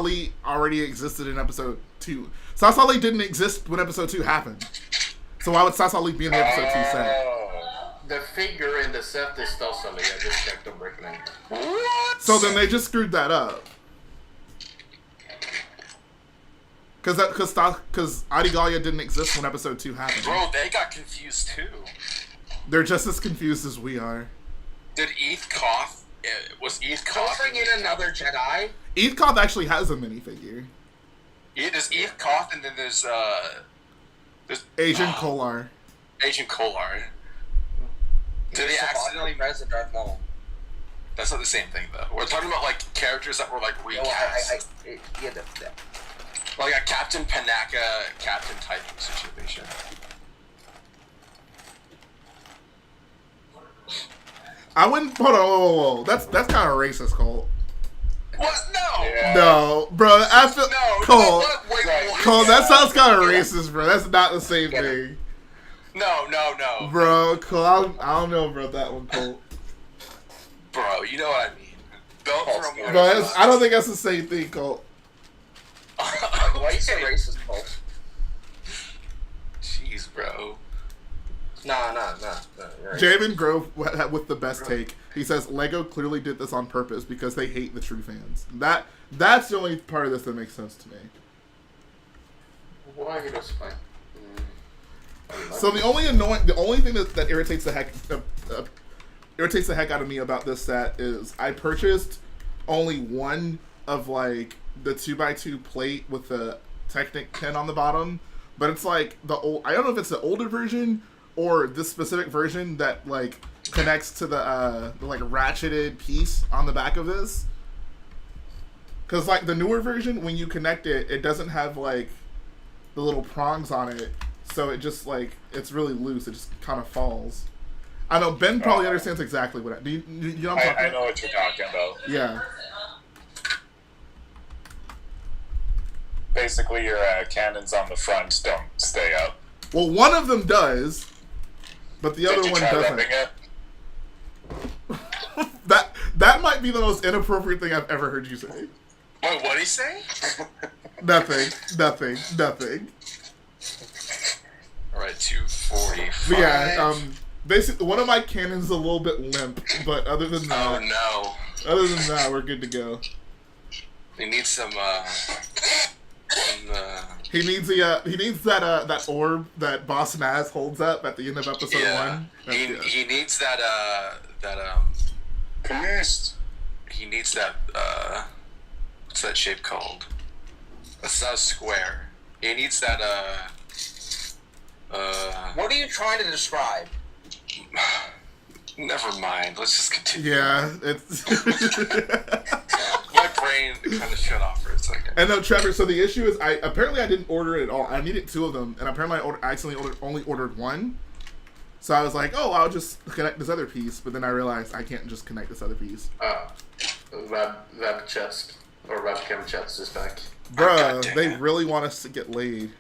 Lee already existed in episode 2. Stasa Lee didn't exist when episode 2 happened. So why would Stasa Lee be in the episode 2 set? The figure in the set is Stasa Lee. I just checked on Brickman. What? So then they just screwed that up. Because Adi Gallia didn't exist when episode 2 happened. Bro, they got confused too. They're just as confused as we are. Did Eth Koth? Was Eth Koth? Don't bring in another Jedi. Eth Koth actually has a minifigure. Yeah, there's Eth Koth, and then there's Agent Kolar. Agent Kolar. Did they accidentally? President Darth Maul. That's not the same thing though. We're talking about like characters that were like No, recast. yeah, Like a Captain Panaka, Captain type situation. I wouldn't. Hold on, whoa. That's kind of racist, Colt. What? No. Yeah. No, bro. I feel Colt. Wait, what? Colt, that sounds kind of racist, bro. That's not the same thing. No. Bro, Colt, I don't know about that one, Colt. Bro, you know what I mean. Don't throw me. Bro, I don't think that's the same thing, Colt. Why are you so racist, Paul? Jeez, bro. Nah. You're right. Jamin Grove with the best take. He says Lego clearly did this on purpose because they hate the true fans. That's the only part of this that makes sense to me. Why he does fine. So the only thing that irritates the heck out of me about this set is I purchased only one of like the 2x2 plate with the Technic pin on the bottom, but it's like I don't know if it's the older version or this specific version that like connects to the like ratcheted piece on the back of this. Cause like the newer version, when you connect it, it doesn't have like the little prongs on it, so it just like it's really loose. It just kind of falls. I know Ben probably understands exactly what. Do you know what I'm talking I know what you're talking about. Yeah. Basically, your cannons on the front don't stay up. Well, one of them does, but the other one doesn't. Rubbing it? That might be the most inappropriate thing I've ever heard you say. Wait, what'd he say? Nothing. All right, 245. But yeah, basically, one of my cannons is a little bit limp, but other than that, we're good to go. He needs some. He needs that orb that Boss Naz holds up at the end of episode 1. He needs that Cursed. He needs that what's that shape called? That's not a square. He needs that What are you trying to describe? Never mind. Let's just continue. Yeah, it's my brain kind of shut off for a second. And no, Trevor. So the issue is, I didn't order it at all. I needed 2 of them, and apparently I accidentally only ordered 1. So I was like, oh, I'll just connect this other piece, but then I realized I can't just connect this other piece. Web chest or webcam chest is back. Bruh, they really want us to get laid.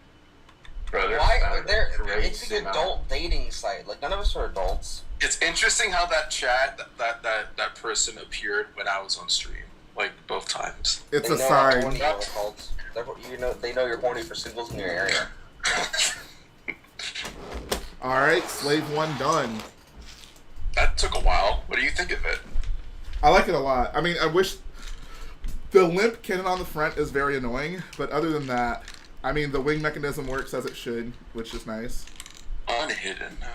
Why are there? It's an adult dating site. Like, none of us are adults. It's interesting how that chat, that person appeared when I was on stream, like both times. It's a sign. They know you're horny for singles in your area. All right, Slave 1 done. That took a while. What do you think of it? I like it a lot. I mean, I wish the limp cannon on the front is very annoying, but other than that, I mean, the wing mechanism works as it should, which is nice. Unhidden, no.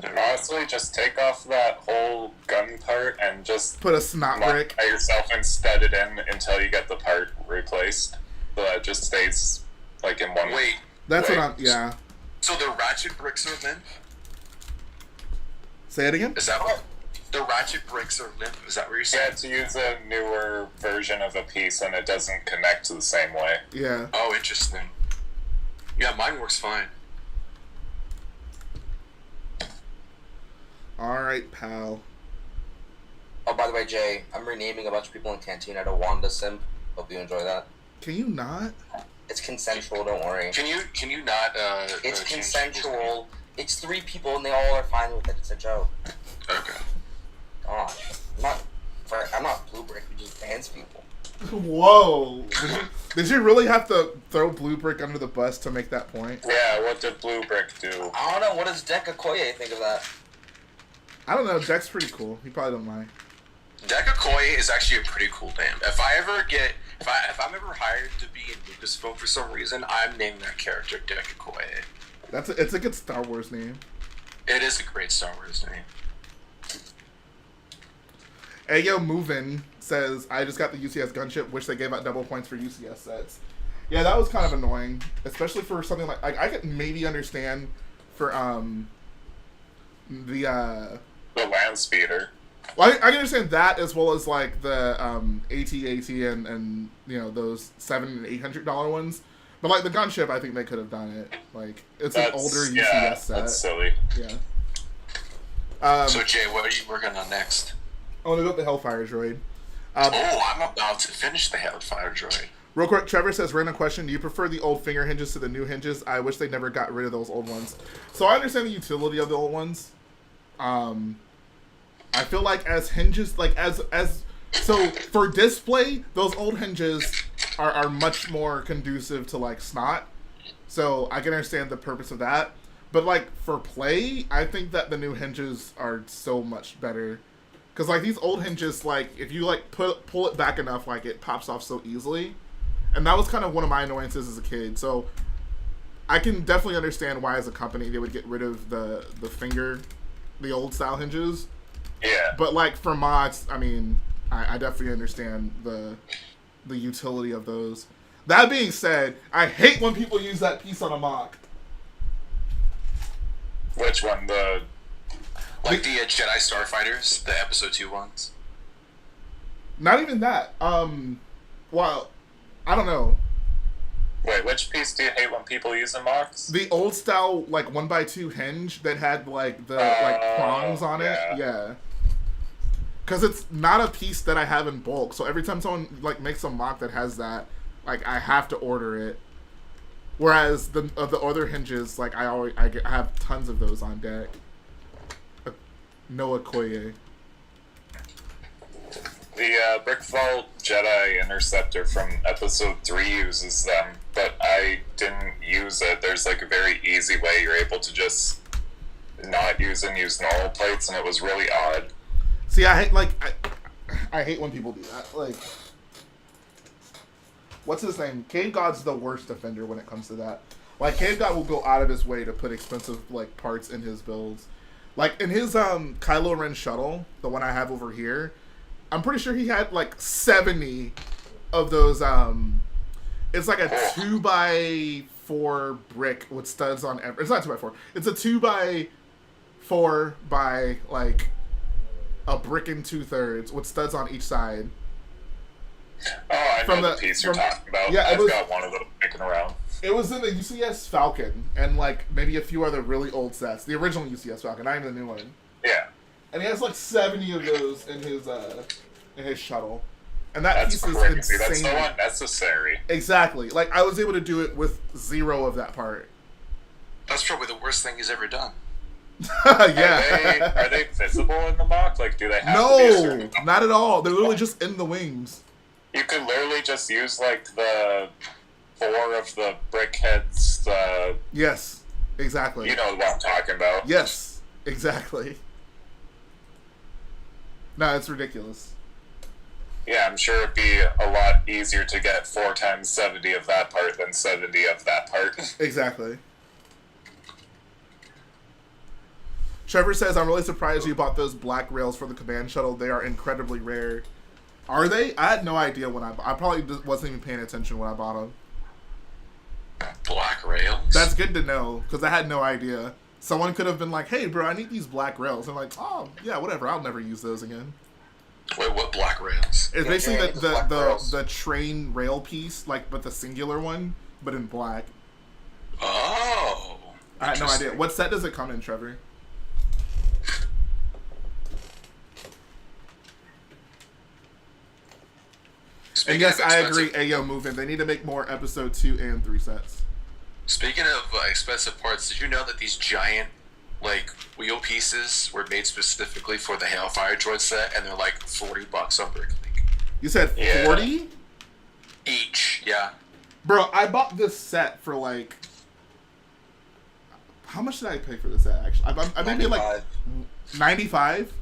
Honestly, just take off that whole gun part and just put a snot brick by yourself and stud it in until you get the part replaced, so that it just stays like in one. Wait, that's what I'm. Yeah. So the ratchet bricks are limp? Say it again? Is that what? The ratchet bricks are limp? Is that what you're saying? Yeah, to use a newer version of a piece and it doesn't connect the same way. Yeah. Oh, interesting. Yeah, mine works fine. Alright, pal. Oh, by the way, Jay, I'm renaming a bunch of people in Cantina to Wanda Simp. Hope you enjoy that. Can you not? It's consensual, don't worry. Can you not, It's consensual. It's 3 people and they all are fine with it. It's a joke. Okay. Gosh. I'm not Blue Brick, we just dance people. Whoa. Did you really have to throw Blue Brick under the bus to make that point? Yeah, what did Blue Brick do? I don't know, what does Deca Koye think of that? I don't know, Deck's pretty cool. He probably don't mind. Deca Koye is actually a pretty cool name. If I'm ever hired to be in Lucasfilm for some reason, I'm naming that character Deca Koye. It's a good Star Wars name. It is a great Star Wars name. Ayo Movin says, I just got the UCS gunship, wish they gave out double points for UCS sets. Yeah, that was kind of annoying, especially for something like I could maybe understand for the land speeder. Well, I can understand that as well as like the AT-AT and you know those $700 and $800 ones. But like the gunship, I think they could have done it. Like it's an older UCS set. That's silly. Yeah. So Jay, what are you working on next? I want to go with the Hellfire droid. I'm about to finish the Hellfire droid. Real quick, Trevor says, random question, do you prefer the old finger hinges to the new hinges? I wish they never got rid of those old ones. So I understand the utility of the old ones. I feel like as hinges, like so for display, those old hinges are much more conducive to like snot. So I can understand the purpose of that. But like for play, I think that the new hinges are so much better. Because like these old hinges, like if you like pull it back enough, like it pops off so easily. And that was kind of one of my annoyances as a kid. So I can definitely understand why as a company they would get rid of the old style hinges. Yeah. But like for mods, I mean, I definitely understand the utility of those. That being said, I hate when people use that piece on a mock. Which one? The Jedi Starfighters, the Episode 2 ones? Not even that. Well, I don't know. Wait, which piece do you hate when people use in mocks? The old style, like 1x2 hinge that had like the prongs on it. Yeah. Because it's not a piece that I have in bulk, so every time someone like makes a mock that has that, like I have to order it. Whereas the other hinges, like I have tons of those on deck. Noah Koye. The Brick Vault Jedi Interceptor from Episode 3 uses them, but I didn't use it. There's like a very easy way you're able to just not use and use normal plates, and it was really odd. See, I hate when people do that. Like, what's his name? Cave God's the worst offender when it comes to that. Like, Cave God will go out of his way to put expensive like parts in his builds. Like in his Kylo Ren shuttle, the one I have over here, I'm pretty sure he had like 70 of those. It's like a 2x4 brick with studs on every. It's not 2x4. It's a 2x4 by like a brick and 2/3 with studs on each side. Oh, I know the piece you're talking about. Yeah, I've got one of them kicking around. It was in the UCS Falcon and like maybe a few other really old sets. The original UCS Falcon, not even the new one. Yeah. And he has like 70 of those in his shuttle. And that's piece crazy. Is insane. That's so unnecessary. Exactly. Like I was able to do it with 0 of that part. That's probably the worst thing he's ever done. Yeah. Are they visible in the mock? Like, do they have to be a certain... No, not at all. They're literally just in the wings. You could literally just use like the 4 of the brick heads. Yes, exactly. You know what I'm talking about. Yes, exactly. No, it's ridiculous. Yeah, I'm sure it'd be a lot easier to get 4 times 70 of that part than 70 of that part. Exactly. Trevor says, I'm really surprised you bought those black rails for the command shuttle. They are incredibly rare. Are they? I had no idea when I probably wasn't even paying attention when I bought them. Black rails? That's good to know, because I had no idea. Someone could have been like, hey, bro, I need these black rails. I'm like, oh, yeah, whatever. I'll never use those again. Wait, what black rails? It's basically the train rail piece, like, but the singular one, but in black. Oh. I had no idea. What set does it come in, Trevor? And yes, I agree. Ayo, movement. They need to make more episode 2 and 3 sets. Speaking of expensive parts, did you know that these giant, like, wheel pieces were made specifically for the Hailfire droid set, and they're like $40 on Bricklink? You said 40? Each, yeah. Bro, I bought this set for like. How much did I pay for this set? Actually, I maybe like 95.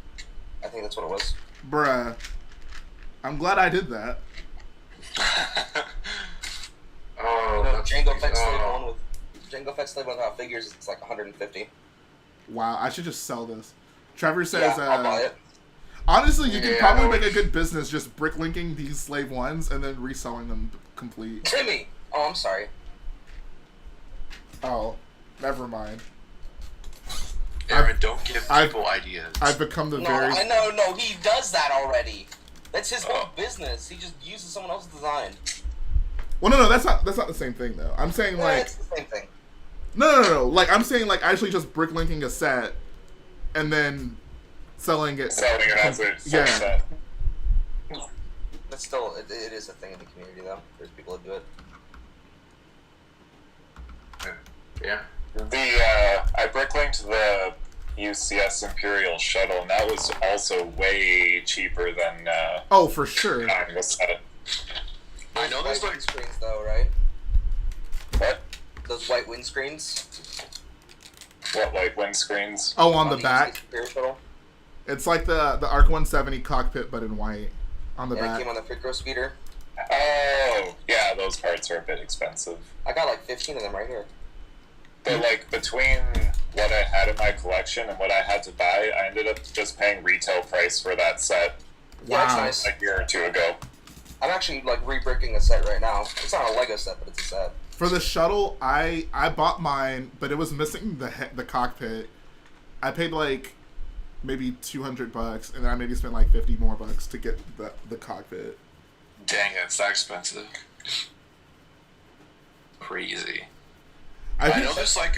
I think that's what it was. Bruh, I'm glad I did that. Jango Fett Slave one without figures. It's like 150. Wow, I should just sell this. Trevor says, I'll buy it. Honestly, you could probably make a good business just bricklinking these slave ones and then reselling them complete. Timmy! Oh, I'm sorry. Oh, never mind. Aaron, don't give people ideas. I've become the very... No, he does that already. That's his whole business. He just uses someone else's design. Well, no, that's not the same thing, though. I'm saying, like... It's the same thing. No. Like, I'm saying, like, actually just bricklinking a set and then selling it. Selling it as a full set. But still, it is a thing in the community, though. There's people that do it. Yeah. I bricklinked the UCS Imperial shuttle, and that was also way cheaper than. Oh, for sure. The set. I know those white screens, though, right? What? Those white windscreens. What white windscreens? Oh, on the back. It's like the ARC 170 cockpit, but in white on the back. It came on the Prequel speeder. Oh, yeah, those parts are a bit expensive. I got like 15 of them right here. But like between what I had in my collection and what I had to buy, I ended up just paying retail price for that set. Wow. Yeah, that's nice. A year or two ago. I'm actually like re-bricking a set right now. It's not a Lego set, but it's a set. For the shuttle, I bought mine, but it was missing the cockpit. I paid like maybe $200, and then I maybe spent like $50 more to get the cockpit. Dang, it's that expensive. crazy. I know there's like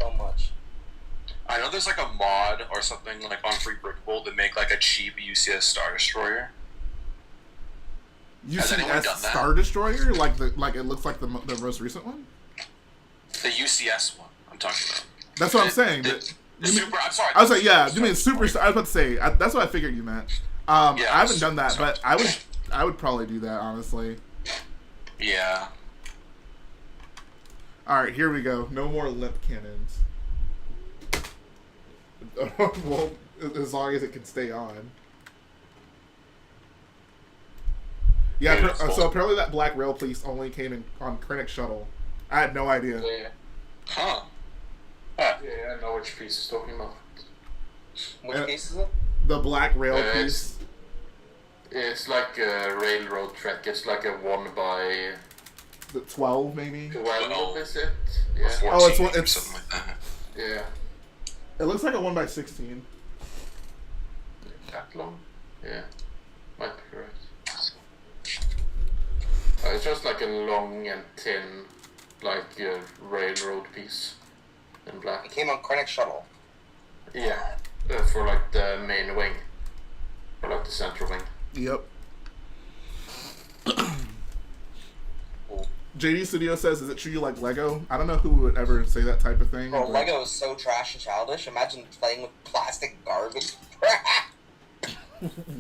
so much. I know there's like a mod or something like on Free Brickable to make like a cheap UCS Star Destroyer. Has anyone done that? Star Destroyer, like it looks like the most recent one. The UCS one I'm talking about. That's what I'm saying. I'm sorry. I was like, yeah, you mean Super Star? I was about to say that's what I figured you meant. I haven't done that, but I would probably do that, honestly. Yeah. All right, here we go. No more limp cannons. Well, as long as it can stay on. Yeah, so apparently that black rail piece only came in on Krennic Shuttle. I had no idea. Yeah. Huh. Yeah, I know which piece he's talking about. Which piece is it? The black rail piece. It's like a railroad track. It's like a 1 the 12 maybe. 12 is it? Yeah. Oh, it's something like that. Yeah. It looks like a 1/16. That long? Yeah. Might be correct. It's just like a long and thin, like a railroad piece in black. It came on Krennic Shuttle. Yeah. For like the main wing. Or like the central wing. Yep. JD Studio says, "Is it true you like Lego?" I don't know who would ever say that type of thing. Bro, Lego is so trash and childish. Imagine playing with plastic garbage.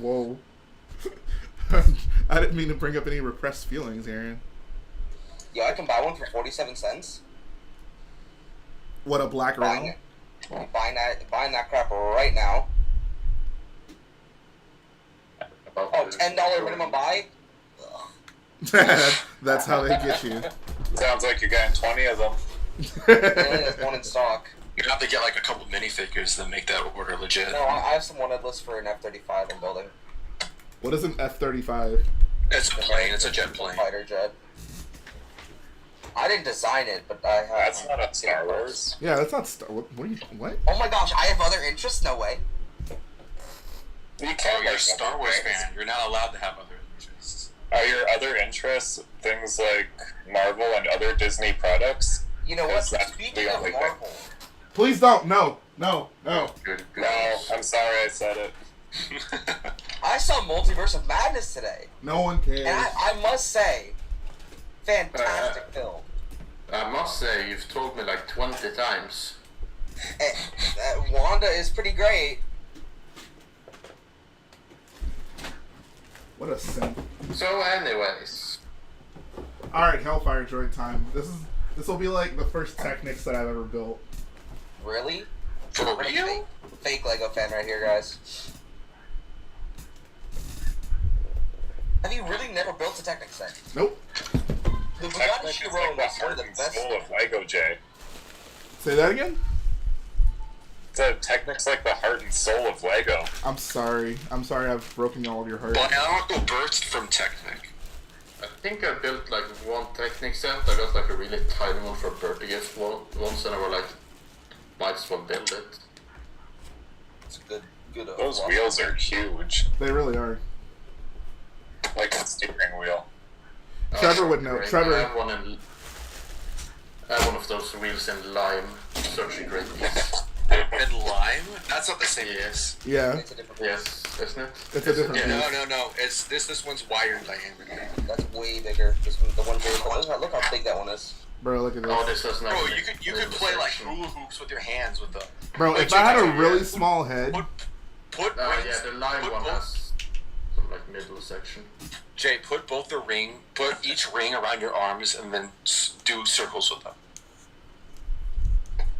Whoa. I didn't mean to bring up any repressed feelings, Aaron. Yo, I can buy one for 47 cents. What, a black rail? Buying that crap right now. Oh, $10 minimum buy? That's how they get you. Sounds like you're getting 20 of them. Only has one in stock. You're gonna have to get like a couple minifigures that make that order legit. No, I have some wanted lists for an F-35 I'm building. What is an F-35? It's a plane. It's a jet plane. Fighter jet. I didn't design it, but I have. That's not a Star Wars. Yeah, that's not Star. What are you? What? Oh my gosh, I have other interests? No way. You Oh, can't you're a like Star Wars things. fan. You're not allowed to have other interests. Are your other interests things like Marvel and other Disney products? You know what? 'Cause that's Speaking the of only thing. Marvel, Please don't. No. No. No. Good. No, I'm sorry I said it. I saw Multiverse of Madness today, No one cares. and I must say, fantastic film. I must say, you've told me like 20 times. Wanda is pretty great. What a simp. So, anyways. All right, Hellfire Droid time. This will be like the first Technics that I've ever built. Really? For real? Fake Lego fan right here, guys. Have you really never built a Technic set? Nope. The Bugatti Technic is Chiron like the was one of heart the and best. soul of Lego, Jay. Say that again. So Technic's like the heart and soul of Lego. I'm sorry. I've broken all of your heart. Bionicle burst from Technic. I think I built like one Technic set. I got like a really tiny one for a birthday gift once, and I were like, might as well build it. It's a good. Those wheels are huge. They really are. Like a steering wheel. Trevor would know. Great. Trevor. I have one of those wheels in lime. Such a great piece. And lime? That's not the same. Yes. Yeah. It's a different. Yes, isn't it? It's a different Yeah. piece. No. It's this one's wired diameter. That's way bigger. This one, the one bigger. Look how big that one is. Bro, look at Oh, this. this does not. Bro, you could play like hula hoops with your hands with them. Bro, if I had a really small head, Put Yeah, rings. the lime put one both- has some like middle section. Jay, put each ring around your arms and then do circles with them.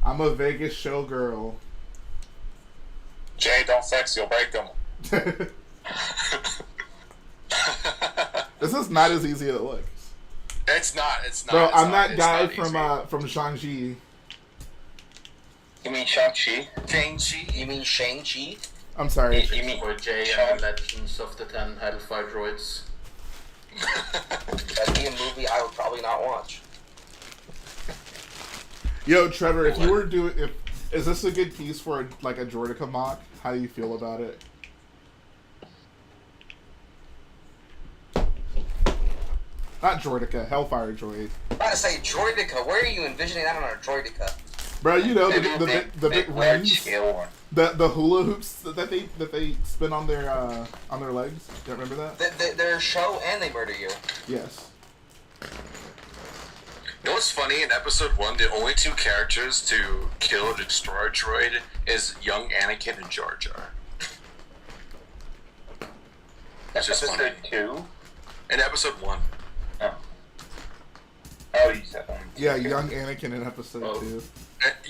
I'm a Vegas showgirl. Jay, don't flex, you'll break them. This is not as easy as it looks. It's not. Bro, it's I'm not- that it's guy not easy. from Shang-Chi. You mean Shang-Chi? Shang-Chi? You mean Shang-Chi? I'm sorry. You mean Or Jay and the Legends of the 10 Hellfire Droids. That'd be a movie I would probably not watch. Yo, Trevor, if you were doing, is this a good piece for like a Droideka mock? How do you feel about it? Not Droideka, Hellfire Droid. I'm about to say Droideka. Where are you envisioning that on a Droideka? Bro, you know Maybe the big large rings, scale one. the hula hoops that they spin on their legs. Do you remember that? They're a show and they murder you. Yes. You know what's funny? In episode 1, the only two characters to kill or destroy a droid is young Anakin and Jar Jar. It's just Episode funny. 2? In episode 1. Oh, you said that. Yeah, young Anakin in episode 2.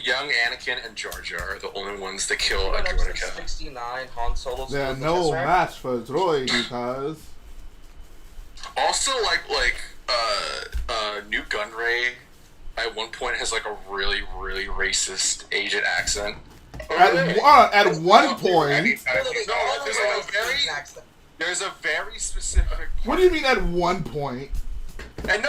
Young Anakin and Jar Jar are the only ones that kill a Episode droideka. 69, Han Solo's They're with no the Tesseract. match for Droidekas. Also, Newt Gunray at one point has like a really, really racist Asian accent. At one point. There's a very specific. What do you mean at one point? And no.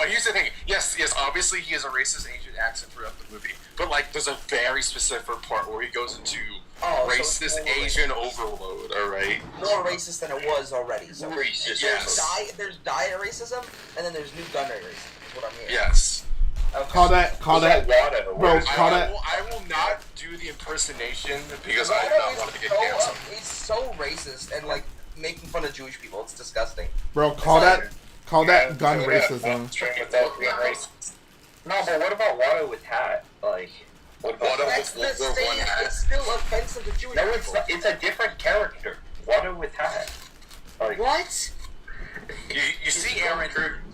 Here's the thing. Yes. Obviously, he has a racist Asian accent throughout the movie, but like, there's a very specific part where he goes into racist Asian overload. All right. More racist than it was already. So Racist, yes. There's diet racism, and then there's Newt Gunray racism. Is what I'm hearing. Yes. Okay. Call that, Watto. bro. I will not do the impersonation because I do not want to get canceled. He's so racist and like making fun of Jewish people. It's disgusting. Bro, call that gun racism. No, but what about Watto with hat? Like, what about That's the same. It's still offensive to Jewish No, people. it's a different character. Watto with hat. Like, What? You see, Aaron.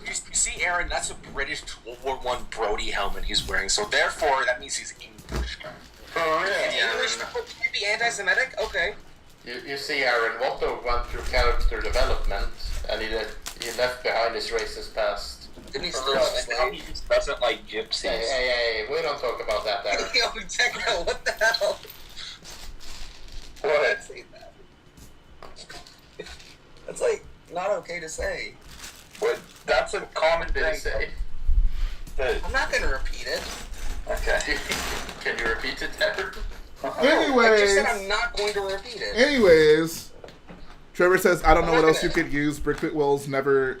You see, Aaron. That's a British World War I Brody helmet he's wearing. So therefore, that means he's English. For real? English people can be anti-Semitic? Okay. You see, Aaron, Watto went through character development, and he left behind his racist past. Didn't he For still real, have and now slaves? he just doesn't like gypsies. Hey, we don't talk about that, Aaron. Yo, Techno, what the hell? What? Say that. That's like not okay to say. But that's a common Did thing. he say? I'm not gonna repeat it. Okay. Can you repeat it, Aaron? I just said I'm not going to repeat it. Anyways, Trevor says, I don't know what else you could use. Prequels never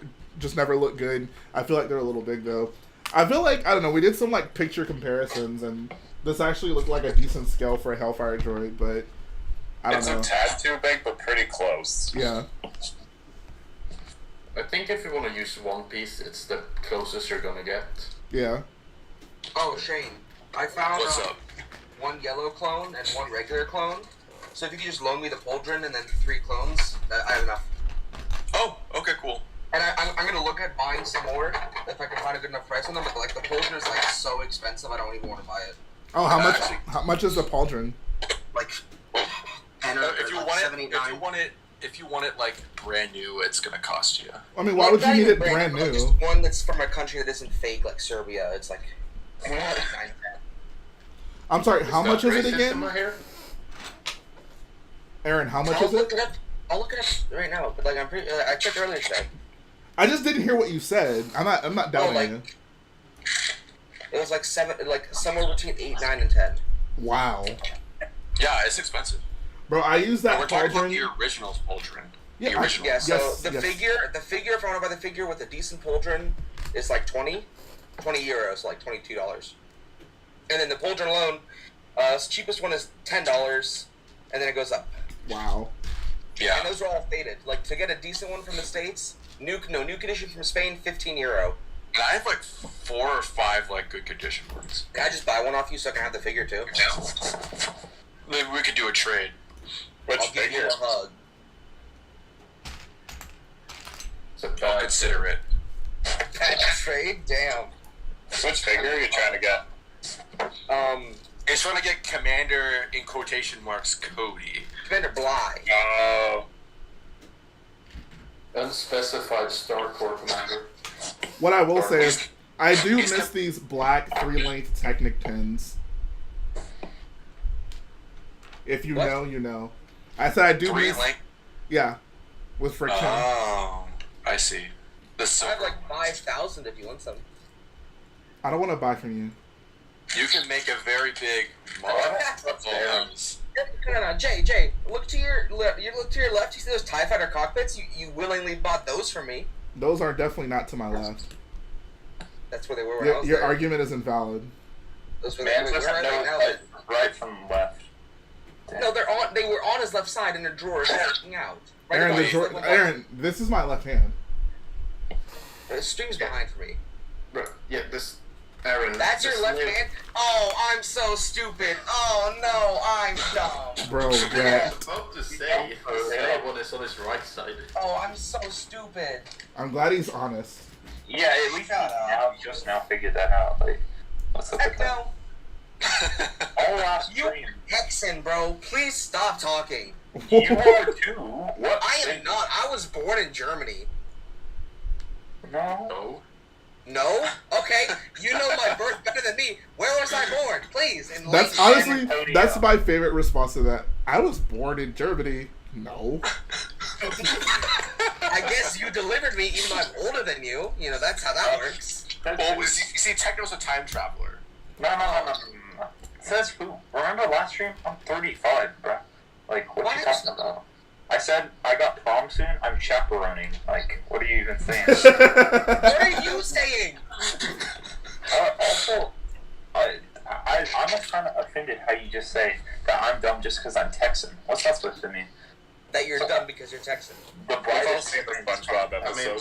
look good. I feel like they're a little big though. I feel like, I don't know, we did some like picture comparisons and this actually looked like a decent scale for a Hellfire droid, but I don't know. It's a tad too big, but pretty close. Yeah. I think if you want to use One Piece, it's the closest you're gonna get. Yeah. Oh, Shane, I found What's up? one yellow clone and one regular clone. So if you could just loan me the Pauldron and then 3 clones, I have enough. Oh, okay, cool. And I'm gonna look at buying some more if I can find a good enough price on them. But like the Pauldron is like so expensive, I don't even want to buy it. Oh, how much is the Pauldron? Like 10 or If you like want 7, 8, 9. if you want it like brand new, it's gonna cost you. I mean, why would you Not need even it brand but, like, new? just one that's from a country that isn't fake, like Serbia. It's like. I'm sorry, how much is it again? Right here? Aaron, how much I'll is look it? it up. I'll look it up right now. But like I'm pretty. I checked earlier today. I just didn't hear what you said. I'm not doubting like- you. It was like 7, like somewhere between 8, 9, and 10. Wow. Yeah, it's expensive. Bro, I use But that we're talking about Pauldron. the original Pauldron. Yeah, The original. Yeah. So Yes, the yes. figure. If I want to buy the figure with a decent Pauldron, is like 20 euros, so like $22. And then the Pauldron alone, cheapest one is $10, and then it goes up. Wow. Yeah. And those are all faded. Like to get a decent one from the States, new condition from Spain, €15. And I have like 4 or 5 like good condition ones. Can I just buy one off you so I can have the figure too? Yeah. Maybe we could do a trade. Which I'll give you figure? a hug. It's a I'll bad consider it. That trade? Damn. Which figure are you trying to get? It's trying to get Commander in quotation marks Cody. Commander Bly. Oh, unspecified Star Corps commander. What I will say is, I do miss these black 3-length Technic pins. If you What? know, you know. I said I do 3 miss. length. Yeah, with friction. Oh, I see. The I silver. have like 5,000 if you want some. I don't want to buy from you. You can make a very big model of all those. No, Jay, look to your left. You look to your left. You see those TIE Fighter cockpits? You willingly bought those for me. Those are definitely not to my left. That's where they were when I Your, was your there. argument is invalid. Those were Man, where doesn't are they know now? like, right from left. No, they're on. They were on his left side in a drawer, sticking out. Right Aaron, above his- Aaron, this is my left hand. The stream's behind for me. Bro, yeah, this Aaron. That's your this left new- hand? Oh, I'm so stupid. Oh no, I'm dumb. Bro, I was Brett. about to say the one is on his right side. Oh, I'm so stupid. I'm glad he's honest. Yeah, at least just now figured that out. Like, what's up with Heck that? no. All last You stream. Texan, bro. Please stop talking. You are too. What? I am not. I was born in Germany. No. No. No? Okay. You know my birth better than me. Where was I born? Please. Enlighten That's me. honestly, that's my favorite response to that. I was born in Germany. No. I guess you delivered me even though I'm older than you. You know, that's how that works. Well, you see, Techno's a time traveler. No. Says who? Remember last stream? I'm 35, bro. Like, what you talking about? I said I got prom soon. I'm chaperoning. Like, what are you even saying? What are you saying? Also, I'm kind of offended how you just say that I'm dumb just because I'm Texan. What's that supposed to mean? That you're dumb because you're Texan. The brightest favorite SpongeBob episode.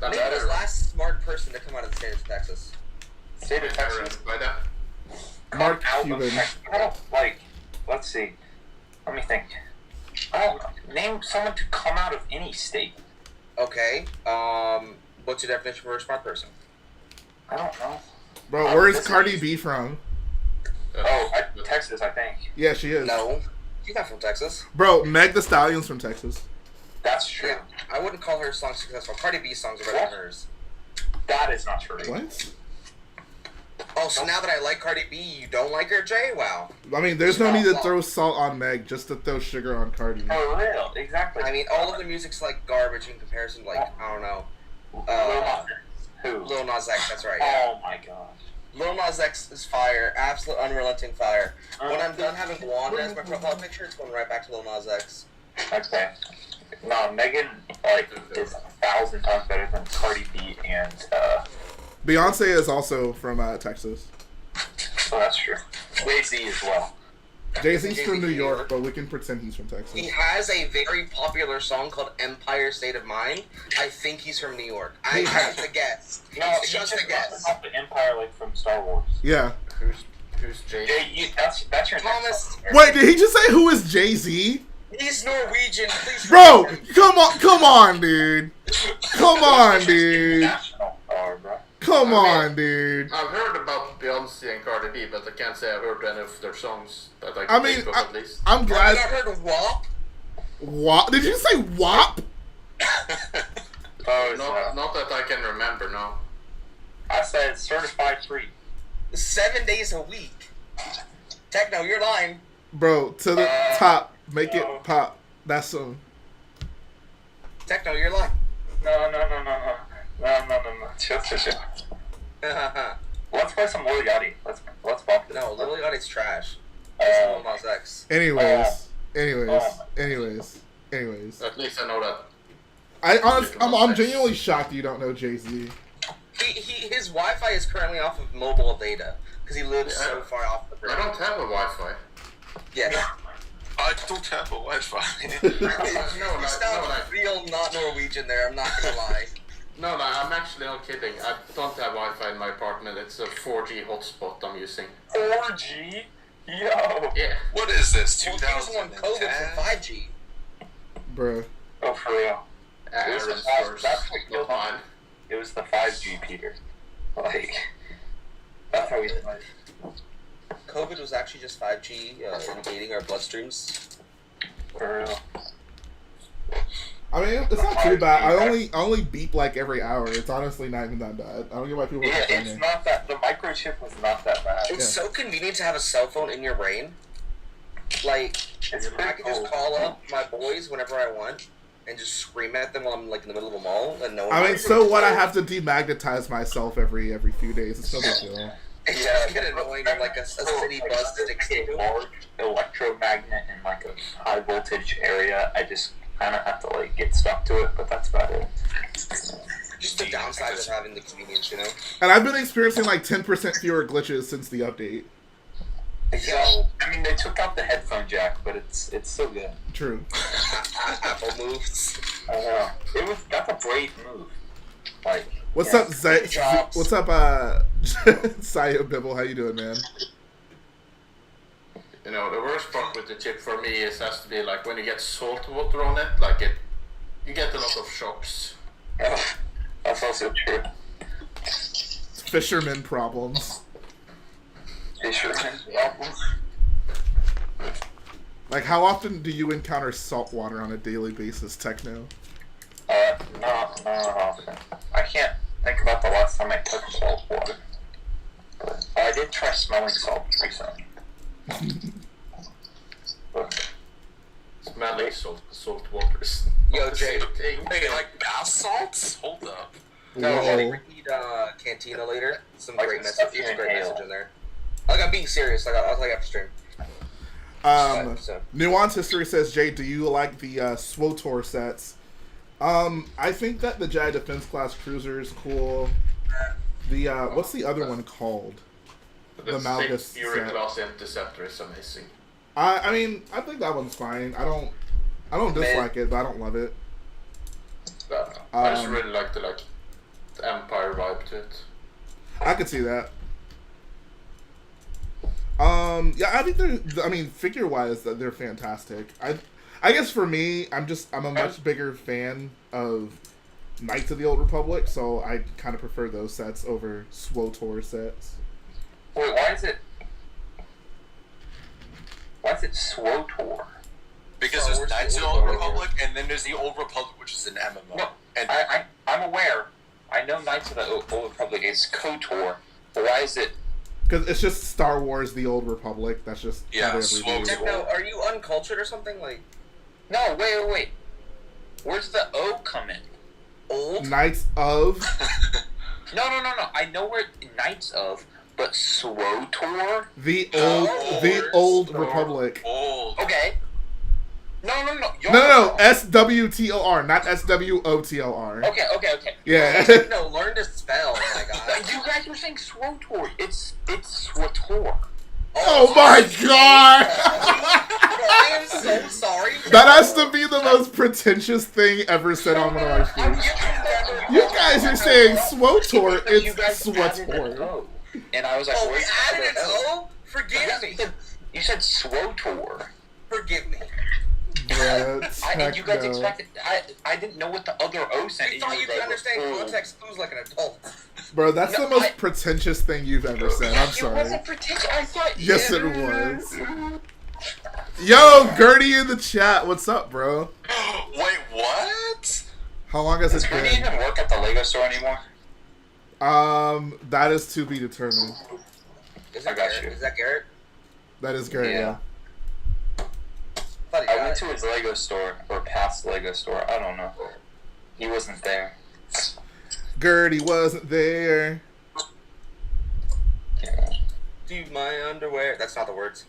Name the last smart person to come out of the state of Texas. State of Texas. By that. Mark Out of Cuban. Texas. I don't like. Let's see. Let me think. Oh, name someone to come out of any state. Okay. What's your definition for a smart person? I don't know. Bro, where's Cardi B from? Texas, I think. Yeah, she is. No. She's not from Texas. Bro, Meg Thee Stallion's from Texas. That's true. Yeah, I wouldn't call her songs successful. Cardi B's songs are better than hers. That is not true. What? Oh, so now that I like Cardi B, you don't like her, Jay? Wow. I mean, there's no need to throw salt on Meg just to throw sugar on Cardi. For real, exactly. I mean, all of the music's like garbage in comparison to, like, I don't know. Who? Lil Nas X, that's right. Yeah. Oh my gosh. Lil Nas X is fire. Absolute unrelenting fire. When I'm done having Wanda as my profile picture, it's going right back to Lil Nas X. Okay. No, Megan, like, is 1,000 times better than Cardi B and, Beyonce is also from Texas. so that's true. Jay-Z as well. Jay-Z's from New York, but we can pretend he's from Texas. He has a very popular song called Empire State of Mind. I think he's from New York. I have to guess. No, It's just a guess. Off the Empire, like, from Star Wars. Yeah. Who's Jay? That's your Thomas. Wait, did he just say who is Jay-Z? He's Norwegian. Please Bro, come on, dude. Come on, dude. National star, bro. Come on, dude. I've heard about Beyonce and Cardi B, but I can't say I've heard any of their songs that I I can mean, think of at least. I'm glad. Have you not heard of WAP? WAP? Did you say WAP? Not that I can remember, no. I said certified free. 7 days a week. Techno, you're lying. Bro, to the top. Make it pop. That's some. Techno, you're lying. No. Chill. Let's play some Lil Yachty. Let's bump this. No, Lil Yachty's trash. That's Lil Nas X. Anyways. At least I know that. I'm genuinely shocked you don't know Jay-Z. His Wi-Fi is currently off of mobile data because he lives so far off the grid. I don't have a Wi-Fi. Yes. I don't have a Wi-Fi. You sound real not Norwegian there, I'm not gonna lie. No, I'm actually not kidding. I don't have Wi-Fi in my apartment. It's a 4G hotspot I'm using. 4G? Yo. Yeah. What is this? Well, he doesn't want COVID from 5G. Bruh. Oh, for real. Aaron's first. That's what Not mine. It was the 5G, Peter. Like, that's how we did it. COVID was actually just 5G invading our bloodstreams. For real. I mean, it's not too bad. I only beep like every hour. It's honestly not even that bad. I don't get why people are complaining. It's not that. The microchip was not that bad. It's so convenient to have a cell phone in your brain. Like, I can just call up my boys whenever I want and just scream at them while I'm like in the middle of a mall and no one. I mean, so what? I have to demagnetize myself every few days. It's no big deal. It's just get annoying when like a city bus sticks to you. Large electromagnet in like a high voltage area. I just kind of have to like get stuck to it, but that's about it. Just the downside of having the convenience, you know? And I've been experiencing like 10% fewer glitches since the update. So, I mean, they took out the headphone jack, but it's still good. True. Apple moves. I know. That's a brave move. Like, What's yeah, up, Zay? jobs. What's up, Sayo Bibble? How you doing, man? You know, the worst part with the chip for me is has to be like when you get salt water on it, like you get a lot of shocks. That's also true. Fisherman problems. Fisherman problems. Like, how often do you encounter salt water on a daily basis, Techno? Not often. I can't think about the last time I took salt water. But I did try smelling salt recently. Smelling salt waters. Yo, Jay. Wait, like bath salts? Hold up. No, Whoa. we need Cantina later. Some Like great the message. stuff you There's a great inhale. message in there. Like, I'm being serious. Like, I'll tell you after stream. So. Nuance History says, Jay, do you like the SWOTOR sets? I think that the Jedi Defense Class Cruiser is cool. The, what's the other one called? The Malgus Fury set. Class Interceptor is amazing. I mean, I think that one's fine. I don't dislike it, but I don't love it. I just really like the Empire vibe to it. I could see that. Yeah, I think figure wise, that they're fantastic. I guess for me, I'm a much bigger fan of Knights of the Old Republic, so I kind of prefer those sets over SWOTOR sets. Wait, why is it SWOTOR? Because there's Knights of the Old Republic, and then there's the Old Republic, which is an MMO. No, And I'm aware. I know Knights of the Old Republic is KOTOR, but why is it? Because it's just Star Wars: The Old Republic. That's just Yeah, how they abbreviate it. Techno, are you uncultured or something? Like, No, wait. Where's the O come in? old? Knights of. No. I know where Knights of, but SWOTOR? The Oh, old Star- Republic. old. Okay. No. No, SWTOR, not SWOTOR. Okay. Yeah. No, learn to spell, oh my god. You guys were saying SWOTOR. It's SWOTOR. Oh my god! I am so sorry. That has to be the most pretentious thing ever said on one of our streams. You guys are saying SWOTOR, it's SWOTOR. And I was like, Oh, we where's added an the O? Forgive me. You said SWOTOR. Forgive me. And you guys expected. I didn't know what the other O said. I thought you could understand context clues like an adult. Bro, that's the most pretentious thing you've ever said. I'm It sorry. wasn't pretentious. I thought. Yes, it was. Yo, Gertie in the chat. What's up, bro? Wait, what? How long has Does it Gertie been? even work at the Lego store anymore? That is to be determined. Is I that got Garrett? you. Is that Garrett? That is Gertie, yeah. Thought he I got went it. to his Lego store, or past Lego store, I don't know. He wasn't there. Gertie wasn't there. Do my underwear. That's not the words.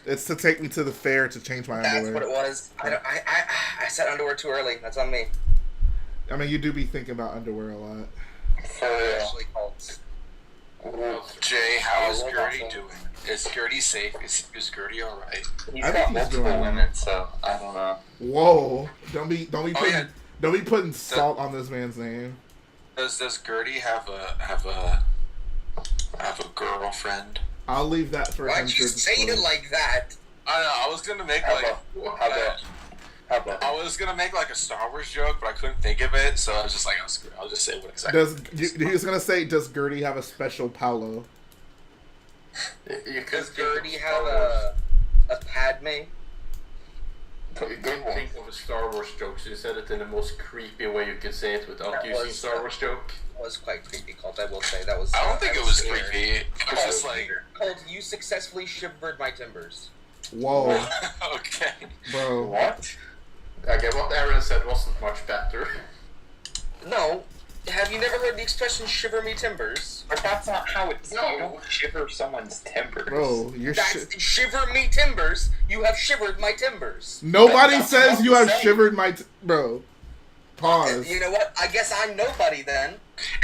It's to take me to the fair to change my That's underwear. what it was. I said underwear too early. That's on me. I mean, you do be thinking about underwear a lot. Actually called. Jay, how is Gertie doing? Is Gertie safe? Is Gertie alright? He's I think got he's multiple doing women, so I don't know. Whoa! Don't be putting yeah. don't be putting salt on this man's name. Does Gertie have a girlfriend? I'll leave that for him Why'd to you say it disclose. like that? I don't know. I was gonna make How about? I was gonna make like a Star Wars joke, but I couldn't think of it, so I was just like, I'll just say what exactly. He was gonna say, does Gertie have a special Paolo? You could Does Gertie have a Padme? You could think of a Star Wars joke, so you said it in the most creepy way you could say it without That using was, Star Wars joke. Was quite creepy, Colt. I will say that was. I don't think that it was scary. creepy. It was just like, Colt, you successfully shivered my timbers. Whoa, okay. bro! What? Okay, what Aaron said wasn't much better. No, Have you never heard the expression "shiver me timbers"? But that's not how it's. No. You don't shiver someone's timbers. Bro, you're That's shiver me timbers. You have shivered my timbers. Nobody That's says what you I'm have saying. shivered my... Bro. Pause. You know what? I guess I'm nobody then.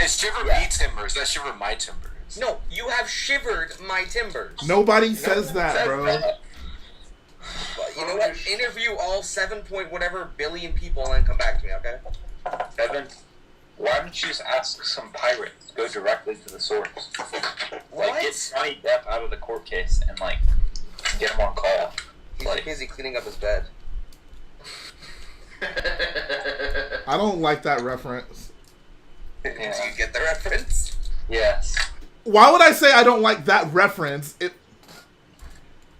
It's shiver me timbers. That's shiver my timbers. No, you have shivered my timbers. Nobody says that, Says bro. that. But you know what? Interview all 7 point whatever billion people and then come back to me, okay? Evan, why don't you just ask some pirates? Go directly to the source. What? Like, get Johnny Depp out of the court case and, like, get him on call. He's Like, busy cleaning up his bed. I don't like that reference. Do you get the reference? yes. Why would I say I don't like that reference?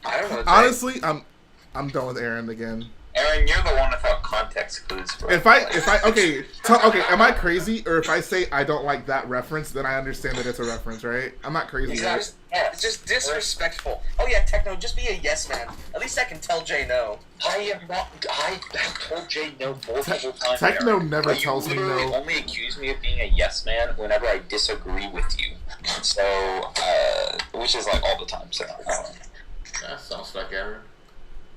I don't know. Jay. Honestly, I'm done with Aaron again. Aaron, you're the one without context clues, bro. Okay, am I crazy? Or if I say I don't like that reference, then I understand that it's a reference, right? I'm not crazy. Exactly. It's just disrespectful. Oh yeah, Techno, just be a yes man. At least I can tell Jay no. I have told Jay no multiple times. Techno Aaron. never But tells me you literally no. only accuse me of being a yes man whenever I disagree with you. So, which is like all the time. So, That sounds like Aaron.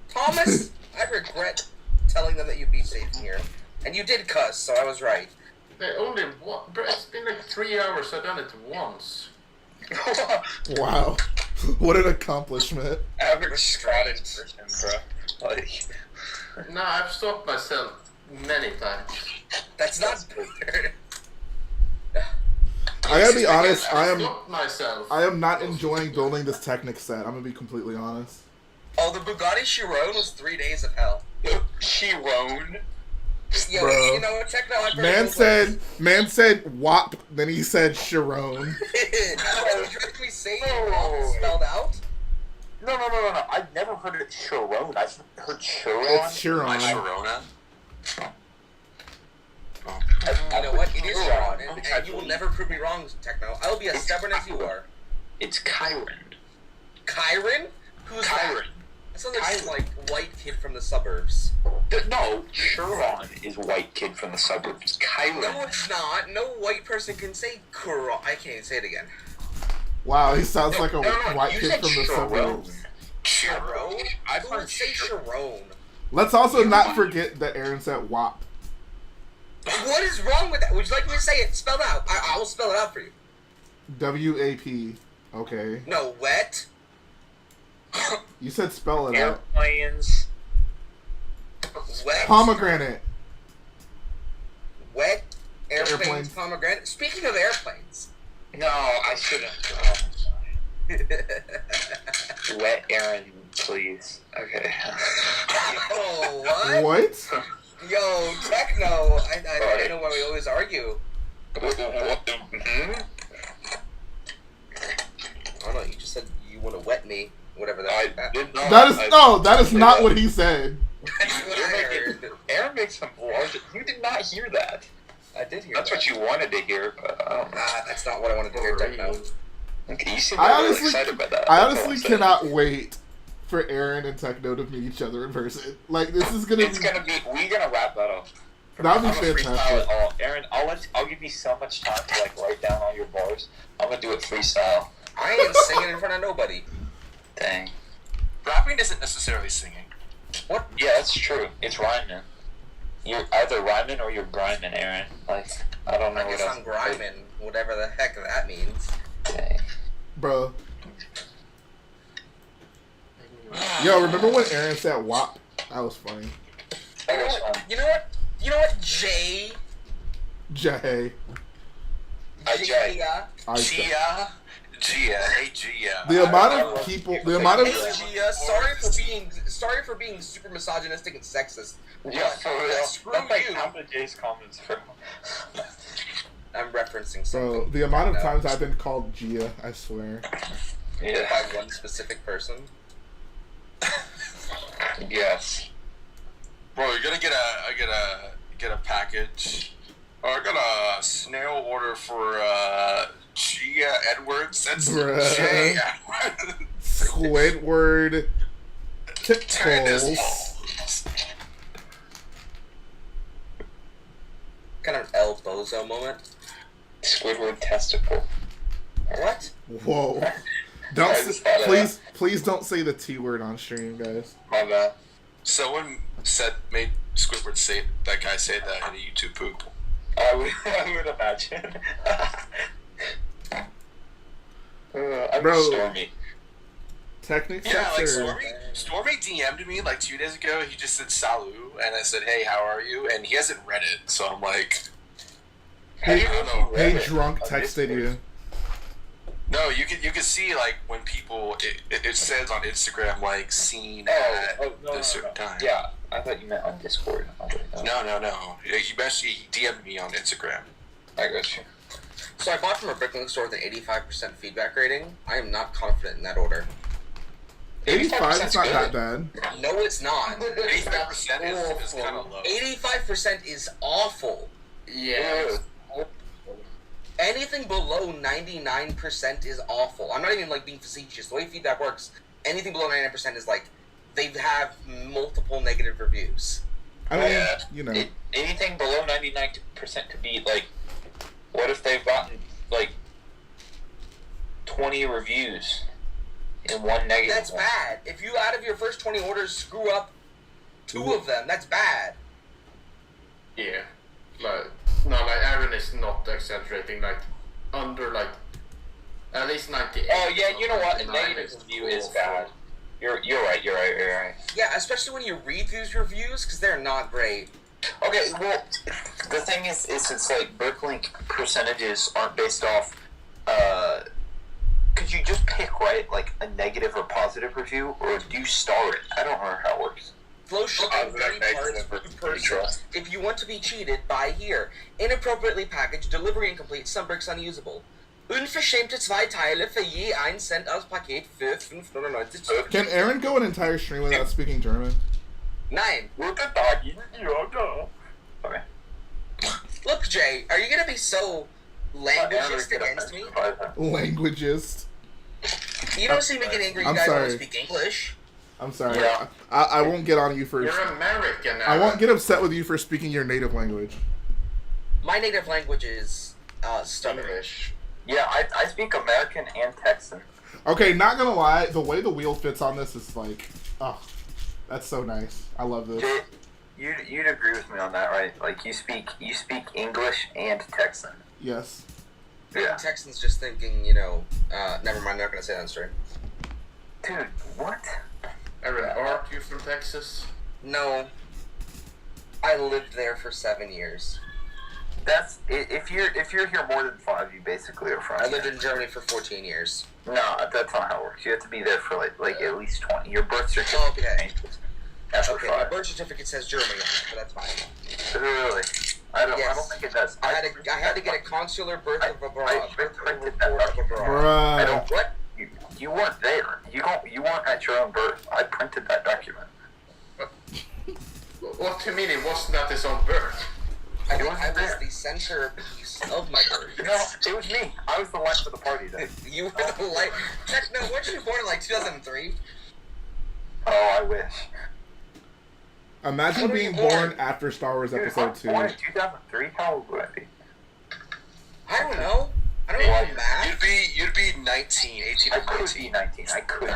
Thomas, I regret telling them that you'd be safe in here. And you did cuss, so I was right. They only one. Bro, it's been like 3 hours. I've done it once. Wow. What an accomplishment. average Scottish person, bro. Like, Nah, I've stopped myself many times. That's not fair. I gotta be honest, I Stopped myself. am not enjoying building this Technic set. I'm gonna be completely honest. Oh, the Bugatti Chiron was 3 days of hell. Chiron. Yo, Bro. you know what, Techno? Man said WAP, then he said Sharon. Did you heard me say WAP spelled out? No. I've never heard it Chiron. I've heard Chiron. It's Chiron. My Sharona. You know what? It is Chiron, and you will never prove me wrong, Techno. I will be as stubborn as you are. It's Chiron. Kyron? Who's Kyron. that? That sounds like some like white kid from the suburbs. No, Chiron is white kid from the suburbs. Chiron. No, it's not. No white person can say Kuro. I can't even say it again. Wow, he sounds like a No, white you kid said from the Chiron. suburbs. Chiron? I've Who would heard say Chiron? Let's also not forget that Aaron said WAP. What is wrong with that? Would you like me to say it spelled out? I will spell it out for you. WAP. Okay. No, wet. You said spell it out. Airplanes. Wet. Pomegranate. Wet. Airplanes, Airplanes. pomegranate. Speaking of airplanes. No, I shouldn't. Wet Aaron, please. Okay. Oh, what? What? Yo, Techno. I don't know why we always argue. Mhm. I don't know, you just said you want to wet me. Whatever I that did not. That is not what he said. That's what I heard. Aaron makes some large. You did not hear that. I did hear That's that. what you wanted to hear, but I don't know. That's not what I wanted to hear, Techno. Okay, you seem I really honestly, excited by that. I That's all honestly I'm saying. cannot wait for Aaron and Techno to meet each other in person. Like, this is gonna It's gonna be. We're gonna wrap that up. That'd be I'm gonna freestyle fantastic. it all. Aaron, I'll give you so much time to like write down all your bars. I'm gonna do it freestyle. I ain't singing in front of nobody. Dang. Rapping isn't necessarily singing. What? Yeah, that's true. It's rhyming. You're either rhyming or you're grinding, Aaron. Like, I don't know I what guess else. I'm grinding, whatever the heck that means. Dang. Bro. Yo, remember when Aaron said WAP? That was funny. You know what? You know what, Jay? Jay. Gia. Gia. Hey, Gia. The amount of people, the amount Hey, of... Gia. Sorry for being super misogynistic and sexist. Yeah, for real. Screw That's like you. half of Jay's comments, bro. I'm referencing something. Bro, the amount of times I've been called Gia, I swear. Yeah. By one specific person. Yes. Bro, you're gonna get a package. Oh, I got a snail order for Gia Edwards. That's Bruh. J Edwards. Squidward. Tennis Tickles. balls. Kind of an El Bozo moment. Squidward testicle. What? Whoa. Please don't say the T word on stream, guys. My bad. Someone made Squidward say that say that in a YouTube poop. I would imagine. Bro, Stormy. Technic Yeah, like sets are... Stormy DM'd me like 2 days ago. He just said salut, and I said, "Hey, how are you?" And he hasn't read it, so I'm like, Hey, I don't know. hey drunk texted you. No, you can see like when people it says on Instagram like seen at a certain time. Yeah, I thought you meant on Discord. No. He DM'd me on Instagram. I got you. So I bought from a Bricklink store with an 85% feedback rating. I am not confident in that order. 85 is not that bad. No, it's not. 85% is kind of low. 85% is awful. Yeah. Anything below 99% is awful. I'm not even like being facetious. The way feedback works, anything below 99% is like they have multiple negative reviews. I mean, you know. Anything below 99% could be like, what if they've gotten like 20 reviews and one negative? That's bad. If you out of your first 20 orders screw up 2 of them, that's bad. Yeah. Like Aaron is not exaggerating. Like under like at least 98. Oh yeah, you know what? A negative review is bad. You're right. Yeah, especially when you read these reviews because they're not great. Okay, well, the thing is it's like Bricklink percentages aren't based off. Could you just pick like a negative or positive review, or do you star it? I don't remember how it works. Flow shipping 3 parts per person. If you want to be cheated, buy here. Inappropriately packaged, delivery incomplete, some bricks unusable. Unverschämte 2 Teile für je 1 Cent aus Paket für 5,99. Can Aaron go an entire stream without speaking German? Nein. Okay. Look, Jay, are you gonna be so languageist against me? Languageist. You don't seem to get angry. You I'm guys sorry. don't speak English. I'm sorry. Yeah. I won't get on you for... You're American now. I won't get upset with you for speaking your native language. My native language is stuttering. English. Yeah, I speak American and Texan. Okay, not gonna lie, the way the wheel fits on this is like... Oh, that's so nice. I love this. Jay, you'd agree with me on that, right? Like you speak English and Texan. Yes. Yeah. Texans just thinking, never mind, I'm not gonna say that on stream. Dude, what? Aaron, aren't you from Texas? No. I lived there for 7 years. That's if you're here more than 5, you basically are from. I lived in Germany for 14 years. No, that's not how it works. You have to be there for like at least 20. Your birth certificate. Okay. After Okay, my 5. birth certificate says Germany on it, but that's fine. Really? I don't Yes. think it does. I had to get a consular birth of abroad. I printed that Report of abroad. Bruh. I don't. What? You weren't there. You weren't at your own birth. I printed that document. What do you mean it wasn't at his own birth? I think wasn't I was there. the centerpiece of my birth. No, it was me. I was the life of the party then. You were the light. No, weren't you born in like 2003? Oh, I wish. Imagine When were being you born? born after Star Wars Dude, Episode I was 2. born in 2003. How old would I be? I don't know. I don't know math. You'd be 19, 18 I or could 19. be 19. I could.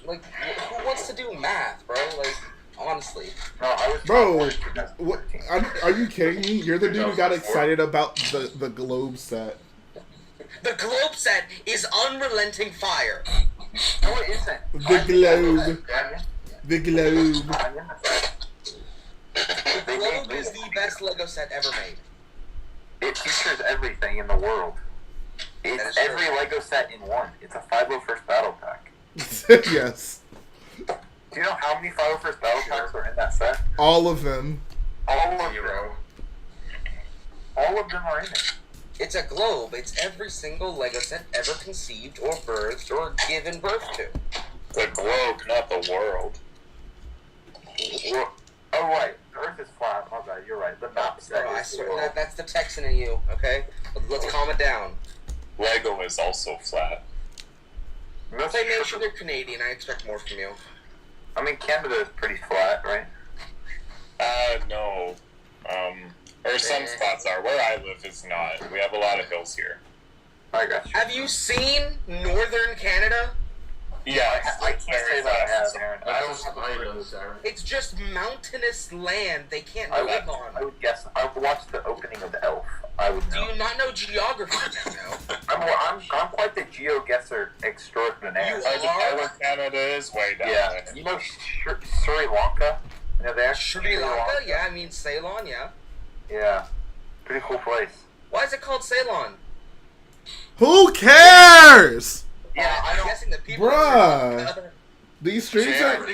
Like, who wants to do math, bro? Like, honestly. No, I was. Bro, born in what? 2013. Are you kidding me? You're the dude who got excited about the globe set. The globe set is unrelenting fire. No, it isn't. The globe. The globe. The globe is the best Lego set ever made. It features everything in the world. That It's is true. every Lego set in one. It's a 501st Battle Pack. Yes. Do you know how many 501st Battle Packs are in that set? All of them. All of them. 0. All of them are in it. It's a globe. It's every single Lego set ever conceived or birthed or given birth to. The globe, not the world. Oh, right. The Earth is flat. My bad. You're right. The map set Bro, I is the swear, world. that's the Texan in you, okay? Let's calm it down. Lego is also flat. If they make sure they're Canadian, I expect more from you. I mean, Canada is pretty flat, right? No. Or some spots are. Where I live is not. We have a lot of hills here. I got you. Have you seen northern Canada? Yeah, I can't say that I have, Aaron. I don't have islands, Aaron. It's just mountainous land they can't I live I on. would guess. I watched the opening of Elf. I would Do know. you not know geography now? I'm quite the geo-guesser extraordinaire. You Where Canada is way down Yeah. there. You know Sri Lanka? You know there? Sri Lanka? Yeah, I mean Ceylon, yeah. Yeah. Pretty cool place. Why is it called Ceylon? Who cares? Yeah, I'm guessing that people. Bruh. These streams Jay, are.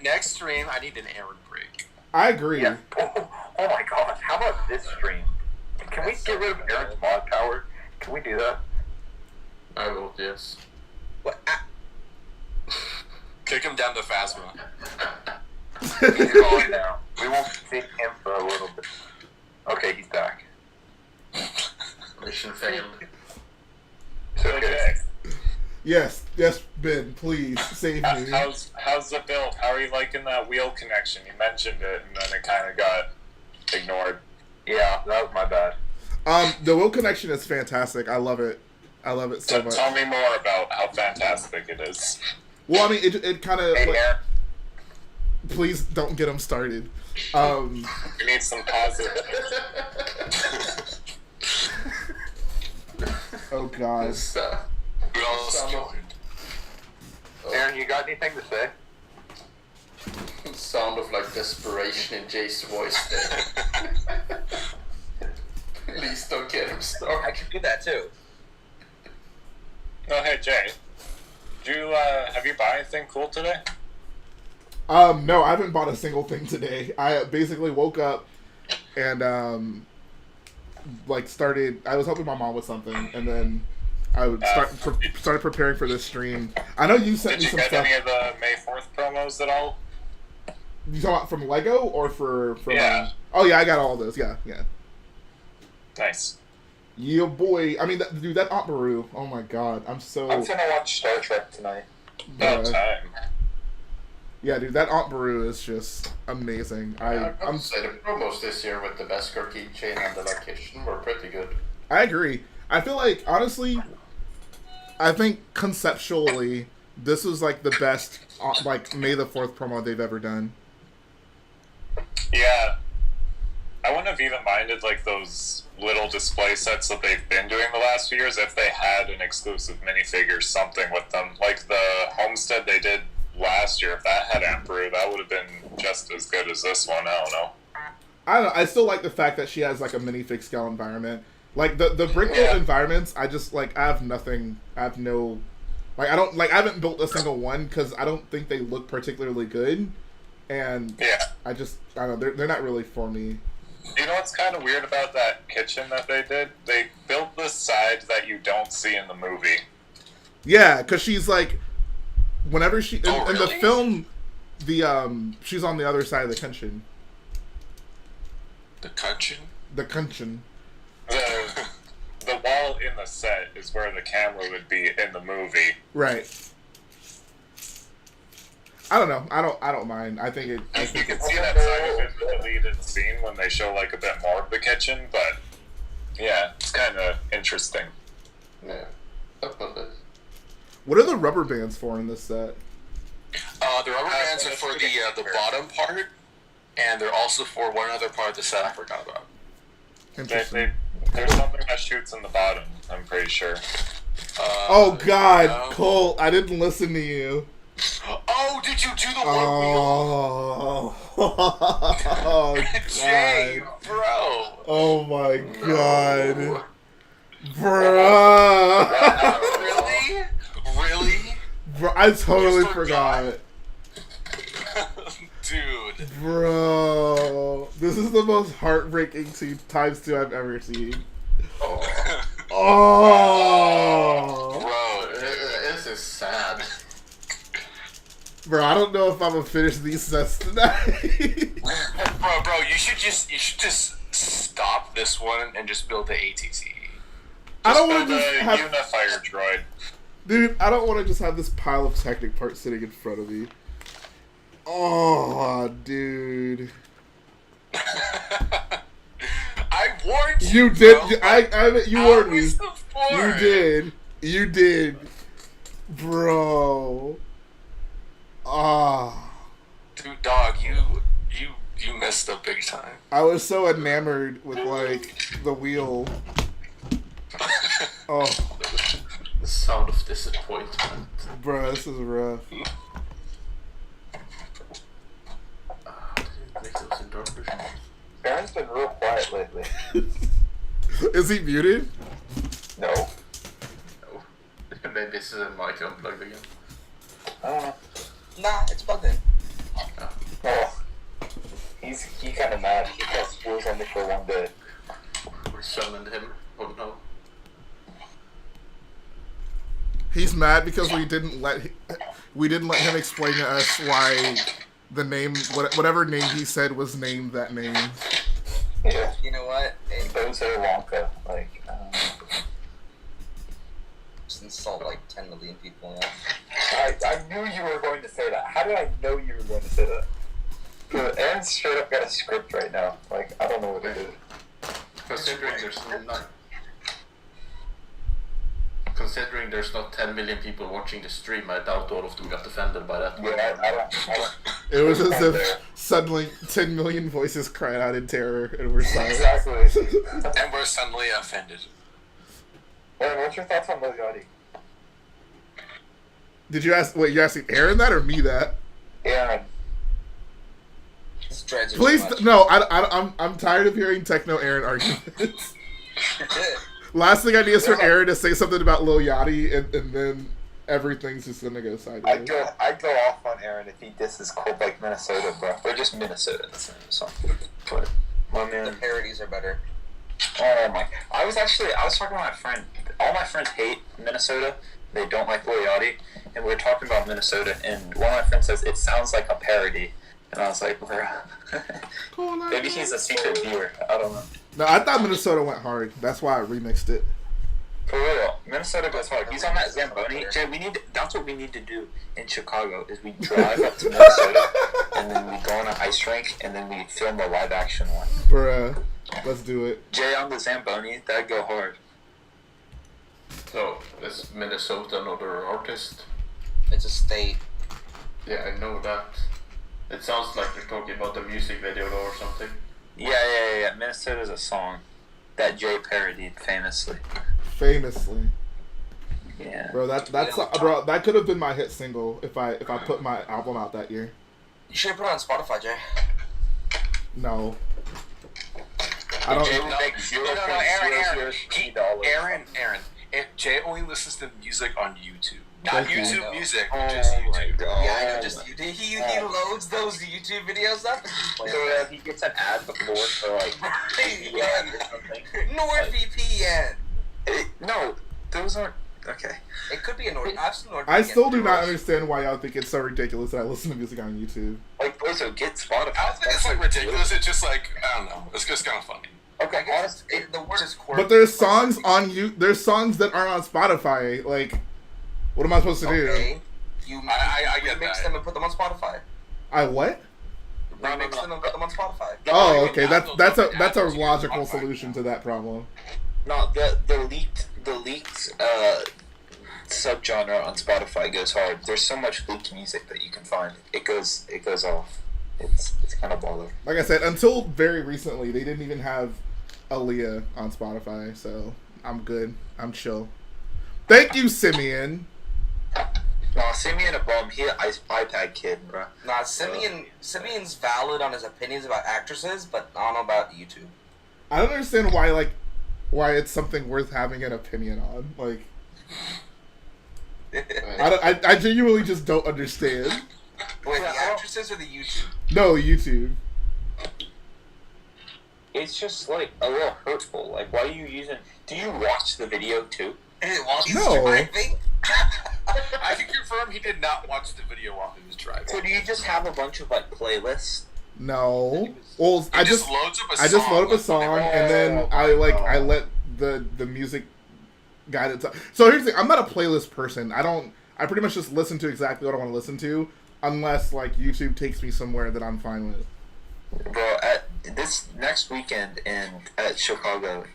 next stream, I need an Aaron break. I agree. Yeah. Oh my gosh. How about this stream? Can we get rid of Aaron's mod power? Can we do that? I vote yes. What? Kick him down to Phasma. He's gone now. We won't see him for a little bit. Okay, he's back. Mission failed. It's okay. Yes, Ben, please save me. How's the build? How are you liking that wheel connection? You mentioned it, and then it kind of got ignored. Yeah, that was my bad. The wheel connection is fantastic. I love it. I love it so So much. tell me more about how fantastic it is. Well, I mean, it kind of. Hey, Aaron. Please don't get him started. We need some positive. Oh God. Who else joined? Aaron, you got anything to say? Sound of like desperation in Jay's voice there. Please don't get him I started. could do that too. Oh, hey Jay, did you have you bought anything cool today? No, I haven't bought a single thing today. I basically woke up and started. I was helping my mom with something, and then I would started preparing for this stream. I know you sent Did me you some get stuff. any of the May 4th promos at all? You talking about from Lego or from? Yeah. Oh yeah, I got all those. Yeah. Nice. Yeah, boy. I mean, dude, that Aunt Beru. Oh my God, I'm so. I'm gonna watch Star Trek tonight. About Bruh. time. Yeah, dude, that Aunt Beru is just amazing. I'm say the promos this year with the Beskar keychain and the location were pretty good. I agree. I feel like, honestly, I think conceptually, this was like the best, like, May the 4th promo they've ever done. Yeah. I wouldn't have even minded like those little display sets that they've been doing the last few years if they had an exclusive minifigure, something with them. Like the Homestead they did last year, if that had Emperor, that would have been just as good as this one. I don't know. I don't know. I still like the fact that she has like a minifig scale environment. Like the Prequel environments, I just like I have nothing. I have no. Like I don't like I haven't built a single one because I don't think they look particularly good, and I don't know. They're not really for me. You know what's kind of weird about that kitchen that they did? They built this side that you don't see in the movie. Yeah, because she's like, whenever she in the really? film, she's on the other side of the kitchen. The Kunchin? The kitchen. The wall in the set is where the camera would be in the movie. Right. I don't know. I don't mind. I think it. I You think can it's, see that side of it in the deleted scene when they show like a bit more of the kitchen, but yeah, it's kind of interesting. Yeah. Up on this. what are the rubber bands for in this set? The rubber bands are for the bottom part, and they're also for one other part of the set I forgot about. Interesting. There's something that shoots in the bottom, I'm pretty sure. Oh God, Cole! I didn't listen to you. Oh, did you do the one Oh, Jay, God. bro. Oh my God. Bruh. Really? Really? Bro, I totally You forgot. Dude. Bro. This is the most heartbreaking times two I've ever seen. Oh. Bro, This is sad. Bro, I don't know if I'm gonna finish these sets tonight. bro, you should just stop this one and just build the ATC. I don't want to Build just a have, Unifier droid. dude. I don't want to just have this pile of Technic parts sitting in front of me. Oh, dude. warned You you. did. Bro. You warned me. Hours before. You did. You did. Bro. Ah. Dude, dog, you messed up big time. I was so enamored with, like, the wheel. Oh. The sound of disappointment. Bro, this is rough. Make those in darker. Aaron's been real quiet lately. Is he muted? No. No. Maybe this is a mic unplugged again. I don't know. Nah, it's plugged in. Oh. He's kind of mad. He has schools only for one day. We summoned him. Oh no. He's mad because we didn't let him explain to us why the name, whatever name he said was named that name. Yeah. You know what? Those are Wonka. Like, Just insult like 10 million people now. I knew you were going to say that. How did I know you were going to say that? Aaron's straight up got a script right now. Like, I don't know what it is. Considering there's not 10 million people watching the stream, I doubt all of them got offended by that. Yeah, I don't. It was as if suddenly 10 million voices cried out in terror and were silent. Exactly. And we're suddenly offended. Aaron, what's your thoughts on Liliati? Did you ask? Wait, you asking Aaron that or me that? Aaron. This dreads are Please, too much. no. I'm tired of hearing techno Aaron arguments. Last thing I need is for Aaron to say something about Lil Yachty, and then everything's just gonna go sideways. I'd go off on Aaron if he disses cold like Minnesota, bro. Or just Minnesota in the same song. But my man, The parodies are better. oh my! I was talking to my friend. All my friends hate Minnesota. They don't like Lil Yachty, and we were talking about Minnesota. And one of my friends says it sounds like a parody, and I was like, bro, maybe he's a secret viewer. I don't know. No, I thought Minnesota went hard. That's why I remixed it. For real, Minnesota goes hard. He's on that Zamboni. Jay, that's what we need to do in Chicago, is we drive up to Minnesota, and then we go on an ice rink, and then we film the live action one. Bruh, let's do it. Jay on the Zamboni, that'd go hard. So, is Minnesota another artist? It's a state. Yeah, I know that. It sounds like you're talking about the music video though or something. Yeah. Minnesota's a song that Jay parodied famously. Famously. Yeah. Bro, that could have been my hit single if I put my album out that year. You should have put it on Spotify, Jay. No. I don't. Jay would make Aaron. Jay only listens to music on YouTube. Not Thank you. YouTube Music, Oh just my YouTube. God. Yeah, I know. Just he loads those YouTube videos up. So he gets an ad before for like Yeah. or something. NordVPN. No, those aren't okay. It could be a Nord. I've seen NordVPN. I still do not understand why y'all think it's so ridiculous that I listen to music on YouTube. Like, also get Spotify. I don't think it's like ridiculous. It's just like I don't know. It's just kind of funny. Okay, I guess the word is quirky. But there's songs on you. There's songs that aren't on Spotify. Like, what am I supposed to Okay. You I get remix that. them and put them on Spotify. do? I what? Remix them and put them on Spotify. Oh, okay. That's a logical solution to that problem. No, the leaked subgenre on Spotify goes hard. There's so much leaked music that you can find. It goes off. It's kind of baller. Like I said, until very recently, they didn't even have Aaliyah on Spotify, so I'm good. I'm chill. Thank you, Simeon. No, Simeon a bum. He an iPad kid, bro. Nah, Simeon's valid on his opinions about actresses, but I don't know about YouTube. I don't understand why it's something worth having an opinion on. Like, I genuinely just don't understand. Wait, the actresses or the YouTube? No, YouTube. It's just like a little hurtful. Like, why are you using? Do you watch the video too? While he's No. driving? I can confirm he did not watch the video while he was driving. So do you just have a bunch of like playlists? No. Well, I just loads up a I just song, load up a like, song whenever- and then I let the music guide it. So here's the thing: I'm not a playlist person. I pretty much just listen to exactly what I want to listen to, unless like YouTube takes me somewhere that I'm fine with. Bro, at this next weekend at Chicago,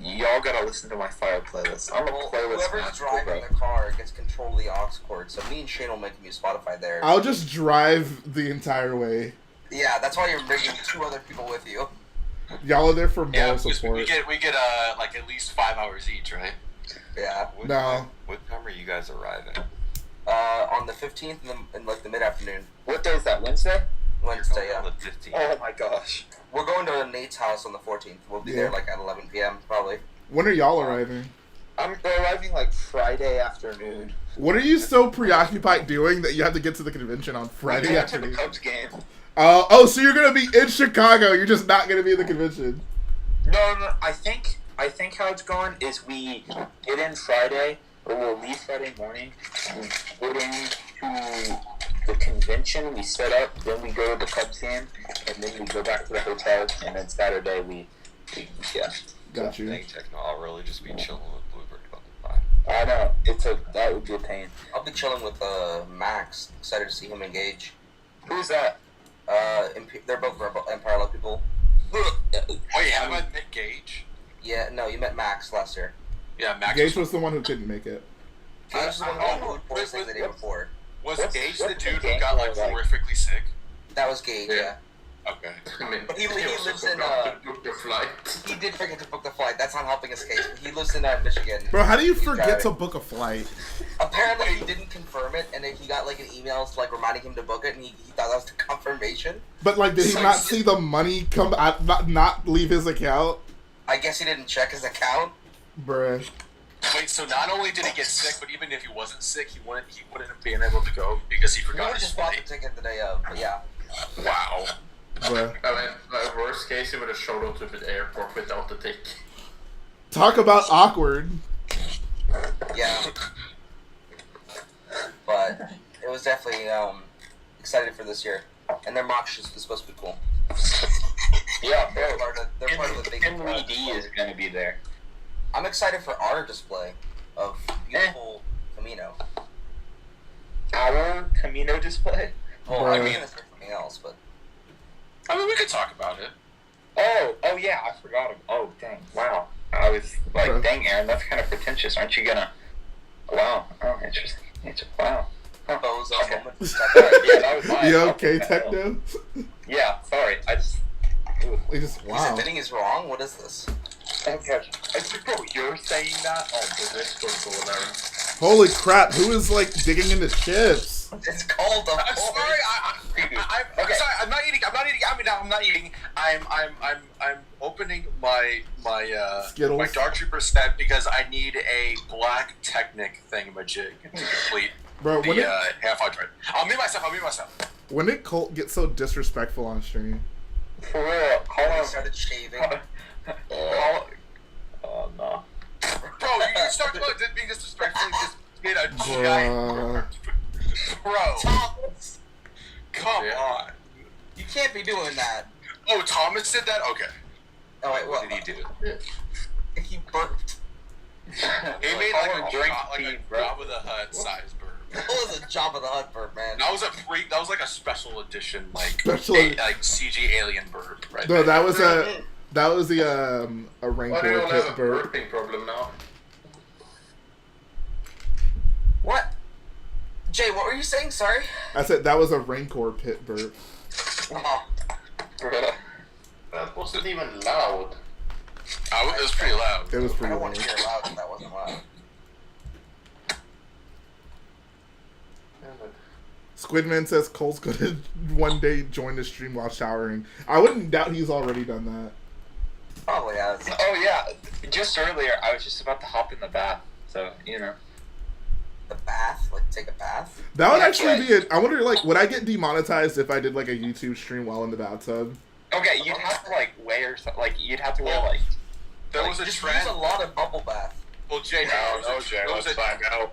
y'all gotta listen to my fire playlist. I'm a playlist Whoever's master, driving bro. the car gets control of the aux cord, so me and Shane will make him use Spotify there. I'll just drive the entire way. Yeah, that's why you're bringing 2 other people with you. Y'all are there for Yeah, moral because support. we get like at least 5 hours each, right? Yeah. What time are you guys arriving? On the 15th in like the mid-afternoon. What day is that, Wednesday? Wednesday, yeah. On the 15th. Oh my gosh. We're going to Nate's house on the 14th. We'll be there like at 11 p.m. probably. When are y'all arriving? I'm arriving like Friday afternoon. What are you so preoccupied doing that you have to get to the convention on Friday To afternoon? the Cubs game. So you're gonna be in Chicago. You're just not gonna be in the convention. No. I think how it's going is we get in Friday, or we'll leave Friday morning. We get into the convention. We set up. Then we go to the Cubs game, and then we go back to the hotel. And then Saturday we Got you. Dang, Techno, I'll really just be chilling with Bluebird Butterfly. I know that would be a pain. I'll be chilling with Max. Excited to see him engage. Who's that? They're both Empire Love people. Wait, have I met Gage? Yeah, no, you met Max last year. Yeah, Max. Gage was the one who couldn't make it. Gage was the one who was the day before. Was Gage the dude who got like horrifically sick? That was Gage, yeah. Okay. But he lives in book the flight. He did forget to book the flight. That's not helping his case. But he lives in Michigan. Bro, how do you He's forget to driving. book a flight? Apparently, he didn't confirm it, and then he got like an email like reminding him to book it, and he thought that was the confirmation. But like, did he not see the money come out, not leave his account? I guess he didn't check his account. Bruh. Wait, so not only did he get sick, but even if he wasn't sick, he wouldn't have been able to go because he He forgot would his just bought flight. the ticket the day of. But yeah. Wow. Bruh. I mean, worst case, he would have showed up to the airport without the ticket. Talk about awkward. Yeah. But it was definitely excited for this year, and their mock is supposed to be cool. Yeah, They're part of the big. NVD is going to be there. I'm excited for our display of beautiful Camino. Our Camino display? Well, I mean, it's something else, but. I mean, we could talk about it. Oh yeah, I forgot him. Oh, dang. Wow. I was like, dang, Aaron, that's kind of pretentious. Aren't you gonna... Wow. Oh, interesting. Wow. Huh. Okay. Yeah, that was mine. You okay, Techno? Yeah, sorry. I just... He just, He's wow. admitting he's wrong? What is this? Okay. Bro, you're saying that? Oh, this was cool, Aaron. Holy crap, who is like digging into chips? It's called the. I'm sorry. I'm sorry. I'm not eating. I'm not eating. I'm opening my Skittles? my Dark Trooper set because I need a black Technic thingamajig to complete Bro, when the half hydrant. I'll mute myself. when did Colt get so disrespectful on stream? For real. Call He him. started shaving. Oh, no. Bro, you start being disrespectful. Just made a Bruh. bro. Come on. You can't be doing that. Oh, Thomas did that. Okay. Oh wait, What did he do? He burped. He made like a Jabba the Hutt size burp. That was a Jabba the Hutt burp, man. That was like a special edition, like Special- CG alien burp, right? No, there. that was a Why do rancor you all pit have a burp. burping problem now? What? Jay, what were you saying? Sorry. I said that was a rancor pit burp. Oh. That wasn't even loud. It was pretty loud. It was I pretty don't want to loud. hear loud if that wasn't loud. Squidman says Cole's gonna one day join the stream while showering. I wouldn't doubt he's already done that. Probably has. Oh, yeah. Just earlier, I was just about to hop in the bath. So, you know. The bath? Like, take a bath? That would Yeah, actually be it. I wonder, like, would I get demonetized if I did like a YouTube stream while in the bathtub? Okay, you'd have to, like, wear something. Like, you'd have to wear, like... There was a Just trend. use a lot of bubble bath. Well, Jay, Jay, let's find out.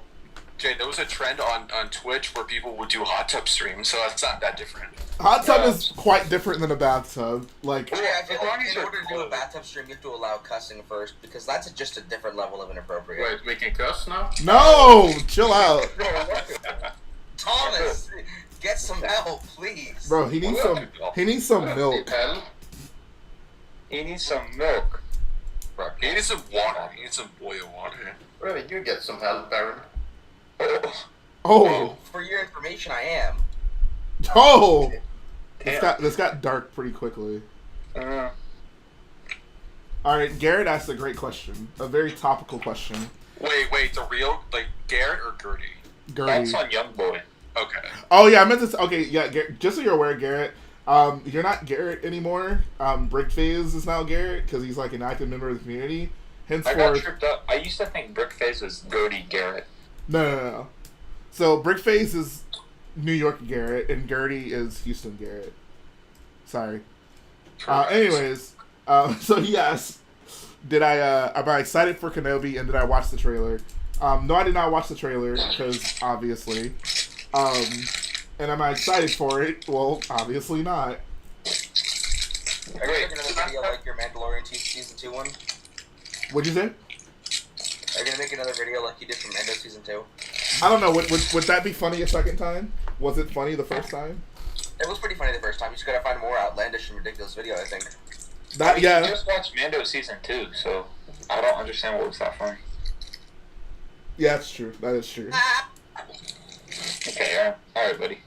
Jay, there was a trend on Twitch where people would do hot tub streams, so it's not that different. Hot tub is quite different than a bathtub. Like, Yeah, I feel As long like as in you're order to do a clothed. bathtub stream, you have to allow cussing first, because that's just a different level of inappropriate. Wait, we can cuss now? no, chill out. Thomas, Get some help, please. Bro, he needs some milk. He needs some milk. He needs some water. He needs some boiled water. Really, you get some help, Aaron. Oh. For your information, I am. Oh. This got dark pretty quickly. All right, Garrett asked a great question, a very topical question. Wait, the real Garrett or Gertie? Gertie. That's on Young Boy. Okay. Oh yeah, I meant to. Okay, yeah. Just so you're aware, Garrett, you're not Garrett anymore. Brickface is now Garrett because he's like an active member of the community. Henceforth, I got tripped up. I used to think Brickface was Gertie Garrett. No. So Brickface is New York Garrett, and Gertie is Houston Garrett. Sorry. Anyways, so he asked, am I excited for Kenobi, and did I watch the trailer? No, I did not watch the trailer, because obviously. And am I excited for it? Well, obviously not. Are you making another video like your Mandalorian Season 2 one? What'd you say? Are you gonna make another video like you did from Mando Season 2? I don't know. Would that be funny a second time? Was it funny the first time? It was pretty funny the first time. You just gotta find a more outlandish and ridiculous video, I think. You just watched Mando Season 2, so I don't understand what was that funny. Yeah, that's true. That is true. Okay, alright, buddy.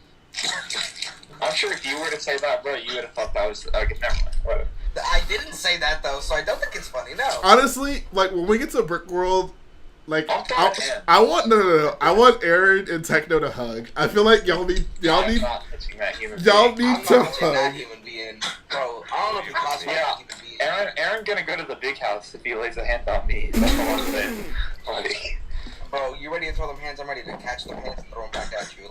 I'm sure if you were to say that, bro, you would have thought that was... Okay, never mind. Whatever. I didn't say that, though, so I don't think it's funny, no. Honestly, when we get to Brick World, I want I want Aaron and Techno to hug. I feel like y'all need to hug. That human being. Bro, I don't know if you classify that human being. Aaron gonna go to the big house if he lays a hand on me. That's all I'm saying. Buddy. Bro, you ready to throw them hands? I'm ready to catch them hands and throw them back at you,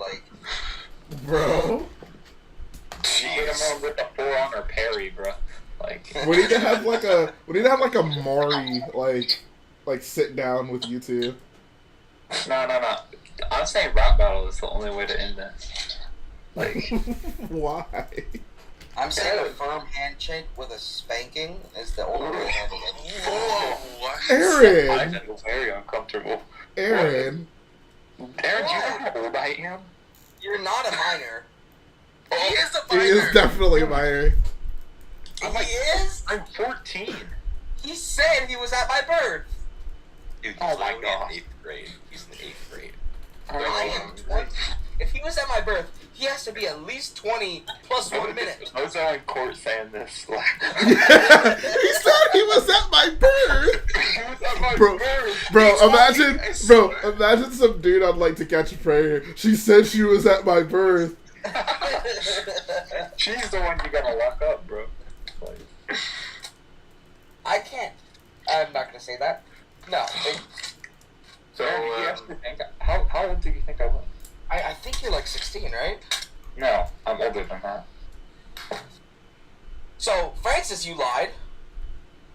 Bro. She hit him on with the 4-honor parry, bro. We need to have a Mari sit down with you two. No. I'm saying rap battle is the only way to end this. Why? I'm saying a firm handshake with a spanking is the only way to handle it. Whoa! Aaron! I feel very uncomfortable. Aaron, do you know how old I am? You're not a minor. He is a minor. He is definitely a minor. He is? I'm 14. He said he was at my birth. Dude, he's Oh my literally God. in 8th grade. He's in 8th grade. I am 20. If he was at my birth, he has to be at least 20 plus 1 minute. I was in court saying this. He said he was at my birth. He was at my Bro, birth. imagine some dude I'd like to catch a prayer. She said she was at my birth. She's the one you gotta lock up, bro. I can't. I'm not gonna say that. No. So, how old do you think I was? I think you're like 16, right? No, I'm older than that. So, Francis, you lied.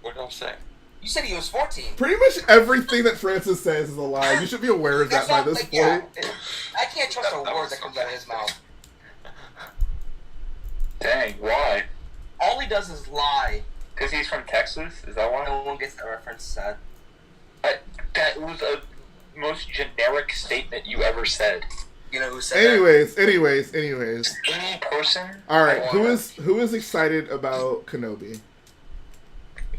What did I say? You said he was 14. Pretty much everything that Francis says is a lie. You should be aware of that by this point. Yeah, I can't trust a word that comes out of his mouth. Dang, why? All he does is lie. Because he's from Texas? Is that why? No one gets that reference said. That was the most generic statement you ever said. You know who said Anyways. Any person? Alright, who is excited about Kenobi?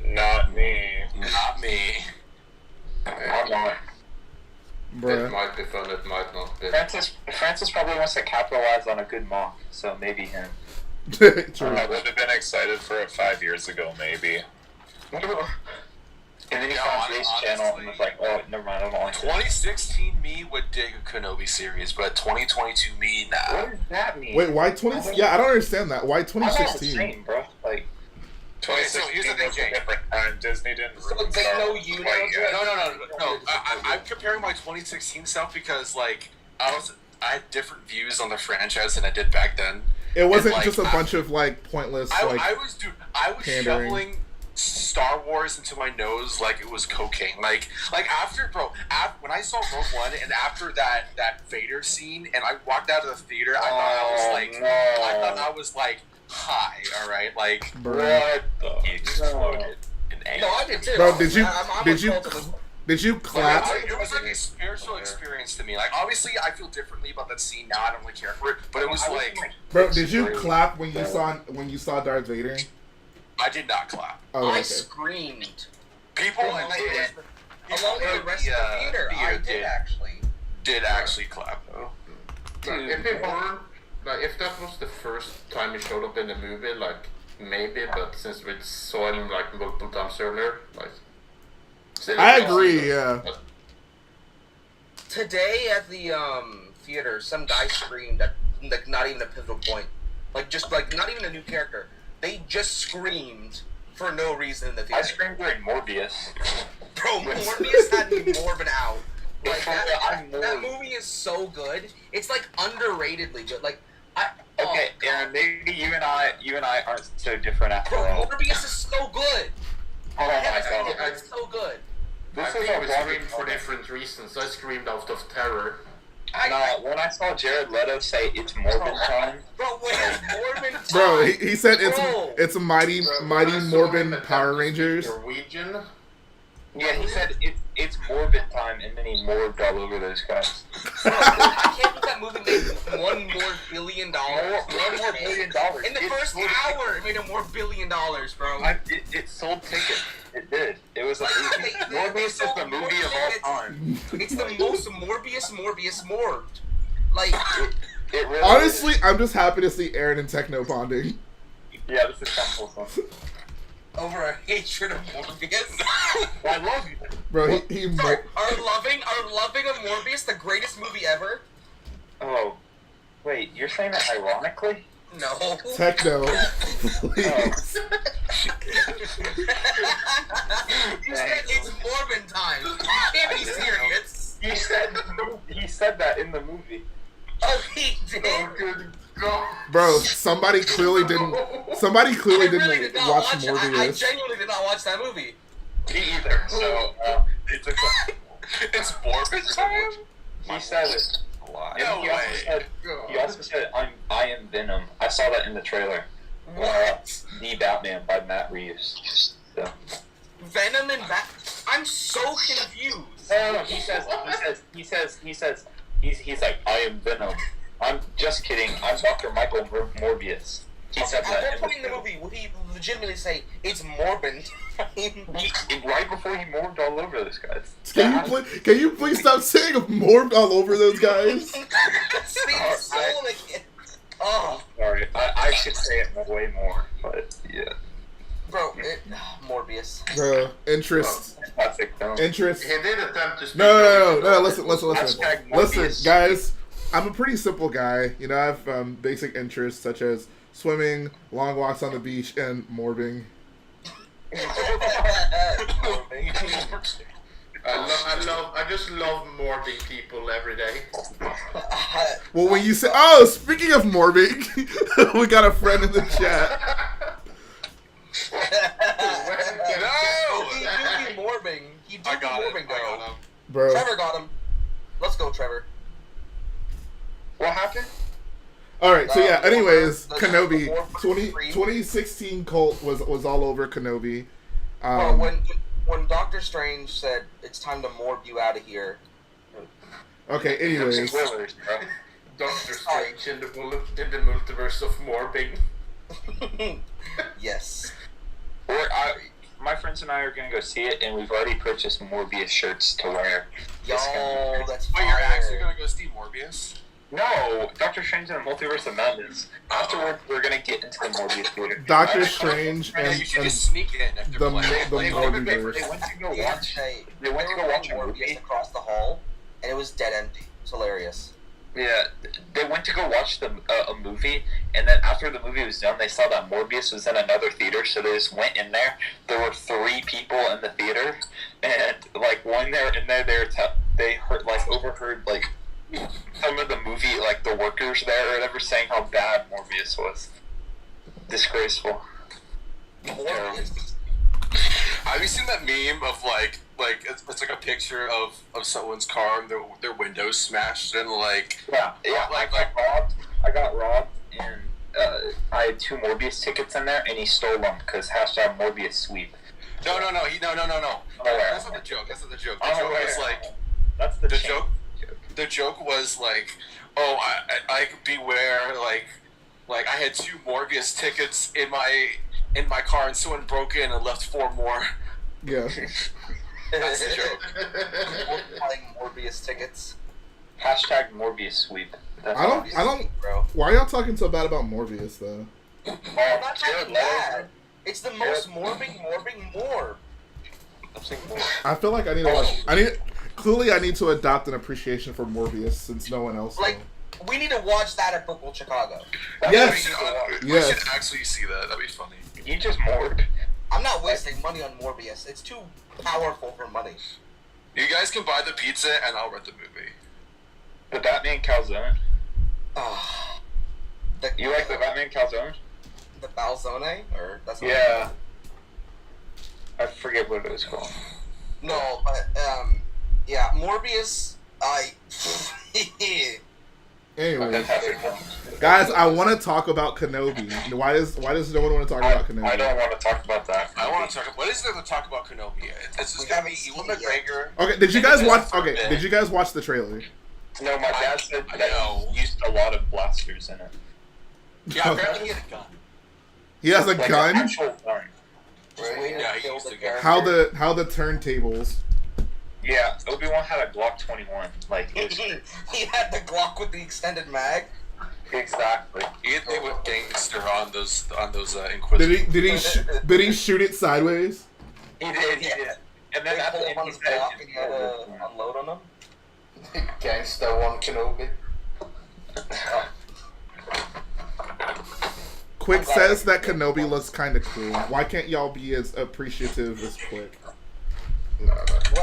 Not me. Not me. I'm not. Bruh. It might be fun, it might not be. Francis probably wants to capitalize on a good mock, so maybe him. True. I would have been excited for it 5 years ago, maybe. And then he found Race Channel and was like, oh, never mind, I don't like it. 2016 me would dig a Kenobi series, but 2022 me, nah. What does that mean? Wait, why 20? Yeah, I don't understand that. Why I'm not the 2016? same, bro. Like, 2016 here's the thing, was Jay. a different time. Disney didn't So release they Star know Wars you quite now, yet. No. I'm comparing my 2016 stuff because I had different views on the franchise than I did back then. It wasn't And, just a bunch of pointless I was pandering. shoveling Star Wars into my nose like it was cocaine. Like after when I saw Rogue One and after that Vader scene and I walked out of the theater, I thought I was high. All right, Bruh. what the? He exploded in anger. No, I did too. Bro, Did you clap? It was like a spiritual experience to me. Like, obviously, I feel differently about that scene now. I don't really care for it, but it was like, Bro, did you clap when you saw Darth Vader? I did not clap. Oh, okay. I screamed. People along with the rest of the theater. I did actually clap though. If that was the first time he showed up in the movie, like maybe, but since we saw him like multiple times earlier, like. I agree. Yeah. Today at the theater, some guy screamed at like not even a pivotal point, like just like not even a new character. They just screamed for no reason in the theater. I screamed during Morbius. Bro, Morbius had me morbid out. Like that movie is so good. It's like underratedly good. Like Aaron, maybe you and I aren't so different after all. Morbius is so good. Oh my god, it's so good. I think I screamed for different reasons. I screamed out of terror. When I saw Jared Leto say it's Morbin time. Bro, wait, Morbin time. Bro, he said it's a mighty Morbin Power Rangers. Norwegian. Yeah, he said it's Morbin time, and then he morbed all over those guys. I can't believe that movie made $1 more billion. $1 more billion. In the first hour, it made $1 more billion, bro. It sold tickets. It did. It was a movie. Morbius is the movie of all time. It's the most Morbius morbed. Like, it really honestly, is. I'm just happy to see Aaron and Techno bonding. Yeah, this is kind of wholesome. Over a hatred of Morbius. I love you. Bro, are loving of Morbius the greatest movie ever? Oh, wait, you're saying that ironically? No. Techno, please. You said it's Morbin time. You can't be serious. He said that in the movie. Oh, he did? Oh, good God. Bro, somebody clearly didn't watch Morbius. I genuinely did not watch that movie. Me either. So, it's Morbin time? He said it. No way. He also said, I am Venom. I saw that in the trailer. What? The Batman by Matt Reeves. So. Venom and I'm so confused. No, he's like, I am Venom. I'm just kidding. I'm Dr. Michael Morbius. He said that. At what point in the movie would he legitimately say, it's Morbin time? Right before he morbed all over those guys. Can you please stop saying morbed all over those guys? Sorry, I should say it way more, but yeah. Bro, Morbius. Bro, interest. Interest. He did attempt to speak. No, listen, guys. I'm a pretty simple guy. You know, I have basic interests such as swimming, long walks on the beach, and morbing. I just love morbing people every day. Well, when you say, speaking of morbing, we got a friend in the chat. No! He do be morbing. He do be morbing, though. Bro. Trevor got him. Let's go, Trevor. What happened? Alright, so yeah, anyways, Kenobi. 2016 cult was all over Kenobi. Well, when Doctor Strange said, it's time to morb you out of here. Okay, anyways. Doctor Strange in the multiverse of morbing. Yes. My friends and I are going to go see it, and we've already purchased Morbius shirts to wear. Yo, that's fire. Wait, you're actually going to go see Morbius? No, Doctor Strange in the Multiverse of Madness. Afterward, we're going to get into the Morbius theater. Doctor Strange and you should just sneak in if they're playing. the Morbiverse. They went to go watch a movie Morbius across the hall, and it was dead empty. It's hilarious. Yeah, they went to go watch a movie, and then after the movie was done, they saw that Morbius was in another theater, so they just went in there. There were 3 people in the theater, and when they were in there, they overheard some of the movie, the workers there or whatever, saying how bad Morbius was. Disgraceful. Morbius. Have you seen that meme of it's like a picture of someone's car and their windows smashed and I got robbed and I had 2 Morbius tickets in there and he stole them because #Morbius sweep. No. No. Oh, That's not the joke. That's not the joke. The joke was like that's the joke. The joke was like, oh, I beware, like I had 2 Morbius tickets in my car, and someone broke in and left 4 more. Yeah. That's the joke. Playing Morbius tickets. Hashtag Morbius sweep. I don't. Bro. Why are y'all talking so bad about Morbius though? I'm not talking bad. It's the most morbing morb. I'm saying more. I feel like I need to watch. Clearly, I need to adopt an appreciation for Morbius since no one else. Like, we need to watch that at Prequel Chicago. Yes. We should actually see that. That'd be funny. You just morbed. I'm not wasting money on Morbius. It's too powerful for money. You guys can buy the pizza, and I'll rent the movie. The Batman calzone. Oh, You like the Batman calzone? The Balzone? Or that's not Yeah. I forget what it was called. No, but yeah, Morbius. Anyway, guys, I want to talk about Kenobi. Why does no one want to talk about Kenobi? I don't want to talk about that. I want to talk. What is there to talk about Kenobi? It's just gonna be Ewan McGregor. Okay, did you guys watch? Okay, did you guys watch the trailer? No, my dad said that he used a lot of blasters in it. Yeah, apparently he had a gun. He has a Like gun. an actual gun. Yeah, he used a gun. How the turntables? Yeah, Obi-Wan had a Glock 21. Like it was, He had the Glock with the extended mag. exactly. They went gangster on those Inquisitors. Did he shoot it sideways? He did. And then They at the pulled end, him on he his said, block and he had to unload on him. Gangsta 1 Kenobi. Quick says that Kenobi looks kind of cool. Why can't y'all be as appreciative as Quick? No.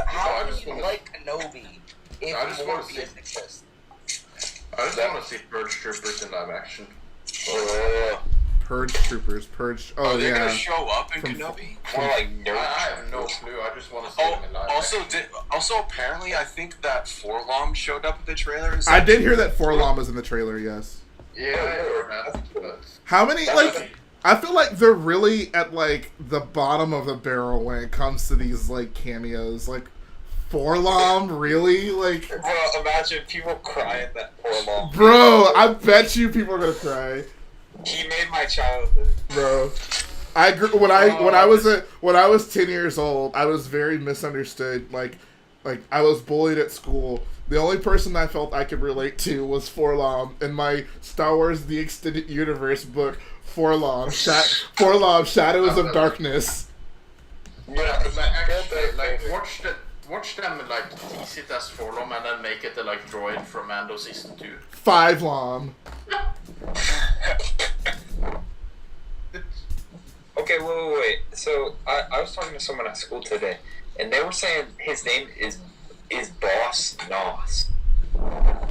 How I do just you wanna- like Kenobi if I just wanna Morbius see- exists? I just want to see Purge Troopers in live action. Purge Troopers. Purge. Oh, They're yeah. gonna show up in From- Kenobi. more like I nerd. have no clue. I just want to see them in live action. Also, apparently, I think that Forlom showed up in the trailer. Is I that did hear true? that Forlom was in the trailer. Yes. Yeah, I heard that. But How many like? I feel like they're really at like the bottom of the barrel when it comes to these like cameos. Like Forlom, really? Like, Bro, imagine people crying that poor long. bro, I bet you people are gonna cry, He made my childhood. bro. I grew, when I was 10 years old, I was very misunderstood. Like I was bullied at school. The only person I felt I could relate to was Forlom in my Star Wars: The Extended Universe book. Forlom, Shadows of Darkness. yeah, like actually, like watch them like tease it as Forlom and then make it the like droid from Mando season 2. 5 Lom. Okay, wait. So I was talking to someone at school today, and they were saying his name is Boss Nos.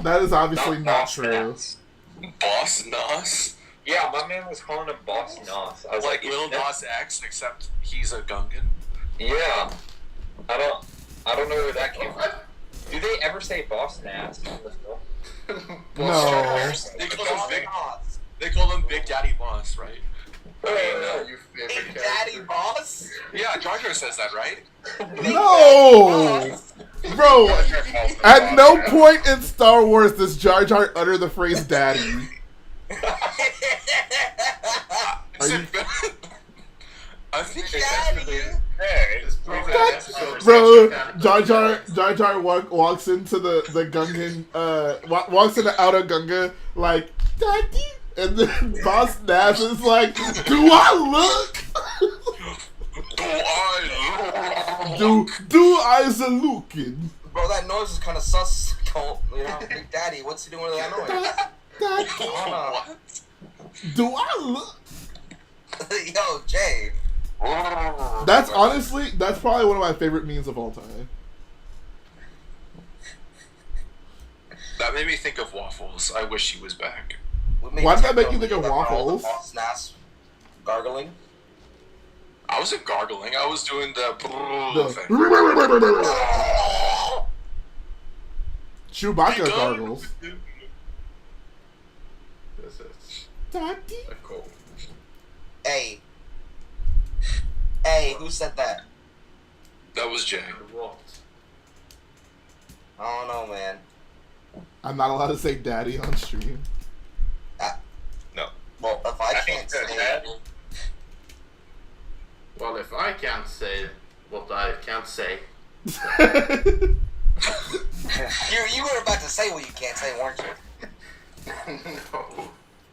That is obviously not Boss true. Nas. Boss Nos? Yeah, my man was calling him Boss Nos. I was Like like, Lil Nas X, except he's a Gungan. yeah. I don't know where that came from. Do they ever say Boss Nas in the film? No. They call him Big Daddy Boss, right? Your favorite Big character. Daddy Boss? Yeah, Jar Jar says that, right? No! Bro, at no point in Star Wars does Jar Jar utter the phrase daddy. I think Bro, Jar Jar walks into the Gungan, walks into Outer Gunga like, daddy? And then Boss Nass is like, do I look? Do I looking? Bro, that noise is kind of sus. You know, Big Daddy, what's he doing with that noise? Daddy, do I look? Yo, Jay. That's honestly, that's probably one of my favorite memes of all time. that made me think of Waffles. I wish he was back. Why does that make you think of Waffles? Boss Nass gargling. I wasn't gargling. I was doing the thing. Chewbacca gargles. This is Daddy. cool. Hey, who said that? That was Jay. What? I don't know, man. I'm not allowed to say daddy on stream. No. Well, if I can't say it, Well, if I can't say what I can't say, you were about to say what you can't say, weren't you? no.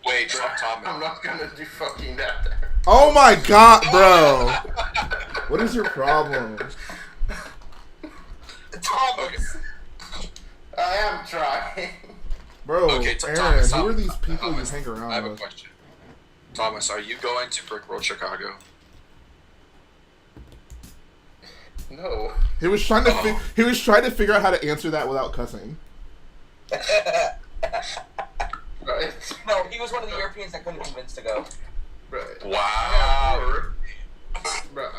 Wait, Tom. I'm not gonna do fucking that there. Oh my god, bro. What is your problem? Thomas. I am trying. Bro, Okay, Aaron, Thomas, who are these people you hang I around have a with? question. Thomas, are you going to Brickworld Chicago? No. He was trying to he was trying to figure out how to answer that without cussing. Right. No, he was one of the Europeans that couldn't convince to go. Right. Wow. Bro,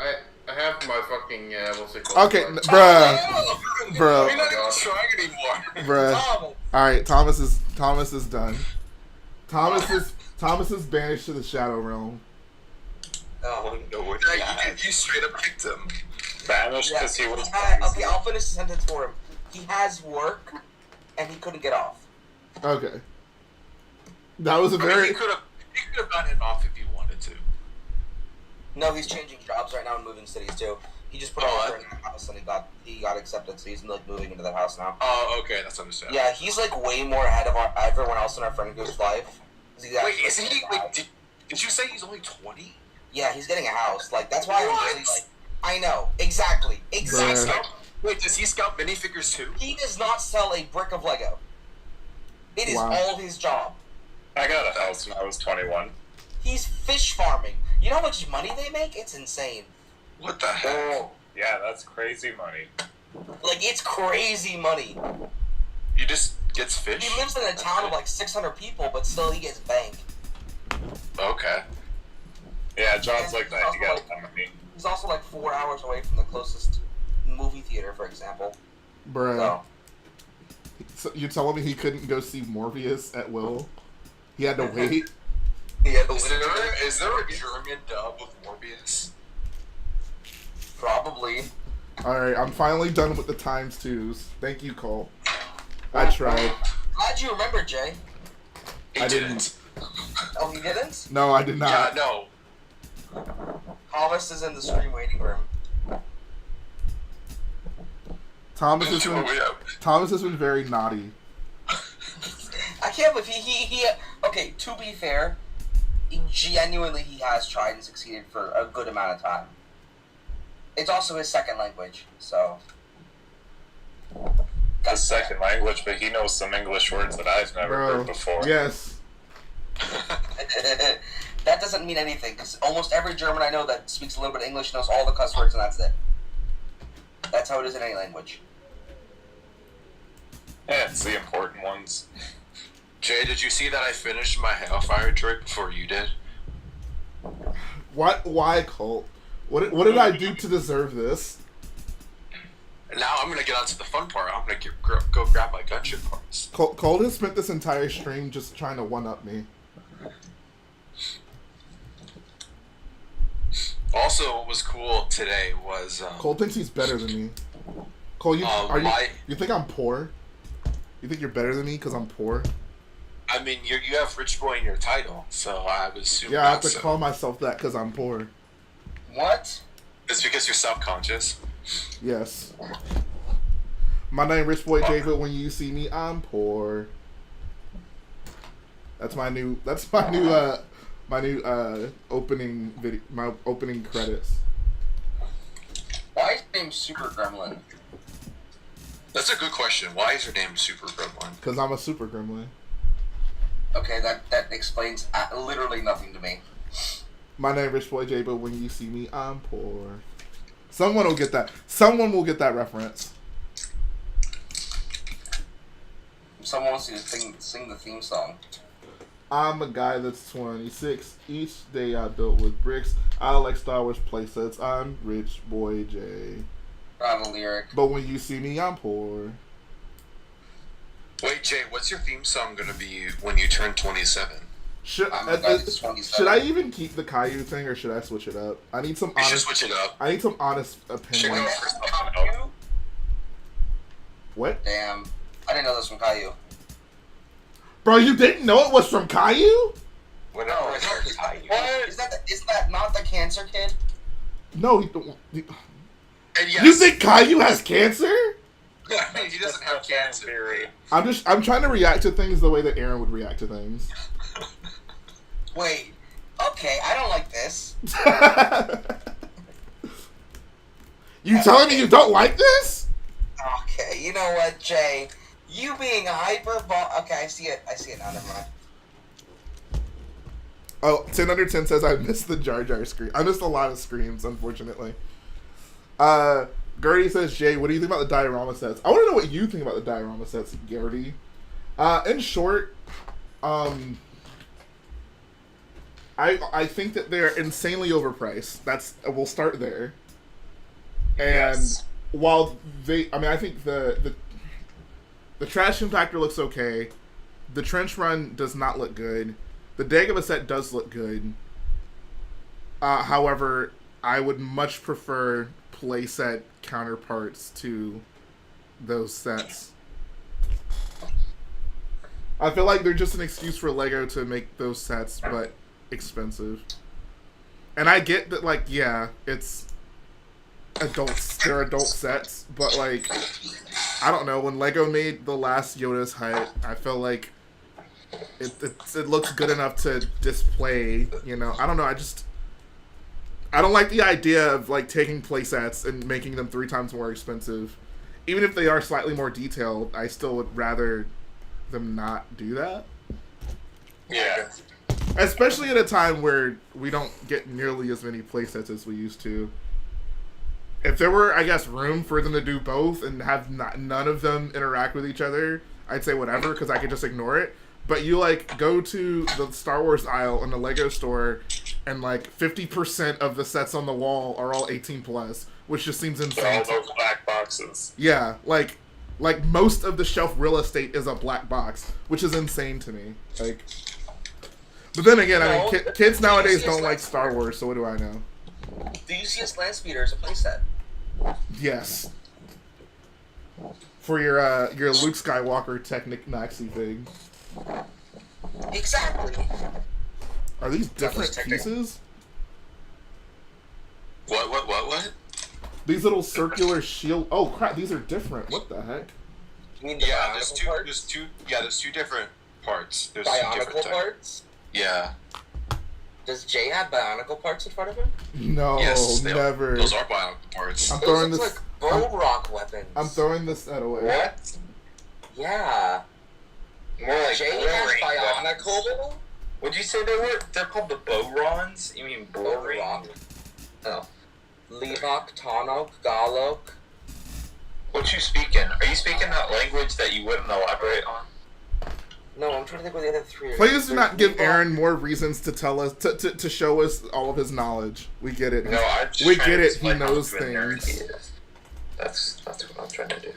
I have my fucking what's it called? Okay, Like, bruh. We're not God. even trying anymore. Bruh. Thomas. Alright, Thomas is done. Thomas is banished to the Shadow Realm. Oh. You straight up kicked him. Banished because he was. Okay, I'll finish the sentence for him. He has work, and he couldn't get off. Okay. That was a I mean, very he could have gotten off if he wanted to. No, he's changing jobs right now and moving cities too. He just put an offer in that house and he got accepted, so he's like moving into that house now. Oh, okay, that's understandable. Yeah, he's like way more ahead of everyone else in our friend group's life. Wait, isn't he? Wait, did you say he's only 20? Yeah, he's getting a house. Like that's why I'm really like. I know exactly. Wait, does he scout minifigures too? He does not sell a brick of Lego. It is all his job. I got a house when I was 21. He's fish farming. You know how much money they make? It's insane. What the hell? Yeah, that's crazy money. Like it's crazy money. He just gets fish? He lives in a town of like 600 people, but still he gets bank. Okay. Yeah, jobs like that, you got money. He's also like 4 hours away from the closest movie theater, for example. Bruh. So you're telling me he couldn't go see Morbius at will? He had to wait? Is there a German dub of Morbius? Probably. Alright, I'm finally done with the times twos. Thank you, Cole. I tried. Glad you remember, Jay. I didn't. Oh, he didn't? No, I did not. Yeah, no. Thomas is in the stream waiting room. Thomas has been very naughty. I can't believe he okay, to be fair, he has tried and succeeded for a good amount of time. It's also his second language, so His second language, but he knows some English words that I've never heard before. Yes. That doesn't mean anything, because almost every German I know that speaks a little bit of English knows all the cuss words and that's it. That's how it is in any language. Yeah, it's the important ones. Jay, did you see that I finished my Hellfire trick before you did? What? Why, Colt? What did I do to deserve this? Now I'm gonna get onto the fun part. I'm gonna go grab my gunship parts. Colt has spent this entire stream just trying to one-up me. Also, what was cool today was Colt thinks he's better than me. Cole, you think I'm poor? You think you're better than me because I'm poor? I mean, you have Rich Boy in your title, so I would assume. Yeah, I have to call myself that because I'm poor. What? It's because you're self-conscious. Yes. My name Rich Boy J, but when you see me, I'm poor. That's my new opening video, my opening credits. Why is your name Super Gremlin? That's a good question. Why is your name Super Gremlin? Because I'm a super gremlin. Okay, that explains literally nothing to me. My name Rich Boy J, but when you see me, I'm poor. Someone will get that. Someone will get that reference. Someone wants you to sing the theme song. I'm a guy that's 26. Each day I built with bricks. I like Star Wars playsets. I'm Rich Boy J. I have a lyric. But when you see me, I'm poor. Wait, Jay, what's your theme song gonna be when you turn 27? Should I even keep the Caillou thing or should I switch it up? I need some honest. You should switch it up. I need some honest opinion. Should go for something What? Damn. I didn't know this from Caillou. Bro, you didn't know it was from Caillou? Whenever No, I start Caillou. Isn't that not the cancer kid? No, And yes, you think Caillou has cancer? he doesn't have cancer. I'm trying to react to things the way that Aaron would react to things. Wait. Okay, I don't like this. You telling me you don't like this? Okay, you know what, Jay? You being a Okay, I see it now, never mind. Oh, 10 under 10 says I missed the Jar Jar scream. I missed a lot of screams, unfortunately. Gertie says, Jay, what do you think about the diorama sets? I want to know what you think about the diorama sets, Gertie. In short, I think that they're insanely overpriced. We'll start there. And while I think the trash compactor looks okay. The trench run does not look good. The Dagobah set does look good. However, I would much prefer playset counterparts to those sets. I feel like they're just an excuse for LEGO to make those sets, but expensive. And I get that, like, yeah, it's adults. They're adult sets, but, like, I don't know. When LEGO made the last Yoda's hut, I feel like it looks good enough to display, you know. I don't know. I don't like the idea of, like, taking playsets and making them 3 times more expensive. Even if they are slightly more detailed, I still would rather them not do that. Yeah. Especially at a time where we don't get nearly as many playsets as we used to. If there were, I guess, room for them to do both and have none of them interact with each other, I'd say whatever, because I could just ignore it. But you, like, go to the Star Wars aisle in the LEGO store, and, like, 50% of the sets on the wall are all 18+, which just seems insane. All those black boxes. Yeah, like most of the shelf real estate is a black box, which is insane to me. Like, but then again, I mean, kids nowadays don't like Star Wars, so what do I know? Do you see a Land Speeder as a playset? Yes. For your Luke Skywalker Technic Maxi thing. Exactly. Are these different pieces? What? These little circular shield. Oh crap! These are different. What the heck? You mean the There's two different parts. There's bionicle parts? Yeah. Does Jay have bionicle parts in front of him? No, Yes, never. Those are bionicle parts. I'm throwing Those this. look like bow rock weapons. I'm throwing this set away. What? Yeah. More like Jay has bionicle. Would you say they were? They're called the Bowrons? You mean boring? Oh. Levok, Tonok, Galok. What you speaking? Are you speaking that language that you wouldn't elaborate on? No, I'm trying to think what the other 3 are. Please do not give Aaron more reasons to tell us to show us all of his knowledge. We get it. No, I'm just we trying get to it. He explain how knows good a nerd he things. is. That's what I'm trying to do.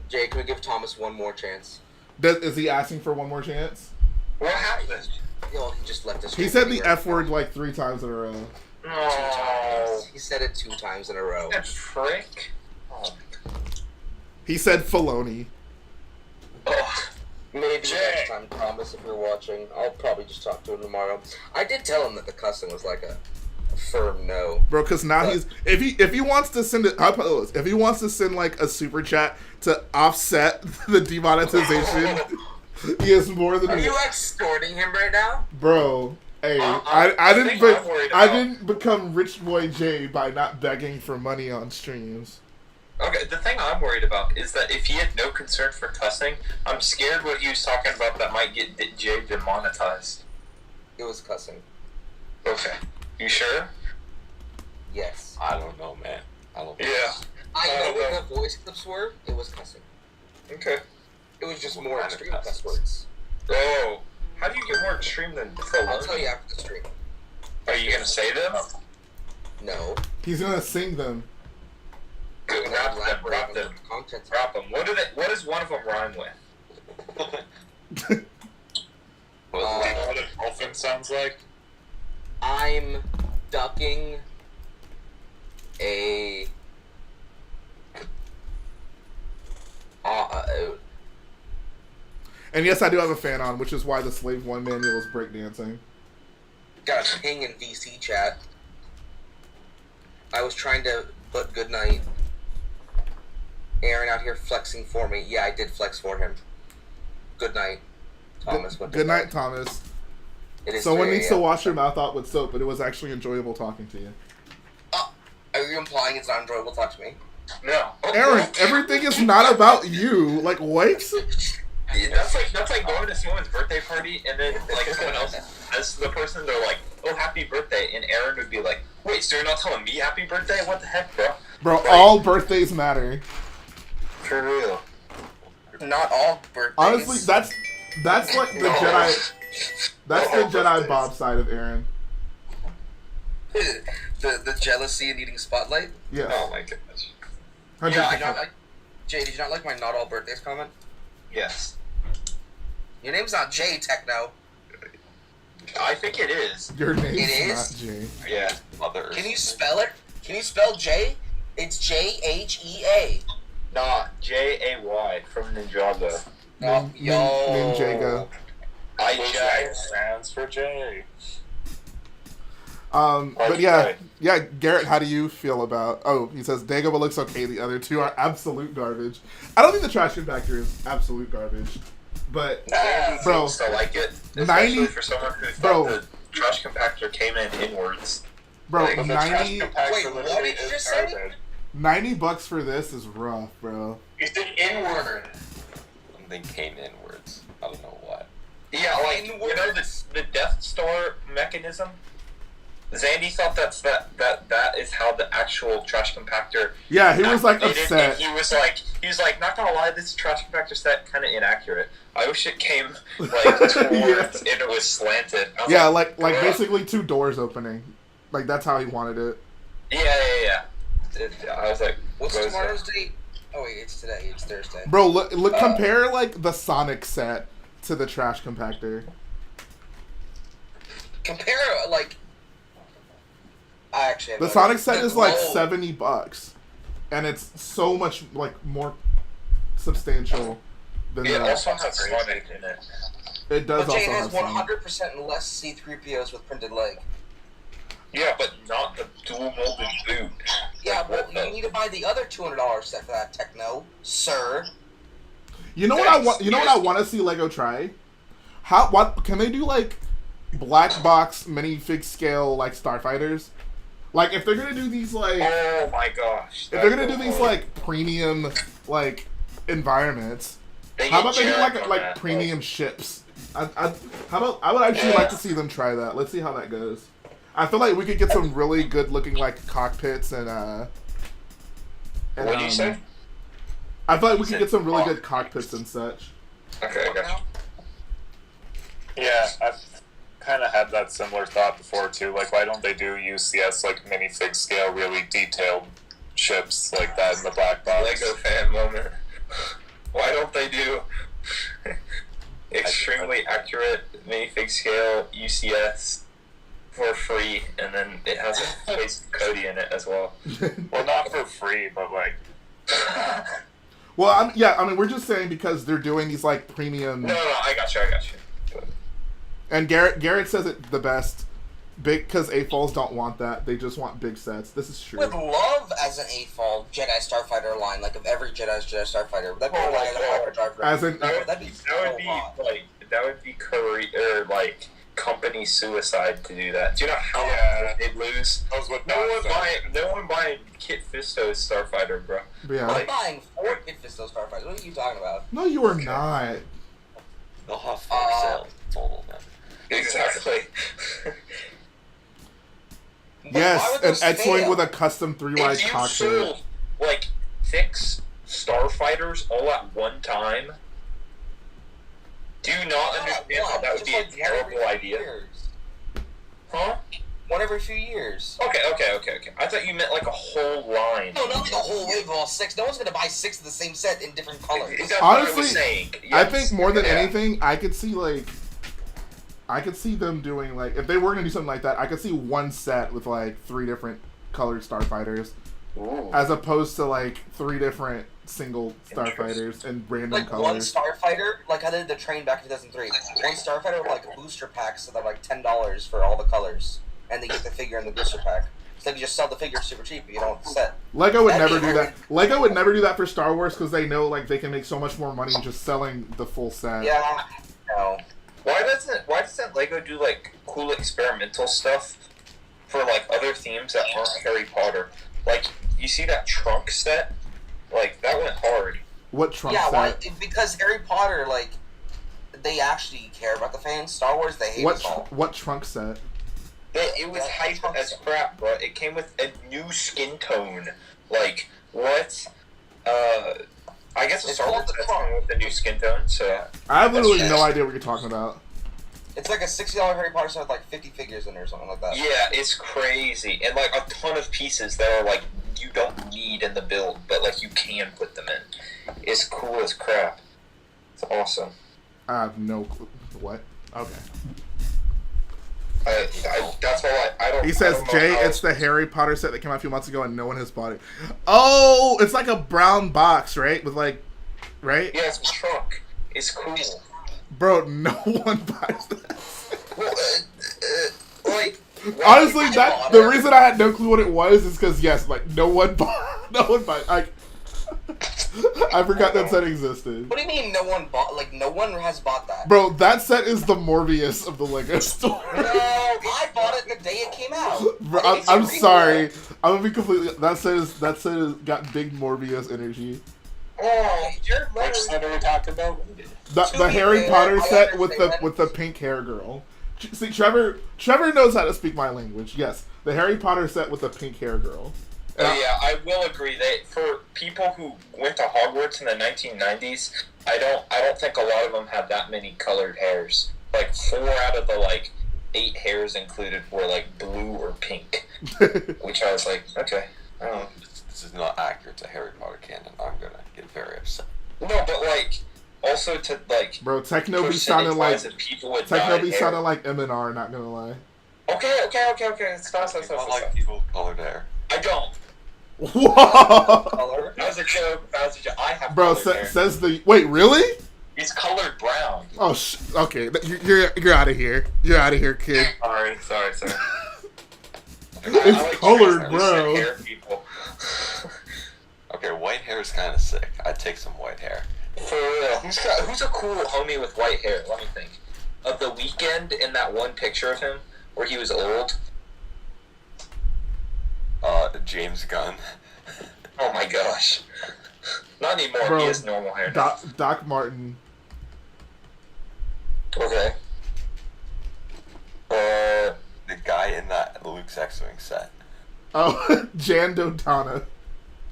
Jay, can we give Thomas one more chance? Is he asking for one more chance? What happened? Yo, he just left us. He said the F word like 3 times in a row. Two times. He said it 2 times in a row. That frick. Oh. He said Filoni. Oh. Maybe Jay. next time, Thomas, if you're watching. I'll probably just talk to him tomorrow. I did tell him that the cussing was like a firm no. Bro, because now he's if he wants to send it, if he wants to send like a super chat to offset the demonetization, he has more than. Are you extorting him right now, bro? Hey, I didn't become Rich Boy Jay by not begging for money on streams. Okay, the thing I'm worried about is that if he had no concern for cussing, I'm scared what he was talking about that might get Jay demonetized. It was cussing. Okay. You sure? Yes. I don't know, man. I don't know. Yeah. I know what the voice clips were. It was cussing. Okay. It was just more extreme cuss words. Oh, how do you get more extreme than Filoni? I'll tell you after the stream. Are you gonna say them? No. He's gonna sing them. Good, rap them. What does one of them rhyme with? What a dolphin sounds like? I'm ducking a And yes, I do have a fan on, which is why the Slave 1 manual is breakdancing. Got a ping in VC chat. I was trying to put good night. Aaron out here flexing for me. Yeah, I did flex for him. Good night, Thomas. Good night, Thomas. It is Someone 3 needs to a.m. wash your mouth out with soap, but it was actually enjoyable talking to you. Are you implying it's not enjoyable to talk to me? No. Aaron, everything is not about you. Like, what? Yeah, that's like going to someone's birthday party and then like someone else as the person they're like, "Oh, happy birthday," and Aaron would be like, "Wait, so you're not telling me happy birthday? What the heck, bro?" Bro, Like, all birthdays matter. for real. Not all birthdays. Honestly, that's like the No. Jedi. That's No, the Jedi birthdays. Bob side of Aaron. the jealousy and eating spotlight. Yeah. Oh my goodness. 100%. Yeah, I not like. Jay, did you not like my not all birthdays comment? Yes, Your name's not Jay Techno. I think it is. Your name's It is? not Jay. Yeah, mother. Can you spell it? Can you spell Jay? It's Jhea. Not Jay from Ninjago. Ninjago. I stands for J. But yeah, Garrett, how do you feel about? Oh, he says Dagobah looks okay. The other two are absolute garbage. I don't think the trash compactor is absolute garbage, but bro, still like it. 90 for someone who thought bro, the trash compactor came in inwards. bro, Like, the trash 90 compactor Wait, what literally did you is just say? garbage. $90 for this is rough, bro. You said inward. Something came inwards. I don't know what. Yeah, like you know the Death Star mechanism. Zandy thought that is how the actual trash compactor. Yeah, he was like activated, upset. and he was like, not gonna lie, this trash compactor set kind of inaccurate. I wish it came like towards and it was slanted. I was Yeah, like "Ugh." basically two doors opening. Like that's how he wanted it. Yeah. I was like, What's what is tomorrow's that? date? Oh wait, it's today. It's Thursday. Bro, look compare like the Sonic set to the trash compactor. Compare like. I actually have The no Sonic idea. set The is like glow. $70, and it's so much like more substantial than It that. also has Sonic in it. It does But Jay also has have Sonic. 100% less C-3POs with printed leg. Yeah, but not the dual molded boot. Yeah, well, you need to buy the other $200 set for that, Techno, sir. You know what I want? You know what I want to see Lego try? What can they do? Like black box minifig scale like starfighters? Like if they're gonna do these like, oh my gosh, if they're gonna do these like premium like environments, They how get about they do Jared on like that, premium ships? How about I would actually like to see them try that. Let's see how that goes. I feel like we could get some really good looking like cockpits and What did you say? I feel like we could get some really good cockpits and such. Okay, I got you. Yeah, I've kind of had that similar thought before too. Like, why don't they do UCS like minifig scale, really detailed ships like that in the black box? Lego fan moment. Why don't they do extremely accurate minifig scale UCS for free, and then it has a face Cody in it as well? Well, not for free, but like. Well, I mean, we're just saying because they're doing these like premium. No, I got you. And Garrett says it the best, big because AFOLs don't want that. They just want big sets. This is true. Would love as an AFOL Jedi Starfighter line, like of every Jedi's Jedi Starfighter. That'd be like a hyperdrive. As in, that'd be that would be career or like company suicide to do that. Do you know how they'd lose? No one buying Kit Fisto's Starfighter, bro. Yeah. I'm buying 4 Kit Fisto Starfighters. What are you talking about? No, you are not. They'll have 4 sales total then. Exactly. Yes, an X-wing with a custom 3-wide If you cockpit. sold like 6 Starfighters all at one time, do you not understand how that would be a terrible idea? Huh? One every few years. Okay. I thought you meant like a whole line. No, not like a whole wave of all 6. No one's gonna buy 6 of the same set in different colors. That's what I was Honestly, saying. I Yes. think more than Yeah. anything, I could see them doing like if they were gonna do something like that. I could see one set with like 3 different colored starfighters, Ooh. as opposed to like 3 different single starfighters and random like colors. one starfighter, like I did the train back in 2003. One starfighter with like booster packs, so they're like $10 for all the colors, and they get the figure in the booster pack. So you just sell the figure super cheap. You don't set. Lego would never do that. Lego would never do that for Star Wars because they know like they can make so much more money just selling the full set. Yeah. No. Why doesn't Lego do like cool experimental stuff for like other themes that aren't Harry Potter? Like you see that trunk set, like that went hard. What trunk set? Why? Because Harry Potter, like, they actually care about the fans. Star Wars, they hate us all. What trunk set? It was hype as crap, bro. It came with a new skin tone. Like what? I guess Star Wars that's coming with a new skin tone. So I have literally no idea what you're talking about. It's like a $60 Harry Potter set with like 50 figures in there or something like that. Yeah, it's crazy, and like a ton of pieces that are like you don't need in the build, but like you can put them in. It's cool as crap. It's awesome. I have no clue. What? Okay. That's all I don't. He says, Jay, it's the Harry Potter set that came out a few months ago and no one has bought it. Oh, it's like a brown box, right? With like, right? Yeah, it's a trunk. It's cool. Bro, no one buys that. Well, like, honestly, the reason I had no clue what it was is because yes, like no one bought. Like, I forgot that set existed. What do you mean no one bought? Like no one has bought that. Bro, that set is the Morbius of the Lego store. No, I bought it the day it came out. Bro, I'm sorry. I'm gonna be completely. That set has got big Morbius energy. Oh, which set are we talking about? The Harry Potter set with the pink hair girl. See, Trevor knows how to speak my language. Yes, the Harry Potter set with the pink hair girl. Yeah, I will agree that for people who went to Hogwarts in the 1990s, I don't think a lot of them had that many colored hairs. Like 4 out of the like 8 hairs included were like blue or pink, which I was like, okay, I don't know. This is not accurate to Harry Potter canon. I'm gonna get very upset. No, but like also to like bro, Technoby sounded like M&R. Not gonna lie. Okay. Stop. Like people with colored hair. I don't. Whoa! That was a joke. I have. Bro, says the wait. Really? He's colored brown. Oh, okay. You're out of here. You're out of here, kid. Sorry. It's like colored brown. Okay, white hair is kind of sick. I'd take some white hair. For real. Who's a cool homie with white hair? Let me think. Of The Weeknd in that one picture of him where he was old. James Gunn. Oh my gosh. Not anymore. Bro, he has normal hair. Doc Martin. Okay. The guy in that Luke's X-Wing set. Oh, Jan Dodonna.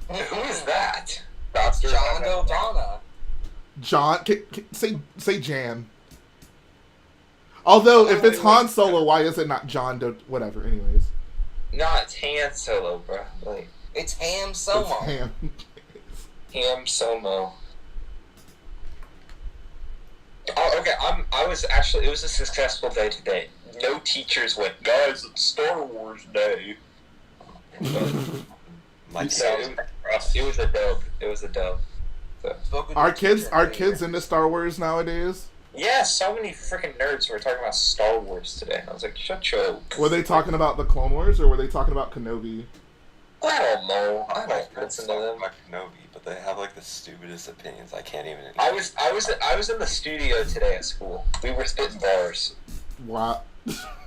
Who is that? That's John Dodonna. John, say Jan. Although, if it's Han Solo, why is it not John whatever, anyways. No, it's Han Solo, bro. Like, it's Ham Somo. Ham Somo. Oh, okay. It was a successful day today. No teachers went, guys, it's Star Wars Day. It was a dub. So. Are kids into Star Wars nowadays? Yeah, so many freaking nerds were talking about Star Wars today. I was like, shut your... Were they talking about the Clone Wars, or were they talking about Kenobi? I don't know. I don't listen to them. About Kenobi, but they have like the stupidest opinions. I can't even. I was in the studio today at school. We were spitting bars. Wow.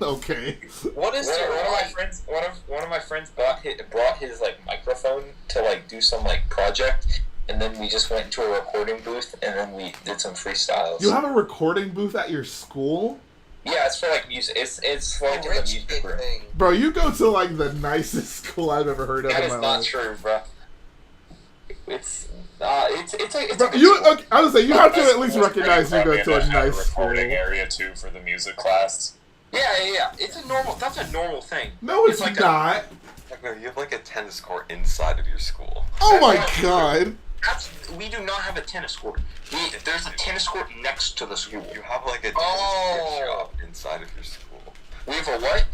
Okay. What is one of my friends brought his like microphone to like do some like project. And then we just went into a recording booth, and then we did some freestyles. You have a recording booth at your school? Yeah, it's for like music. It's for like the music room. Bro, you go to like the nicest school I've ever heard of in my life. That is not true, bro. It's bro, I would say you have to at least recognize you go to a nice recording school. area too for the music class. Yeah. That's a normal thing. No, it's like not. You have like a tennis court inside of your school. Oh my god. We do not have a tennis court. There's a tennis court next to the school. You have like a tennis gift shop inside of your school. We have a what?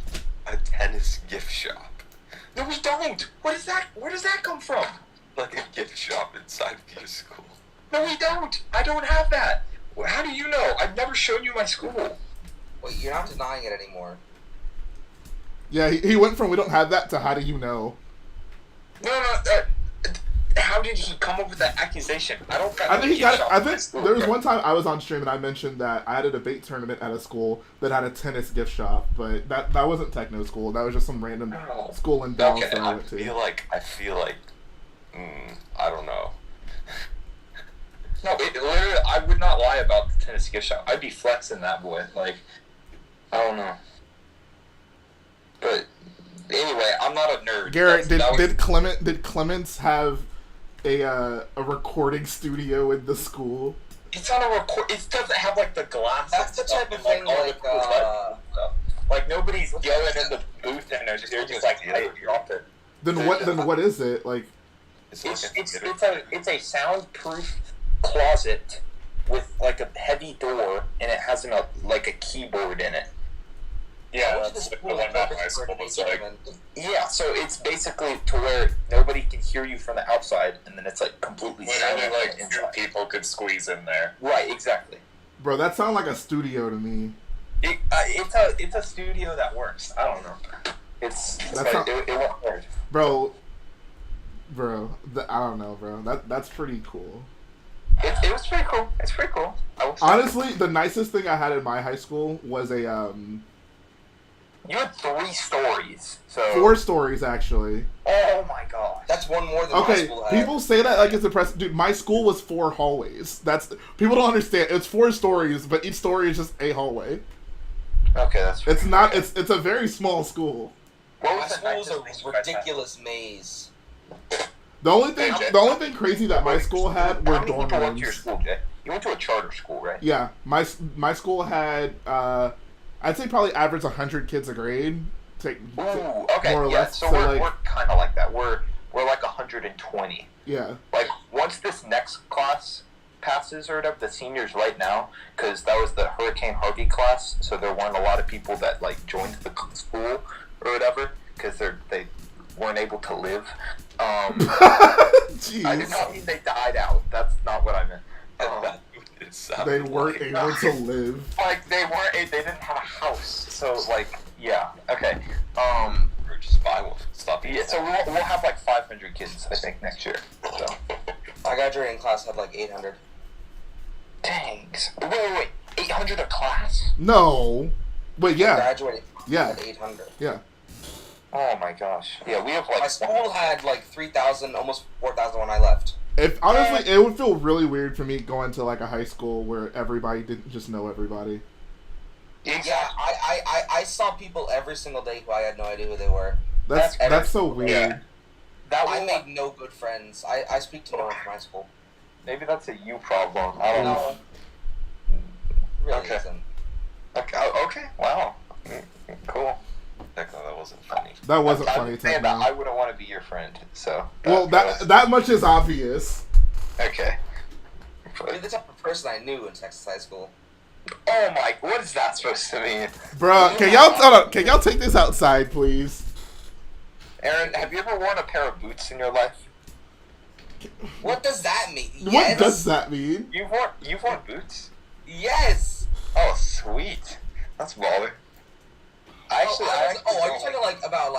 A tennis gift shop. No, we don't. What is that? Where does that come from? like a gift shop inside of your school. No, we don't. I don't have that. How do you know? I've never shown you my school. Wait, you're not denying it anymore. Yeah, he went from we don't have that to how do you know? No. How did he come up with that accusation? I think he got it. I think there was one time I was on stream and I mentioned that I had a debate tournament at a school that had a tennis gift shop, but that wasn't techno school. That was just some random school in Dallas that I went to. I feel like, I don't know. No, literally, I would not lie about the tennis gift shop. I'd be flexing that boy. Like, I don't know. But anyway, I'm not a nerd. Garrett, did Clements have a recording studio in the school? It's not a record. It doesn't have like the glass. That's the type of thing like nobody's yelling in the booth and they're just like, hey, drop it. Then what is it like? It's a soundproof closet with like a heavy door and it has a keyboard in it. Yeah, that's the one that my school was like. Yeah, so it's basically to where nobody can hear you from the outside, and then it's like completely silent. Like two people could squeeze in there. Right, exactly. Bro, that sounds like a studio to me. It's a studio that works. I don't know. It won't hurt. Bro, I don't know, bro. That's pretty cool. It was pretty cool. It's pretty cool. Honestly, the nicest thing I had in my high school was a You had 3 stories. So 4 stories actually. Oh my god. That's one more than my school had. People say that like it's impressive. Dude, my school was 4 hallways. People don't understand. It's 4 stories, but each story is just a hallway. Okay, that's true. It's not. It's a very small school. My school was a ridiculous maze. The only thing crazy that my school had were dorm rooms. rooms. Your school, Jay? You went to a charter school, right? Yeah, my school had I'd say probably average 100 kids a grade. Okay, more or less. So we're kind of like that. We're like 120. Yeah. Like once this next class passes or whatever, the seniors right now, because that was the Hurricane Harvey class, so there weren't a lot of people that like joined the school or whatever because they weren't able to live. Jeez. I did not mean they died out. That's not what I meant. They weren't able to live. Like they didn't have a house. So like, yeah, okay. Or just buy one. Stop. Yeah, so we'll have like 500 kids, I think, next year. So my graduating class had like 800. Dang. Wait. 800 a class? No. Wait, yeah. Graduating. Yeah. Had 800. Yeah. Oh my gosh. Yeah, we have like. My school had like 3,000, almost 4,000 when I left. Honestly, it would feel really weird for me going to like a high school where everybody didn't just know everybody. Yeah, I saw people every single day who I had no idea who they were. That's so weird. Yeah. I made no good friends. I speak to no one from high school. Maybe that's a you problem. I don't know. Really isn't. Okay. Wow. Cool. That wasn't funny. That wasn't funny to me. I wouldn't want to be your friend, so. Well, that much is obvious. Okay. You're the type of person I knew in Texas high school. Oh my! What is that supposed to mean? Bruh, can y'all take this outside, please? Aaron, have you ever worn a pair of boots in your life? What does that mean? What does that mean? You've worn boots? Yes. Oh, sweet. That's baller. Are you talking about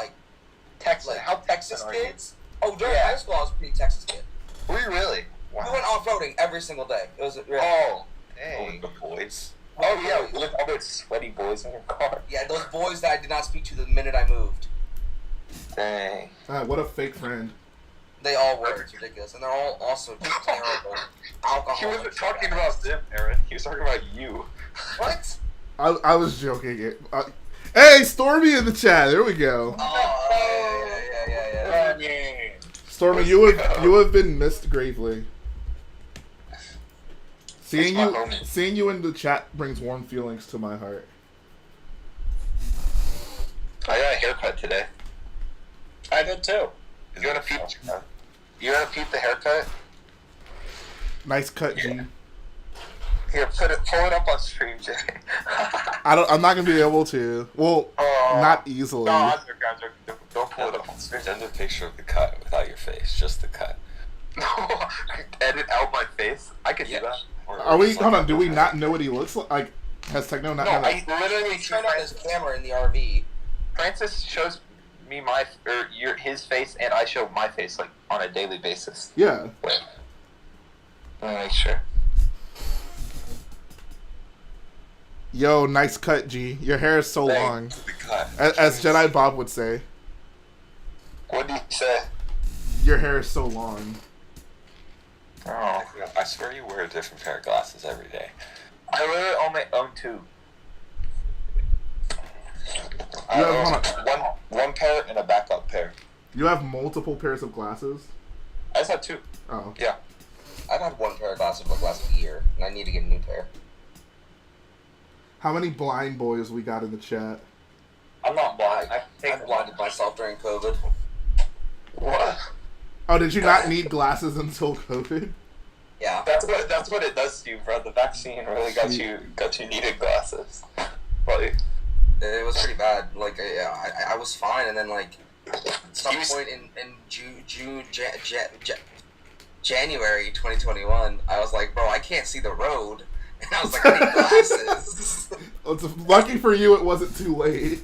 Texas? Like how Texas kids? Oh, during high school, I was a pretty Texas kid. Were you really? Wow. We went off-roading every single day. It was really dang. The boys. Oh yeah, with all those sweaty boys in your car. Yeah, those boys that I did not speak to the minute I moved. Dang. What a fake friend. They all were. It's ridiculous, and they're all also terrible. Alcohol. He wasn't talking about them, Aaron. He was talking about you. What? I was joking. Hey, Stormy in the chat. There we go. Yeah. Stormy, you have been missed gravely. Seeing you in the chat brings warm feelings to my heart. I got a haircut today. I did too. You wanna peep the haircut? Nice cut, G. Here, pull it up on stream, Jay. I'm not gonna be able to. Well, not easily. No, don't pull it up on stream. Send a picture of the cut without your face, just the cut. No, edit out my face. I could do that. Are we? Hold on. Do we not know what he looks like? Has Techno not? No, had I literally Turn on his camera in the RV. Francis shows me his face, and I show my face like on a daily basis. Yeah. Wait. Let me make sure. Yo, nice cut, G. Your hair is so long. God. As Jedi Bob would say. What did you say? Your hair is so long. Oh, I swear you wear a different pair of glasses every day. I literally only own 2. You have, one pair and a backup pair. You have multiple pairs of glasses? I just have 2. Oh. Yeah. I've had one pair of glasses for the last year, and I need to get a new pair. How many blind boys we got in the chat? I'm not blind. I blinded myself during COVID. What? Oh, did you not need glasses until COVID? Yeah. That's what it does to you, bro. The vaccine really got you needed glasses. Like, it was pretty bad. Like, I was fine, and then like at some point in January 2021, I was like, bro, I can't see the road, and I was like, I need glasses. It's lucky for you, it wasn't too late.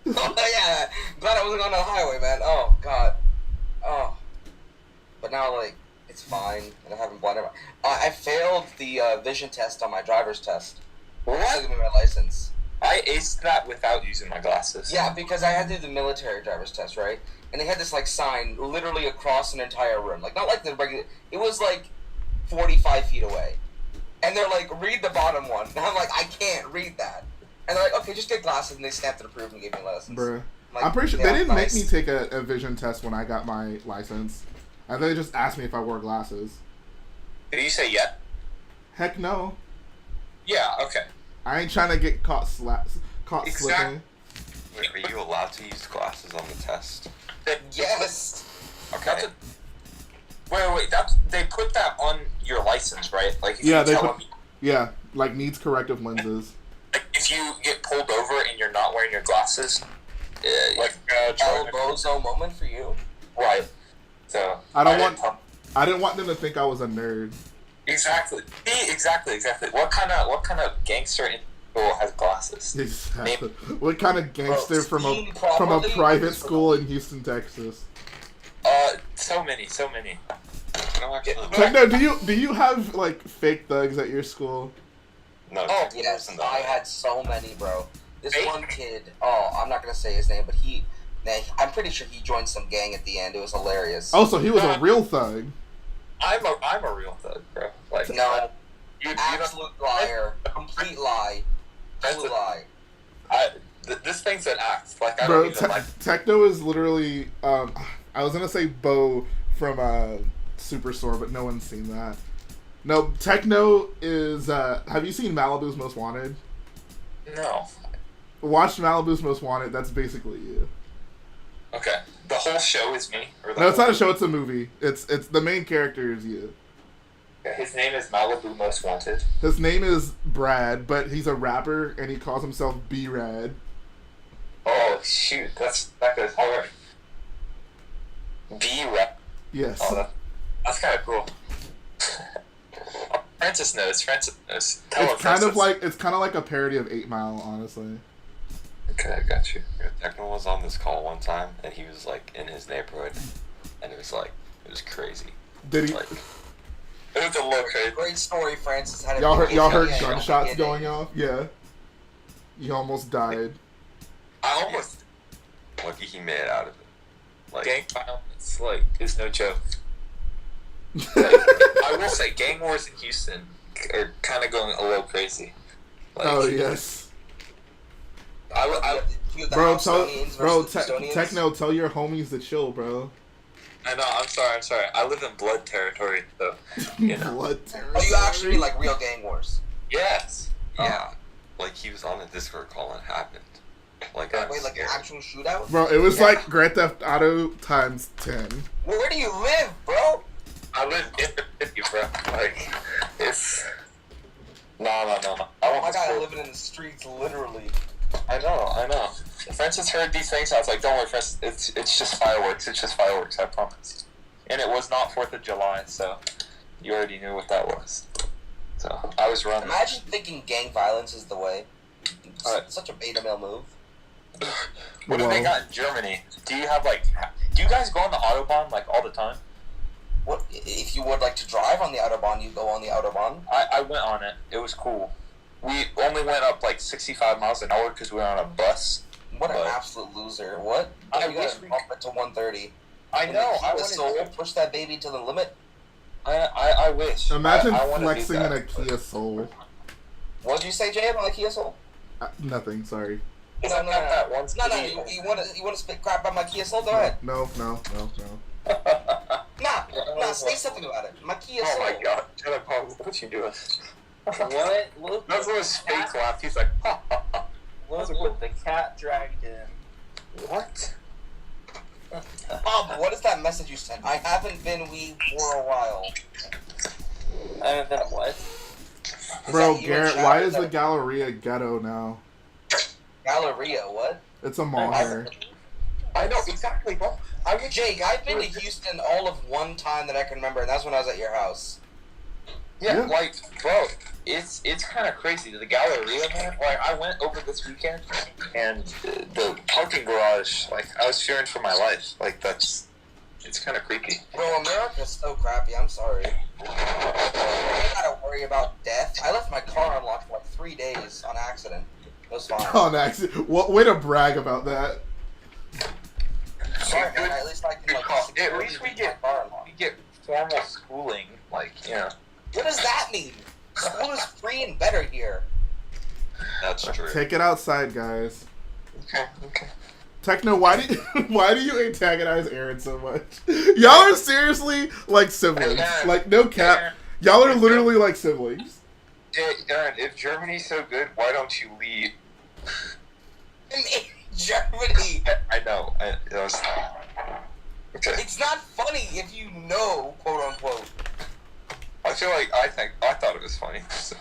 Oh yeah, glad I wasn't on the highway, man. Oh god. Oh. But now, like, it's fine, and I haven't blinded I failed the vision test on my driver's test. What? Give me my license. I aced that without using my glasses. Yeah, because I had to do the military driver's test, right? And they had this, like, sign literally across an entire room. Like, not like the regular... It was, like, 45 feet away. And they're like, read the bottom one. And I'm like, I can't read that. And they're like, okay, just get glasses. And they stamped it approved and gave me a license. Bruh. Like, I'm pretty sure yeah, they didn't nice. make me take a vision test when I got my license. I think they just asked me if I wore glasses. Did you say yet? Heck no. Yeah, okay. I ain't trying to get caught Exact- slipping. Wait, are you allowed to use glasses on the test? Yes. Okay. Wait. They put that on your license, right? Like, if Yeah, you they tell put, them, yeah, like needs corrective lenses. like, if you get pulled over and you're not wearing your glasses, like, El Bozo moment for you. right. So I didn't want them to think I was a nerd. Exactly. Exactly. What kind of gangster in school has glasses? Exactly. What kind of gangster from a properly? private school in Houston, Texas? So many. No, actually, Techno, do you have like fake thugs at your school? no. Oh Techno yes, isn't I that. had so many, bro. This Fake? one kid. Oh, I'm not gonna say his name, but I'm pretty sure he joined some gang at the end. It was hilarious. Oh, so he was a real thug. I'm a real thug, bro. Like, No, you absolute liar, complete lie, absolute lie. this thing's an act. Like, I Bro, don't even like. Techno is literally. I was gonna say Bo from Super Store, but no one's seen that. No, Techno is. Have you seen Malibu's Most Wanted? No. Watch Malibu's Most Wanted. That's basically you. Okay. The whole show is me. Or No, it's not a show. It's a movie. It's the main character is you. His name is Malibu Most Wanted. His name is Brad, but he's a rapper and he calls himself B-Rad. Oh shoot, that goes hard. B-Rap. Yes. Oh, that's kind of cool. Francis knows. Tell him, It's kind Francis. of like a parody of 8 Mile, honestly. Okay, I got you. Techno was on this call one time, and he was like in his neighborhood, and it was crazy. Did he? Like, It was a little crazy. Great story, Francis. Had Y'all heard Yeah, gunshots yeah. going off? Yeah. You almost died. I almost lucky he made it out of it. Like, gang violence is no joke. I will say, gang wars in Houston are kind of going a little crazy. Like, Oh yes. Bro, Techno, tell your homies to chill, bro. I know. I'm sorry. I live in blood territory, so you know. Blood terror. Oh, you actually like real gang wars? Yes. Yeah. like he was on a Discord call and it happened. Like, Wait, like an actual shootout? Bro, it was like Grand Theft Auto times 10. Where do you live, bro? I live in the city, bro. Like, it's... No. Oh my god, living in the streets, literally. I know. Francis heard these things, I was like, don't worry, Francis, it's just fireworks. I promise. and it was not 4th of July, so you already knew what that was. So I was running. Imagine thinking gang violence is the way. It's such a beta male move. What do they got in Germany? Do you have do you guys go on the Autobahn like all the time? What if you would like to drive on the Autobahn? You go on the Autobahn. I went on it. It was cool. We only went up like 65 miles an hour because we were on a bus. What an absolute loser! What? I You guys bump it to 130. I know. I wanted wanted to push that baby to the limit. I wish. Imagine I wanna do flexing in that, a Kia Soul. What did you say, Jay, about the Kia Soul? Nothing. Sorry. No. You want to spit crap about my Kia Soul? Go ahead. No. Nah. Say something about it. My Kia Soul. Oh my God, Jenna, what you doing? What? Look. That's what his fake laugh. He's like, ha ha ha. Look, the cat dragged in. What? Bob, what is that message you sent? I haven't been weed for a while. I haven't been what? Bro, Garrett, why is the Galleria ghetto now? Galleria, what? It's a mall here. I know, exactly, bro. Jake, I've been to Houston all of one time that I can remember, and that's when I was at your house. Yeah, bro, it's kind of crazy. The Galleria, man. I went over this weekend, and the parking garage, I was fearing for my life. It's kind of creepy. Bro, America's so crappy. I'm sorry. I gotta worry about death. I left my car unlocked for 3 days on accident. It was fine. On accident? What way to brag about that? Sorry, man. At least I can At least we get formal schooling, What does that mean? School is free and better here. That's true. Take it outside, guys. Okay. Techno, why do you antagonize Aaron so much? Y'all are seriously like siblings. Like, no cap. Y'all are literally like siblings. Aaron, if Germany's so good, why don't you leave? Germany. I know. Okay. It's not funny if you know, quote unquote. I feel like I thought it was funny. So.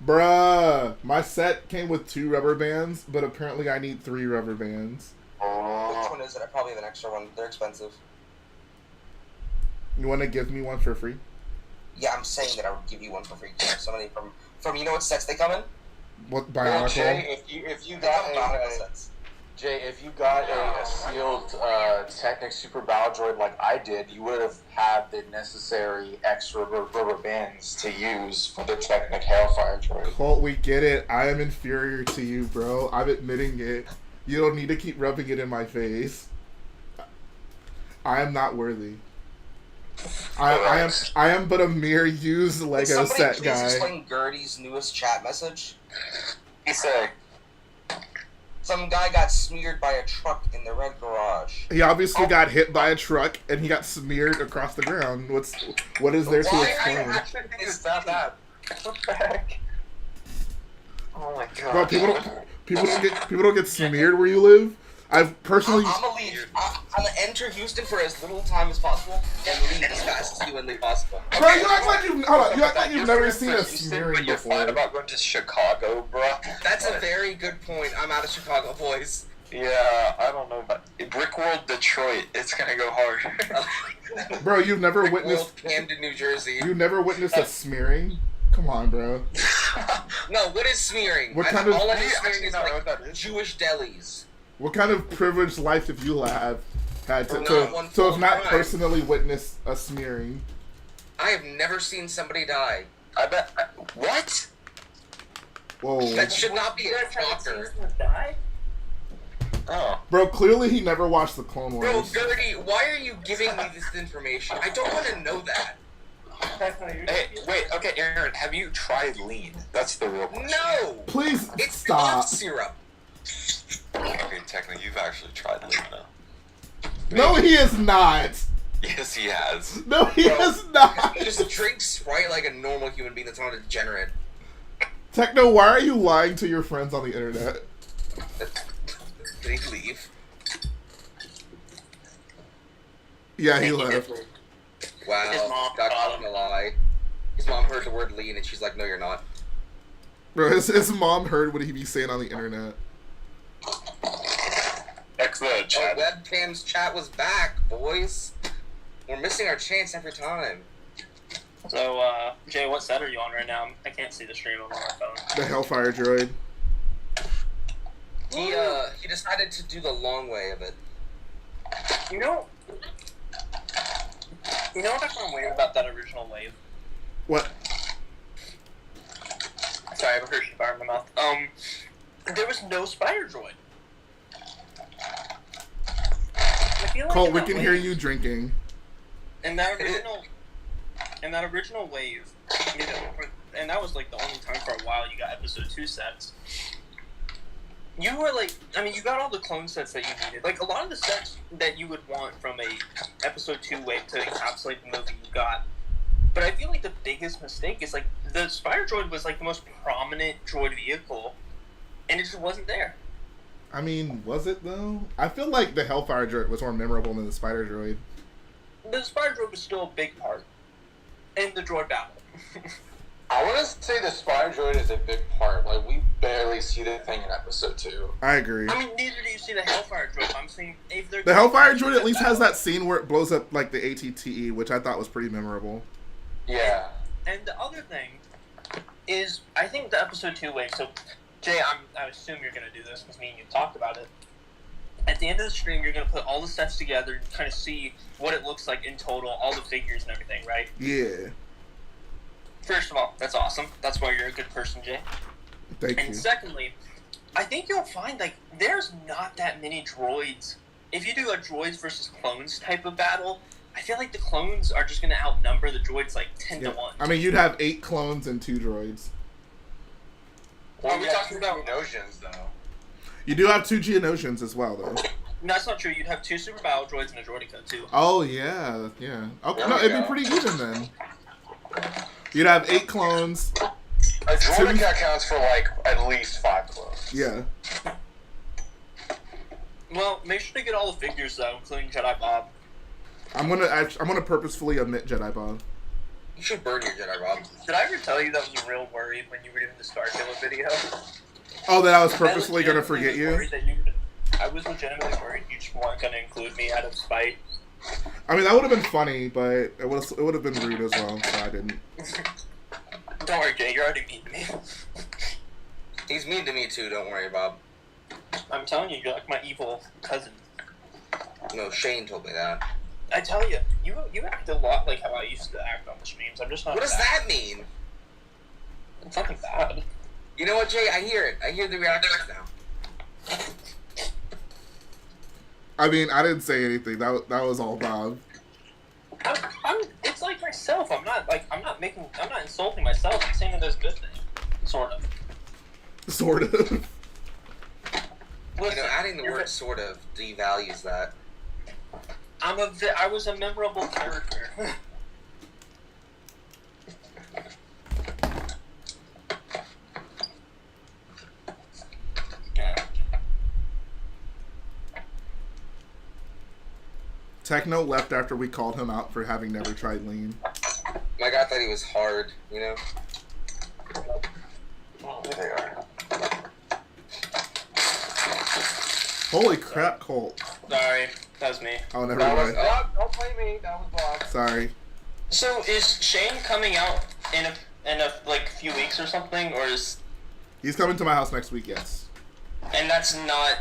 Bruh, my set came with 2 rubber bands, but apparently I need 3 rubber bands. Which one is it? I probably have an extra one. They're expensive. You want to give me one for free? Yeah, I'm saying that I would give you one for free. Somebody from you know what sets they come in? What Bionicle? Jay, if you got a sealed Technic Super Battle Droid like I did, you would have had the necessary extra rubber bands to use for the Technic Hellfire Droid. Colt, we get it. I am inferior to you, bro. I'm admitting it. You don't need to keep rubbing it in my face. I am not worthy. I am but a mere used Lego set guy. Please explain Gertie's newest chat message. He said, some guy got smeared by a truck in the red garage. He obviously got hit by a truck and he got smeared across the ground. What is there to explain? It's not that. What the heck? Oh my God. Bro, people don't get smeared where you live. I've personally. I'm gonna leave. I'm gonna enter Houston for as little time as possible and leave as fast as humanly possible. Bro, you act like you've never seen a smearing You're before. fine about going to Chicago, bro. That's a very good point. I'm out of Chicago, boys. Yeah, I don't know about Brickworld, Detroit. It's gonna go hard. Bro, you've never witnessed Camden, New Jersey. You never witnessed a smearing? Come on, bro. No, what is smearing? What kind of? All I know smearing is like Jewish delis. What kind of privileged life have you had to have not personally witnessed a smearing? I have never seen somebody die. I bet. What? Whoa. That should not be a shocker. Oh. Bro, clearly he never watched the Clone Wars. Bro, Gertie, why are you giving me this information? I don't want to know that. Hey, wait, okay, Aaron, have you tried lean? That's the real question. No! Please it's stop. cough syrup. Okay, technically, you've actually tried lean now. No, he is not. Yes, he has. No, he has not. He just drinks Sprite like a normal human being that's not a degenerate. Techno, why are you lying to your friends on the internet? Did he leave? Yeah, he left. Wow, His mom Doc's caught not him. gonna lie. His mom heard the word lean and she's like, no, you're not. Bro, his mom heard what he be saying on the internet. Excellent chat. Oh, webcam's chat was back, boys. We're missing our chance every time. So, Jay, what set are you on right now? I can't see the stream on my phone. The Hellfire droid. He decided to do the long way of it. You know what I found weird about that original wave? What? Sorry, I have a Hershey bar in my mouth. There was no spider droid. I feel like Colt, we can hear you drinking. In that original wave, you know, and that was like the only time for a while you got episode 2 sets. You were like, I mean, you got all the clone sets that you needed. Like, a lot of the sets that you would want from a episode 2 wave to encapsulate the movie you got. But I feel like the biggest mistake is, like, the Spider Droid was, like, the most prominent droid vehicle, and it just wasn't there. I mean, was it, though? I feel like the Hellfire droid was more memorable than the Spider droid. The Spider Droid was still a big part in the droid battle. I want to say the Spider Droid is a big part. Like, we barely see the thing in episode 2. I agree. I mean, neither do you see the Hellfire Droid. I'm saying if they're The Hellfire droid at least has that scene where it blows up, like, the ATTE, which I thought was pretty memorable. Yeah. And the other thing is, I think the episode 2 wave, so, Jay, I assume you're going to do this because me and you talked about it. At the end of the stream, you're going to put all the sets together and kind of see what it looks like in total, all the figures and everything, right? Yeah. First of all, that's awesome. That's why you're a good person, Jay. Thank you. And secondly, I think you'll find, like, there's not that many droids. If you do a droids versus clones type of battle, I feel like the clones are just going to outnumber the droids, like, 10 to 1. I mean, you'd have 8 clones and 2 droids. Well, Are we talking about Geonosians, though? You do have 2 Geonosians as well, though. No, that's not true. You'd have 2 super battle droids and a droidica, too. Oh, yeah. Okay, no, it'd be pretty even, then. You'd have 8 clones. A droidica counts for, like, at least 5 clones. Yeah. Well, make sure to get all the figures, though, including Jedi Bob. I'm gonna purposefully omit Jedi Bob. You should burn your Jedi Bob. Did I ever tell you that was a real worry when you were doing the Star Killer video? Oh, that I was purposefully gonna forget you? I was legitimately worried you just weren't gonna include me out of spite. I mean, that would have been funny, but it would have been rude as well, so I didn't. Don't worry, Jay, you're already mean to me. He's mean to me too, don't worry, Bob. I'm telling you, you're like my evil cousin. No, Shane told me that. I tell you, you act a lot like how I used to act on the streams. I'm just not. What does that mean? It's nothing bad. You know what, Jay? I hear it. I hear the reactions now. I mean, I didn't say anything. That was all Bob. It's like myself. I'm not insulting myself. I'm saying that there's good things. Sort of. Sort of. Listen, you know, adding the word "sort of" devalues that. I was a memorable character. Techno left after we called him out for having never tried lean. My God, I thought he was hard, you know? Oh, there they are. Holy crap, Colt. Sorry, that was me. Oh, never mind. Don't blame me. That was Bob. Sorry. So is Shane coming out in a like few weeks or something, or is? He's coming to my house next week, yes. And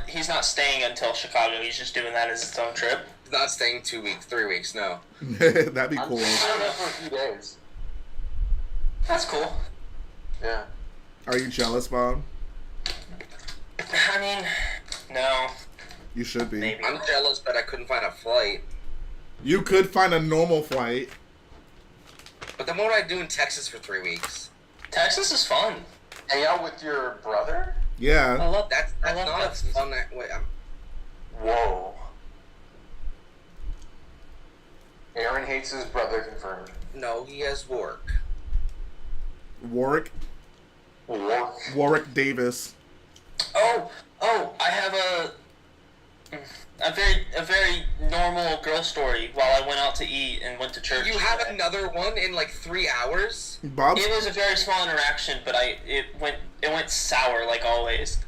he's not staying until Chicago. He's just doing that as its own trip. He's not staying 2 weeks, 3 weeks. No. That'd be cool. I'm staying there for a few days. That's cool. Yeah. Are you jealous, Bob? I mean, no. You should be. Maybe. I'm jealous, but I couldn't find a flight. You could find a normal flight. But then what would I do in Texas for 3 weeks? Texas is fun. Hang out with your brother? Yeah. I love That's I love not Texas. a fun. Wait, Whoa. Aaron hates his brother, confirmed. no, he has work. Warwick Davis. Oh, I have a very normal girl story while I went out to eat and went to church. You have another one in like 3 hours? Bob? It was a very small interaction, but it went sour like always.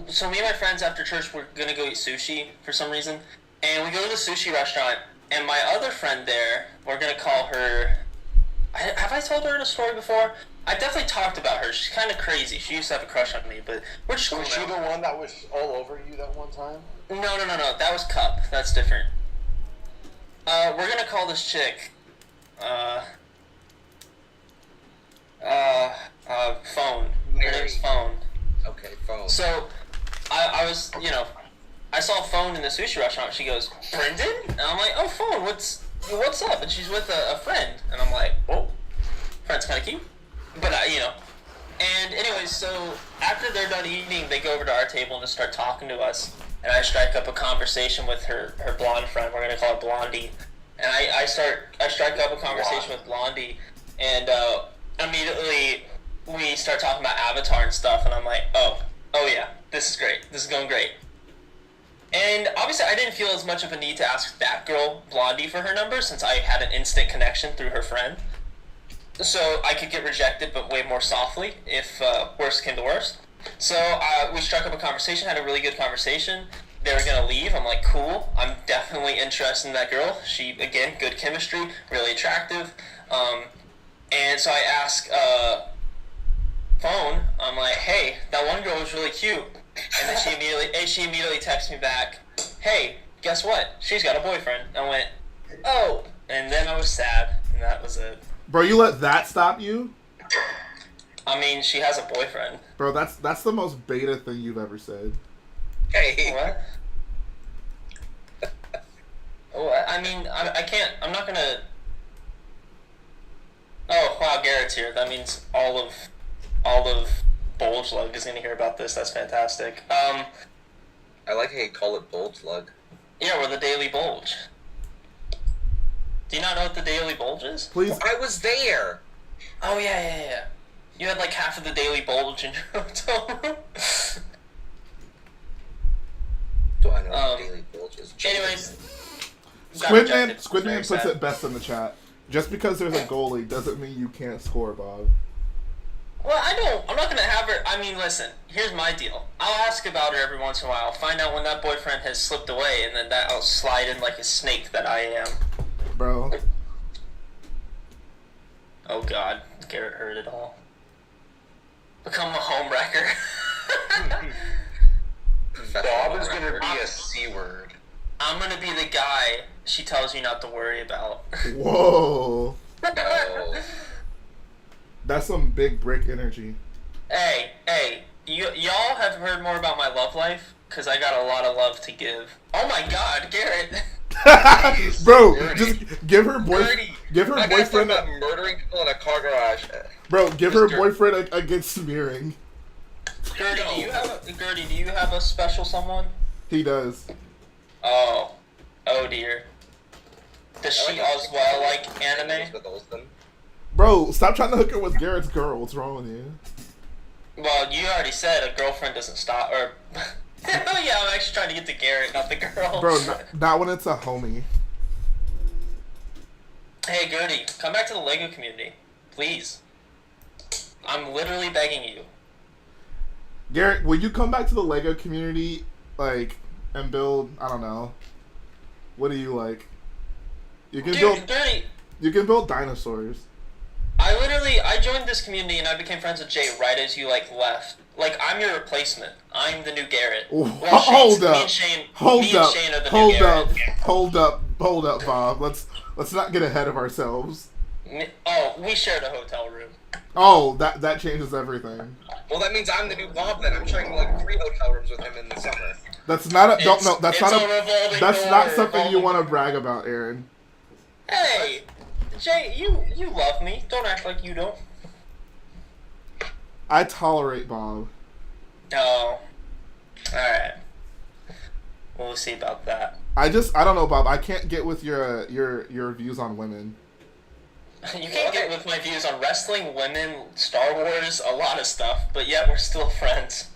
So me and my friends after church were gonna go eat sushi for some reason, and we go to the sushi restaurant, And my other friend there, we're gonna call her. Have I told her the story before? I definitely talked about her. She's kind of crazy. She used to have a crush on me, but we're just cool Was she now. the one that was all over you that one time? No. That was Cup. That's different. We're gonna call this chick. Phone. Her name's Phone. Okay, Phone. So, I was, I saw Phone in the sushi restaurant. She goes, Brendan? And I'm like, oh, Phone, what's up? And she's with a friend. And I'm like, whoa, friend's kind of cute. But, and anyways, so after they're done eating, they go over to our table and just start talking to us. And I strike up a conversation with her blonde friend. We're going to call her Blondie. And I strike up a conversation with Blondie. And immediately we start talking about Avatar and stuff. And I'm like, oh yeah, this is great. This is going great. And obviously I didn't feel as much of a need to ask that girl, Blondie, for her number since I had an instant connection through her friend. So I could get rejected, but way more softly if worst came to worst. So we struck up a conversation, had a really good conversation. They were going to leave. I'm like, cool. I'm definitely interested in that girl. She, again, good chemistry, really attractive. And so I ask Phone, I'm like, hey, that one girl was really cute. And then she immediately texts me back, hey, guess what? She's got a boyfriend. I went, oh. And then I was sad, and that was it. Bro, you let that stop you? I mean, she has a boyfriend. Bro, that's the most beta thing you've ever said. Hey. What? I mean, I can't, I'm not gonna... Oh, wow, Garrett's here. That means all of Bulge Lug is gonna hear about this. That's fantastic. I like how you call it Bulge Lug. Yeah, we're the Daily Bulge. Do you not know what the Daily Bulge is? Please. I was there. Oh, yeah. You had like half of the Daily Bulge in your hotel room. Do I know what the Daily Bulge is? Anyways. Squidman puts it best in the chat. Just because there's a goalie doesn't mean you can't score, Bob. Well, I'm not gonna have her. I mean, listen. Here's my deal. I'll ask about her every once in a while. Find out when that boyfriend has slipped away, and then I'll slide in like a snake that I am. Bro. Oh God, Garrett heard it all. Become a home wrecker. Bob is gonna be a C word. I'm gonna be the guy she tells you not to worry about. Whoa. No. That's some big brick energy. Hey, y'all have heard more about my love life? Because I got a lot of love to give. Oh my God, Garrett. Bro, Gertie. just give her boyfriend. Give her boyfriend. About murdering people in a car garage. Bro, give her boyfriend against smearing. Gertie, do you have a special someone? He does. Oh dear. Does she as well like anime? Bro, stop trying to hook her with Garrett's girl. What's wrong with you? Well, you already said a girlfriend doesn't stop, or... Yeah, I'm actually trying to get to Garrett, not the girl. Bro, not when it's a homie. Hey, Gertie, come back to the LEGO community. Please. I'm literally begging you. Garrett, will you come back to the LEGO community, like, and build, I don't know, what do you like? You can Gertie, you can build dinosaurs. I joined this community and I became friends with Jay right as you, like, left. Like, I'm your replacement. I'm the new Garrett. Well, hold up, Hold up, Bob. Let's not get ahead of ourselves. Oh, we shared a hotel room. Oh, that changes everything. Well, that means I'm the new Bob then. I'm sharing like 3 hotel rooms with him in the summer. That's not that's not something you want to brag about, Aaron. Hey, Jay, you love me. Don't act like you don't. I tolerate Bob. Oh. Alright. We'll see about that. I don't know, Bob. I can't get with your views on women. You can't get with my views on wrestling, women, Star Wars, a lot of stuff, but yet we're still friends.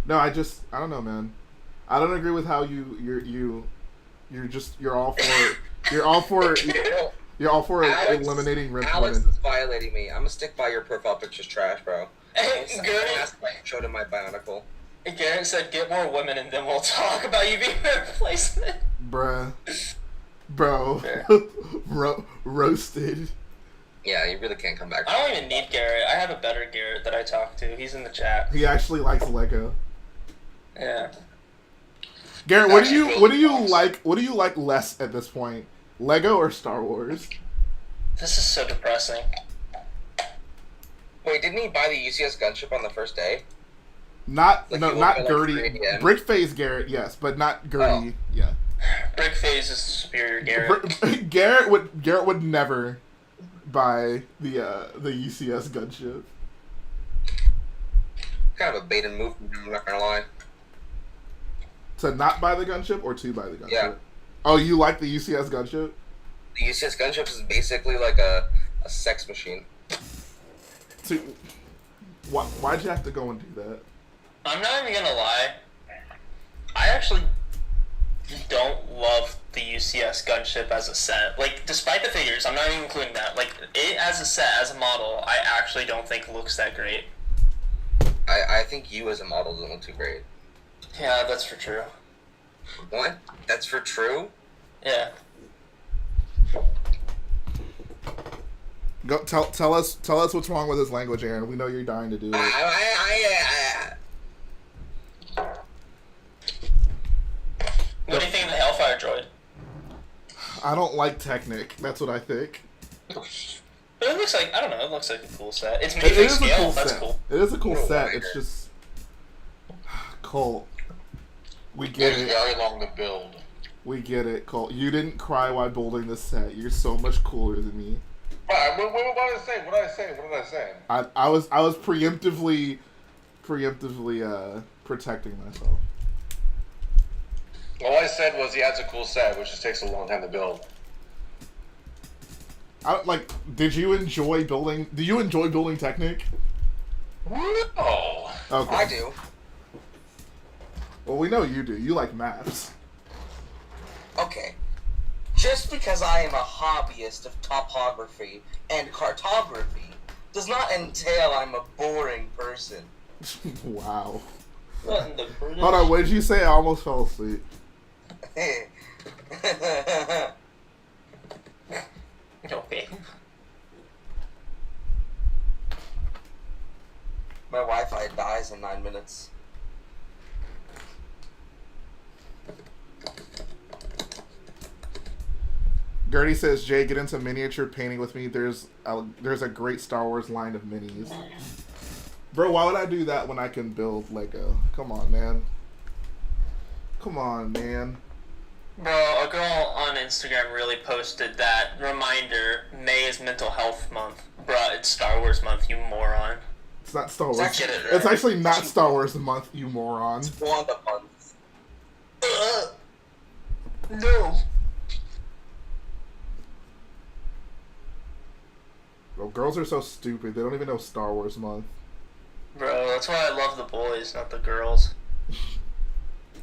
No, I don't know, man. I don't agree with how you're all for eliminating women. Alex is violating me. I'm gonna stick by your profile picture's trash, bro. Hey, Garrett showed him my bionicle. Garrett said, "Get more women, and then we'll talk about you being a replacement." Bruh. Bro. Roasted. Yeah, you really can't come back. I don't even need Garrett. I have a better Garrett that I talk to. He's in the chat. He actually likes Lego. Yeah. Garrett, what do you like? What do you like less at this point? Lego or Star Wars? This is so depressing. Wait, didn't he buy the UCS gunship on the first day? Not Like, not like Gertie. 3 a.m.? Brickface Garrett, yes, but not Gertie. Yeah. Brickface is superior Garrett. Garrett would never buy the UCS gunship. Kind of a bait and move, I'm not gonna lie. To not buy the gunship or to buy the gunship? Yeah. Oh, you like the UCS gunship? The UCS gunship is basically like a sex machine. So, why'd you have to go and do that? I'm not even gonna lie. I actually don't love the UCS gunship as a set. Like, despite the figures, I'm not even including that. Like, it as a set, as a model, I actually don't think looks that great. I think you as a model doesn't look too great. Yeah, that's for true. What? That's for true? Yeah. Go tell us what's wrong with his language, Aaron. We know you're dying to do it. What do you think of the Hellfire droid? I don't like Technic. That's what I think. But it looks like, I don't know, it looks like a cool set. It's made It for is a scale, cool that's set. cool. It is a cool set. It's just Colt. We get It's it. very long to build. We get it, Colt. You didn't cry while building this set. You're so much cooler than me. What did I say? What did I say? What did I say? I was preemptively protecting myself. All I said was he has a cool set, which just takes a long time to build. Did you enjoy building? Do you enjoy building Technic? No. Okay. I do. Well, we know you do. You like maps. Okay. Just because I am a hobbyist of topography and cartography does not entail I'm a boring person. Wow. What in the British? Hold on, what did you say? I almost fell asleep. Okay. My Wi-Fi dies in 9 minutes. Gertie says, Jay, get into miniature painting with me. There's a great Star Wars line of minis. Bro, why would I do that when I can build Lego? Come on, man. Come on, man. Bro, a girl on Instagram really posted that reminder, May is Mental Health Month. Bruh, it's Star Wars Month, you moron. It's not Star Wars. It's It's actually not Star Wars month, you moron. It's Wanda month. No. Bro, girls are so stupid. They don't even know Star Wars month. Bro, that's why I love the boys, not the girls.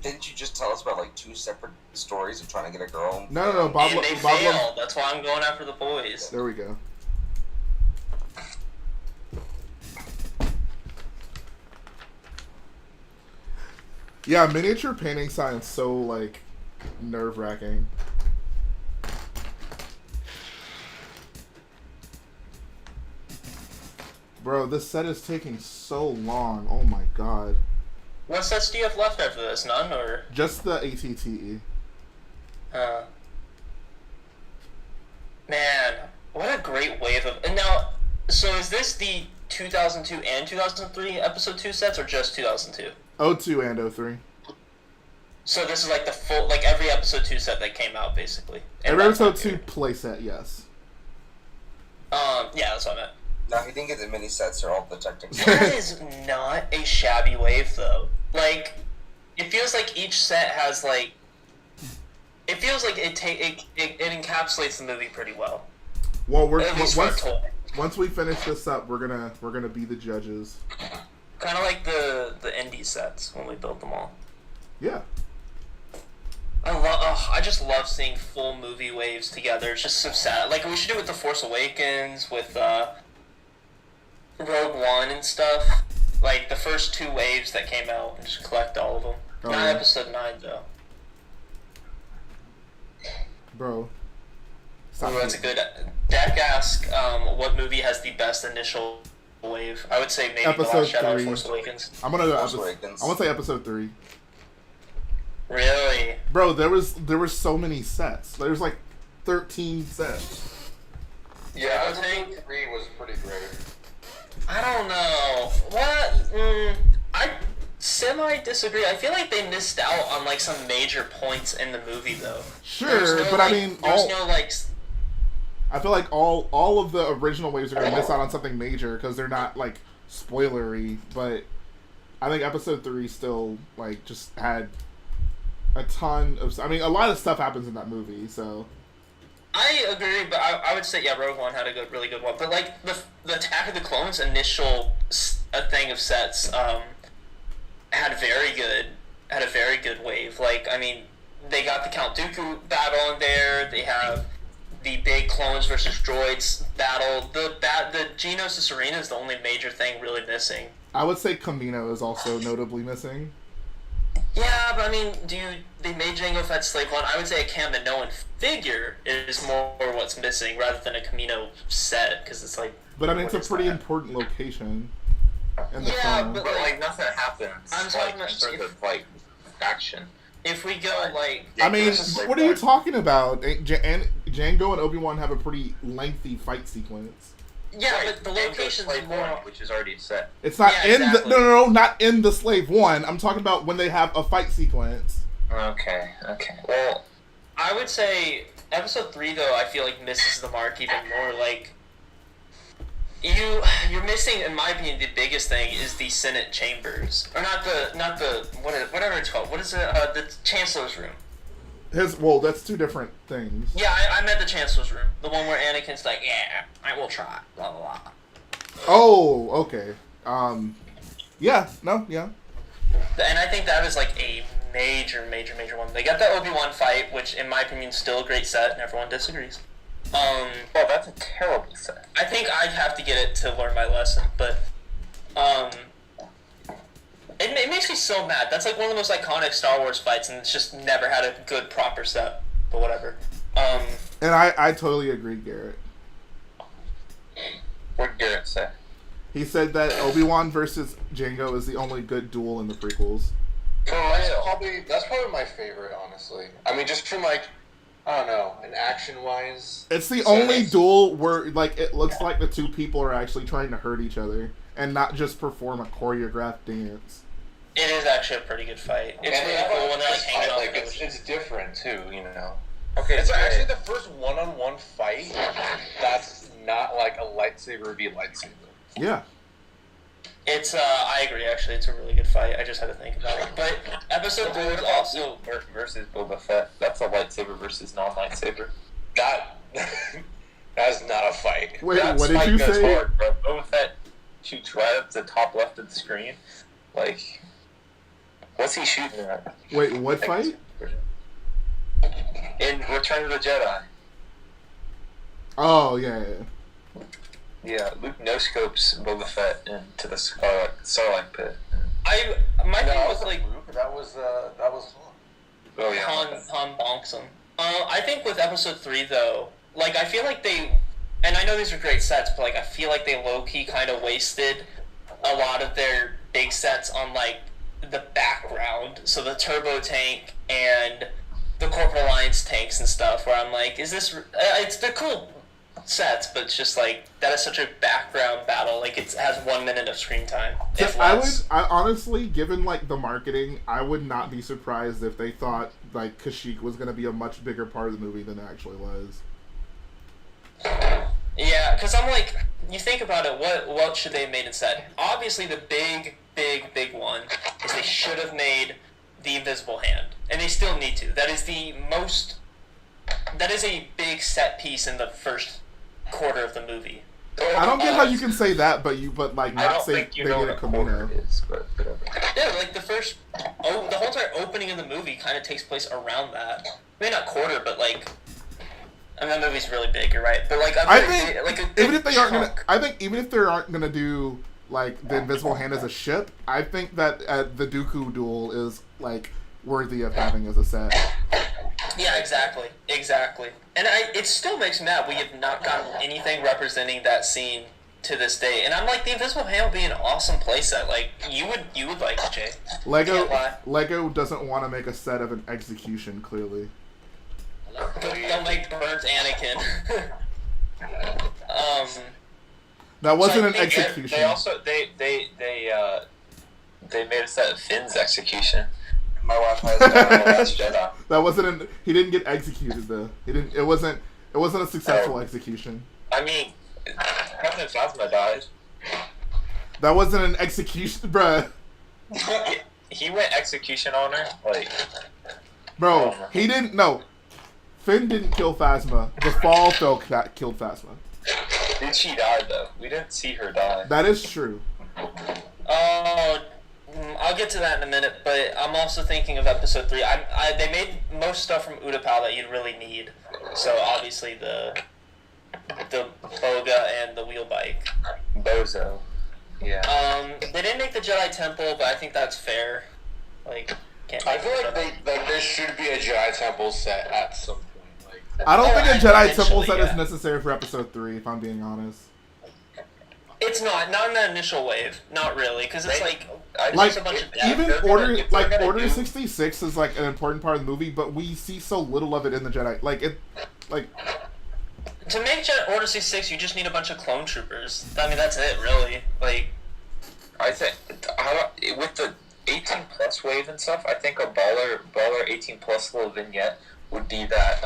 Didn't you just tell us about like 2 separate stories of trying to get a girl? No. Bob, And they Bob failed. That's why I'm going after the boys. There we go. Yeah, miniature painting science so like nerve-wracking. Bro, this set is taking so long. Oh my god. What sets do you have left after this? None, or? Just the ATTE. Man, what a great wave of... And now, so is this the 2002 and 2003 episode 2 sets, or just 2002? 02 and 03. So this is like the full, like every episode 2 set that came out, basically. Every episode 2 playset, yes. Yeah, that's what I meant. No, he didn't get the mini sets, they're all protecting. That is not a shabby wave, though. Like, it feels like each set has, like... It feels like it encapsulates the movie pretty well. Well, once we finish this up, we're gonna be the judges. Kind of like the indie sets when we built them all. Yeah. I just love seeing full movie waves together. It's just so sad. Like, we should do it with The Force Awakens, with Rogue One and stuff. Like, the first 2 waves that came out, and just collect all of them. Oh, Not yeah. episode 9, though. bro. Oh, that's a good. Dak asked, what movie has the best initial wave? I would say maybe Episode The Last Shadow 3. Force Awakens. I'm gonna go. Force Awakens. I want to say episode 3. Really? Bro, there was so many sets. There was like 13 sets. Yeah, episode 3 was pretty great. I don't know. What? I semi-disagree. I feel like they missed out on, like, some major points in the movie, though. Sure, No, but like, I mean... There's no, like... I feel like all of the original waves are going to miss out on something major because they're not, like, spoilery, but I think episode 3 still, like, just had a ton of... I mean, a lot of stuff happens in that movie, so... I agree, but I would say, yeah, Rogue One had a really good one. But, like, the Attack of the Clones initial thing of sets had a very good wave. Like, I mean, they got the Count Dooku battle in there. They have the big clones versus droids battle. The Geonosis arena is the only major thing really missing. I would say Camino is also notably missing. Yeah, but I mean, they made Jango Fett Slave One. I would say a Kaminoan figure is more what's missing rather than a Camino set, because it's like... But I mean, it's a pretty important location in the film. But like nothing happens. I'm talking like, in terms of like action. If we go like... I mean, what are you talking about? Django and Obi-Wan have a pretty lengthy fight sequence. Yeah, but the location's more... Which is already set. It's not exactly. No, not in the Slave One. I'm talking about when they have a fight sequence. Okay. Well, I would say Episode 3, though, I feel like misses the mark even more. Like, you're missing, in my opinion, the biggest thing is the Senate chambers. Or whatever it's called. What is it? The Chancellor's room. That's two different things. Yeah, I meant the Chancellor's room. The one where Anakin's like, yeah, I will try, blah, blah, blah. Oh, okay. Yeah. And I think that was like a major one. They got the Obi-Wan fight, which in my opinion is still a great set, and everyone disagrees. That's a terrible set. I think I'd have to get it to learn my lesson, but it makes me so mad. That's like one of the most iconic Star Wars fights, and it's just never had a good proper set. But whatever. And I totally agree, Garrett. What did Garrett say? He said that Obi-Wan versus Jango is the only good duel in the prequels. That's probably my favorite, honestly. I mean, just from like, I don't know, an action-wise. It's the only duel where like it looks like the two people are actually trying to hurt each other and not just perform a choreographed dance. It is actually a pretty good fight. It's really cool when they're like hanging like, off. it's different too, you know. Okay, it's actually the first one-on-one fight that's not like a lightsaber v lightsaber. Yeah. It's I agree. Actually, it's a really good fight. I just had to think about it. But episode 2 is also versus Boba Fett. That's a lightsaber versus non-lightsaber. That's not a fight. Wait, that what did you goes say? Hard, bro. Boba Fett shoots right up to the top left of the screen. Like, what's he shooting at? Wait, what fight? In Return of the Jedi. Oh yeah. Yeah, Luke no-scopes Boba Fett into the Sarlacc pit. My thing was like... Luke, that was Han. Oh yeah. Han bonks him. I think with episode 3 though, like I feel like they, and I know these are great sets, but like I feel like they low-key kind of wasted a lot of their big sets on like the background. So the turbo tank and the Corporate Alliance tanks and stuff, where I'm like, is this... they're cool sets, but it's just like, that is such a background battle. Like, it has 1 minute of screen time. I honestly, given like the marketing, I would not be surprised if they thought like Kashyyyk was going to be a much bigger part of the movie than it actually was. Yeah, because I'm like, you think about it, what should they have made instead? Obviously, the big one is they should have made the Invisible Hand, and they still need to. That is a big set piece in the first quarter of the movie. I don't get how you can say that, but not say they get a Camino. But whatever. Yeah, like the whole entire opening of the movie kind of takes place around that. Maybe not quarter, but like, I mean, that movie's really big. You're right, but like, I think even if they aren't gonna do like the Invisible Hand as a ship, I think that the Dooku duel is like worthy of having as a set. Yeah, exactly. And it still makes me mad we have not gotten anything representing that scene to this day. And I'm like, the Invisible Hand would be an awesome playset. Like, you would like it, Jay. Lego doesn't want to make a set of an execution, clearly. Don't make Burns Anakin. That wasn't an execution. They also they made a set of Finn's execution. My wife has The Last Jedi. That wasn't he didn't get executed though. It wasn't a successful execution. I mean, Captain Phasma died. That wasn't an execution, bruh. He went execution on her, like. Bro, he didn't. No, Finn didn't kill Phasma. The fall killed Phasma. Did she die though? We didn't see her die. That is true. Oh, I'll get to that in a minute, but I'm also thinking of episode 3. They made most stuff from Utapau that you'd really need. So obviously the Boga and the wheel bike. Bozo. Yeah. They didn't make the Jedi Temple, but I think that's fair. Like, I feel like there should be a Jedi Temple set at some point. Like, I don't think a Jedi Temple set is necessary for episode 3, if I'm being honest. It's not in the initial wave, not really, because it's like a bunch of even Order 66 is like an important part of the movie, but we see so little of it in the Jedi. To make Order 66, you just need a bunch of clone troopers. I mean, that's it, really. Like, I think with the 18 plus wave and stuff, I think a baller 18 plus little vignette would be that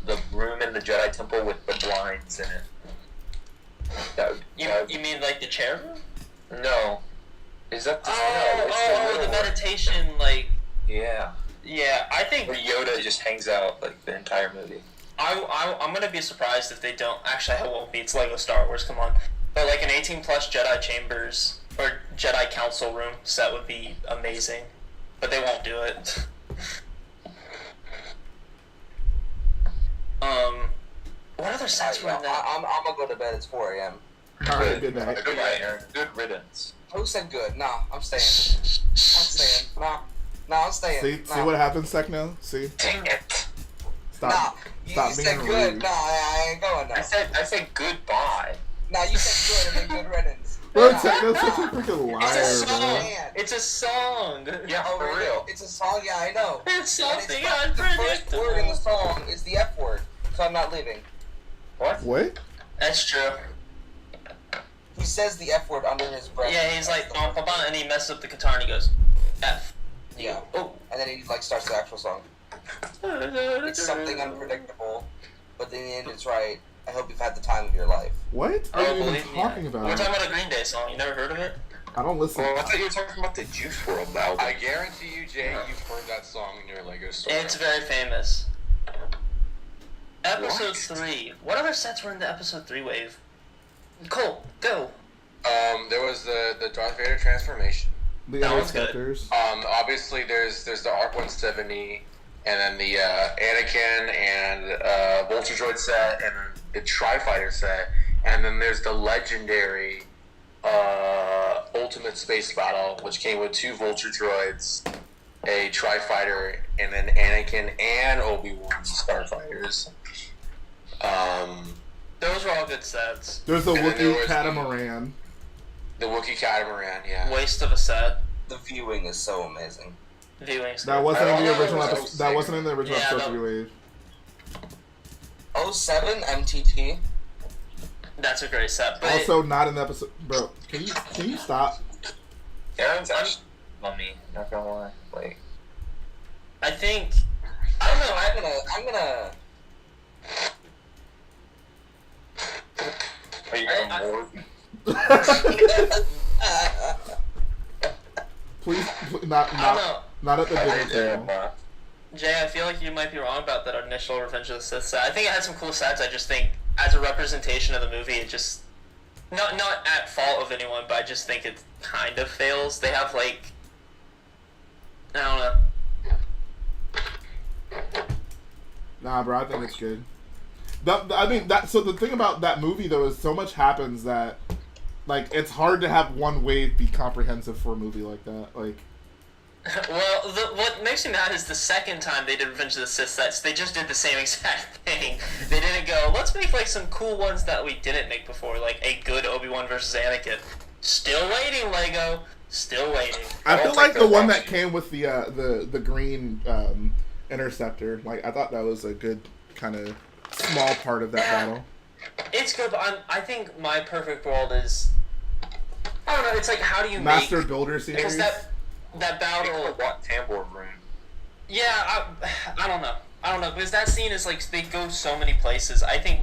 the room in the Jedi Temple with the blinds in it. You mean like the chair room? No. Is that the the meditation, like... Yeah. Yeah, I think... Where Yoda just hangs out, like, the entire movie. I'm gonna be surprised if they don't... Actually, I won't be. It's Lego Star Wars, come on. But like an 18 plus Jedi Chambers, or Jedi Council room set would be amazing. But they won't do it. What other sets were in that? I'm gonna go to bed. It's 4 a.m. Alright, good night. Good night, Aaron. Good riddance. Who said good? Nah, I'm staying. Nah, I'm staying. See what happens, Techno? See? Dang it. Stop you being said good. rude. Nah, I ain't going now. I said goodbye. Nah, you said good and then good riddance. Bro, Techno's such a freaking liar, It's a song. Yeah, for real. It's a song, yeah, I know. It's something The unpredictable. first word in the song is the F word, so I'm not leaving. What? That's true. He says the F word under his breath. Yeah, he's like, and he messes up the guitar and he goes, F. Yeah. Oh. And then he like starts the actual song. It's something unpredictable, but in the end it's right. I hope you've had the time of your life. What are you even talking about? We're talking about a Green Day song. You never heard of it? I don't listen. Well, I thought you were talking about the Juice WRLD album. I guarantee you, Jay, you've heard that song in your Lego store. It's very famous. Episode 3. What other sets were in the episode 3 wave? Cole, go. There was the Darth Vader transformation. The Interceptors. Obviously there's the ARC 170, and then the Anakin and Vulture Droid set, and the Tri-Fighter set, and then there's the legendary Ultimate Space Battle, which came with 2 Vulture Droids, a Tri-Fighter, and then Anakin and Obi-Wan Starfighters. Those were all good sets. There's the Wookiee Catamaran. The Wookiee Catamaran, yeah. Waste of a set. The viewing is so amazing. That wasn't in the original episode. That wasn't in the original episode 3 wave. 07 MTT. That's a great set. But Also not in the episode, bro. Can you stop? Aaron's actually mummy. Not gonna lie. Like, I think I don't know. I'm gonna. are you gonna more? Please, not at the dinner table. Jay, I feel like you might be wrong about that initial Revenge of the Sith set. I think it had some cool sets. I just think, as a representation of the movie, it just not at fault of anyone, but I just think it kind of fails. They have like, I don't know. Nah, bro, I think it's good. So the thing about that movie though is so much happens that, like, it's hard to have one wave be comprehensive for a movie like that. Like, Well, what makes me mad is the second time they did Revenge of the Sith sets, they just did the same exact thing. They didn't go, let's make like some cool ones that we didn't make before, like a good Obi-Wan versus Anakin. Still waiting, Lego. Still waiting. I feel like the one that came with the green interceptor, like I thought that was a good kind of small part of that battle. It's good, but I think my perfect world is, I don't know, it's like how do you Master Builder series? Because that battle... What Tambor room? Yeah, I don't know, because that scene is like, they go so many places. I think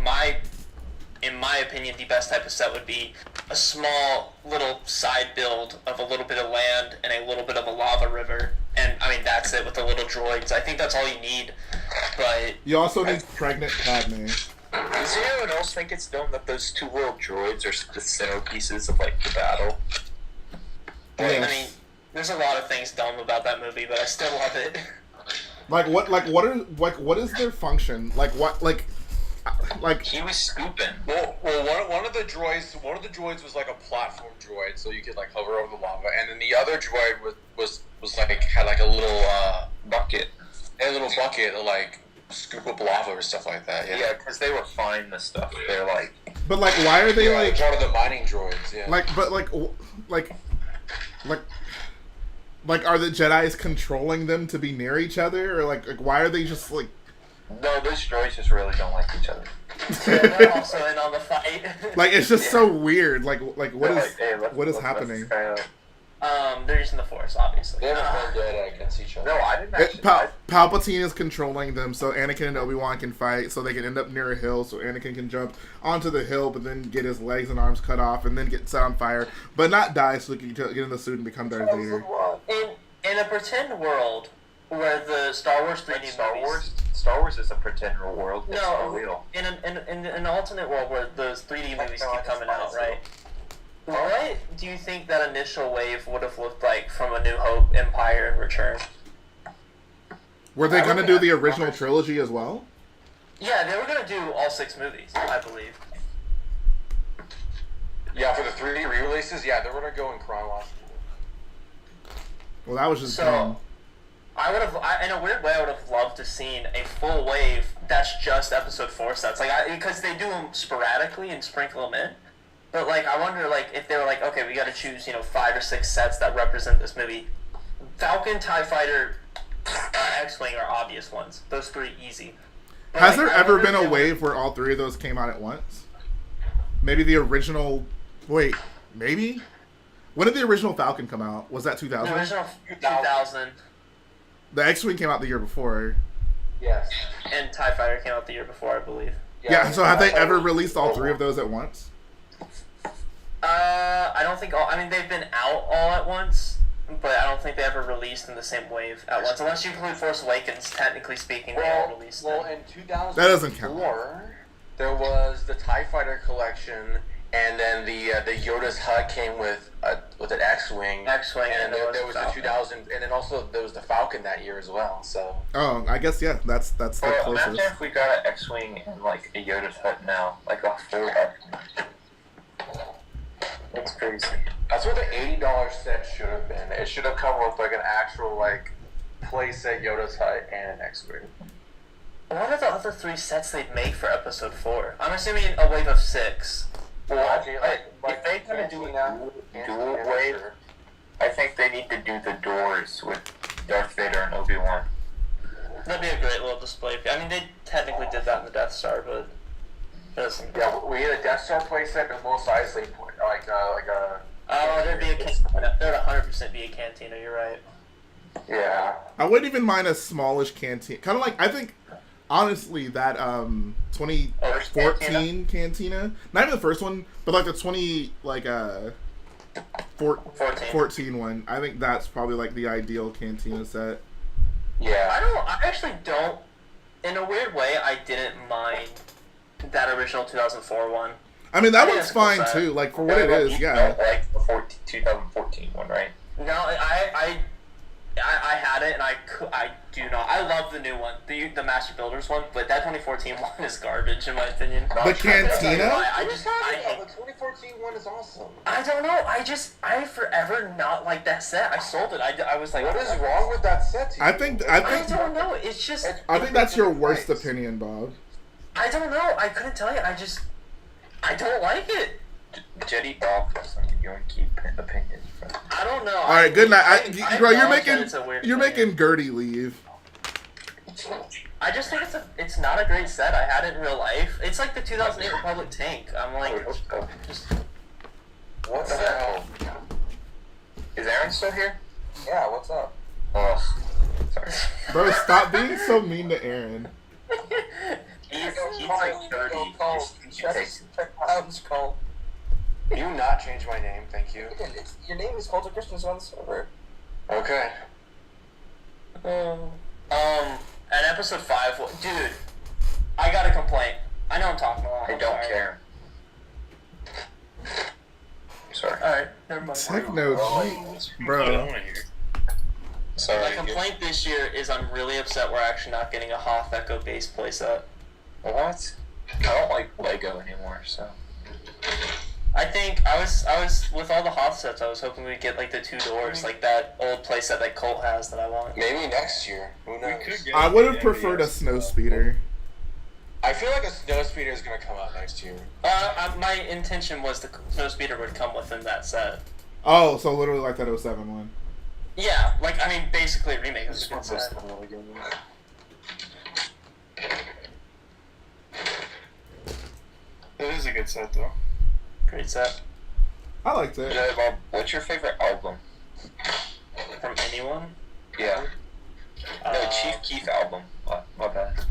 in my opinion, the best type of set would be a small little side build of a little bit of land and a little bit of a lava river. And, I mean, that's it with the little droids. I think that's all you need, but... You also need pregnant Padme. Does anyone else think it's dumb that those two little droids are the centerpieces of, like, the battle? Yes. I mean, there's a lot of things dumb about that movie, but I still love it. What is their function? Like he was scooping. Well, one of the droids was like a platform droid, so you could like hover over the lava, and then the other droid was like had like a little bucket, to like scoop up lava or stuff like that. Yeah, because they were finding the stuff. They're like, but like, why are they like one of the mining droids? Yeah. Like, are the Jedi's controlling them to be near each other, or like why are they just like? No, those droids just really don't like each other. Yeah, they're also in on the fight. Like, it's just so weird. Like what is happening? They're using the Force, obviously. They haven't been dead against each other. No, I didn't actually. Palpatine is controlling them, so Anakin and Obi-Wan can fight, so they can end up near a hill, so Anakin can jump onto the hill, but then get his legs and arms cut off, and then get set on fire, but not die, so he can get in the suit and become Darth Vader. In a pretend world where the Star Wars 3D Star Wars is a pretend world. It's no, not real. In an alternate world where those 3D movies keep coming out, right? What do you think that initial wave would have looked like from A New Hope, Empire, and Return? Were they going to do the original trilogy as well? Yeah, they were going to do all 6 movies, I believe. Yeah, for the 3D re-releases, yeah, they were going to go in chronological. Well, that was just dumb. I would have, in a weird way, I would have loved to seen a full wave that's just Episode 4 sets, like because they do them sporadically and sprinkle them in. But like, I wonder, like, if they were like, okay, we got to choose, 5 or 6 sets that represent this movie. Falcon, TIE Fighter, X-Wing are obvious ones. Those 3 easy. But Has there ever been a wave where all 3 of those came out at once? Maybe the original. Wait, maybe. When did the original Falcon come out? Was that 2000? The original 2000. The X-Wing came out the year before. Yes. And TIE Fighter came out the year before, I believe. Yeah, so have they ever released all 3 of those at once? I don't think all... I mean, they've been out all at once, but I don't think they ever released in the same wave at once. Unless you include Force Awakens, technically speaking, they all released. Well, in 2004, that doesn't count. There was the TIE Fighter collection, and then the Yoda's hut came with an X-Wing. X-Wing, and there was the 2000, and then also there was the Falcon that year as well. So. Oh, I guess yeah, that's the closest. Imagine if we got an X-Wing and like a Yoda's hut now, like a full X-Wing. That's crazy. That's what the $80 set should have been. It should have come with like an actual like playset Yoda's hut and an X-Wing. What are the other 3 sets they'd make for Episode 4? I'm assuming a wave of 6. Well, if they gonna do a dual wave, I think they need to do the doors with Darth Vader and Obi-Wan. That'd be a great little display. I mean, they technically did that in the Death Star, but yeah, we had a Death Star playset with Mos Eisley, like a. Oh, there'd be a cantina. There'd 100% be a cantina. You're right. Yeah. I wouldn't even mind a smallish cantina. Kind of like, I think, honestly, that 2014 cantina. Not even the first one, but like the 14 one. I think that's probably like the ideal cantina set. Yeah. I actually don't. In a weird way, I didn't mind that original 2004 one. I mean, that one's fine too. Like for what it is, yeah. Like the 2014 one, right? No, I I had it, and I do not. I love the new one, the Master Builders one, but that 2014 one is garbage in my opinion. The Cantina? I the 2014 one is awesome. I don't know. I forever not liked that set. I sold it. I was like, what is wrong with that set? I think I don't know. It's just. I think that's your worst opinion, Bob. I don't know. I couldn't tell you. I don't like it. Jetty Bob doesn't your keep opinions from. I don't know. All right, good night. Bro, you're making Gertie leave. I just think it's not a great set. I had it in real life. It's like the 2008 Republic tank. I'm like, just. What the hell? Is Aaron still here? Yeah, what's up? Oh, sorry. Bro, stop being so mean to Aaron. He's like dirty. Cole. Do you not change my name? Thank you. Your name is Culture Christians on the server. Okay. At episode 5, dude, I got a complaint. I know I'm talking a lot. I don't care. Sorry. Alright, never mind. Techno, bro. Sorry. My complaint this year is I'm really upset we're actually not getting a Hoth Echo base playset. What? I don't like Lego anymore, so. I think I was with all the Hoth sets. I was hoping we'd get like the 2 doors, like that old playset that Colt has that I want. Maybe next year. Who knows? I would have preferred a snow speeder. I feel like a snow speeder is gonna come out next year. My intention was the snow speeder would come within that set. Oh, so literally like that 07 one. Yeah, like I mean, basically a remake of the good set. It is a good set, though. Great set. I liked it. Yeah, Bob, what's your favorite album? From anyone? Yeah. The Chief Keef album. My bad.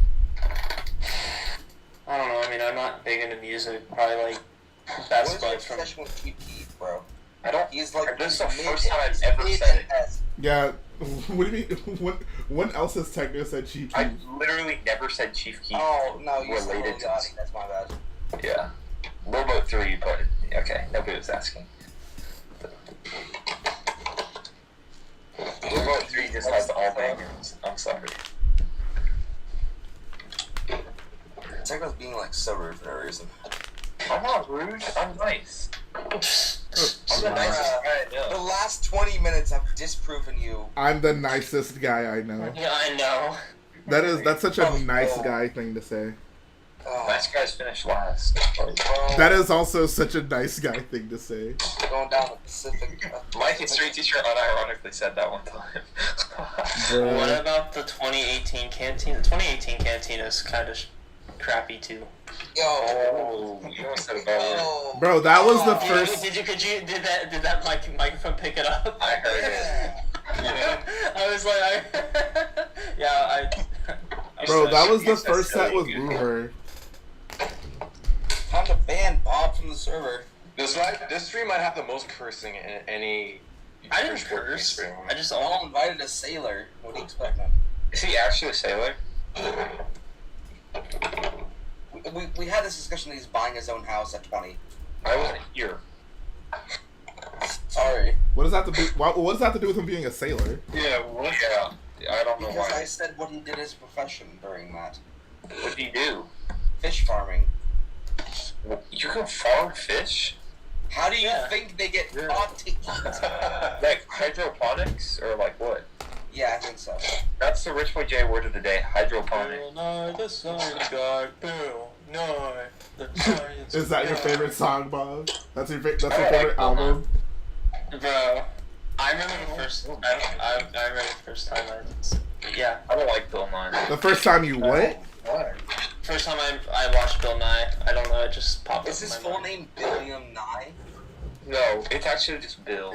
I don't know. I mean, I'm not big into music. Probably like Best Buds from. Obsession with Chief Keef, bro? I don't. He's like. This is the first time I've ever said it. Yeah. What do you mean? When else has Techno said Chief Keef? I literally never said Chief Keef. Oh no, you related to this. That's my bad. Yeah. Lobo 3, but okay, nobody was asking. Lobo 3 just has all bangers. I'm sorry. Techno's being like so rude for no reason. I'm not rude. I'm nice. I'm the nicest guy I know. The last 20 minutes have disproven you. I'm the nicest guy I know. Yeah, I know. That's such a nice guy thing to say. Nice guys finish last. That is also such a nice guy thing to say. Going down the Pacific. My history teacher unironically said that one time. What about the 2018 Cantina? The 2018 Cantina is kind of crappy too. Yo. Oh, you almost said about Bro, that was the first. Did that microphone pick it up? I heard it. Yeah. I was like, Bro, that was the first set with Wooher. Time to ban Bob from the server. This stream might have the most cursing in any. I didn't curse. I just all invited a sailor. What do you expect, man? Is he actually a sailor? We had this discussion that he's buying his own house at 20. I wasn't here. Sorry. What does that have to do? What does that have to do with him being a sailor? Yeah, what? Yeah, I don't know because why. I said what he did as a profession during that. What did he do? Fish farming. You can farm fish? How do you think they get caught to eat? Like hydroponics or like what? Yeah, I think so. That's the Rich Boy J word of the day. Hydroponic. Is that your favorite song, Bob? That's your favorite album? Bro, I remember the first. I remember the first time yeah. I don't like Bill Nye. The first time you what? Why? First time I watched Bill Nye. I don't know. It just popped up. Is his full name Billiam Nye? No, it's actually just Bill.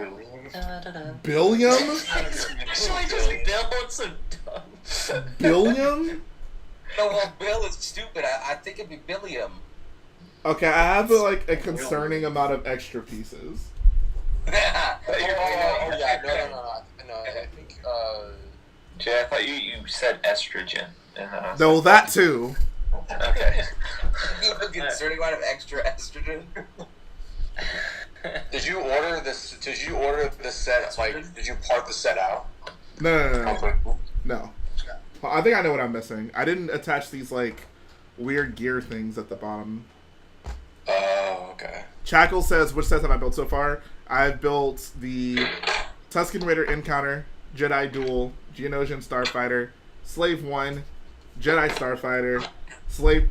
Billiam? Actually, just Bill. It's so dumb. Billiam? No, well, Bill is stupid. I think it'd be Billiam. Okay, I have a concerning amount of extra pieces. No. I think. Jay, I thought you said estrogen. No, that too. Okay. You have a concerning amount of extra estrogen. Did you order this? Did you order the set? Like, did you part the set out? No. I think I know what I'm missing. I didn't attach these like weird gear things at the bottom. Oh, okay. Chackle says, which sets have I built so far? I've built the Tuscan Raider Encounter, Jedi Duel, Geonosian Starfighter, Slave 1, Jedi Starfighter, Slave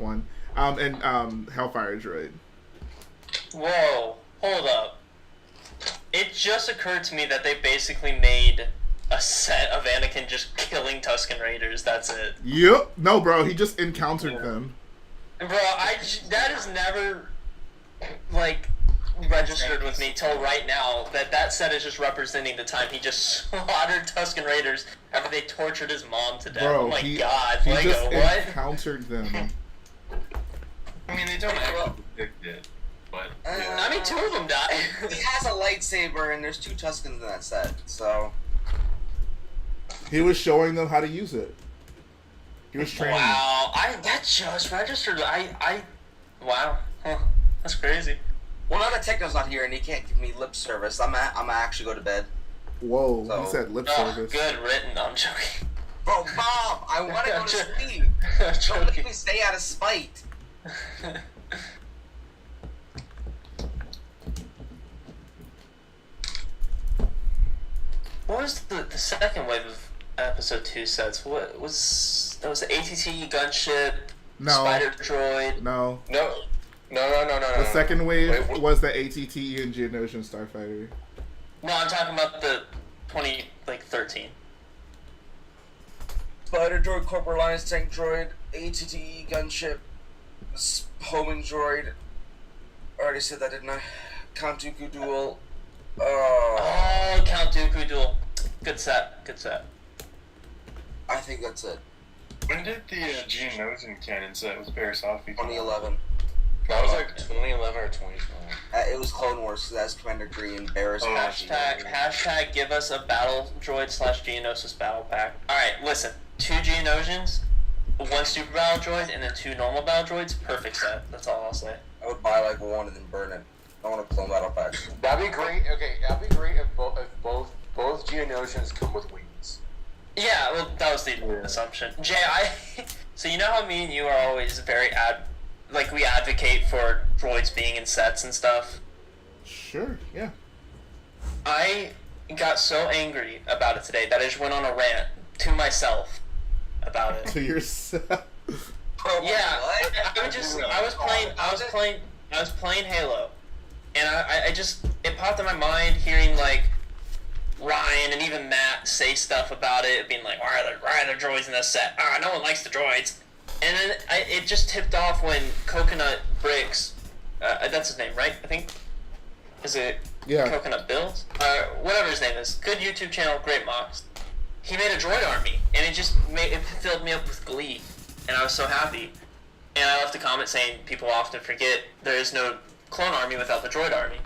1, and Hellfire Droid. Whoa, hold up. It just occurred to me that they basically made a set of Anakin just killing Tuscan Raiders. That's it. Yep. No, bro, he just encountered them. Bro, that has never, like, registered with me till right now, that set is just representing the time he just slaughtered Tuscan Raiders after they tortured his mom to death. Bro, oh my he god, just Lego, what? encountered them. I mean, they don't actually predict it, but... I mean, 2 of them died. He has a lightsaber, and there's 2 Tuscans in that set, so... He was showing them how to use it. He was training. Wow, that just registered. Wow, huh, that's crazy. Well, now that Techno's not here and he can't give me lip service, I'm gonna actually go to bed. Whoa, So- he said lip service. Good written. No, I'm joking. Bro, Bob, I want to go to sleep. Don't make me stay out of spite. What was the second wave of episode 2 sets? What was that? Was the ATT gunship? No. Spider droid? No. No. The second wave was the ATT and Geonosian Starfighter. No, I'm talking about the 2013. Spider droid, Corporal Alliance tank droid, ATT gunship, homing droid. I already said that, didn't I? Count Dooku duel. Oh, Count Dooku duel. Good set. I think that's it. When did the Geonosian canon set with Barasafi? 2011. That was like 2011 or 2012. It was Clone Wars, because that's Commander Green, Barris. Hashtag give us a battle droid / Geonosis battle pack. Alright, listen. 2 Geonosians, 1 super battle droid, and then 2 normal battle droids. Perfect set. That's all I'll say. I would buy like 1 and then burn it. I want a clone battle pack. That'd be great. Okay, that'd be great if both Geonosians come with wings. Yeah, well, that was the assumption. Jay, so you know how me and you are always very we advocate for droids being in sets and stuff? Sure, yeah. I got so angry about it today that I just went on a rant to myself about it. To yourself? Yeah, I was playing Halo, and I just, it popped in my mind hearing like Ryan and even Matt say stuff about it, being like, why are there droids in this set? No one likes the droids. And then it just tipped off when Coconut Bricks, that's his name, right? I think. Is it Coconut Bills? Whatever his name is. Good YouTube channel, great mocks. He made a droid army, and it filled me up with glee, and I was so happy. And I left a comment saying people often forget there is no clone army without the droid army.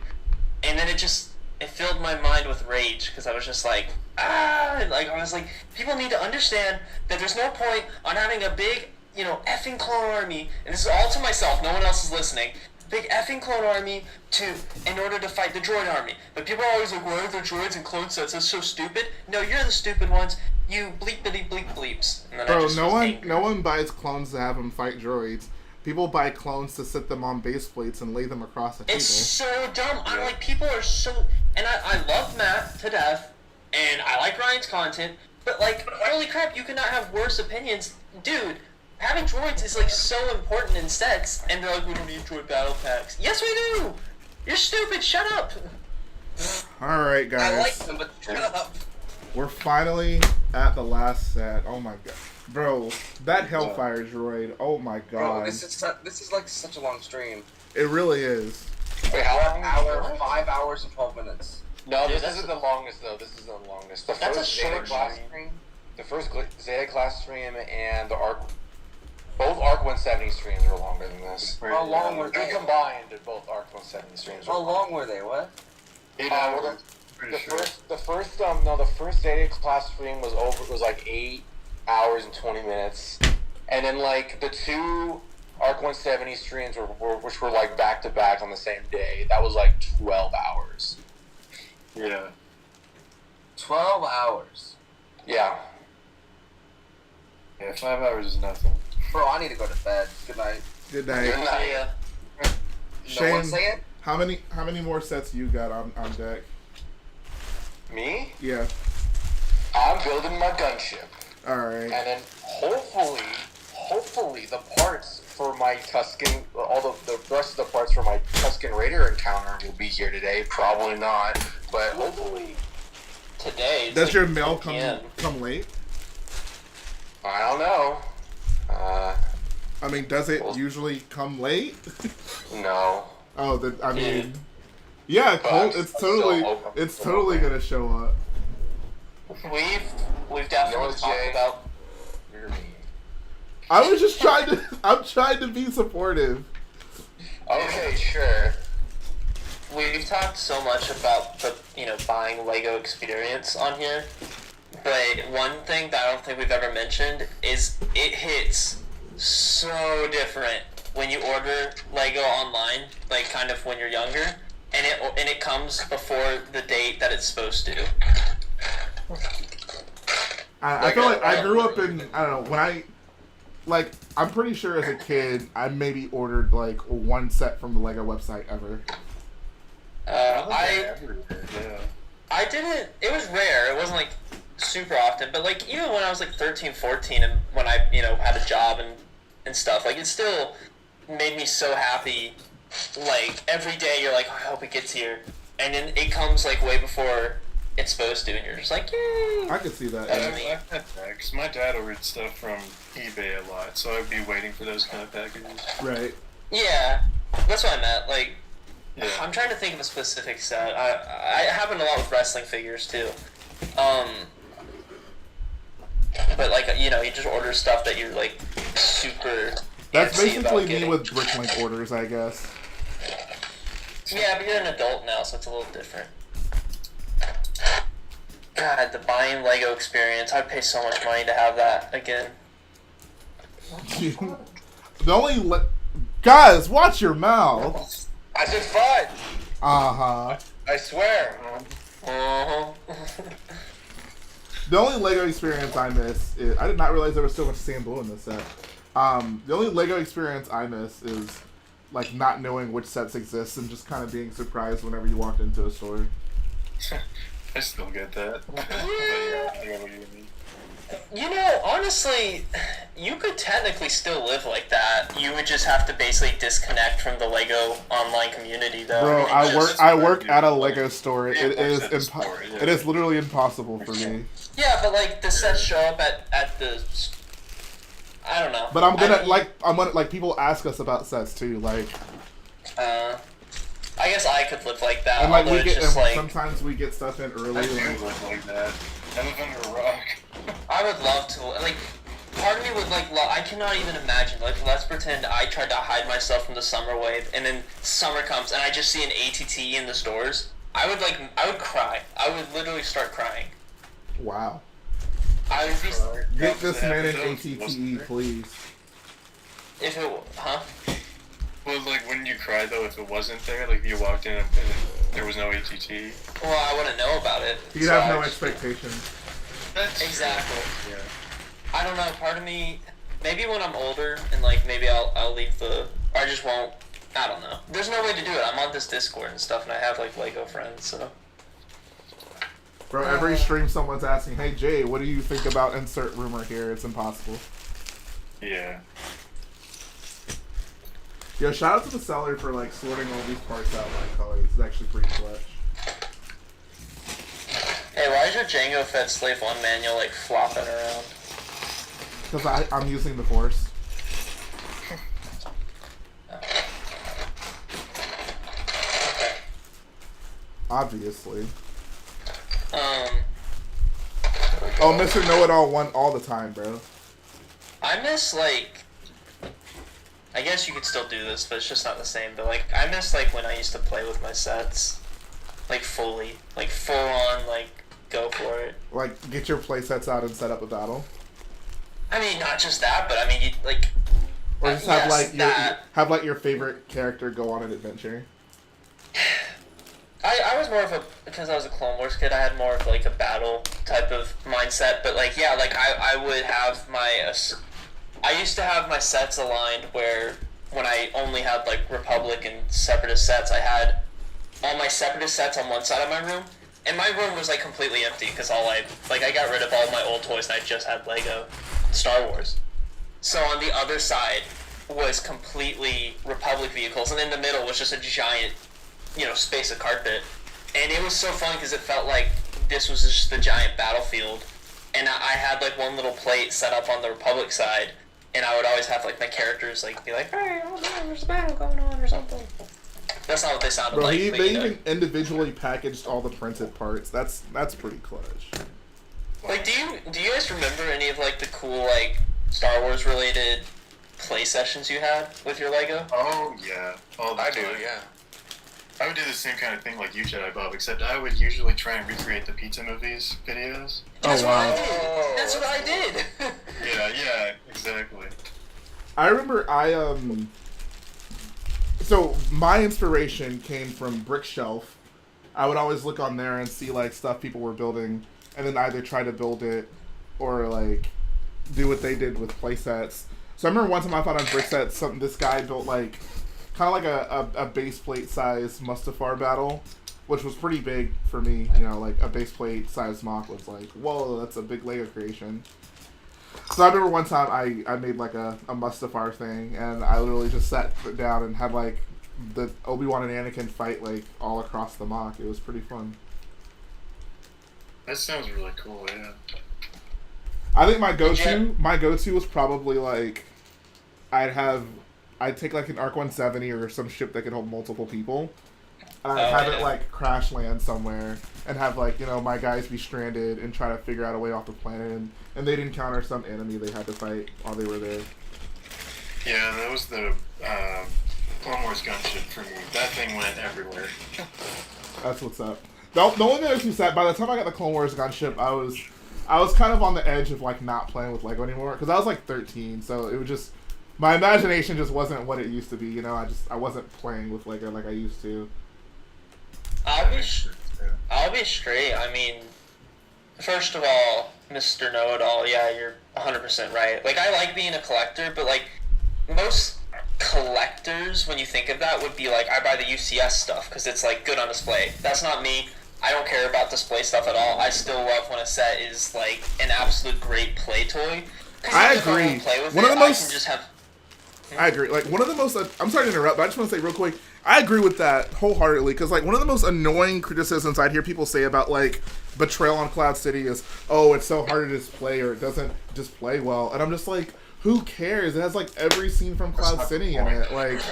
And then it filled my mind with rage, because I was just like, I was like, people need to understand that there's no point on having a big, effing clone army, and this is all to myself, no one else is listening, big effing clone army in order to fight the droid army. But people are always like, why are there droids and clone sets? That's so stupid. No, you're the stupid ones. You bleepity bleep bleeps. And then Bro, no one buys clones to have them fight droids. People buy clones to sit them on base plates and lay them across the table. It's so dumb. I'm like, people are so... And I love Matt to death, and I like Ryan's content, but like, holy crap, you cannot have worse opinions. Dude, having droids is like so important in sets, and they're like, we don't need droid battle packs. Yes, we do! You're stupid, shut up! Alright, guys. I like them, but shut up. We're finally at the last set. Oh my god. Bro, that Hellfire droid, oh my god. Bro, this is like such a long stream. It really is. Wait, how long? 5 hours and 12 minutes. No, this isn't the longest though. This isn't the longest. The That's first a short Zeta class stream. The first Zeta class stream and the both Arc 170 streams were longer than this. How long were they? Combined, both Arc 170 streams. How long were they? What? 8 hours. The first Zeta class stream was like 8 hours and 20 minutes, and then like the 2 Arc 170 streams which were like back to back on the same day, that was like 12 hours. Yeah. 12 hours. Yeah. Yeah, 5 hours is nothing. Bro, I need to go to bed. Good night. Good night. Good night. Yeah. No one Shane, say it? how many more sets you got on deck? Me? Yeah. I'm building my gunship. All right. And then hopefully the parts for my Tuscan, all the rest of the parts for my Tuscan Raider encounter will be here today. Probably not, but hopefully. Today. It's Does like your mail 4 p.m. come late? I don't know. I mean, does it usually come late? No. Oh, I mean, yeah, Colt, it's totally gonna show up. We've definitely talked about. I was just I'm trying to be supportive. Okay, sure. We've talked so much about the buying Lego experience on here, but one thing that I don't think we've ever mentioned is it hits so different when you order Lego online, like kind of when you're younger, and it comes before the date that it's supposed to. I feel like I grew up in, I don't know, I'm pretty sure as a kid I maybe ordered like one set from the Lego website ever. I didn't. It was rare. It wasn't like super often, but like even when I was like 13, 14, and when I had a job and stuff, like it still made me so happy. Like every day you're like, oh, I hope it gets here, and then it comes like way before it's supposed to, and you're just like, yay! I could see that. Yeah, because my dad ordered stuff from eBay a lot, so I'd be waiting for those kind of packages. Right. Yeah, that's what I meant. Like, Yeah. I'm trying to think of a specific set. I happen a lot with wrestling figures too. But like you just order stuff that you're like super. That's antsy about basically me getting. with Bricklink orders, I guess. Yeah, but you're an adult now, so it's a little different. God, the buying Lego experience. I'd pay so much money to have that again. The only guys, watch your mouth. I said fine. Uh-huh. I swear. The only Lego experience I miss is, I did not realize there was so much sand blue in this set. The only Lego experience I miss is like not knowing which sets exist and just kind of being surprised whenever you walked into a store. I still get that. But yeah, I get what you mean. Honestly, you could technically still live like that. You would just have to basically disconnect from the Lego online community, though. Bro, I work at a Lego store. It is literally impossible for me. Yeah, but like the sets show up at the. I don't know. But I'm gonna people ask us about sets too, like. I guess I could live like that. And like sometimes we get stuff in early. I do live like that. I live under a rock. I would love to, like, part of me would, like, I cannot even imagine, like, let's pretend I tried to hide myself from the summer wave, and then summer comes, and I just see an ATT in the stores. I would cry. I would literally start crying. Wow. I would be... Get this man an ATT, please. If it... Huh? Well, like, wouldn't you cry, though, if it wasn't there? Like, you walked in and there was no ATT? Well, I wouldn't know about it. You'd have no expectations. That's exactly. True. Yeah. I don't know. Part of me, maybe when I'm older and like maybe I'll leave or I just won't. I don't know. There's no way to do it. I'm on this Discord and stuff, and I have like Lego friends. So. Bro, every stream someone's asking, "Hey Jay, what do you think about insert rumor here?" It's impossible. Yeah. Yo, shout out to the seller for like sorting all these parts out by colors. It's actually pretty clutch. Hey, why is your Django Fett Slave 1 manual like flopping around? Because I'm using the Force. Obviously. Oh, Mr. Know-It-All won all the time, bro. I miss like. I guess you could still do this, but it's just not the same. But like, I miss like when I used to play with my sets, like fully, like full on, like. Go for it. Like, get your playsets out and set up a battle. I mean, not just that, but I mean, you, like. Or just have your favorite character go on an adventure. I was more of a because I was a Clone Wars kid, I had more of like a battle type of mindset. But like, yeah, like I would have I used to have my sets aligned where when I only had like Republic and Separatist sets, I had all my Separatist sets on one side of my room, and my room was like completely empty because I got rid of all my old toys and I just had Lego Star Wars. So on the other side was completely Republic vehicles, and in the middle was just a giant, space of carpet. And it was so fun because it felt like this was just the giant battlefield. And I had like one little plate set up on the Republic side, and I would always have like my characters like be like, "Hey, oh no, there's a battle going on" or something. That's not what they sounded like. They even individually packaged all the printed parts. That's pretty clutch. Like, do you guys remember any of like the cool like Star Wars related play sessions you had with your Lego? Oh yeah, I do. Yeah. I would do the same kind of thing like you, Jedi Bob, except I would usually try and recreate the Pizza Movies videos. That's what I did. That's what I did. yeah, exactly. I remember so my inspiration came from Brick Shelf. I would always look on there and see like stuff people were building, and then either try to build it or like do what they did with playsets. So I remember one time I found on Brickset this guy built like kind of like a base plate size Mustafar battle, which was pretty big for me. Like a base plate size mock was like, whoa, that's a big Lego creation. So I remember one time I made like a Mustafar thing, and I literally just sat down and had like the Obi-Wan and Anakin fight like all across the mock. It was pretty fun. That sounds really cool, yeah. I think my go-to was probably like I'd take like an Arc 170 or some ship that could hold multiple people. And I'd have it like crash land somewhere and have like, my guys be stranded and try to figure out a way off the planet, and they'd encounter some enemy they had to fight while they were there. Yeah, that was the Clone Wars gunship for me. That thing went everywhere. That's what's up. The only thing that was sad, by the time I got the Clone Wars gunship, I was kind of on the edge of like not playing with Lego anymore because I was like 13, so it was just my imagination just wasn't what it used to be. I wasn't playing with Lego like I used to. I'll be straight. I mean, first of all, Mr. Know-It-All, yeah, you're 100% right. Like, I like being a collector, but like most collectors, when you think of that, would be like, I buy the UCS stuff because it's like good on display. That's not me. I don't care about display stuff at all. I still love when a set is like an absolute great play toy. I agree. I agree. Like one of the most. I'm sorry to interrupt, but I just want to say real quick. I agree with that wholeheartedly because like one of the most annoying criticisms I'd hear people say about like Betrayal on Cloud City is, oh, it's so hard to display or it doesn't display well, and I'm just like, who cares? It has like every scene from Cloud City in it. Like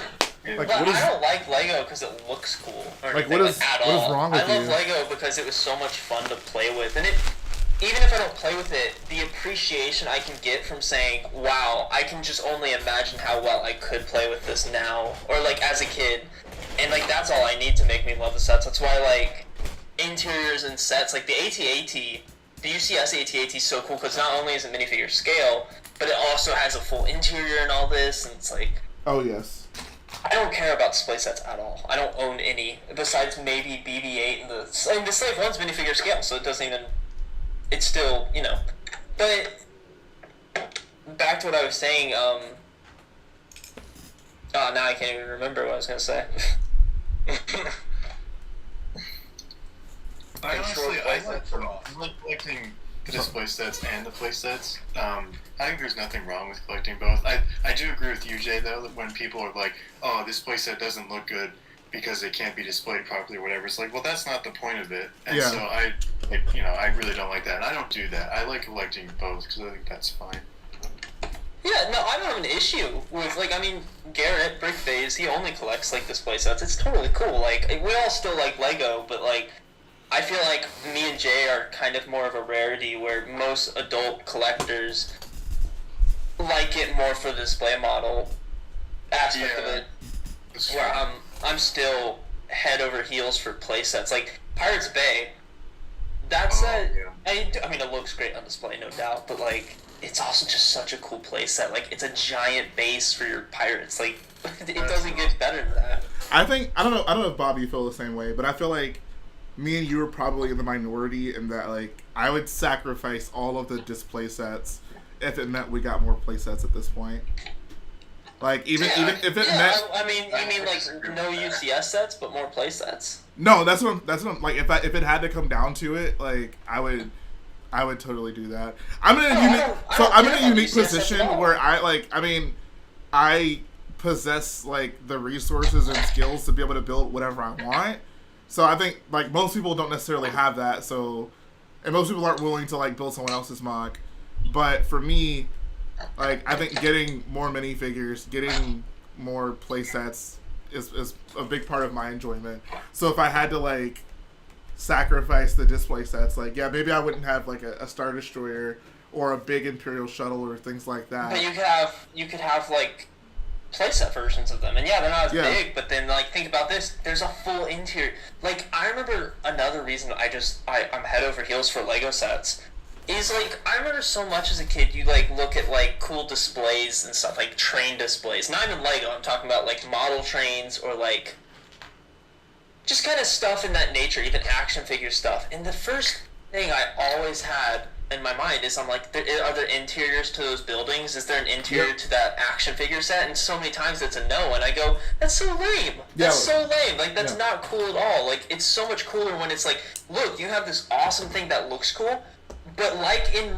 but I don't like Lego because it looks cool. Like what is wrong with you? I love Lego because it was so much fun to play with, and even if I don't play with it, the appreciation I can get from saying, wow, I can just only imagine how well I could play with this now, or like as a kid, and like that's all I need to make me love the sets. That's why like interiors and sets, like the AT-AT, the UCS AT-AT is so cool because not only is it minifigure scale, but it also has a full interior and all this, and it's like... Oh, yes. I don't care about display sets at all. I don't own any, besides maybe BB-8 and the Slave 1's minifigure scale, so it doesn't even... It's still, But, back to what I was saying, now I can't even remember what I was going to say. I like collecting the display sets and the play sets. I think there's nothing wrong with collecting both. I do agree with you, Jay, though, that when people are like, oh, this play set doesn't look good because it can't be displayed properly or whatever, it's like, well, that's not the point of it. And so I really don't like that. And I don't do that. I like collecting both because I think that's fine. Yeah, no, I don't have an issue with, Garrett, Brickphase, he only collects, display sets. It's totally cool. We all still like Lego, but, I feel like me and Jay are kind of more of a rarity where most adult collectors like it more for the display model aspect of it. Where I'm still head over heels for play sets. Like, Pirates Bay, that set, I mean, it looks great on display, no doubt, but, it's also just such a cool play set. It's a giant base for your pirates. It doesn't get better than that. I don't know if Bob, you feel the same way, but I feel like me and you are probably in the minority in that, like, I would sacrifice all of the display sets if it meant we got more play sets at this point. Like, even if it meant... I mean, you mean, like, no UCS sets, but more play sets? No, that's what I'm like, if it had to come down to it, like, I would totally do that. I'm in a unique position where I possess, like, the resources and skills to be able to build whatever I want. So I think, like, most people don't necessarily have that, so, and most people aren't willing to, like, build someone else's mock. But for me, like, I think getting more minifigures, getting more playsets is a big part of my enjoyment. So if I had to, like, sacrifice the display sets, like, yeah, maybe I wouldn't have, like, a Star Destroyer or a big Imperial shuttle or things like that. But you could have like playset versions of them, and yeah, they're not as big. But then, like, think about this: there's a full interior. Like, I remember another reason I'm head over heels for Lego sets is, like, I remember so much as a kid. You, like, look at, like, cool displays and stuff, like train displays. Not even Lego. I'm talking about, like, model trains or, like, just kind of stuff in that nature, even action figure stuff. And the first thing I always had in my mind is, I'm like, are there interiors to those buildings? Is there an interior to that action figure set? And so many times it's a no, and I go, that's so lame. That's so lame. Like, that's not cool at all. Like, it's so much cooler when it's like, look, you have this awesome thing that looks cool, but, like, in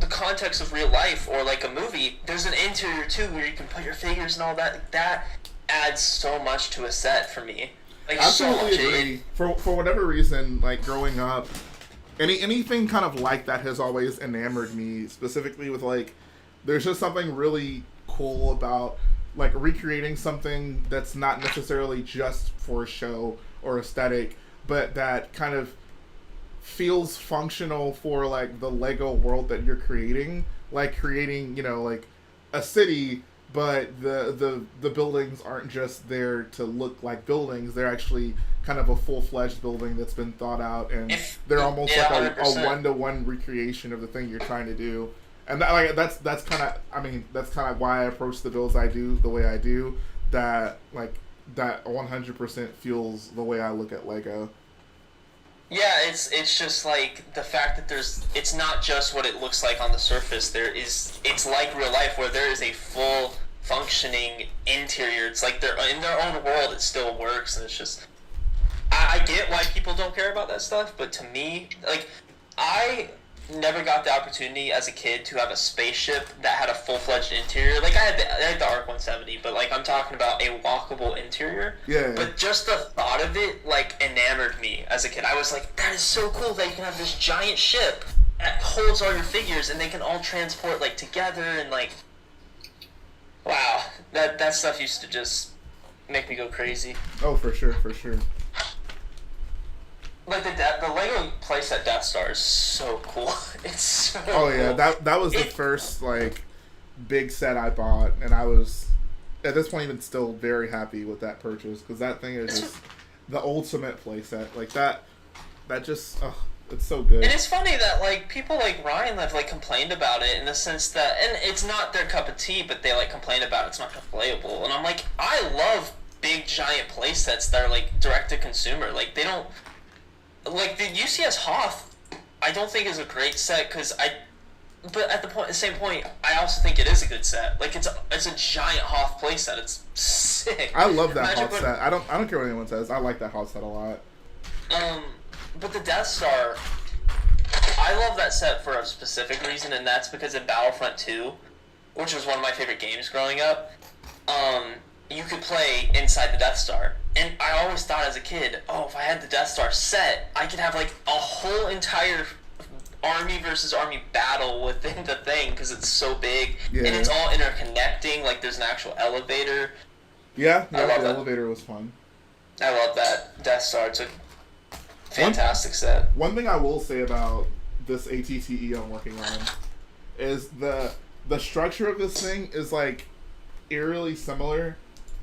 the context of real life or, like, a movie, there's an interior too where you can put your figures and all that. That adds so much to a set for me. Like, absolutely so much. Agree. For whatever reason, like, growing up, anything kind of like that has always enamored me, specifically with, like, there's just something really cool about, like, recreating something that's not necessarily just for show or aesthetic, but that kind of feels functional for, like, the Lego world that you're creating. Like, creating, you know, like, a city, but the buildings aren't just there to look like buildings. They're actually kind of a full-fledged building that's been thought out, and they're almost like a one-to-one recreation of the thing you're trying to do. And that, like, that's kind of why I approach the builds I do the way I do. That, like, that 100% feels the way I look at Lego. Yeah, it's just, like, the fact that it's not just what it looks like on the surface. It's like real life, where there is a full functioning interior. It's like they're in their own world. It still works, and it's just, I get why people don't care about that stuff, but to me, like, I never got the opportunity as a kid to have a spaceship that had a full-fledged interior. Like, I had the ARC 170, but, like, I'm talking about a walkable interior. Yeah. But just the thought of it, like, enamored me as a kid. I was like, that is so cool that you can have this giant ship that holds all your figures, and they can all transport, like, together, and, like, wow, that stuff used to just make me go crazy. Oh, for sure. Like, the Lego playset Death Star is so cool. It's so cool. Oh, yeah, that was the first, like, big set I bought, and I was, at this point, even still very happy with that purchase, because that thing is just the ultimate playset. Like, that just, it's so good. And it's funny that, like, people like Ryan have, like, complained about it in the sense that, and it's not their cup of tea, but they, like, complain about it's not playable. And I'm like, I love big, giant playsets that are, like, direct-to-consumer. Like, they don't... Like, the UCS Hoth, I don't think is a great set, but at the same point, I also think it is a good set. Like, it's a giant Hoth playset. It's sick. I love that Hoth set. I don't care what anyone says. I like that Hoth set a lot. But the Death Star, I love that set for a specific reason, and that's because in Battlefront 2, which was one of my favorite games growing up, you could play inside the Death Star. And I always thought as a kid, if I had the Death Star set, I could have, like, a whole entire army versus army battle within the thing, because it's so big. Yeah. And it's all interconnecting, like, there's an actual elevator. Yeah, the elevator was fun. I love that Death Star. It's a fantastic set. One thing I will say about this ATTE I'm working on is the structure of this thing is, like, eerily similar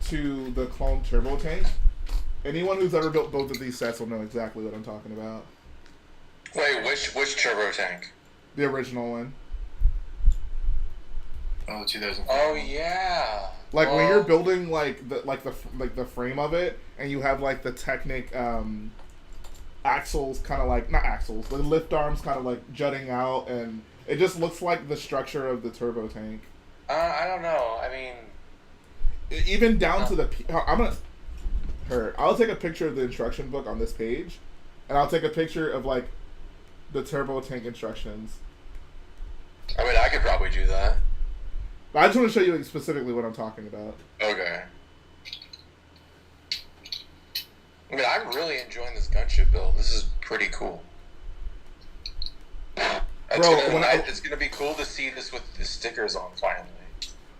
to the clone turbo tank. Anyone who's ever built both of these sets will know exactly what I'm talking about. Wait, which turbo tank? The original one. Oh, 2000. Oh yeah. Like, when you're building, like, the frame of it, and you have, like, the Technic axles kind of like, not axles, the lift arms kind of like jutting out, and it just looks like the structure of the turbo tank. I don't know. I mean, even down to the. I'll take a picture of the instruction book on this page, and I'll take a picture of like the turbo tank instructions. I mean, I could probably do that. But I just want to show you specifically what I'm talking about. Okay. I mean, I'm really enjoying this gunship build. This is pretty cool. It's gonna be cool to see this with the stickers on finally.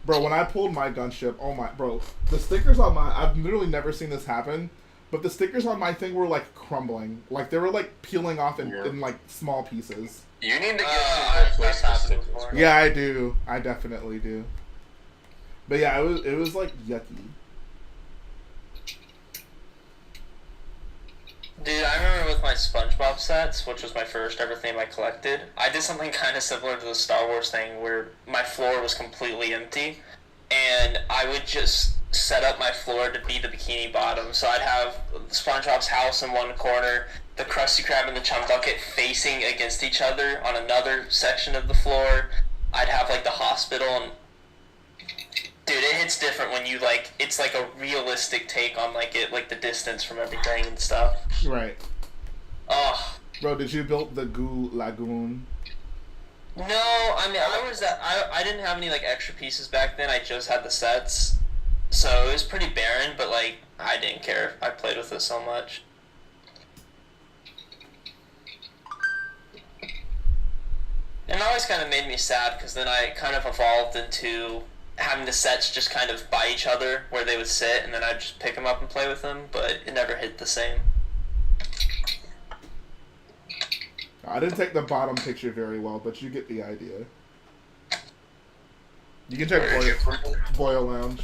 Bro, when I pulled my gunship, oh my, bro, the stickers on my, I've literally never seen this happen, but the stickers on my thing were like crumbling, like they were like peeling off in like small pieces. You need to get some place for stickers. Yeah, I do. I definitely do. But yeah, it was like yucky. Dude, I remember with my SpongeBob sets, which was my first ever thing I collected, I did something kind of similar to the Star Wars thing where my floor was completely empty, and I would just set up my floor to be the Bikini Bottom. So I'd have SpongeBob's house in one corner, the Krusty Krab and the Chum Bucket facing against each other on another section of the floor. I'd have like the hospital, and dude, it hits different when you like, it's like a realistic take on like it, like the distance from everything and stuff. Right. Oh. Bro, did you build the Goo Lagoon? No, I mean, I didn't have any like extra pieces back then. I just had the sets, so it was pretty barren. But like, I didn't care. I played with it so much. And it always kind of made me sad because then I kind of evolved into having the sets just kind of by each other where they would sit, and then I'd just pick them up and play with them, but it never hit the same. I didn't take the bottom picture very well, but you get the idea. You can check Boyle Lounge.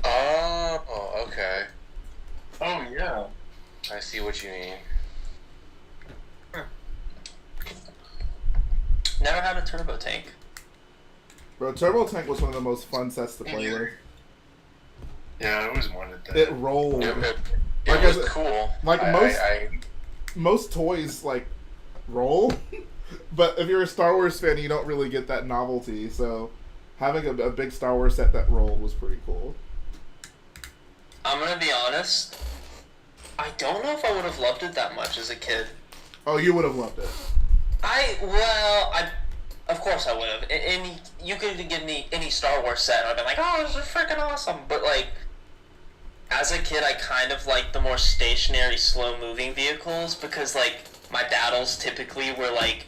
Oh, okay. Oh, yeah. I see what you mean. Never had a turbo tank. Bro, Turbo Tank was one of the most fun sets to play with. Yeah, I always wanted that. It rolled. It Like was cool. Like most toys like roll, but if you're a Star Wars fan, you don't really get that novelty. So having a big Star Wars set that rolled was pretty cool. I'm gonna be honest. I don't know if I would have loved it that much as a kid. Oh, you would have loved it. Of course I would have. You could give me any Star Wars set, and I'd be like, oh, this is freaking awesome. But, like, as a kid, I kind of liked the more stationary, slow-moving vehicles, because, like, my battles typically were, like,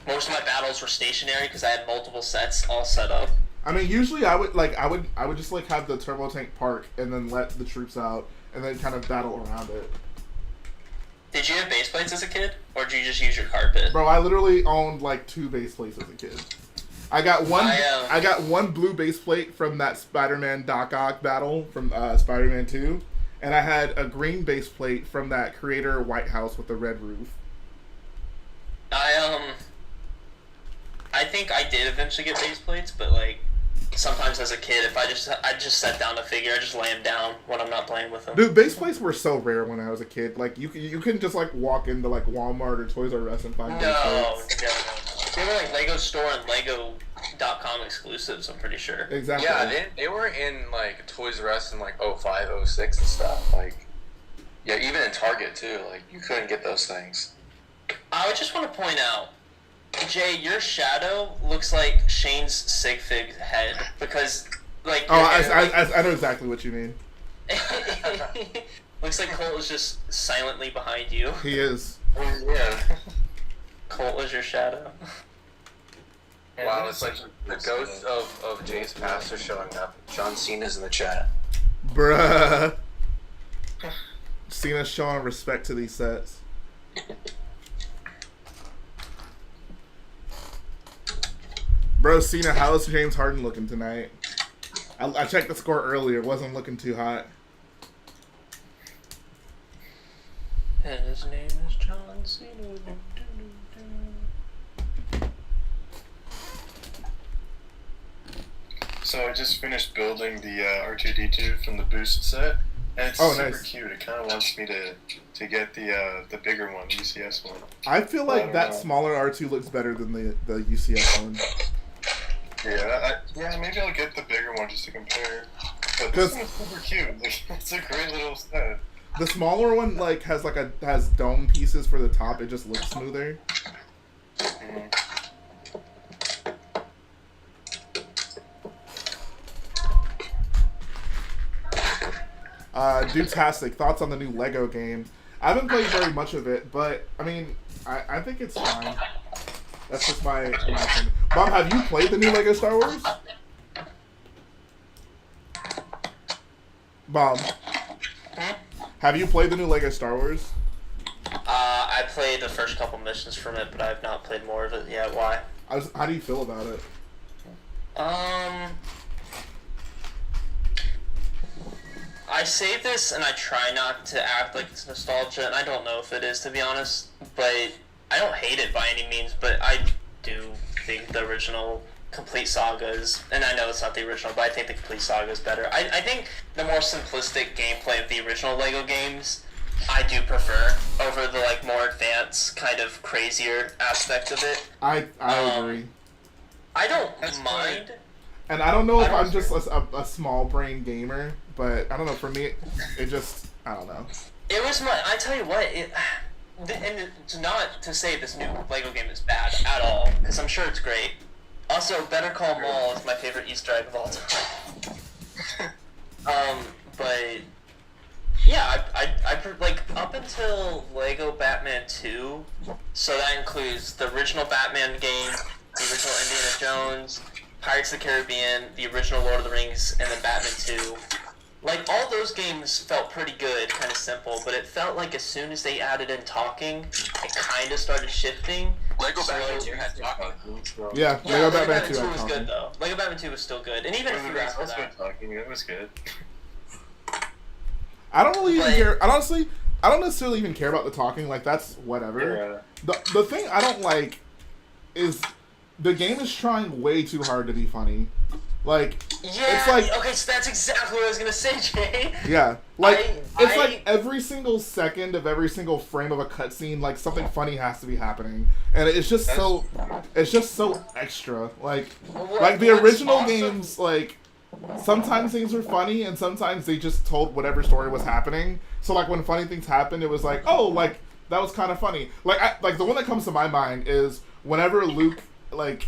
most of my battles were stationary, because I had multiple sets all set up. I mean, usually I would just, like, have the Turbo Tank park, and then let the troops out, and then kind of battle around it. Did you have base plates as a kid, or did you just use your carpet? Bro, I literally owned like 2 base plates as a kid. I got one blue base plate from that Spider-Man Doc Ock battle from Spider-Man 2, and I had a green base plate from that Creator White House with the red roof. I think I did eventually get base plates, but like sometimes as a kid, if I just set down a figure, I just lay him down when I'm not playing with him. Dude, base plates were so rare when I was a kid. Like you couldn't just like walk into like Walmart or Toys R Us and find base plates. No. They were like Lego Store and Lego.com exclusives, I'm pretty sure. Exactly. Yeah, they were in like Toys R Us in like 05, 06 and stuff. Like, yeah, even in Target too. Like, you couldn't get those things. I would just want to point out, Jay, your shadow looks like Shane's sig fig head because, like. Oh, I know exactly what you mean. Looks like Colt is just silently behind you. He is. Yeah. Colt was your shadow. Wow, it's like the ghost of Jay's past are showing up. John Cena's in the chat. Bruh. Cena's showing respect to these sets. Bro, Cena, how is James Harden looking tonight? I checked the score earlier. It wasn't looking too hot. And his name is John Cena. So I just finished building the R2-D2 from the Boost set, And it's super cute. It kind of wants me to get the bigger one, the UCS one. I feel like that smaller R2 looks better than the UCS one. Yeah, maybe I'll get the bigger one just to compare. But this one's super cute. Like, it's a great little set. The smaller one has dome pieces for the top. It just looks smoother. Dudetastic, thoughts on the new Lego game? I haven't played very much of it, but I mean, I think it's fine. That's just my opinion. Bob, have you played the new Lego Star Wars? Bob, have you played the new Lego Star Wars? I played the first couple missions from it, but I have not played more of it yet. Why? How do you feel about it? I say this and I try not to act like it's nostalgia, and I don't know if it is, to be honest, but I don't hate it by any means, but I do think the original Complete Saga is, and I know it's not the original, but I think the Complete Saga is better. I think the more simplistic gameplay of the original Lego games, I do prefer over the like more advanced, kind of crazier aspect of it. I agree. I don't mind. And I don't know if I'm just a small brain gamer, but I don't know. For me, it just, I don't know. It was I tell you what, and it's not to say this new Lego game is bad at all, because I'm sure it's great. Also, Better Call Saul is my favorite Easter egg of all time. But yeah, I like up until Lego Batman 2, so that includes the original Batman game, the original Indiana Jones, Pirates of the Caribbean, the original Lord of the Rings, and then Batman 2. Like, all those games felt pretty good, kind of simple, but it felt like as soon as they added in talking, it kind of started shifting. Lego Batman 2 had talking. Yeah, Lego Batman 2 was good, though. Lego Batman 2 was still good, and even if you after that. Talking, it was good. I don't really even care. Honestly, I don't necessarily even care about the talking. Like, that's whatever. Yeah. The thing I don't like is the game is trying way too hard to be funny. Like, it's like, okay, so that's exactly what I was gonna say, Jay. Yeah, like it's like every single second of every single frame of a cutscene, like something funny has to be happening, and it's just so extra. Like the original games, like sometimes things were funny, and sometimes they just told whatever story was happening. So like when funny things happened, it was like, oh, like that was kind of funny. Like the one that comes to my mind is whenever Luke like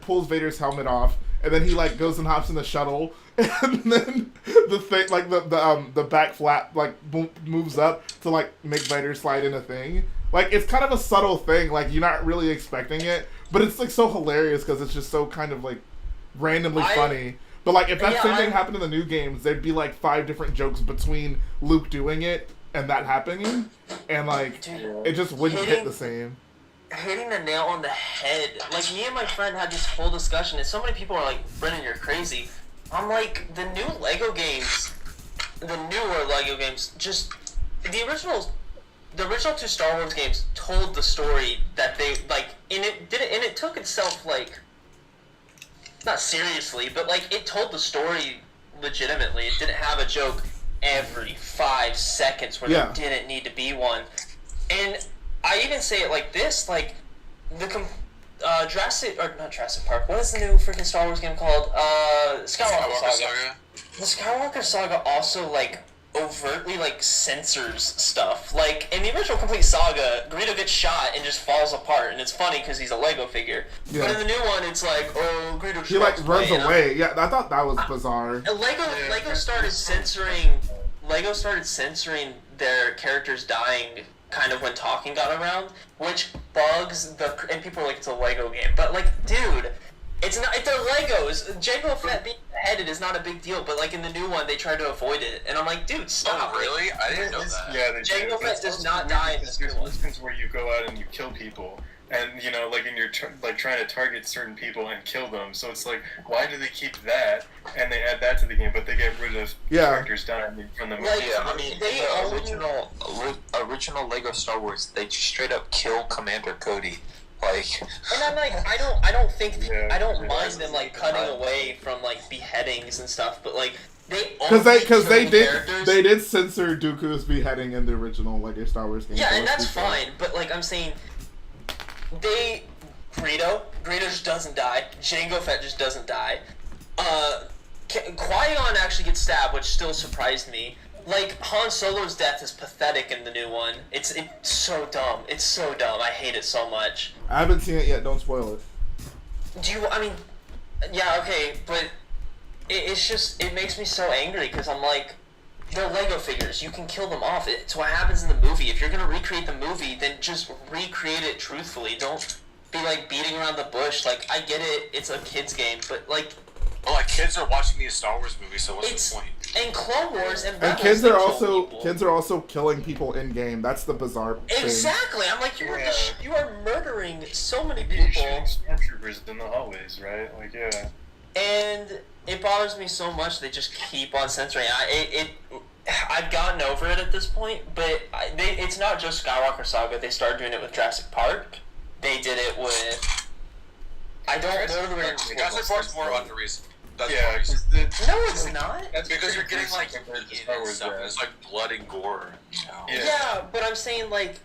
pulls Vader's helmet off. And then he like goes and hops in the shuttle, and then the thing like the back flap like moves up to like make Vader slide in a thing. Like it's kind of a subtle thing, like you're not really expecting it, but it's like so hilarious because it's just so kind of like randomly funny. But like if that same thing happened in the new games, there'd be like 5 different jokes between Luke doing it and that happening, and like it just wouldn't hit the same. Hitting the nail on the head. Like, me and my friend had this whole discussion, and so many people are like, Brennan, you're crazy. I'm like, the newer Lego games, just, the original 2 Star Wars games told the story that they, like, and it took itself, like, not seriously, but, like, it told the story legitimately. It didn't have a joke every 5 seconds where there didn't need to be one. And I even say it like this, like, not Jurassic Park, what is the new freaking Star Wars game called? Skywalker Saga. The Skywalker Saga also, like, overtly, like, censors stuff. Like, in the original Complete Saga, Greedo gets shot and just falls apart, and it's funny because he's a Lego figure. Yeah. But in the new one, it's like, oh, Greedo he, like, runs away. Yeah, I thought that was bizarre. Lego started censoring their characters dying kind of when talking got around, which bugs and people are like, it's a Lego game, but like, dude, it's not, they're Legos. Jango Fett being beheaded is not a big deal, but like in the new one, they try to avoid it, and I'm like, dude, stop. Oh, really? I didn't know that. Yeah, Jango Fett does not die in this new one. There's where you go out and you kill people, and you know, like, and you're like trying to target certain people and kill them, so it's like, why do they keep that and they add that to the game, but they get rid of characters dying from the movie? I mean, the original Lego Star Wars, they straight up kill Commander Cody. Like, and I'm like, I don't mind them like cutting away from like beheadings and stuff, but like Because they did censor Dooku's beheading in the original Lego Star Wars game. Yeah, and that's fine. But like I'm saying, Greedo just doesn't die. Jango Fett just doesn't die. Qui-Gon actually gets stabbed, which still surprised me. Like, Han Solo's death is pathetic in the new one. It's so dumb. It's so dumb. I hate it so much. I haven't seen it yet. Don't spoil it. Yeah, okay, but it's just, it makes me so angry because I'm like, they're Lego figures. You can kill them off. It's what happens in the movie. If you're going to recreate the movie, then just recreate it truthfully. Don't be, like, beating around the bush. Like, I get it. It's a kid's game, but, like... Well, like, kids are watching these Star Wars movies, so what's the point? And Clone Wars and Rebels, kids are also killing people in game. That's the bizarre thing. Exactly. I'm like, you are murdering so many You're people. shooting stormtroopers in the hallways, right? Like, yeah. And it bothers me so much they just keep on censoring. I've gotten over it at this point, but it's not just Skywalker Saga. They started doing it with Jurassic Park. They did it with... I don't know the Jurassic Park's more under reason. That's no, it's not. That's because you're getting like eaten and stuff. And it's like blood and gore. You know? Yeah, but I'm saying like,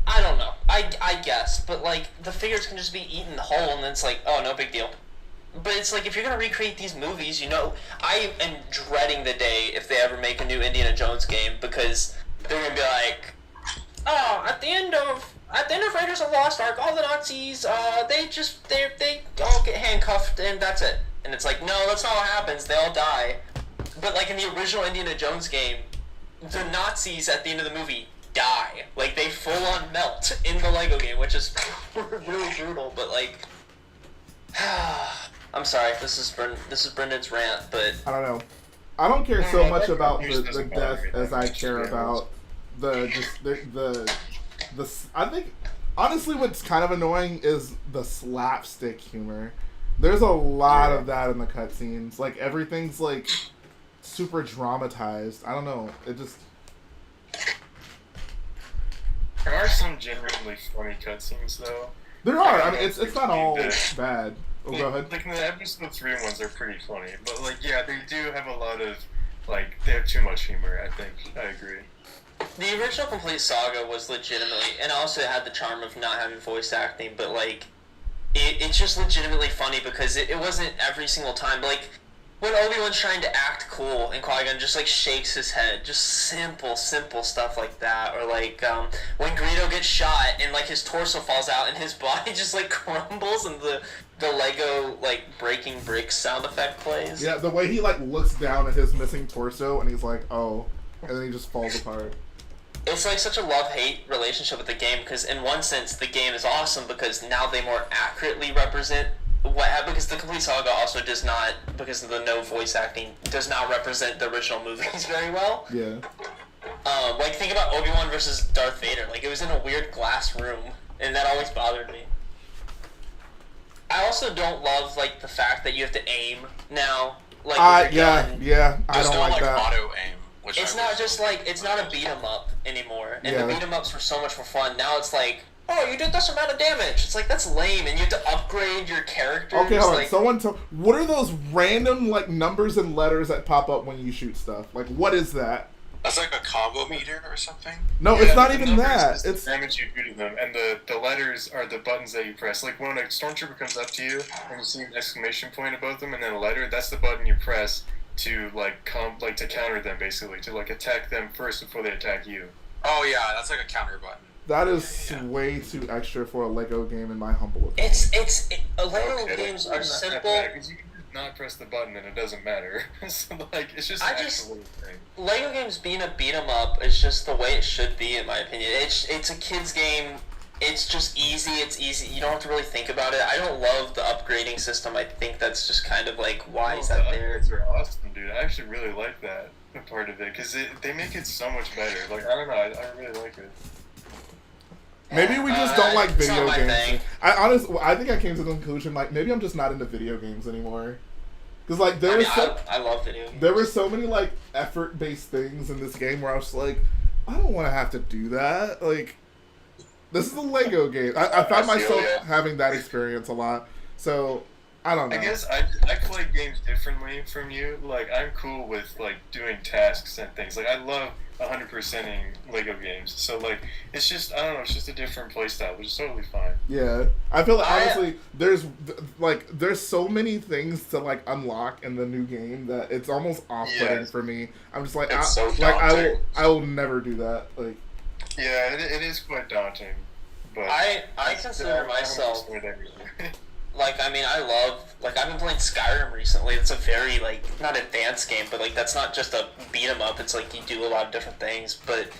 I don't know. I guess, but like the figures can just be eaten whole, and then it's like, oh, no big deal. But it's like if you're gonna recreate these movies, I am dreading the day if they ever make a new Indiana Jones game because they're gonna be like, oh, at the end of Raiders of the Lost Ark, all the Nazis, they all get handcuffed and that's it. And it's like, no, that's not what happens. They all die. But like in the original Indiana Jones game, the Nazis at the end of the movie die. Like they full on melt in the Lego game, which is really brutal. But like, I'm sorry, this is Brendan's rant, but I don't know. I don't care so much about the death as I care about the I think, honestly, what's kind of annoying is the slapstick humor. There's a lot of that in the cutscenes. Like, everything's, like, super dramatized. I don't know. It just... There are some genuinely funny cutscenes, though. There are. I mean, it's not all bad. Oh, go ahead. Like, the episode 3 ones are pretty funny. But, like, yeah, they do have a lot of, like, they have too much humor, I think. I agree. The original Complete Saga was legitimately, and also had the charm of not having voice acting, but like, it's just legitimately funny because it wasn't every single time. Like, when Obi-Wan's trying to act cool and Qui-Gon just like shakes his head, just simple stuff like that. Or like, when Greedo gets shot and like his torso falls out and his body just like crumbles and the Lego like breaking bricks sound effect plays. Yeah, the way he like looks down at his missing torso and he's like, oh, and then he just falls apart. It's like such a love-hate relationship with the game because in one sense the game is awesome because now they more accurately represent what happened, because the Complete Saga also does not, because of the no voice acting, does not represent the original movies very well. Yeah. Like think about Obi-Wan versus Darth Vader. Like it was in a weird glass room and that always bothered me. I also don't love like the fact that you have to aim now. Like I don't like that. Auto aim. It's not just like, it's not a beat 'em up anymore. And the beat 'em ups were so much more fun. Now it's like, oh, you did this amount of damage. It's like, that's lame. And you have to upgrade your characters. Okay, hold on. Like, Someone what are those random like numbers and letters that pop up when you shoot stuff? Like, what is that? That's like a combo meter or something? No, it's not even that. It's the damage you do to them, and the letters are the buttons that you press. Like when a stormtrooper comes up to you and you see an exclamation point above them and then a letter, that's the button you press to to counter them, basically, to like attack them first before they attack you. Oh yeah, that's like a counter button. That is way too extra for a Lego game, in my humble opinion. Lego games are simple. Because you can just not press the button and it doesn't matter. So like, it's just an actual thing. Lego games being a beat 'em up is just the way it should be, in my opinion. It's a kid's game. It's just easy. It's easy. You don't have to really think about it. I don't love the upgrading system. I think that's just kind of like, why is that there? The upgrades are awesome, dude. I actually really like that part of it because they make it so much better. Like, I don't know. I really like it. Maybe we just don't like video games. I think I came to the conclusion, like, maybe I'm just not into video games anymore. Because, like, I love video games. There were so many, like, effort-based things in this game where I was like, I don't want to have to do that. Like, this is a Lego game. I found myself having that experience a lot. So, I don't know. I guess I play games differently from you. Like, I'm cool with, like, doing tasks and things. Like, I love 100%ing Lego games. So, like, it's just, I don't know, it's just a different play style, which is totally fine. Yeah. I feel like, honestly, there's so many things to, like, unlock in the new game that it's almost off-putting for me. I'm just like, I will never do that. Like, yeah, it is quite daunting. But I consider myself... Like, I mean, I love, like, I've been playing Skyrim recently. It's a very, like, not advanced game, but, like, that's not just a beat 'em up. It's, like, you do a lot of different things. But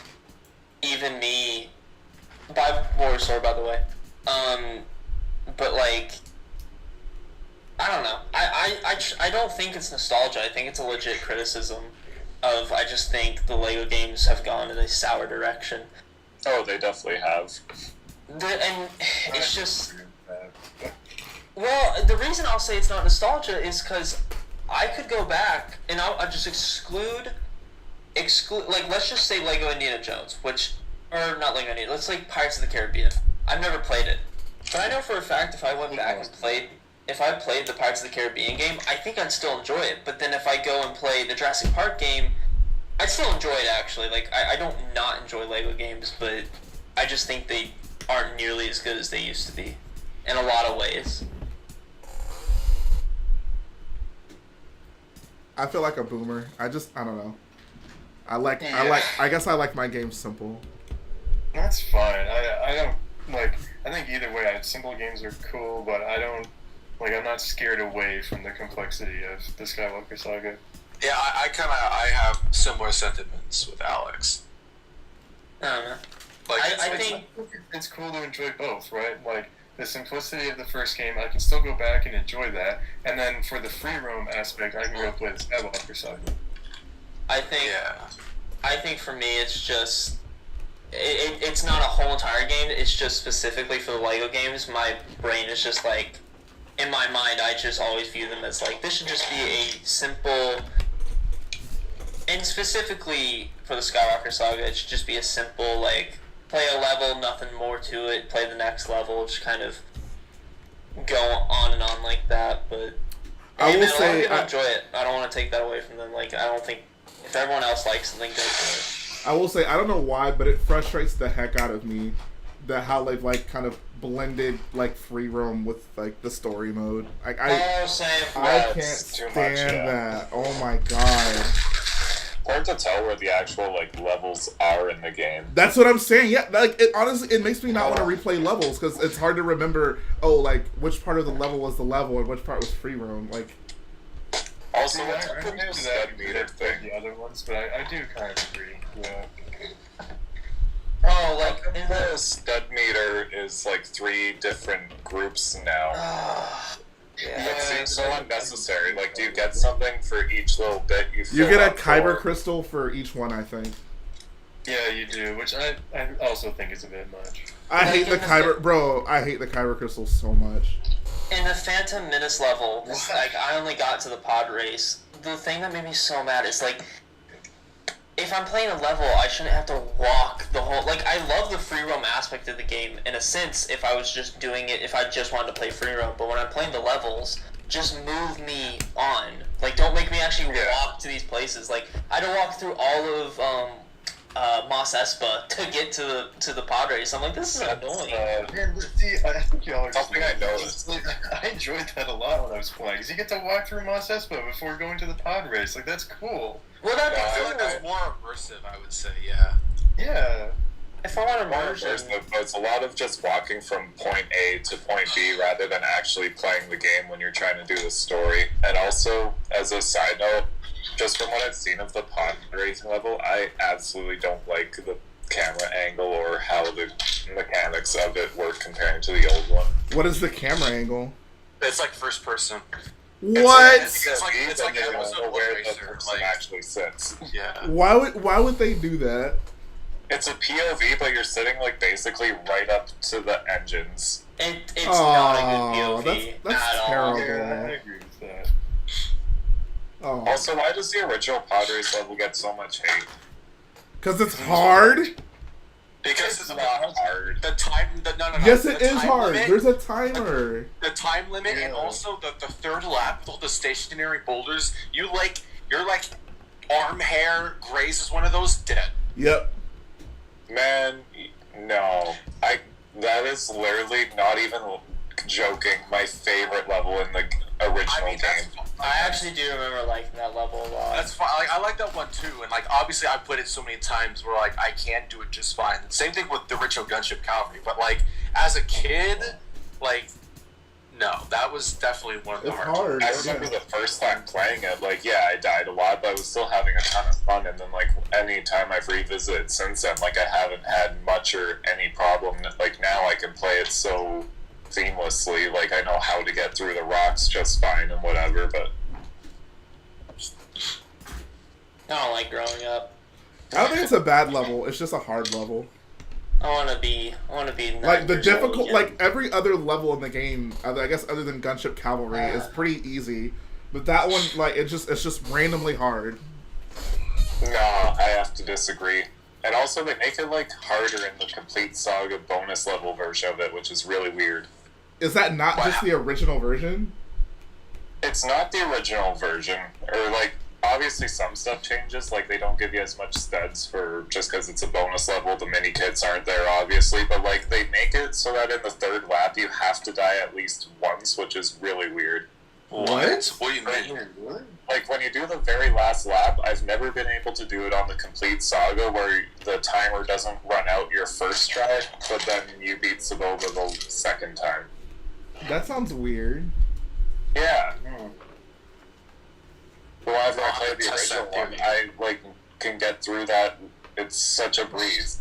even me, by Warrior Sword, by the way. But, like, I don't know. I don't think it's nostalgia. I think it's a legit criticism of, I just think the Lego games have gone in a sour direction. Oh, they definitely have. And it's just... Well, the reason I'll say it's not nostalgia is because I could go back and I'll just exclude, like, let's just say Lego Indiana Jones, or not Lego Indiana, let's say Pirates of the Caribbean. I've never played it. But I know for a fact if I went back and played the Pirates of the Caribbean game, I think I'd still enjoy it. But then if I go and play the Jurassic Park game, I'd still enjoy it, actually. Like, I don't not enjoy Lego games, but I just think they aren't nearly as good as they used to be in a lot of ways. I feel like a boomer. I don't know. I guess I like my games simple. That's fine. I don't, like, I think either way, simple games are cool, but I don't, like, I'm not scared away from the complexity of the Skywalker saga. Yeah, I have similar sentiments with Alex. I don't know. Like, I think it's cool to enjoy both, right? Like, the simplicity of the first game, I can still go back and enjoy that. And then for the free roam aspect, I can go play the Skywalker saga. I think for me, it's just... It's not a whole entire game. It's just specifically for the Lego games. My brain is just like... In my mind, I just always view them as like, this should just be a simple... And specifically for the Skywalker saga, it should just be a simple, like... Play a level, nothing more to it. Play the next level, just kind of go on and on like that. But I will say, I enjoy it. I don't want to take that away from them. Like, I don't think if everyone else likes it, then go for it. I will say, I don't know why, but it frustrates the heck out of me that how they've like kind of blended like free roam with like the story mode. Like I can't stand that. Oh my god. Hard to tell where the actual like levels are in the game. That's what I'm saying. Yeah, like it honestly, it makes me not want to replay levels because it's hard to remember. Oh, like which part of the level was the level and which part was free roam. Like. Also, I don't do that meter thing. The other ones, but I do kind of agree. Yeah. Oh, like the stud meter is like 3 different groups now. Yeah. It seems so unnecessary. Like, do you get something for each little bit you fill? You get a kyber crystal for each one, I think. Yeah, you do, which I also think is a bit much. I hate the kyber, bro. I hate the kyber crystals so much. In the Phantom Menace level, like I only got to the pod race. The thing that made me so mad is like, if I'm playing a level, I shouldn't have to walk the whole... Like, I love the free roam aspect of the game, in a sense, if I was just doing it, if I just wanted to play free roam. But when I'm playing the levels, just move me on. Like, don't make me actually walk to these places. Like, I had to walk through all of Mos Espa to get to the pod race. I'm like, this is annoying. See, I think y'all are something I noticed. I enjoyed that a lot when I was playing, because you get to walk through Mos Espa before going to the pod race. Like, that's cool. Well, I feel like that's more immersive, I would say, yeah. Yeah. If I want immersion... It's a lot of just walking from point A to point B rather than actually playing the game when you're trying to do the story. And also, as a side note, just from what I've seen of the pod racing level, I absolutely don't like the camera angle or how the mechanics of it work comparing to the old one. What is the camera angle? It's like first person. What? It's like an episode of where the Racer, person like, actually sits. Yeah. Why would they do that? It's a POV, but you're sitting like basically right up to the engines. It's not a good POV that's at terrible. all. Yeah, I agree with that. Oh. Also, why does the original pod race level get so much hate? Because it's hard? Because It's not hard. the time. No. Yes, the it is time hard. limit- There's a timer. The time limit, and also the third lap with all the stationary boulders. You're like arm hair grazes one of those, dead. Yep. Man, no. That is literally not even joking my favorite level in the original game. I actually do remember liking that level a lot. That's fine. Like, I like that one too, and like obviously I put it so many times where like I can't do it just fine. Same thing with the original Gunship Cavalry, but like as a kid, like no, that was definitely one of the It's hard. hard. I remember the first time playing it, like, yeah, I died a lot, but I was still having a ton of fun, and then, like, any time I've revisited since then, like, I haven't had much or any problem. Like, now I can play it so seamlessly, like, I know how to get through the rocks just fine and whatever, but... I don't like growing up. I don't think it's a bad level. It's just a hard level. I want to be. 9 Like the years old difficult, again. like every other level in the game, I guess other than Gunship Cavalry, is pretty easy. But that one, like, it's just randomly hard. No, I have to disagree. And also, they make it, like, harder in the Complete Saga bonus level version of it, which is really weird. Is that not just the original version? It's not the original version, or, like, obviously some stuff changes, like they don't give you as much studs for just because it's a bonus level. The mini kits aren't there, obviously, but like they make it so that in the third lap you have to die at least once, which is really weird. What? What do you mean? Like when you do the very last lap, I've never been able to do it on the Complete Saga where the timer doesn't run out your first try, but then you beat Saboba the second time. That sounds weird. Yeah. Whenever I play the original one, I like can get through that. It's such a breeze.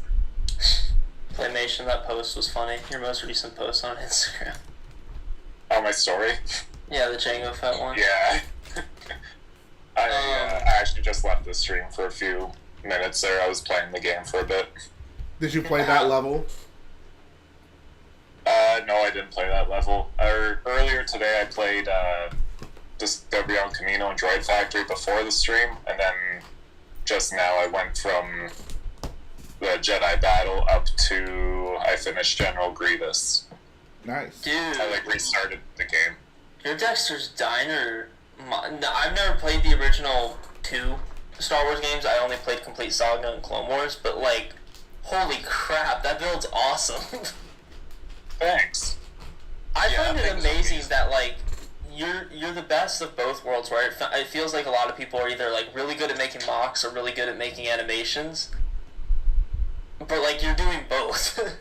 Playmation, that post was funny. Your most recent post on Instagram. Oh, my story? Yeah, the Django Fett one. Yeah. I actually just left the stream for a few minutes there. I was playing the game for a bit. Did you play that level? No, I didn't play that level. Earlier today, I played Discovery on Camino and Droid Factory before the stream, and then just now I went from the Jedi battle up to I finished General Grievous. Nice. Dude, I like restarted the game. your Dexter's Diner. I've never played the original 2 Star Wars games. I only played Complete Saga and Clone Wars, but like, holy crap, that build's awesome. Thanks. I find it amazing that like you're the best of both worlds, where it feels like a lot of people are either like really good at making mocks or really good at making animations, but like you're doing both.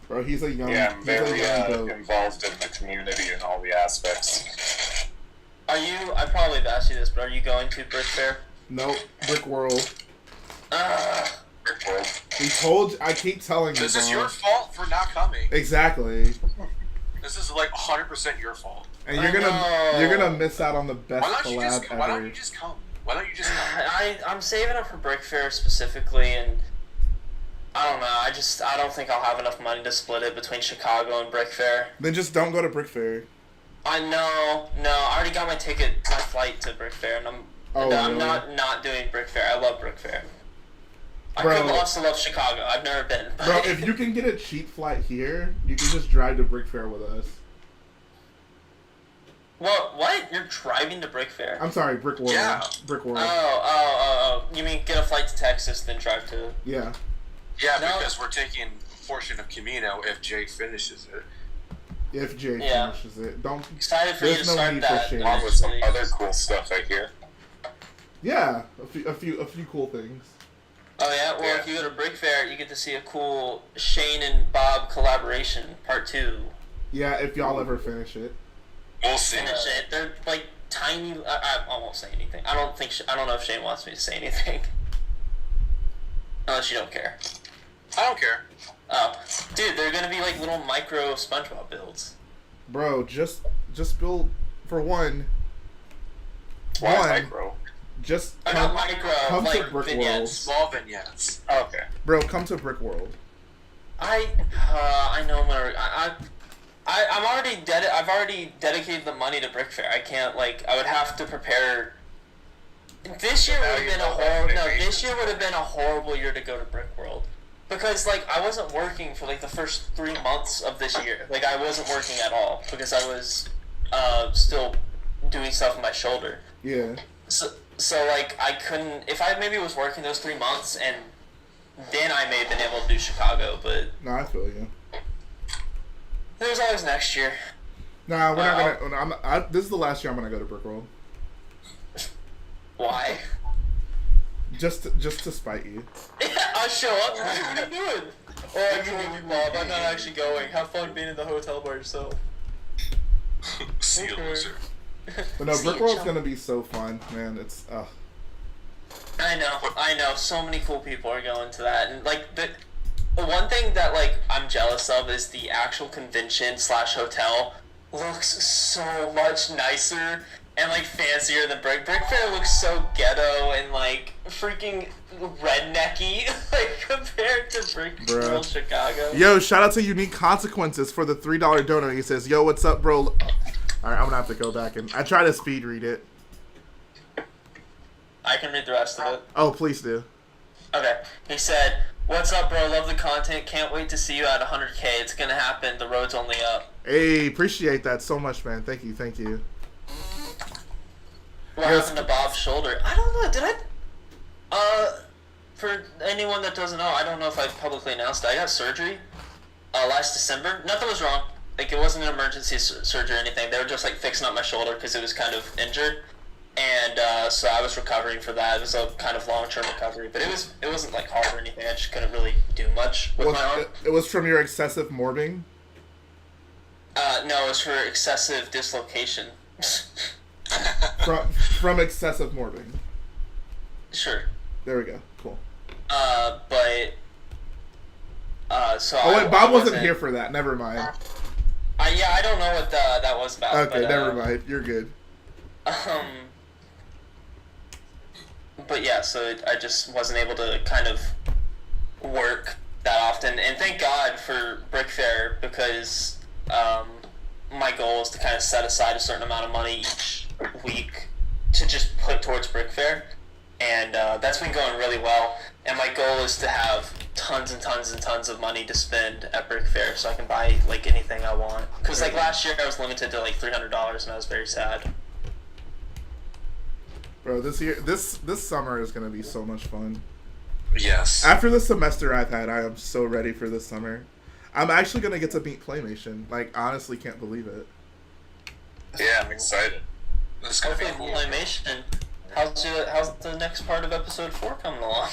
Bro, he's a young. Yeah, I'm he's very a young goat. involved in the community in all the aspects. Are you? I probably have asked you this, but are you going to Brick Fair? Nope. Brick World. Brick World. I keep telling you. This is bro. your fault for not coming. Exactly. This is like 100% your fault. And you're gonna miss out on the best Why don't you collab just? ever. Why don't you just come? Why don't you just come? I'm saving up for Brick Fair specifically, and I don't know. I don't think I'll have enough money to split it between Chicago and Brick Fair. Then just don't go to Brick Fair. I know. No, I already got my flight to Brick Fair, and I'm not doing Brick Fair. I love Brick Fair. I could also love Chicago. I've never been. Bro, if you can get a cheap flight here, you can just drive to Brick Fair with us. What? You're driving to Brick Fair? I'm sorry, Brick World. Yeah. Brick World. Oh. You mean get a flight to Texas, then drive to... Yeah. Yeah, because we're taking a portion of Camino if Jay finishes it. If Jay finishes it. Excited for you to There's no start need that. for shame. Along with some other cool stuff I hear. Yeah, a few cool things. Oh yeah? Well, if you go to Brick Fair, you get to see a cool Shane and Bob collaboration, part 2. Yeah, if y'all ever finish it. We'll see. Finish it. They're like tiny... I won't say anything. I don't know if Shane wants me to say anything. Unless you don't care. I don't care. Oh. Dude, they're gonna be like little micro SpongeBob builds. Bro, just build, for one... Why micro? Just not micro, come like to Brick vignettes. World. Small vignettes. Okay. Bro, come to Brick World. I know I'm gonna... I've already dedicated the money to Brick Fair. I can't, like... I would have to prepare... This year would have been a horrible... No, this year would have been a horrible year to go to Brick World. because like I wasn't working for like the first 3 months of this year. Like I wasn't working at all because I was still doing stuff with my shoulder. Yeah. So like I couldn't. If I maybe was working those 3 months, and then I may have been able to do Chicago, but No, I feel you. there's always next year. Nah, we're not gonna. This is the last year I'm gonna go to Brickworld. Why? Just to spite you. I'll show up. What are you doing? Oh, I'm joining you, Bob. I'm not actually going. Have fun being in the hotel by yourself. See you, loser. But no, Brickworld's gonna be so fun, man. It's I know. So many cool people are going to that, and like the one thing that like I'm jealous of is the actual convention / hotel looks so much nicer and like fancier than Brick Fair. Looks so ghetto and like freaking rednecky like compared to Brickworld Chicago. Yo, shout out to Unique Consequences for the $3 donor. He says, "Yo, what's up, bro?" All right, I'm gonna have to go back and I try to speed read it. I can read the rest of it. Oh, please do. Okay. He said, "What's up, bro? Love the content. Can't wait to see you at 100K. It's gonna happen. The road's only up." Hey, appreciate that so much, man. Thank you. What happened to Bob's shoulder? I don't know. Did I? For anyone that doesn't know, I don't know if I publicly announced it. I got surgery last December. Nothing was wrong. Like, it wasn't an emergency surgery or anything. They were just, like, fixing up my shoulder because it was kind of injured. And so I was recovering for that. It was a kind of long-term recovery. But it wasn't, like, hard or anything. I just couldn't really do much with my arm. It was from your excessive morbing? No, it was for excessive dislocation. from excessive morbing. Sure. There we go. Cool. So oh wait, Bob wasn't here for that. Never mind. Yeah, I don't know what that was about. Okay, but, never mind. You're good. But yeah, so I just wasn't able to kind of work that often, and thank God for Brick Fair because my goal is to kind of set aside a certain amount of money each week to just put towards Brick Fair, and that's been going really well. And my goal is to have tons and tons and tons of money to spend at Brick Fair, so I can buy like anything I want. Because like last year I was limited to like $300, and I was very sad. Bro, this summer is gonna be so much fun. Yes. After the semester I've had, I am so ready for this summer. I'm actually gonna get to meet Playmation. Like, honestly, can't believe it. Yeah, I'm excited. It's gonna be Hopefully Playmation. How's the next part of episode 4 coming along?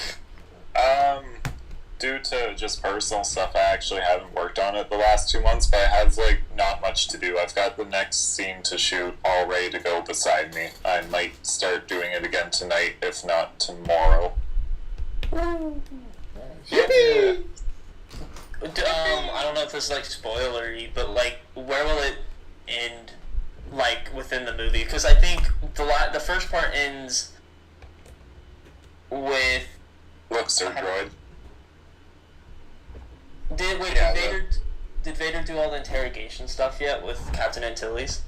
Due to just personal stuff, I actually haven't worked on it the last 2 months, but I have, like, not much to do. I've got the next scene to shoot all ready to go beside me. I might start doing it again tonight, if not tomorrow. Yippee! I don't know if this is, like, spoilery, but, like, where will it end, like, within the movie? Because I think the first part ends with... Looks so droid. Did Vader do all the interrogation stuff yet with Captain Antilles?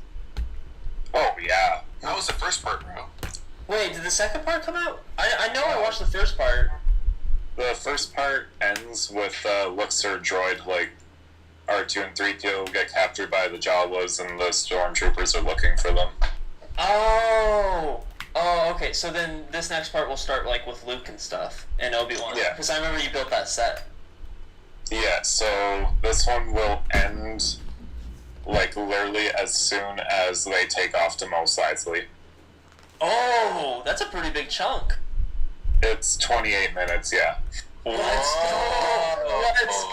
Oh, yeah. That was the first part, bro. Wait, did the second part come out? I know I watched the first part. The first part ends with Luxor droid, like, R2 and 3PO get captured by the Jawas and the stormtroopers are looking for them. Oh, okay. So then this next part will start, like, with Luke and stuff, and Obi-Wan. Yeah. Because I remember you built that set. Yeah, so this one will end, like, literally as soon as they take off to Mos Eisley. Oh, that's a pretty big chunk. It's 28 minutes, yeah. Let's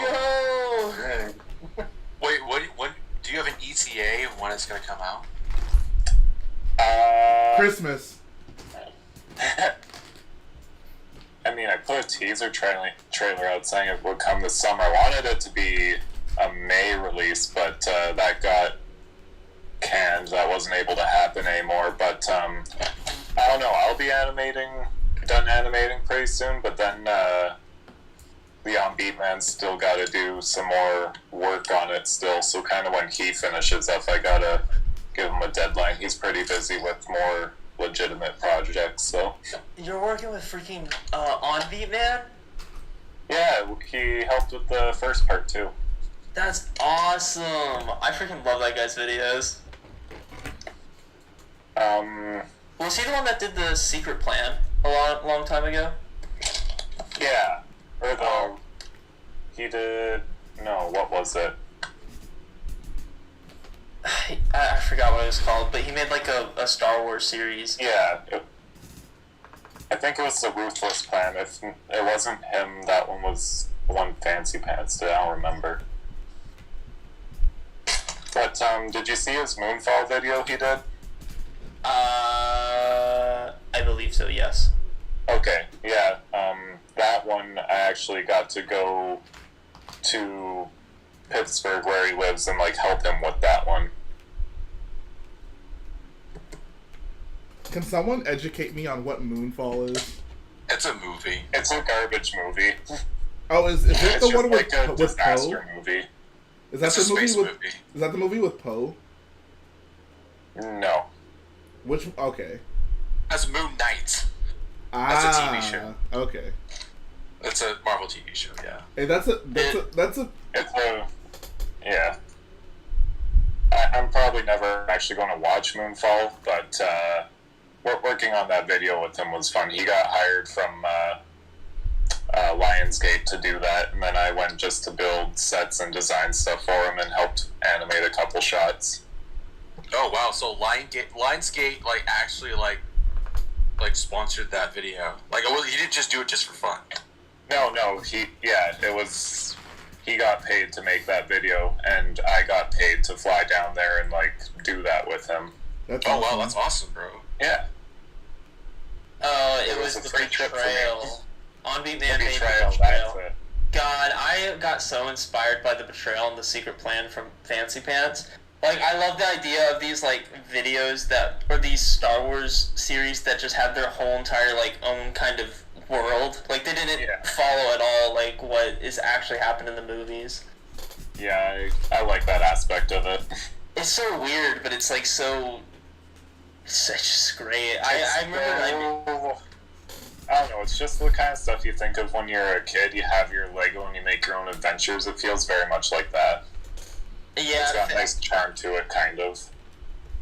go! Wait, what? Do you have an ETA of when it's gonna come out? Christmas. I mean, I put a teaser trailer out saying it would come this summer. I wanted it to be a May release, but that got canned. That wasn't able to happen anymore. But I don't know. I'll be done animating pretty soon. But then Leon Beatman's still got to do some more work on it still. So kind of when he finishes up, I gotta give him a deadline. He's pretty busy with more legitimate projects. So You're working with freaking On Beat Man? Yeah, he helped with the first part too. That's awesome. I freaking love that guy's videos. Was he the one that did the secret plan a long time ago? Yeah. Or the... He did... No, what was it? I forgot what it was called, but he made like a Star Wars series. Yeah. I think it was the Ruthless Plan. If it wasn't him, that one was the one Fancy Pants did. I don't remember. But, did you see his Moonfall video he did? I believe so, yes. Okay, yeah. That one, I actually got to go to Pittsburgh where he lives and, like, help him with that one. Can someone educate me on what Moonfall is? It's a movie. It's a garbage movie. Oh, is it It's the one just like a with disaster Poe? movie. Is that It's the a movie space with? movie. Is that the movie with Poe? No. Which? Okay. That's Moon Knight. That's a TV show. Okay. It's a Marvel TV show. Yeah. Hey, that's a. It's a... Yeah. I'm probably never actually going to watch Moonfall, but working on that video with him was fun. He got hired from Lionsgate to do that, and then I went just to build sets and design stuff for him and helped animate a couple shots. Oh wow! So Lionsgate like actually like sponsored that video. Like he didn't just do it just for fun. No, it was. He got paid to make that video, and I got paid to fly down there and like do that with him. That's wow, awesome. that's awesome, bro. Yeah. Oh, it was a the free trip for me. Betrayal. On Beat Man made Betrayal, the Betrayal. that's it. God, I got so inspired by the Betrayal and the secret plan from Fancy Pants. Like, I love the idea of these, like, videos that, or these Star Wars series that just have their whole entire, like, own kind of world. Like, they didn't follow at all, like, what is actually happening in the movies. Yeah, I like that aspect of it. It's so weird, but it's, like, it's just great. I remember... I don't know, it's just the kind of stuff you think of when you're a kid. You have your Lego and you make your own adventures. It feels very much like that. Yeah, it's got a nice charm to it, kind of.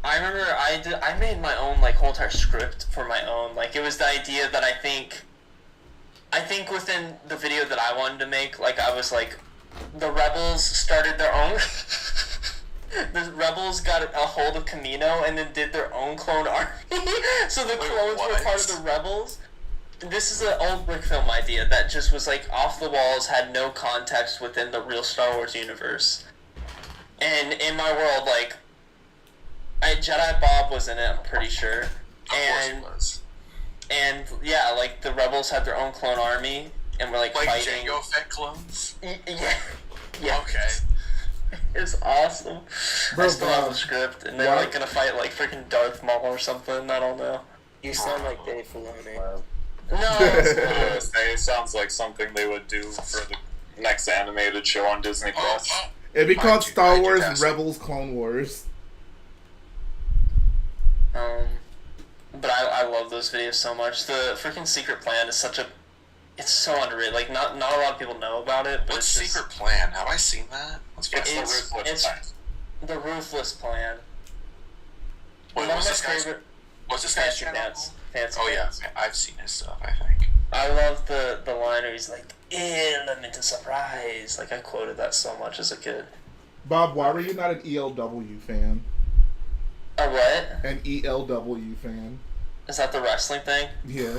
I remember I made my own, like, whole entire script for my own. Like, it was the idea that I think within the video that I wanted to make, like, I was like, the rebels started their own... The rebels got a hold of Camino and then did their own clone army. So the clones were part of the rebels. This is an old Brick Film idea that just was, like, off the walls, had no context within the real Star Wars universe. And in my world, like, Jedi Bob was in it, I'm pretty sure. And yeah, like, the rebels had their own clone army and were, like fighting. Jango Fett clones? Yeah. Okay. It's awesome. Bro, I still have the script, and they're, like, gonna fight, like, freaking Darth Maul or something, I don't know. You sound like Dave Filoni. No. It sounds like something they would do for the next animated show on Disney Plus. It'd be called Star Wars Rebels Clone Wars. But I love those videos so much. The freaking secret plan is it's so underrated. Like, not a lot of people know about it, but What's it's just... secret plan? Have I seen that? It's the Ruthless Plan. The Ruthless Plan. Wait, what's this guy's Fancy channel? Pants. Fancy Oh yeah, Pants. I've seen his stuff, I think. I love the line where he's like, element of surprise. Like, I quoted that so much as a kid. Bob, why were you not an ELW fan? A what? An ELW fan. Is that the wrestling thing? Yeah.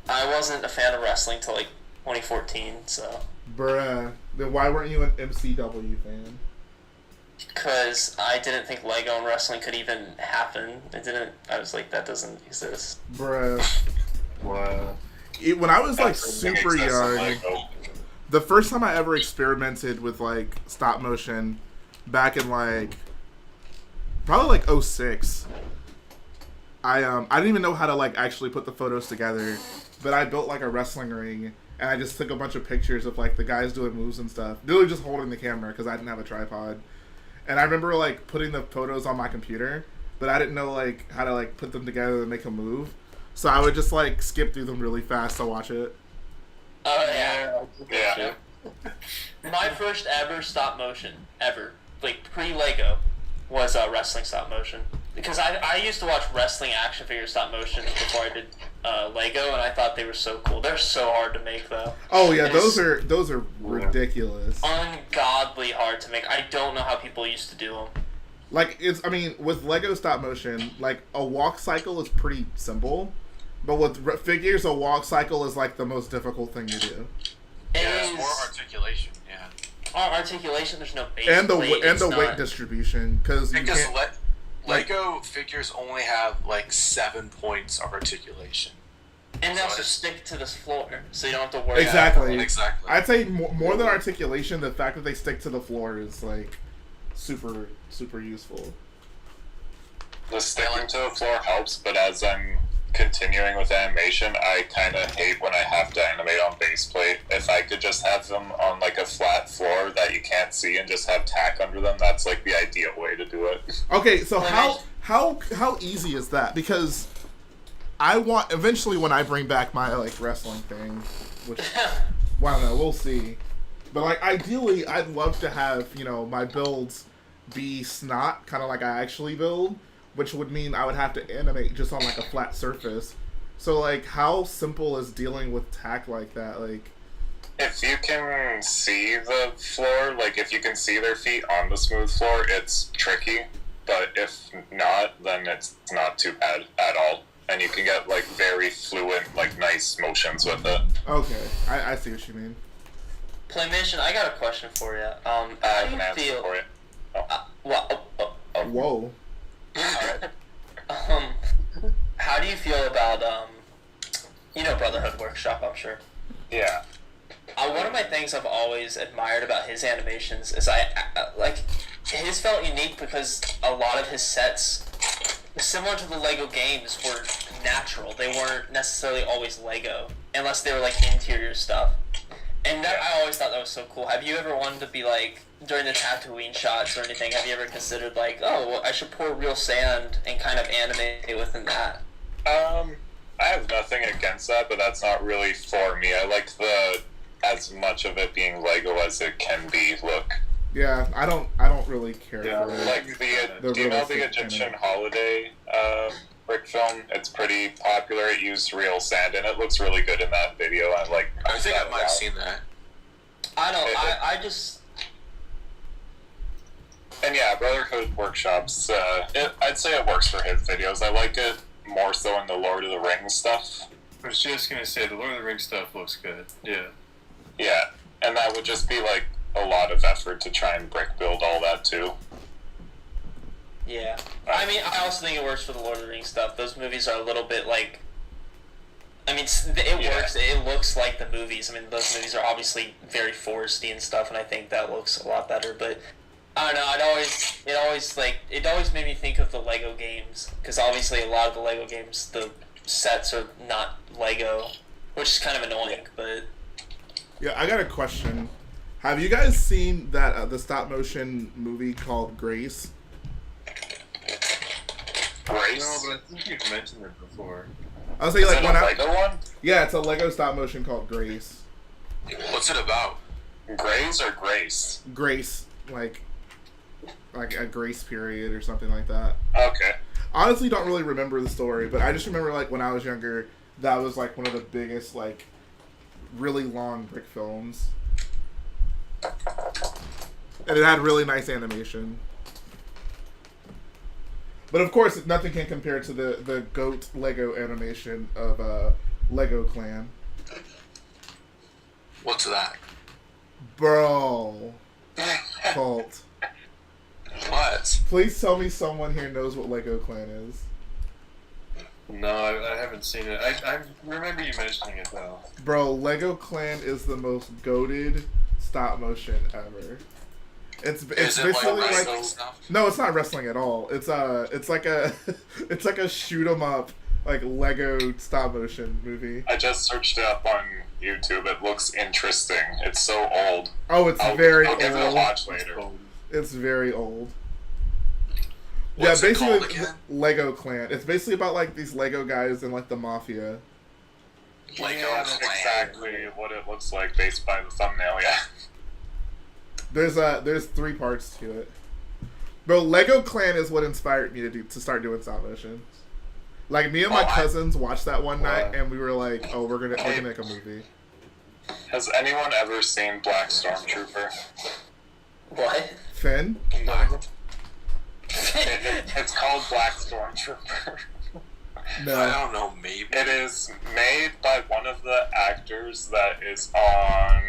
I wasn't a fan of wrestling till, like, 2014, so... Bruh. Then why weren't you an MCW fan? Because I didn't think Lego and wrestling could even happen. I was like, that doesn't exist. Bruh. Wow. When I was, like, super young, the first time I ever experimented with, like, stop motion back in, like, probably, like, 06, I didn't even know how to, like, actually put the photos together, but I built, like, a wrestling ring, and I just took a bunch of pictures of, like, the guys doing moves and stuff. Literally just holding the camera, because I didn't have a tripod. And I remember, like, putting the photos on my computer, but I didn't know, like, how to, like, put them together to make a move. So I would just, like, skip through them really fast to watch it. Oh yeah. Yeah. My first ever stop motion ever, like pre-Lego, was wrestling stop motion. Because I used to watch wrestling action figure stop motion before I did Lego, and I thought they were so cool. They're so hard to make though. Oh yeah, those are ridiculous. Ungodly hard to make. I don't know how people used to do them. Like with Lego stop motion, like a walk cycle is pretty simple, but with figures, a walk cycle is like the most difficult thing to do. It's more articulation. Yeah. Articulation. There's no base. And the plate, weight distribution because Lego figures only have like 7 points of articulation. And they also stick to this floor, so you don't have to worry. Exactly. Exactly. I'd say more than articulation, the fact that they stick to the floor is like super useful. The sticking to the floor helps, but as I'm continuing with animation, I kind of hate when I have to animate on base plate. If I could just have them on like a flat floor that you can't see and just have tack under them, that's like the ideal way to do it. Okay, so how easy is that? Because I want eventually when I bring back my like wrestling thing, which well, I don't know, we'll see. But like ideally, I'd love to have my builds be snot, kind of like I actually build, which would mean I would have to animate just on like a flat surface. So like, how simple is dealing with tack like that? Like, if you can see the floor, like if you can see their feet on the smooth floor, it's tricky. But if not, then it's not too bad at all. And you can get like very fluent, like nice motions with it. Okay, I see what you mean. Playmation, I got a question for you. I have an answer for you. Whoa. How do you feel about Brotherhood Workshop? I'm sure. Yeah. One of my things I've always admired about his animations is his felt unique because a lot of his sets, similar to the Lego games, were natural. They weren't necessarily always Lego, unless they were like interior stuff. And that I always thought that was so cool. Have you ever wanted to be like, during the Tatooine shots or anything, have you ever considered like, oh, well, I should pour real sand and kind of animate within that? I have nothing against that, but that's not really for me. I like the as much of it being Lego as it can be look. Yeah, I don't really care for it. Like do you know the Egyptian holiday brick film? It's pretty popular. It used real sand, and it looks really good in that video. I think I might have seen that. I don't. I just. And yeah, Brotherhood Workshops. I'd say it works for his videos. I like it more so in the Lord of the Rings stuff. I was just gonna say the Lord of the Rings stuff looks good. Yeah. Yeah, and that would just be like a lot of effort to try and brick build all that too. Yeah. I mean, I also think it works for the Lord of the Rings stuff. Those movies are a little bit like... I mean, it works. It looks like the movies. I mean, those movies are obviously very foresty and stuff, and I think that looks a lot better. But, I don't know, it always made me think of the Lego games. Because obviously a lot of the Lego games, the sets are not Lego, which is kind of annoying, but... Yeah, I got a question. Have you guys seen that the stop motion movie called Grace? Grace? No, but I think you've mentioned it before. I was saying like when Lego one? Yeah, it's a Lego stop motion called Grace. What's it about? Grace or Grace? Grace, like a grace period or something like that. Okay. Honestly, don't really remember the story, but I just remember like when I was younger, that was like one of the biggest like really long brick films. And it had really nice animation. But of course, nothing can compare to the GOAT Lego animation of Lego Clan. What's that? Bro. Cult. What? Please tell me someone here knows what Lego Clan is. No, I haven't seen it. I remember you mentioning it though. Bro, Lego Clan is the most goated stop motion ever. It's basically like stuff? No, it's not wrestling at all. It's like a shoot 'em up like Lego stop motion movie. I just searched it up on YouTube. It looks interesting. It's so old. Oh, I'll give it a watch later. It's very old. What's yeah, it basically called again? Lego Clan. It's basically about like these Lego guys and like the mafia. Lego That's Clan. exactly what it looks like based by the thumbnail. Yeah. There's 3 parts to it. Bro, Lego Clan is what inspired me to start doing stop motions. Like me and my cousins watched that one night, and we were like, "Oh, we're gonna make a movie." Has anyone ever seen Black Stormtrooper? What? Finn? It's called Black Stormtrooper. No. I don't know, maybe. It is made by one of the actors that is on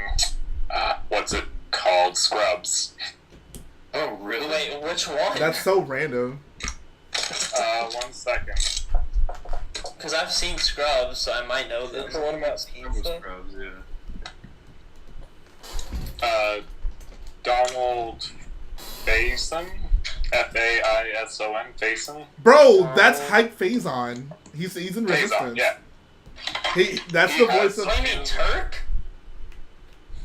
what's it called? Scrubs. Oh, really? Wait, which one? That's so random. 1 second. Because I've seen Scrubs, so I might know them. The one about pizza? Scrubs, yeah. Donald Faison, Faison, Faison. Bro, that's Hype Faison. He's in Resistance. Faison, yeah. That's the voice of. Oh, you mean Turk?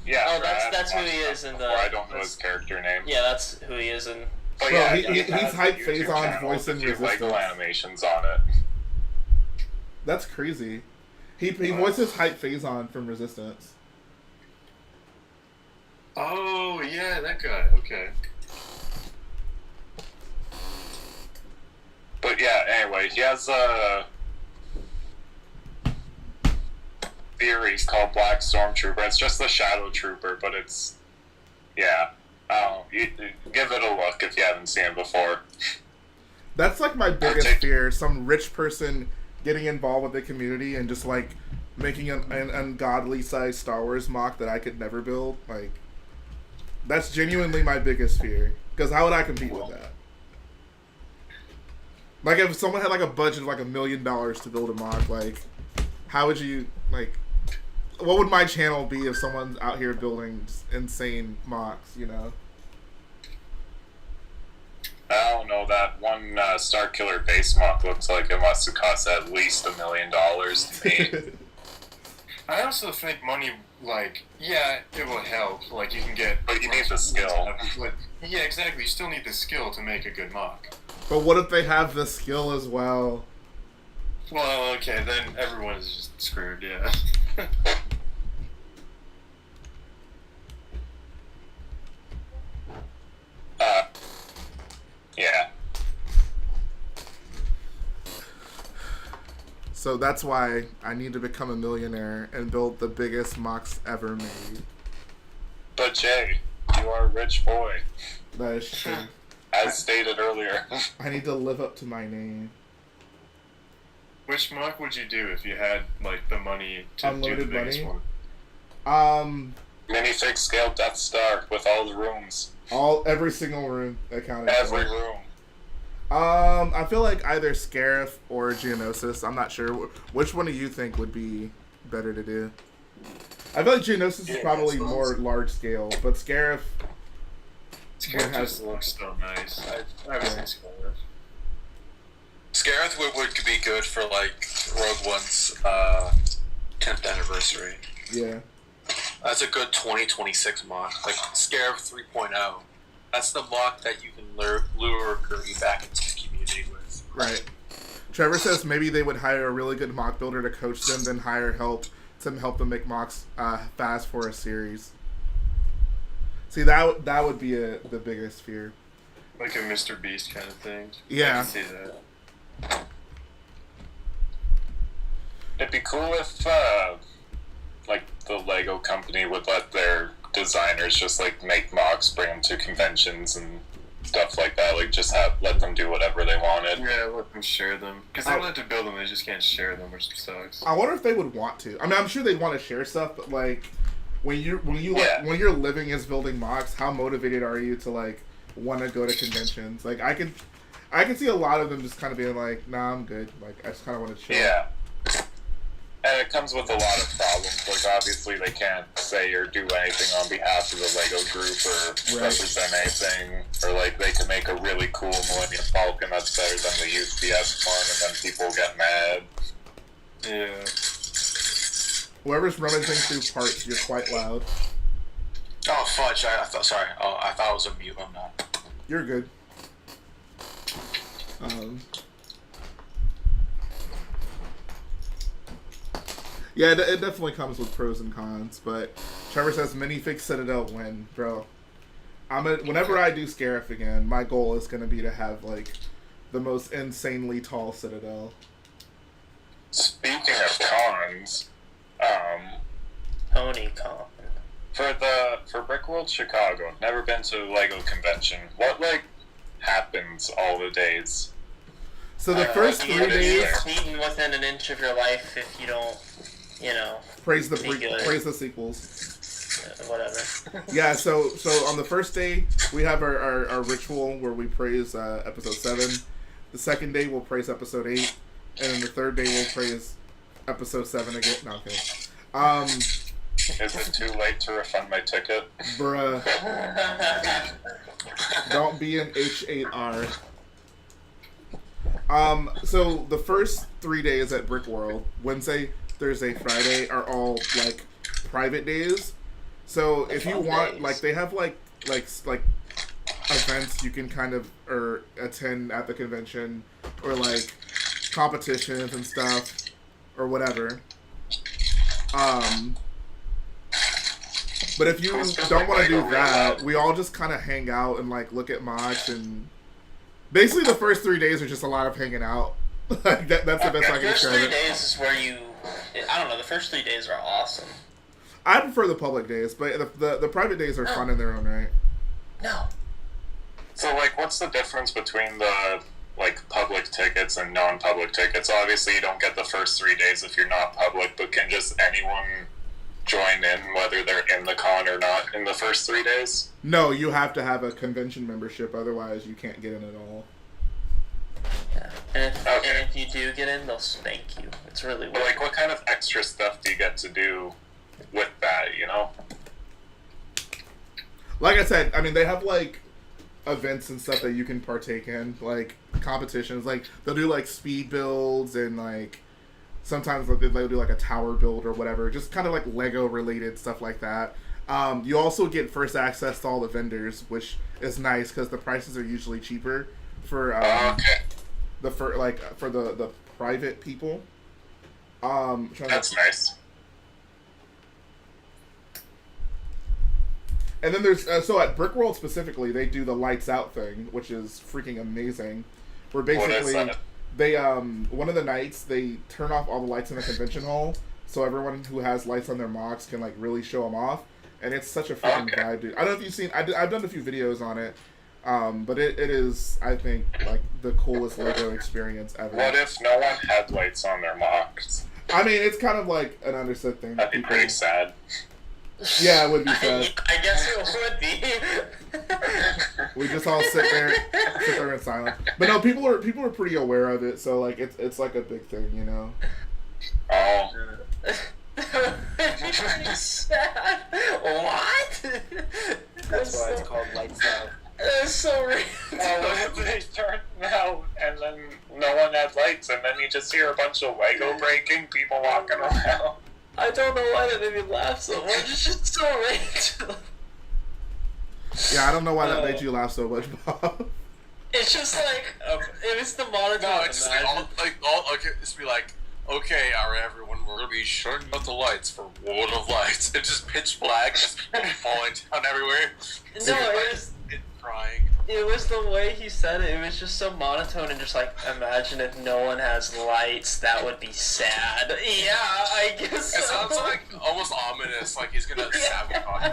Yeah. Oh, that's who he is in the. I don't know his character name. Yeah, that's who he is in. But Bro, yeah, he's Hype Faison's voice in Lego Resistance. animations on it. That's crazy. He voices Hype Faison from Resistance. Oh, yeah, that guy. Okay. But yeah, anyway, he has a series called Black Stormtrooper. It's just the Shadow Trooper, but it's give it a look if you haven't seen it before. That's like my biggest fear. Some rich person getting involved with the community and just like making an ungodly sized Star Wars mock that I could never build. Like, that's genuinely my biggest fear. Because how would I compete with that? Like, if someone had like a budget of like $1 million to build a mock, like, how would you, like, what would my channel be if someone's out here building insane mocks, you know? I don't know, that one Starkiller base mock looks like it must have cost at least $1 million to me. I also think money, like, yeah, it will help. Like, you can get... But you need the skill. But, yeah, exactly. You still need the skill to make a good mock. But what if they have the skill as well? Well, okay, then everyone is just screwed, yeah. Yeah. So that's why I need to become a millionaire and build the biggest mocks ever made. But Jay, you are a rich boy. That is true. As stated earlier. I need to live up to my name. Which mock would you do if you had, like, the money to Unlimited do the biggest money? one? Minifig scale Death Star with all the rooms. Every single room accounted for. Every room. I feel like either Scarif or Geonosis. I'm not sure. Which one do you think would be better to do? I feel like Geonosis is probably more large scale, but Scarif... Scarif just looks so nice. I've seen Scarif. Scarif would be good for, like, Rogue One's 10th anniversary. Yeah. That's a good 2026 mock. Like, Scarif 3.0. That's the mock that you can lure Gertie back into the community with. Right. Trevor says maybe they would hire a really good mock builder to coach them, then hire help to help them make mocks fast for a series. See, that would be the biggest fear. Like a Mr. Beast kind of thing. Yeah. I can see that. It'd be cool if, like, the Lego company would let their designers just, like, make mocks, bring them to conventions and stuff like that. Like, just let them do whatever they wanted. Yeah, let them share them. Because they want to build them, they just can't share them, which sucks. I wonder if they would want to. I mean, I'm sure they'd want to share stuff, but, like, when your living is building mocks, how motivated are you to, like, want to go to conventions? Like, I can see a lot of them just kind of being like, nah, I'm good. Like, I just kind of want to chill. Yeah. And it comes with a lot of problems. Like, obviously, they can't say or do anything on behalf of the Lego group or represent anything. Or, like, they can make a really cool Millennium Falcon that's better than the UPS one, and then people get mad. Yeah. Whoever's rummaging through parts, you're quite loud. Oh, fudge. I thought it was a mute. I'm not. You're good. Yeah, it definitely comes with pros and cons, but Trevor says minifig Citadel win, bro. Whenever I do Scarif again, my goal is going to be to have, like, the most insanely tall Citadel. Speaking of cons, PonyCon. For Brickworld Chicago, never been to a Lego convention. What, like, happens all the days? So the first 3 days... Eaten within an inch of your life if you don't, praise the sequels. Whatever. Yeah, so on the first day, we have our ritual where we praise episode 7. The second day, we'll praise episode 8. And then the third day, we'll praise episode 7 again. No, okay. Is it too late to refund my ticket? Bruh. Don't be an H8R. So the first 3 days at Brick World, Wednesday, Thursday, Friday, are all, like, private days. So if you want, like, they have, like events you can kind of attend at the convention, or, like, competitions and stuff, or whatever. But if you don't want to do that, we all just kind of hang out and, like, look at mods, and basically the first 3 days are just a lot of hanging out. Like, that's the best I can describe it. The first 3 days is where I don't know, the first 3 days are awesome. I prefer the public days, but the private days are fun in their own right. No. So, like, what's the difference between the, like, public tickets and non-public tickets? Obviously, you don't get the first 3 days if you're not public, but can just anyone join in, whether they're in the con or not, in the first 3 days? No, you have to have a convention membership, otherwise you can't get in at all. Yeah. And if you do get in, they'll spank you. It's really weird. But, like, what kind of extra stuff do you get to do with that, Like I said, I mean, they have, like, events and stuff that you can partake in, like, competitions. Like, they'll do, like, speed builds, and, like, sometimes they'll do, like, a tower build or whatever. Just kind of, like, Lego-related stuff like that. You also get first access to all the vendors, which is nice, because the prices are usually cheaper for, the private people. That's nice. And then there's so at Brickworld specifically, they do the lights out thing, which is freaking amazing. Where basically they one of the nights they turn off all the lights in the convention hall, so everyone who has lights on their mocks can, like, really show them off, and it's such a freaking vibe, dude. I don't know if you've seen. I've done a few videos on it, but it is, I think, like, the coolest Lego experience ever. What if no one had lights on their mocks? I mean, it's kind of like an understood thing. That'd be pretty sad. Yeah, it would be sad. I guess it would be. We just all sit there in silence. But no, people are pretty aware of it, so, like, it's like a big thing, Oh. Pretty sad. What? That's why it's called Lights Out. That's so random. What if they turned out and then no one had lights, and then you just hear a bunch of Lego breaking, people walking around? I don't know why that made me laugh so much. It's just so random. Yeah, I don't know why that made you laugh so much, Bob. It's just like it was the monitor. No, it's just it's be like, okay, alright, everyone, we're gonna be shutting out the lights for World of Lights. It's just pitch black, just falling down everywhere. No, it was crying. It was the way he said it. It was just so monotone and just like, imagine if no one has lights, that would be sad. Yeah, I guess. It sounds like almost ominous, like he's gonna sabotage.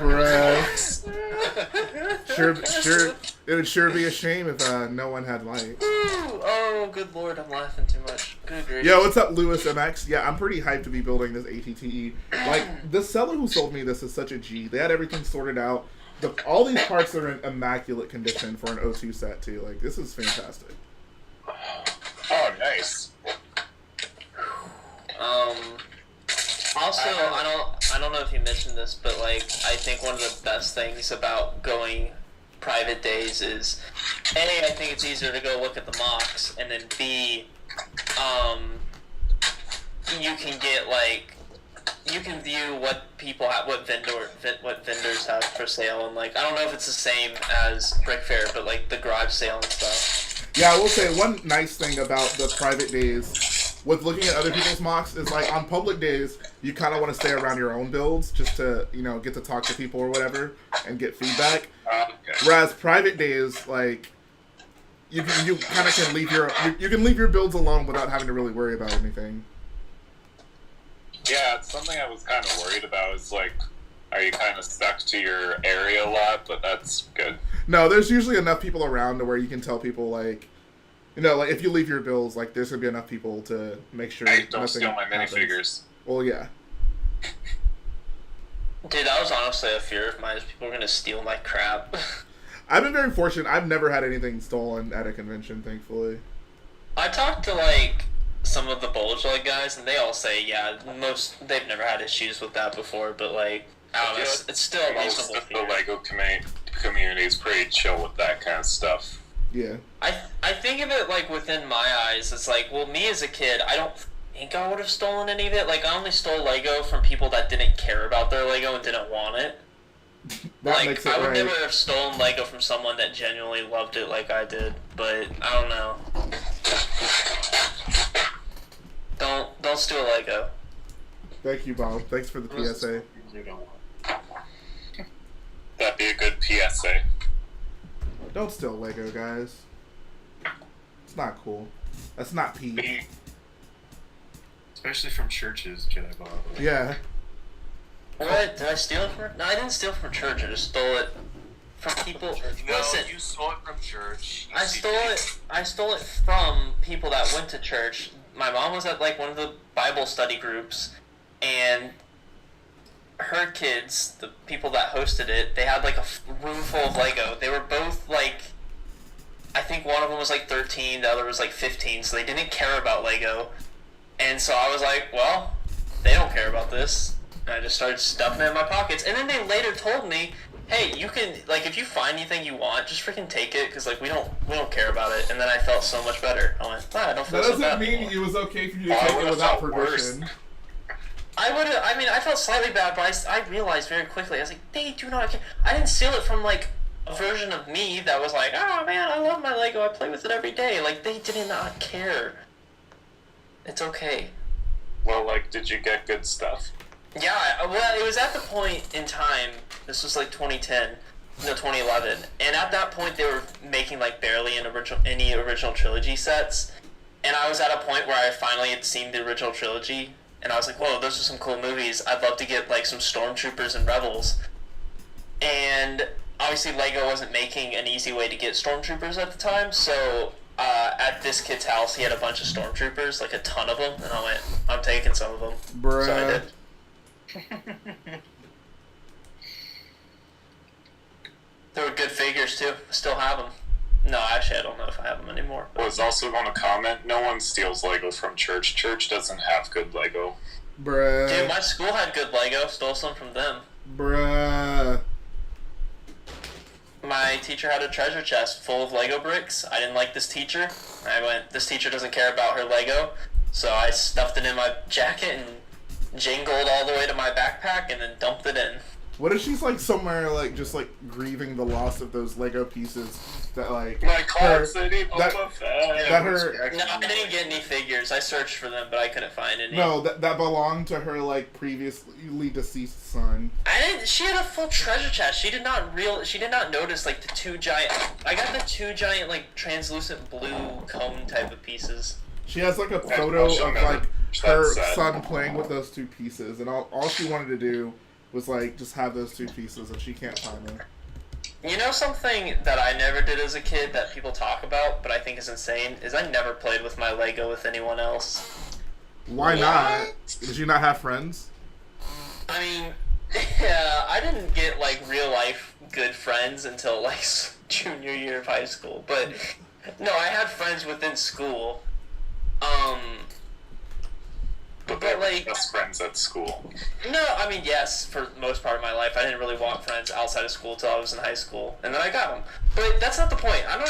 Sure. It would sure be a shame if no one had lights. Oh, good lord, I'm laughing too much. Good grief. Yo, what's up, Lewis MX? Yeah, I'm pretty hyped to be building this ATTE. Like, the seller who sold me this is such a G. They had everything sorted out. All these parts are in immaculate condition for an O2 set, too. Like, this is fantastic. Oh, nice. Also, I don't know if you mentioned this, but, like, I think one of the best things about going private days is, A, I think it's easier to go look at the mocks, and then B, you can get, like, you can view what people have, what vendors have for sale, and, like, I don't know if it's the same as Brick Fair, but, like, the garage sale and stuff. Yeah, I will say one nice thing about the private days with looking at other people's mocks is like on public days, you kind of want to stay around your own builds just to, you know, get to talk to people or whatever and get feedback. Whereas private days, like, you kind of can leave you can leave your builds alone without having to really worry about anything. Yeah, it's something I was kind of worried about. Is like, are you kind of stuck to your area a lot? But that's good. No, there's usually enough people around to where you can tell people, like, you know, like if you leave your builds, like there's gonna be enough people to make sure. I don't steal my minifigures. Well, yeah. Dude, that was honestly a fear of mine. Is people are gonna steal my crap. I've been very fortunate. I've never had anything stolen at a convention, thankfully. I talked to like some of the bulge leg guys, and they all say, yeah, they've never had issues with that before. But like, I don't know, it's still a most reasonable of fear. the Lego community is pretty chill with that kind of stuff. Yeah. I think of it like within my eyes, it's like, well, me as a kid, I don't think I would have stolen any of it. Like, I only stole Lego from people that didn't care about their Lego and didn't want it. That like, makes it I would right. never have stolen Lego from someone that genuinely loved it like I did. But I don't know. Don't steal Lego. Thank you, Bob. Thanks for the PSA. That'd be a good PSA. Don't steal Lego, guys. It's not cool. That's not Pete. Especially from churches, Jedi Bob. Yeah. What? Did I steal it from? No, I didn't steal it from church. I just stole it from people. No, Listen, you stole it from church. I stole it from people that went to church. My mom was at like one of the Bible study groups, and her kids, the people that hosted it, they had like a room full of Lego. They were both like, I think one of them was like 13, the other was like 15, so they didn't care about Lego. And so I was like, well, they don't care about this. And I just started stuffing it in my pockets. And then they later told me, hey, you can, like, if you find anything you want, just freaking take it, because, like, we don't care about it. And then I felt so much better. I went, I don't feel That so doesn't bad mean anymore. it was okay for you to take it without permission. I felt slightly bad, but I realized very quickly, I was like, they do not care. I didn't steal it from, like, a version of me that was like, oh, man, I love my Lego, I play with it every day. Like, they did not care. It's okay. Well, like, did you get good stuff? Yeah, well, it was at the point in time, this was like 2011, and at that point they were making like barely any original trilogy sets, and I was at a point where I finally had seen the original trilogy, and I was like, whoa, those are some cool movies, I'd love to get like some Stormtroopers and Rebels, and obviously Lego wasn't making an easy way to get Stormtroopers at the time, so at this kid's house he had a bunch of Stormtroopers, like a ton of them, and I went, I'm taking some of them. Bruh. So I did. They were good figures too. Still have them. No, actually, I don't know if I have them anymore. I was also going to comment, no one steals Lego from church. Church doesn't have good Lego. Bruh. Dude, my school had good Lego. Stole some from them. Bruh. My teacher had a treasure chest full of Lego bricks. I didn't like this teacher. I went, this teacher doesn't care about her Lego. So I stuffed it in my jacket and jingled all the way to my backpack and then dumped it in. What if she's like somewhere like just like grieving the loss of those Lego pieces that like my Cloud City Boba Fett. That her. No, I didn't get any figures. I searched for them, but I couldn't find any. No, that belonged to her like previously deceased son. She had a full treasure chest. She did not notice like the two giant. I got the two giant like translucent blue cone type of pieces. She has like a photo of like her son playing with those two pieces, and all she wanted to do was like just have those two pieces, and she can't find them. You know something that I never did as a kid that people talk about, but I think is insane, is I never played with my Lego with anyone else. Why not? Did you not have friends? I mean, yeah, I didn't get like real life good friends until like junior year of high school, but no, I had friends within school. But like best friends at school. No, I mean yes, for the most part of my life, I didn't really want friends outside of school till I was in high school, and then I got them. But that's not the point. I'm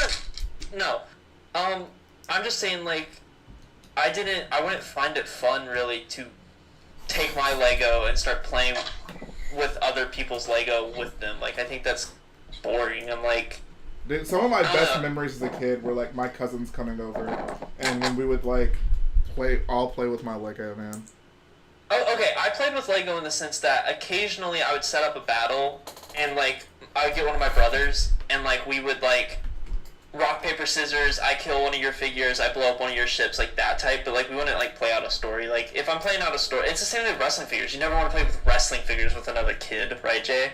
just saying like, I wouldn't find it fun really to take my Lego and start playing with other people's Lego with them. Like I think that's boring. I'm like. Dude, some of my best memories as a kid were like my cousins coming over, and when we would like play with my Lego, man. Oh, okay. I played with Lego in the sense that occasionally I would set up a battle, and like I would get one of my brothers, and like we would like rock paper scissors. I kill one of your figures. I blow up one of your ships, like that type. But like we wouldn't like play out a story. Like if I'm playing out a story, it's the same with wrestling figures. You never want to play with wrestling figures with another kid, right, Jay?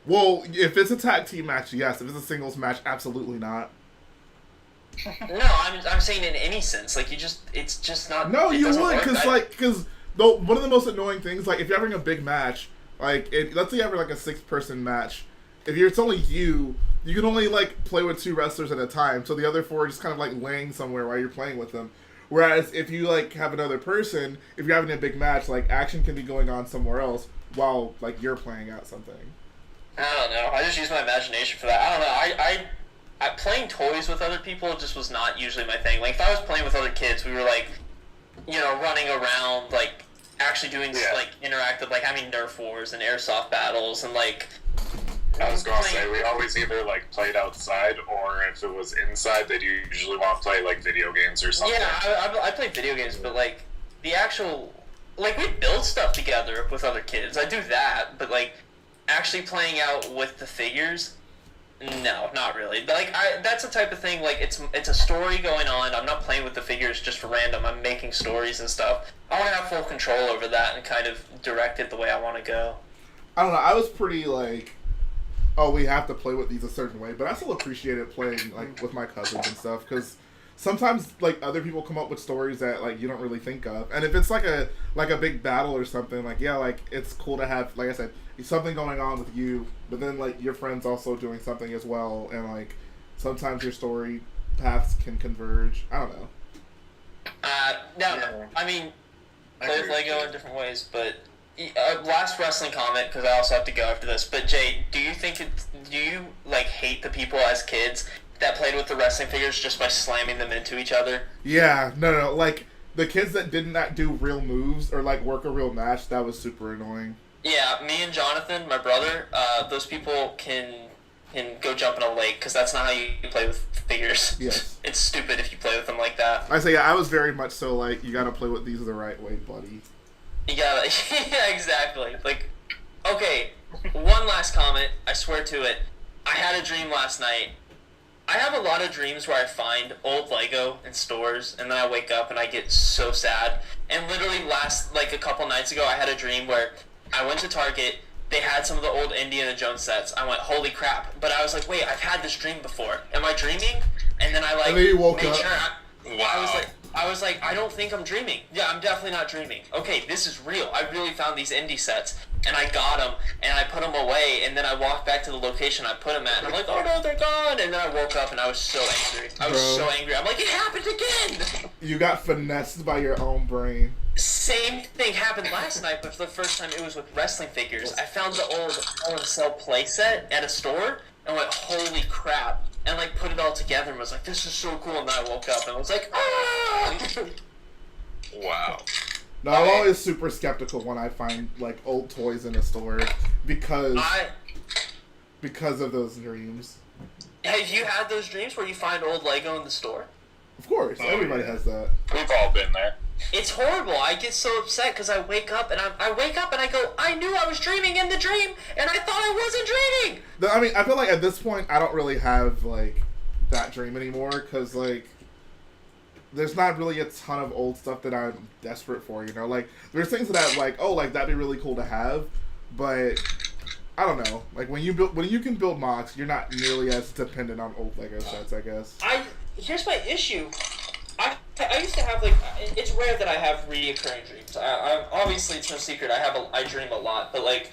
Well, if it's a tag team match, yes. If it's a singles match, absolutely not. No, I'm saying in any sense. Like it's just not. No, you would, because one of the most annoying things, like if you're having a big match, like let's say you have like a 6-person match, if it's only you can only like play with 2 wrestlers at a time, so the other 4 are just kind of like laying somewhere while you're playing with them. Whereas if you like have another person, if you're having a big match, like action can be going on somewhere else while like you're playing out something. I don't know. I just use my imagination for that. I don't know. I playing toys with other people just was not usually my thing. Like if I was playing with other kids, we were like, running around, like actually doing like interactive, like having Nerf wars and airsoft battles, and like. I was gonna say we always either like played outside, or if it was inside, they'd usually want to play like video games or something. Yeah, I play video games, but like the actual, like we build stuff together with other kids. I do that, but like actually playing out with the figures. No, not really. But like that's the type of thing. Like it's a story going on. I'm not playing with the figures just for random. I'm making stories and stuff. I want to have full control over that and kind of direct it the way I want to go. I don't know. I was pretty like, oh, we have to play with these a certain way, but I still appreciated playing like with my cousins and stuff, because sometimes like other people come up with stories that like you don't really think of, and if it's like a big battle or something, like like it's cool to have, like I said, something going on with you, but then like your friends also doing something as well, and like sometimes your story paths can converge. I don't know. No. I mean, play with Lego in different ways, but last wrestling comment, because I also have to go after this. But Jay, do you like hate the people as kids that played with the wrestling figures just by slamming them into each other? Yeah, no, like the kids that did not do real moves or like work a real match, that was super annoying. Yeah, me and Jonathan, my brother, those people can go jump in a lake, because that's not how you play with figures. Yes. It's stupid if you play with them like that. I say, yeah, I was very much so like, you gotta play with these the right way, buddy. You gotta, yeah, exactly. Like, okay, one last comment, I swear to it. I had a dream last night. I have a lot of dreams where I find old Lego in stores, and then I wake up and I get so sad. And literally a couple nights ago, I had a dream where I went to Target, they had some of the old Indiana Jones sets. I went, holy crap. But I was like, wait, I've had this dream before. Am I dreaming? And then I and then you woke made up. sure I was like, I don't think I'm dreaming. Yeah, I'm definitely not dreaming. Okay, this is real. I really found these indie sets, and I got them, and I put them away, and then I walked back to the location I put them at, and I'm like, oh no, they're gone. And then I woke up, and I was so angry. I was so angry. I'm like, it happened again. You got finessed by your own brain. Same thing happened last night, but for the first time it was with wrestling figures. I found the old Hell in a Cell playset at a store, and went, holy crap. And like put it all together and was like, this is so cool. And then I woke up and was like, ah! Wow. No, I'm always super skeptical when I find like old toys in a store because of those dreams. Have you had those dreams where you find old Lego in the store? Of course, everybody has that. We've all been there. It's horrible. I get so upset because I wake up and I go, I knew I was dreaming in the dream, and I thought I wasn't dreaming. I mean, I feel like at this point I don't really have like that dream anymore, because like there's not really a ton of old stuff that I'm desperate for. You know, like there's things that I'm like, oh, like that'd be really cool to have, but I don't know. Like when you can build mocks, you're not nearly as dependent on old Lego sets, I guess. Here's my issue. I used to have, like, it's rare that I have reoccurring dreams. Obviously, it's no secret, I dream a lot, but, like,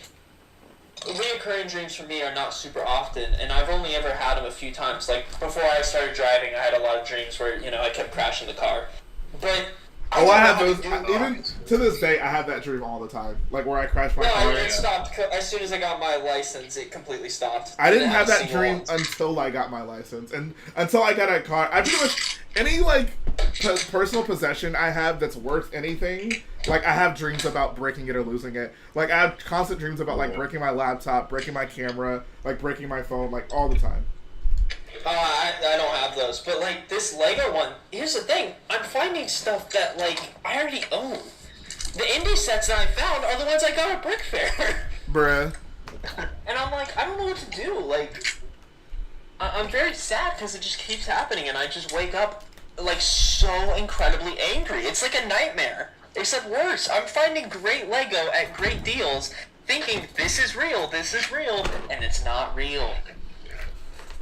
reoccurring dreams for me are not super often, and I've only ever had them a few times. Like, before I started driving, I had a lot of dreams where, I kept crashing the car. But I have those. Even to this day, I have that dream all the time. Like where I crash my car. No, it stopped. As soon as I got my license, it completely stopped. I didn't have that dream until I got my license, and until I got a car. I pretty much any like personal possession I have that's worth anything. Like I have dreams about breaking it or losing it. Like I have constant dreams about like breaking my laptop, breaking my camera, like breaking my phone, like all the time. I don't have those, but like this Lego one. Here's the thing: I'm finding stuff that like I already own. The indie sets that I found are the ones I got at Brick Fair. Bruh. And I'm like, I don't know what to do. Like, I'm very sad because it just keeps happening, and I just wake up like so incredibly angry. It's like a nightmare, except worse. I'm finding great Lego at great deals, thinking this is real, and it's not real.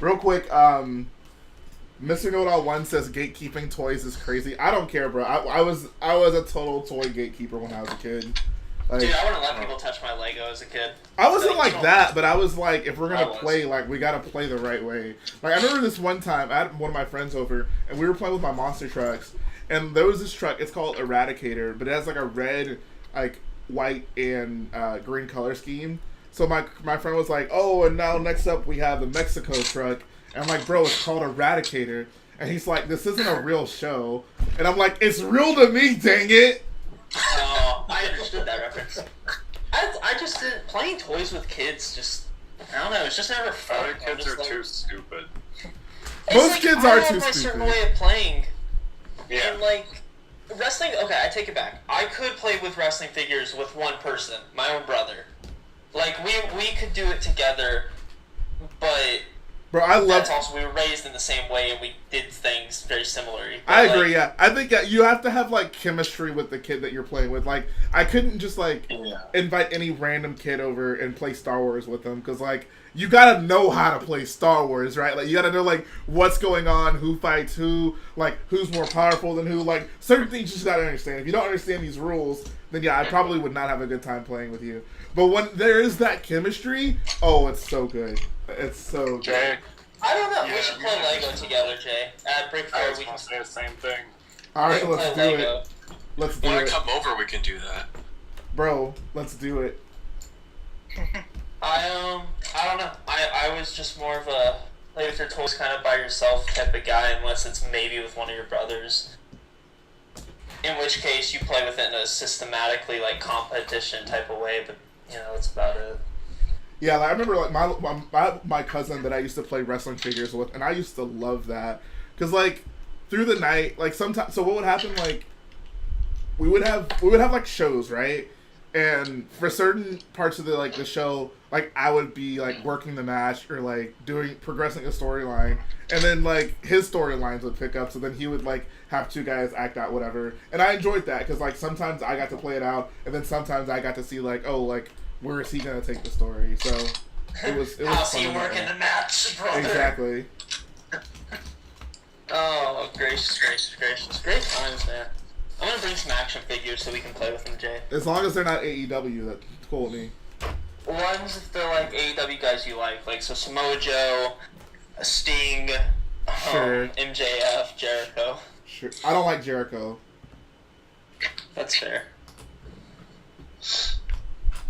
Real quick, Mr. Know-It-All 1 says gatekeeping toys is crazy. I don't care, bro. I was a total toy gatekeeper when I was a kid. Like, Dude, I wouldn't let people touch my Lego as a kid. I wasn't like that, but I was like, if we're gonna play, like, we gotta play the right way. Like, I remember this one time, I had one of my friends over, and we were playing with my monster trucks, and there was this truck, it's called Eradicator, but it has like a red, like, white and green color scheme. So my friend was like, oh, and now next up we have the Mexico truck. And I'm like, bro, it's called Eradicator. And he's like, this isn't a real show. And I'm like, it's real to me, dang it. Oh, I understood that reference. I just didn't, playing toys with kids just, I don't know, it's just never fun. Other kids are too stupid. Most like, kids I are have too my stupid. certain way of playing. Yeah. And like, wrestling, okay, I take it back. I could play with wrestling figures with one person, my own brother. Like, we could do it together, but Bro, I love. that's also, we were raised in the same way and we did things very similarly. I agree, yeah. I think you have to have, like, chemistry with the kid that you're playing with. Like, I couldn't just, like, invite any random kid over and play Star Wars with them. Because, like, you gotta know how to play Star Wars, right? Like, you gotta know, like, what's going on, who fights who, like, who's more powerful than who. Like, certain things you just gotta understand. If you don't understand these rules, then, yeah, I probably would not have a good time playing with you. But when there is that chemistry, oh, it's so good. It's so good. Jay. I don't know. We should play Lego together, Jay. At Brick Fair, we can say the same thing. Alright, let's do Lego. it. Let's do When I it. come over, we can do that. Bro, let's do it. I don't know. I was just more of a play with your toys kind of by yourself type of guy, unless it's maybe with one of your brothers. In which case, you play with it in a systematically, like, competition type of way, but, you know, that's about it. Yeah, like, I remember, like, my cousin that I used to play wrestling figures with, and I used to love that. Because, like, through the night, like, sometimes, so what would happen, like, we would have, like, shows, right? And for certain parts of the show, like, I would be, like, working the match or, like, progressing a storyline. And then, like, his storylines would pick up, so then he would, like, have two guys act out whatever. And I enjoyed that, because, like, sometimes I got to play it out, and then sometimes I got to see, like, oh, like, where is he gonna take the story? So it was How's fun he working the match, brother? Exactly. Oh, gracious. Great times, man. I'm gonna bring some action figures so we can play with them, Jay. As long as they're not AEW, that's cool with me. Ones if they're like AEW guys you like so Samoa Joe, Sting, Sure. MJF, Jericho. Sure. I don't like Jericho. That's fair.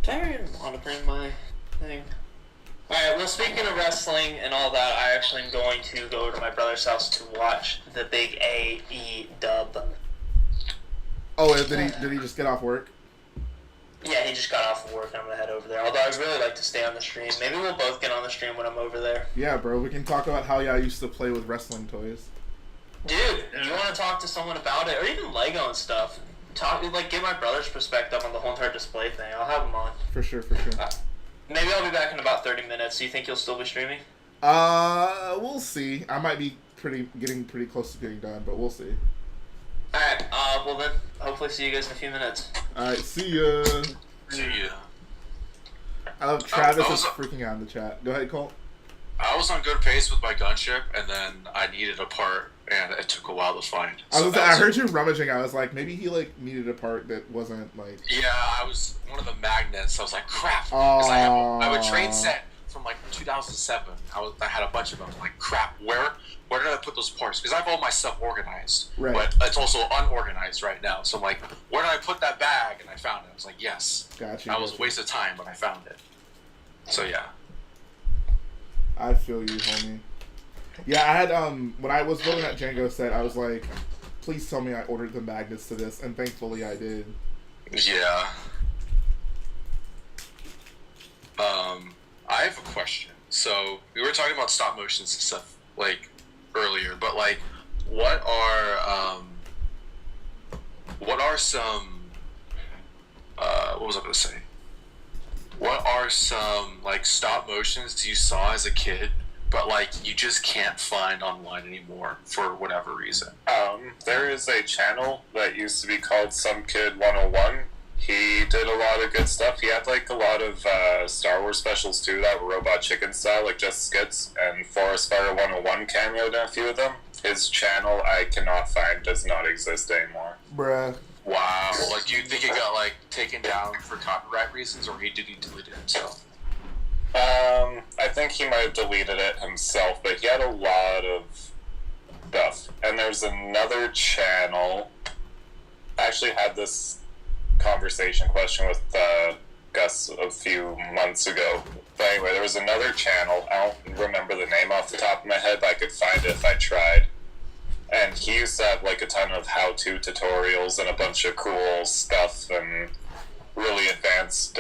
Do I even want to bring my thing? Alright, well, speaking of wrestling and all that, I actually am going to go over to my brother's house to watch the big AE dub. Oh, did he just get off work? Yeah, he just got off of work and I'm going to head over there. Although I'd really like to stay on the stream. Maybe we'll both get on the stream when I'm over there. Yeah, bro, we can talk about how y'all used to play with wrestling toys. Dude, you want to talk to someone about it? Or even Lego and stuff. Get my brother's perspective on the whole entire display thing. I'll have him on. For sure. Maybe I'll be back in about 30 minutes. Do you think you'll still be streaming? We'll see. I might be getting pretty close to getting done, but we'll see. Alright, well then, hopefully see you guys in a few minutes. Alright, see ya. See ya. I love Travis is freaking out in the chat. Go ahead, Colt. I was on good pace with my gunship, and then I needed a part, and it took a while to find. I heard you rummaging. I was like, maybe he needed a part that wasn't like. Yeah, I was one of the magnets. I was like, crap, because I have a train set from like 2007. I had a bunch of them. I'm like, crap, where did I put those parts? Because I have all my stuff organized, right. But it's also unorganized right now. So I'm like, where did I put that bag? And I found it. I was like, yes. Gotcha. That was a waste of time, but I found it. So yeah. I feel you, homie. Yeah, I had when I was building that Django set, I was like, please tell me I ordered the magnets to this, and thankfully I did. Yeah. I have a question. So we were talking about stop motions and stuff like earlier, but like, what are some what was I going to say? What are some like stop motions you saw as a kid, but like you just can't find online anymore for whatever reason? There is a channel that used to be called Some Kid 101. He did a lot of good stuff. He had like a lot of Star Wars specials too that were Robot Chicken style, like just skits, and Forest Fire 101 cameoed in a few of them. His channel I cannot find, does not exist anymore. Bruh. Wow. Like, do you think it got like taken down for copyright reasons, or did he delete it himself? I think he might have deleted it himself, but he had a lot of stuff. And there's another channel. I actually had this conversation question with Gus a few months ago. But anyway, there was another channel. I don't remember the name off the top of my head, but I could find it if I tried. And he used to have like a ton of how-to tutorials and a bunch of cool stuff and really advanced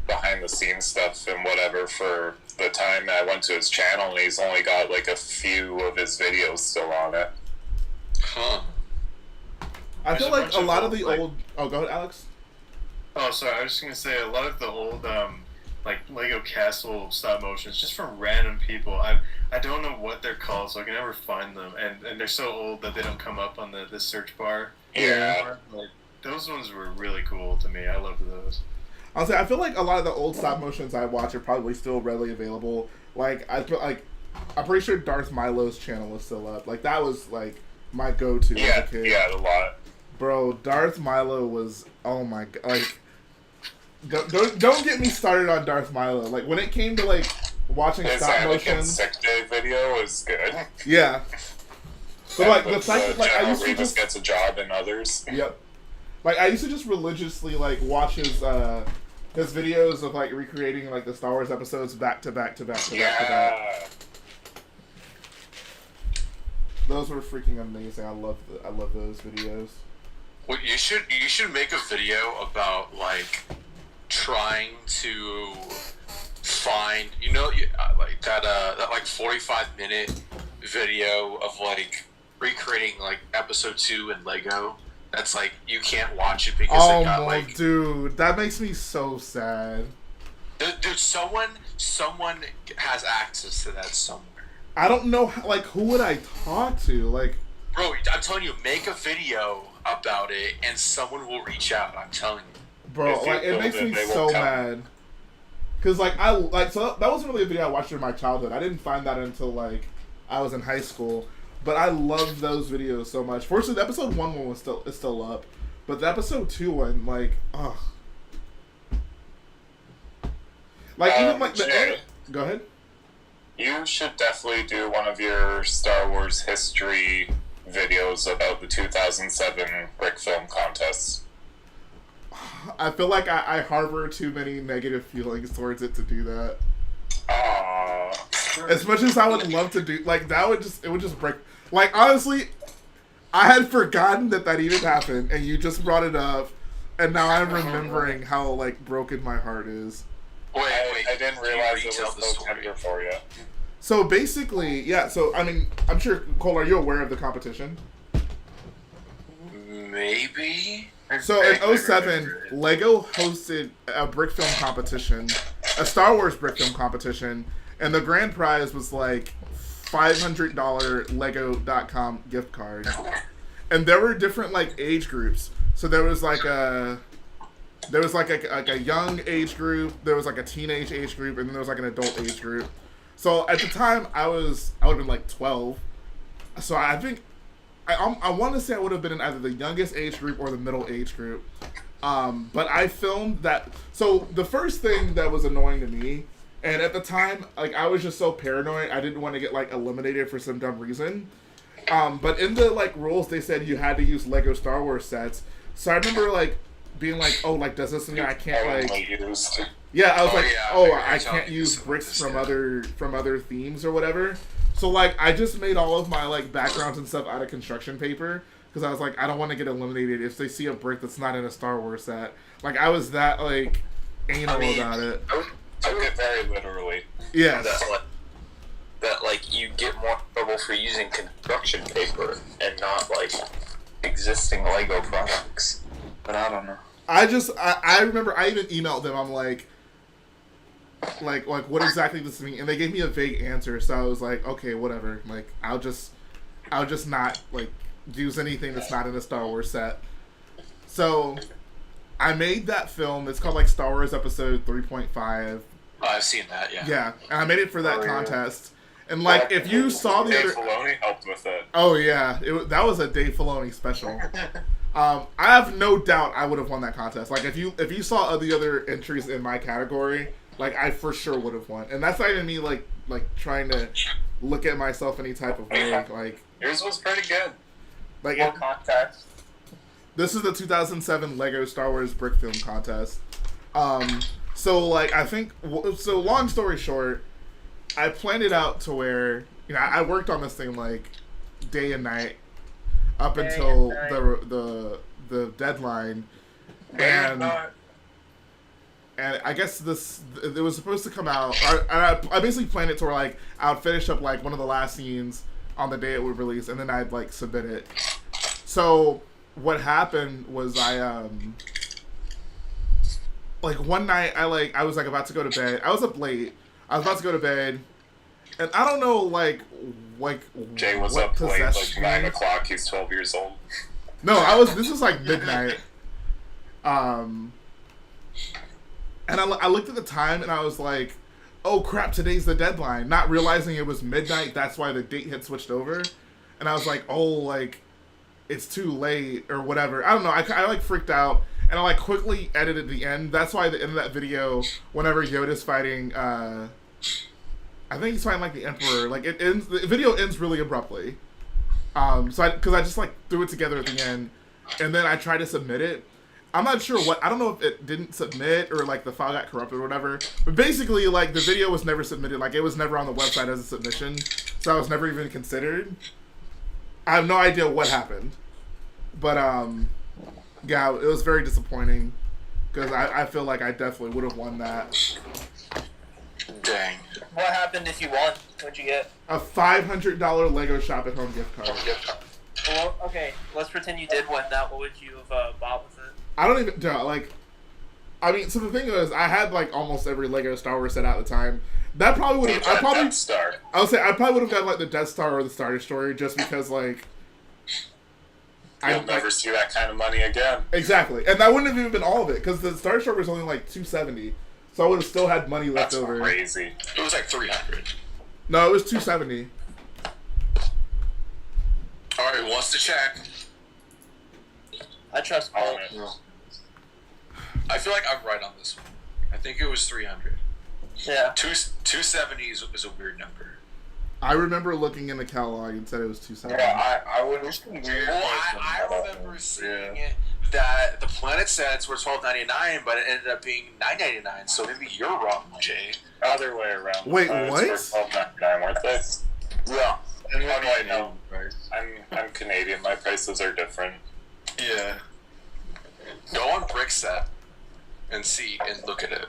behind-the-scenes stuff and whatever for the time I went to his channel, and he's only got like a few of his videos still on it. Huh. I feel like a lot of the old... Oh, go ahead, Alex. Oh, sorry. I was just gonna say a lot of the old like Lego Castle stop motions just from random people. I don't know what they're called, so I can never find them, and they're so old that they don't come up on the search bar. Yeah. Like, those ones were really cool to me. I loved those. I'll say I feel like a lot of the old stop motions I watch are probably still readily available. Like I'm pretty sure Darth Milo's channel is still up. Like that was like my go-to as a kid. Yeah, a lot. Bro, Darth Milo was, oh my god, like don't get me started on Darth Milo. Like when it came to like watching His stop Anakin motion, sick day video was good. Yeah. But like the fact that like I General used to Grievous just gets a job and others. Yep. Like I used to just religiously like watch his videos of like recreating like the Star Wars episodes back to back to back to back to back. Those were freaking amazing. I love those videos. Well, you should make a video about like trying to find like that like 45-minute video of like recreating like episode 2 in Lego. That's like you can't watch it because it got like dude, that makes me so sad. Dude, someone has access to that somewhere. I don't know who would I talk to? Like, bro, I'm telling you, make a video about it and someone will reach out. I'm telling you. Bro, like it makes me so mad. Cause so that wasn't really a video I watched in my childhood. I didn't find that until like I was in high school. But I loved those videos so much. Fortunately, the episode 1 one is still up, but the episode 2 one, like, ugh. Like even like the go ahead. You should definitely do one of your Star Wars history videos about the 2007 brick film contests. I feel like I harbor too many negative feelings towards it to do that. As much as I would love to do, like it would just break. Like honestly, I had forgotten that even happened, and you just brought it up, and now I'm remembering how like broken my heart is. Wait! I didn't realize it was so tender for you. So basically, yeah. So I mean, I'm sure Cole, are you aware of the competition? Maybe. So in 2007, Lego hosted a brick film competition, a Star Wars brick film competition, and the grand prize was like $500 Lego.com gift card. And there were different like age groups. So there was like a young age group, there was like a teenage age group, and then there was like an adult age group. So at the time I would have been like 12. So I think I want to say I would have been in either the youngest age group or the middle age group. But I filmed that. So the first thing that was annoying to me, and at the time, like I was just so paranoid, I didn't want to get like eliminated for some dumb reason. But in the like rules, they said you had to use Lego Star Wars sets. So I remember like being like, oh, like does this mean I can't like? Yeah, I was I can't use bricks from other themes or whatever. So like I just made all of my like backgrounds and stuff out of construction paper because I was like I don't want to get eliminated if they see a brick that's not in a Star Wars set. Like I was that like anal about it. I took it very literally. Yes. That like you get more trouble for using construction paper and not like existing Lego products. But I don't know. I remember I even emailed them. I'm like what exactly does this mean? And they gave me a vague answer. So I was like, okay, whatever. Like I'll just not like use anything that's not in a Star Wars set. So I made that film. It's called like Star Wars Episode 3.5. Oh, I've seen that. Yeah. Yeah, and I made it for that contest. And like, if you saw the Dave other, Filoni helped with it. oh yeah, that was a Dave Filoni special. I have no doubt I would have won that contest. Like if you saw the other entries in my category, like I for sure would have won. And that's not even me like trying to look at myself any type of way. Like Yours was pretty good. like What contest? this is the 2007 Lego Star Wars brick film contest. So like I think so. Long story short, I planned it out to where I worked on this thing like day and night up until the deadline, and I guess it was supposed to come out. I basically planned it to where like I would finish up like one of the last scenes on the day it would release, and then I'd like submit it. So what happened was like one night I was like about to go to bed. I was up late. I was about to go to bed, and I don't know like Jay was what up late, like possessed me. 9 o'clock. He's 12 years old. No, this was like midnight. And I looked at the time and I was like, oh crap, today's the deadline. Not realizing it was midnight. That's why the date had switched over. And I was like, oh, like it's too late or whatever. I don't know. I like freaked out. And I like quickly edited the end. That's why the end of that video, whenever Yoda's fighting, I think he's fighting like the Emperor. Like the video ends really abruptly. Because I just like threw it together at the end, and then I tried to submit it. I'm not sure I don't know if it didn't submit or like the file got corrupted or whatever. But basically, like the video was never submitted. Like it was never on the website as a submission, so I was never even considered. I have no idea what happened, but yeah, it was very disappointing because I feel like I definitely would have won that. Dang. What happened if you won? What'd you get? A $500 Lego Shop at Home gift card. Well, okay, let's pretend you did win that. What would you have bought with it? I don't even know. Like, I mean, so the thing is, I had like almost every Lego Star Wars set at the time. That probably would have. Death Star. I would say I probably would have gotten like the Death Star or the Star Destroyer just because like. You'll never see that kind of money again. Exactly, and that wouldn't have even been all of it because the Star Destroyer was only like $270, so I would have still had money left over. That's crazy. It was like 300. No, it was $270. All right, what's the check? I trust Paul. I feel like I'm right on this one. I think it was 300. Yeah. 270 is a weird number. I remember looking in the catalog and said it was $270. Yeah, I would. Well, I remember seeing it that the planet sets were $12.99, but it ended up being $9.99. So maybe you're wrong, Jay. Other way around. Wait, Planets what? were $12.99, weren't they? Yeah. And how do I know? I'm Canadian. My prices are different. Yeah. Go on Brickset and see and look at it.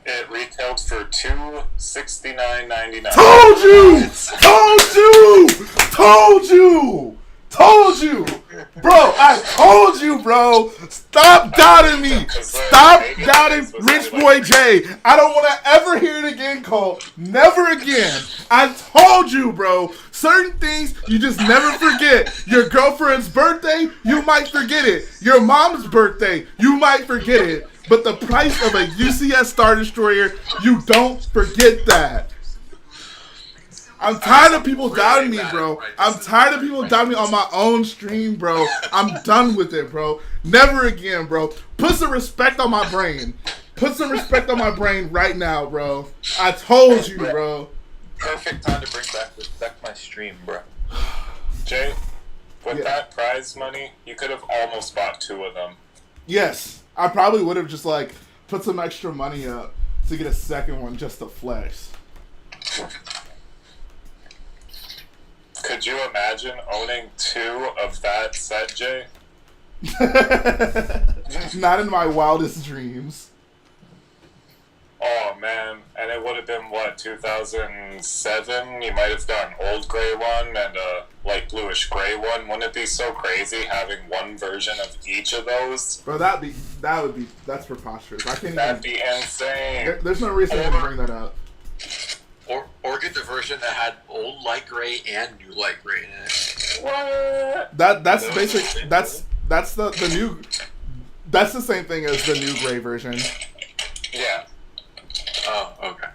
It retailed for $269.99. Told you! Told you! Told you! Told you! Bro, I told you, bro! Stop doubting me! Stop doubting Rich Boy J! I don't want to ever hear it again, Cole. Never again. I told you, bro. Certain things you just never forget. Your girlfriend's birthday, you might forget it. Your mom's birthday, you might forget it. But the price of a UCS Star Destroyer, you don't forget that. I'm tired of people doubting me, bro. I'm tired of people doubting me on my own stream, bro. I'm done with it, bro. Never again, bro. Put some respect on my brain. Put some respect on my brain right now, bro. I told you, bro. Perfect time to bring back respect my stream, bro. Jay, with that prize money, you could have almost bought 2 of them. Yes, I probably would have just like put some extra money up to get a second one just to flex. Could you imagine owning 2 of that set, Jay? Not in my wildest dreams. Oh man, and it would have been what, 2007? You might have gotten old gray one and a light bluish gray one. Wouldn't it be so crazy having one version of each of those? Bro, that's preposterous. I can't That'd be insane. There's no reason to bring that up. Or get the version that had old light gray and new light gray in it. What? That's basic. That's the new. That's the same thing as the new gray version. Yeah. Oh, okay.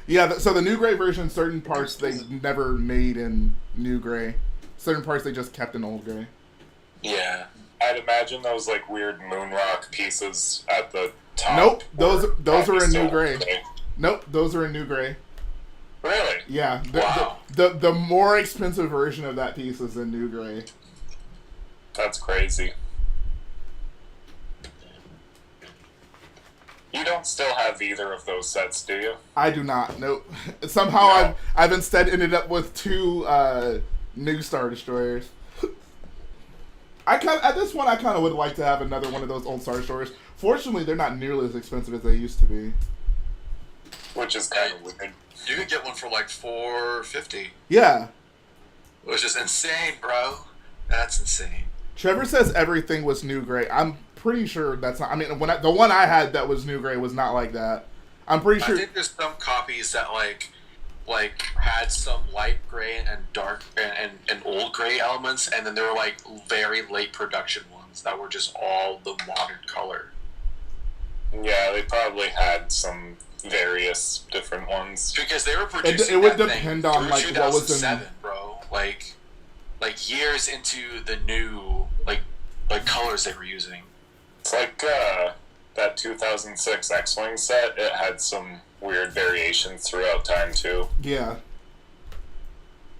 Yeah, so the new gray version, certain parts they never made in new gray. Certain parts they just kept in old gray. Yeah. I'd imagine those like weird moon rock pieces at the top. Nope, those are in new gray. Okay. Nope, those are in new gray. Really? Yeah. Wow. The more expensive version of that piece is in new gray. That's crazy. You don't still have either of those sets, do you? I do not. Nope. Somehow No. I've instead ended up with 2 new Star Destroyers. At this point I kind of would like to have another one of those old Star Destroyers. Fortunately, they're not nearly as expensive as they used to be. Which is kind of weird. You could get one for like $450. Yeah. Which is insane, bro. That's insane. Trevor says everything was new gray. I'm pretty sure that's not. I mean, the one I had that was new gray was not like that. I'm pretty sure. I think there's some copies that like had some light gray and dark and old gray elements, and then there were like very late production ones that were just all the modern color. Yeah, they probably had some various different ones. Because they were producing It would that depend thing on through like what was in. 2007, bro. Like years into the new like colors they were using. It's like that 2006 X-Wing set. It had some weird variations throughout time too. Yeah.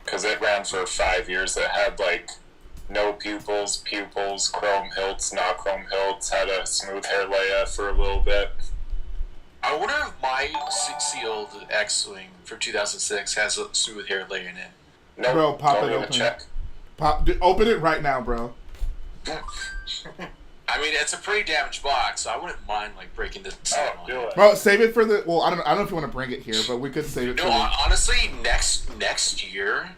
Because it ran for 5 years. It had like no pupils, chrome hilts, not chrome hilts. Had a smooth hair Leia for a little bit. I wonder if my sealed X-Wing from 2006 has a smooth hair Leia in it. Nope, Bro, pop don't it even open. check. Open it right now, bro. I mean, it's a pretty damaged box, so I wouldn't mind like breaking this. Do it. Bro, save it for the. Well, I don't know if you want to bring it here, but we could save it. No, honestly, next year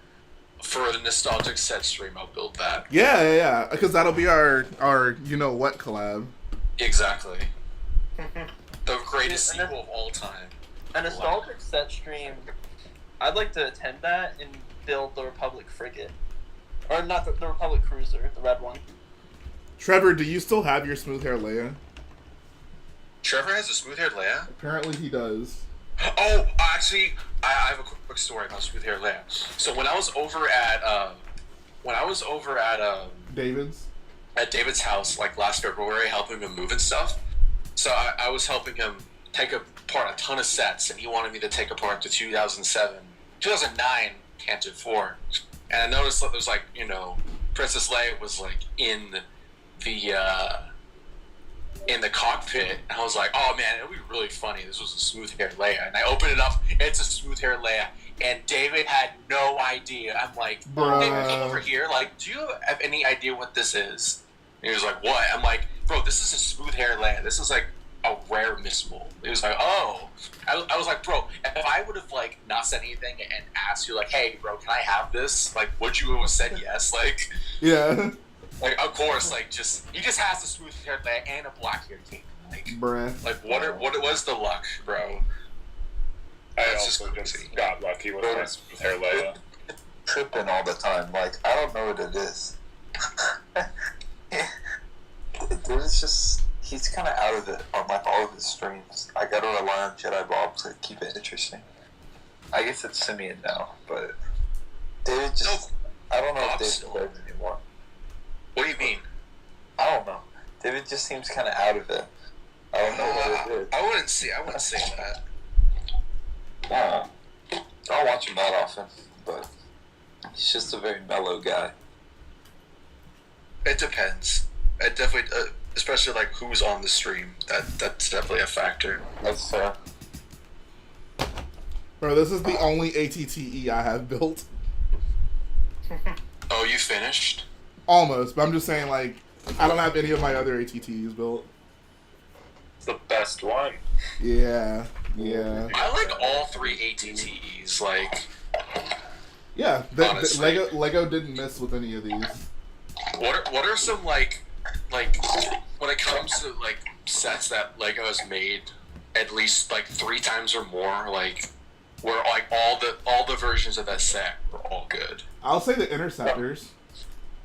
for the nostalgic set stream, I'll build that. Yeah, because that'll be our you know what collab. Exactly. The greatest sequel of all time. A nostalgic set stream. I'd like to attend that and build the Republic frigate, or not the Republic cruiser, the red one. Trevor, do you still have your smooth hair Leia? Trevor has a smooth haired Leia? Apparently he does. Oh, actually, I have a quick story about smooth haired Leia. So when I was over at David's? At David's house, like last February, helping him move and stuff. So I was helping him take apart a ton of sets, and he wanted me to take apart the 2009 Canton 4. And I noticed that there's like, Princess Leia was like in the cockpit, and I was like, oh man, it would be really funny. This was a smooth haired Leia. And I opened it up, it's a smooth haired Leia. And David had no idea. I'm like, David, come over here. Like, do you have any idea what this is? And he was like, what? I'm like, bro, this is a smooth haired Leia. This is like a rare Miss Mole. He was like, oh. I was like, bro, if I would have like not said anything and asked you like, hey, bro, can I have this? Like, would you have said yes? Like, yeah. Like, of course, like, he just has a smooth haired Leia and a black haired king. Like, bruh. Like, what was the luck, bro? I also just got lucky with my smooth hair Leia. Tripping all the time. Like, I don't know what it is. There's just, he's kind of out of it on like all of his streams. I gotta rely on Jedi Bob to keep it interesting. I guess it's Simeon now, but David just, I don't know if David plays anymore. What do you mean? I don't know. David just seems kind of out of it. I don't know what it is. I wouldn't say that. I don't watch him that often, but he's just a very mellow guy. It depends. It definitely, especially like who's on the stream. That's definitely a factor. That's fair. Bro, this is the only ATTE I have built. Oh, you finished? Almost, but I'm just saying, like, I don't have any of my other ATTs built. It's the best one. Yeah. I like all 3 ATTs. Like, yeah, honestly. Lego didn't miss with any of these. What are some like when it comes to like sets that Lego has made at least like 3 times or more, like where like all the versions of that set were all good. I'll say the Interceptors.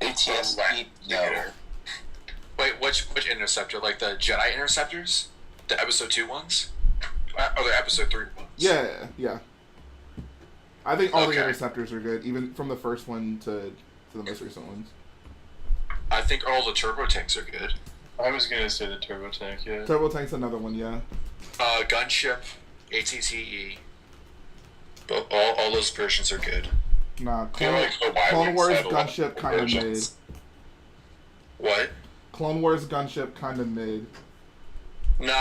ATST, no. Wait, which Interceptor? Like the Jedi Interceptors, the Episode 2 ones, or the Episode 3 ones? Yeah. I think all the Okay. Interceptors are good, even from the first one to the most recent ones. I think all the Turbo Tanks are good. I was gonna say the turbo tank. Yeah. Turbo Tank's another one, yeah. Gunship, ATTE. But all those versions are good. Nah, I feel like the Clone Y-Wing Wars side will Gunship have kind of mid. versions. What? Clone Wars Gunship kind of mid. No.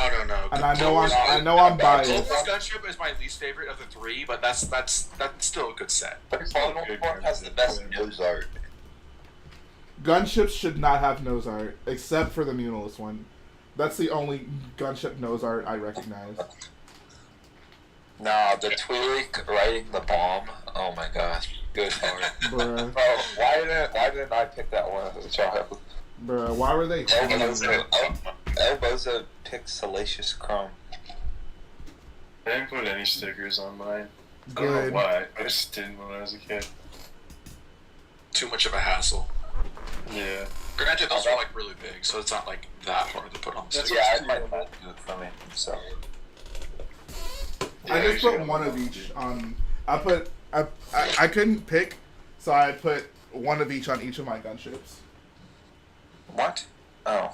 And I know Clone Wars- I'm biased. Clone Wars Gunship is my least favorite of the 3, but that's still a good set. Clone Wars has the best nose art. Gunships should not have nose art, except for the Munilus one. That's the only gunship nose art I recognize. Nah, the Twi'lek riding the bomb. Oh my gosh, good art. Bruh. Bro, why didn't I pick that one as a child? Bruh, why were they? Elbozo picked Salacious Chrome. I didn't put any stickers on mine. I Good. don't know why. I just didn't when I was a kid. Too much of a hassle. Yeah. Granted, those are like really big, so it's not like that hard to put on stickers. Yeah, I might not do it for me. So I just put one of each on. I couldn't pick, so I put one of each on each of my gunships. what? Oh,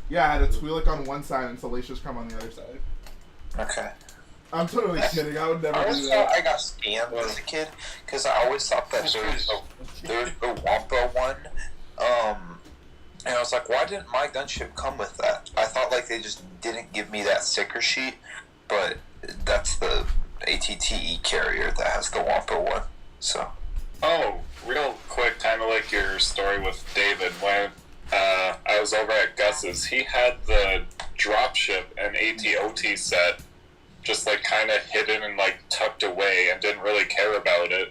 Yeah, I had a Twi'lek on one side and Salacious Crumb on the other side. okay. I'm totally kidding. I would never I do always that. thought I got scammed as a kid because I always thought that there was the Wampa one. And I was like, why didn't my gunship come with that? I thought like they just didn't give me that sticker sheet, but that's the ATTE carrier that has the Wampa one. So Oh, real quick, kind of like your story with David. When I was over at Gus's, he had the dropship and ATOT set just like kind of hidden and like tucked away and didn't really care about it.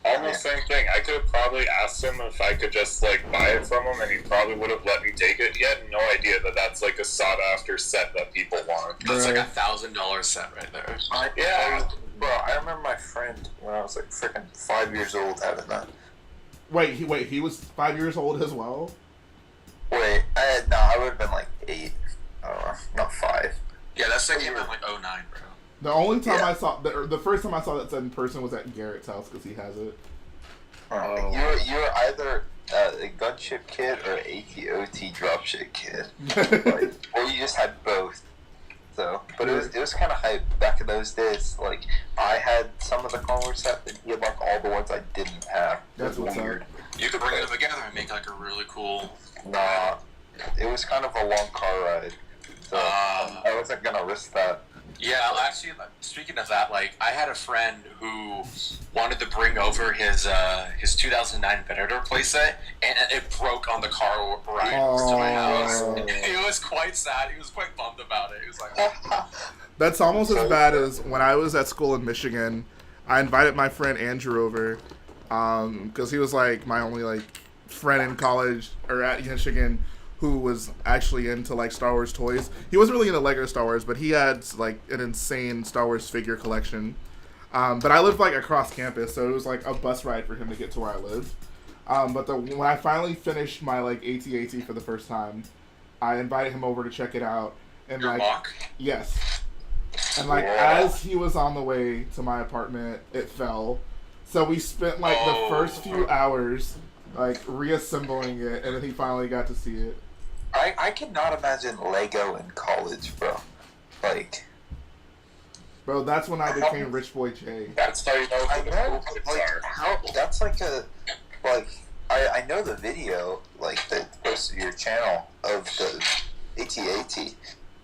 Almost same thing. I could have probably asked him if I could just like buy it from him, and he probably would have let me take it. He had no idea that that's like a sought after set that people want. That's like $1,000 set right there. Yeah. bro, I remember my friend when I was like freaking 5 years old having that. Wait, he was 5 years old as well? Wait, I would have been like 8. I don't know, not 5. Yeah, that set came out in like 09, bro. The only time I saw the first time I saw that set in person was at Garrett's house because he has it. You're either a gunship kid or an ATOT dropship kid, like, or you just had both. So, but it was kind of hype back in those days. Like I had some of the Clone Wars set, and he had like all the ones I didn't have. That's what's weird. You could bring them together and make like a really cool. Nah, it was kind of a long car ride, so I wasn't gonna risk that. Yeah, actually, speaking of that, like I had a friend who wanted to bring over his 2009 Venator playset, and it broke on the car ride to my house. It was quite sad. He was quite bummed about it. He was like, That's almost as bad as when I was at school in Michigan. I invited my friend Andrew over because he was like my only like friend in college or at Michigan who was actually into like Star Wars toys. He wasn't really into Lego Star Wars, but he had like an insane Star Wars figure collection. But I lived like across campus, so it was like a bus ride for him to get to where I lived. But when I finally finished my like AT-AT for the first time, I invited him over to check it out. And your like, mock? yes. And like as he was on the way to my apartment, it fell. So we spent like the first few hours like reassembling it, and then he finally got to see it. I cannot imagine Lego in college, bro. Like, bro, that's when I became Rich Boy J. That's how you know I who the know, cool kids like, are. how that's like a like I know the video like that goes to your channel of the AT-AT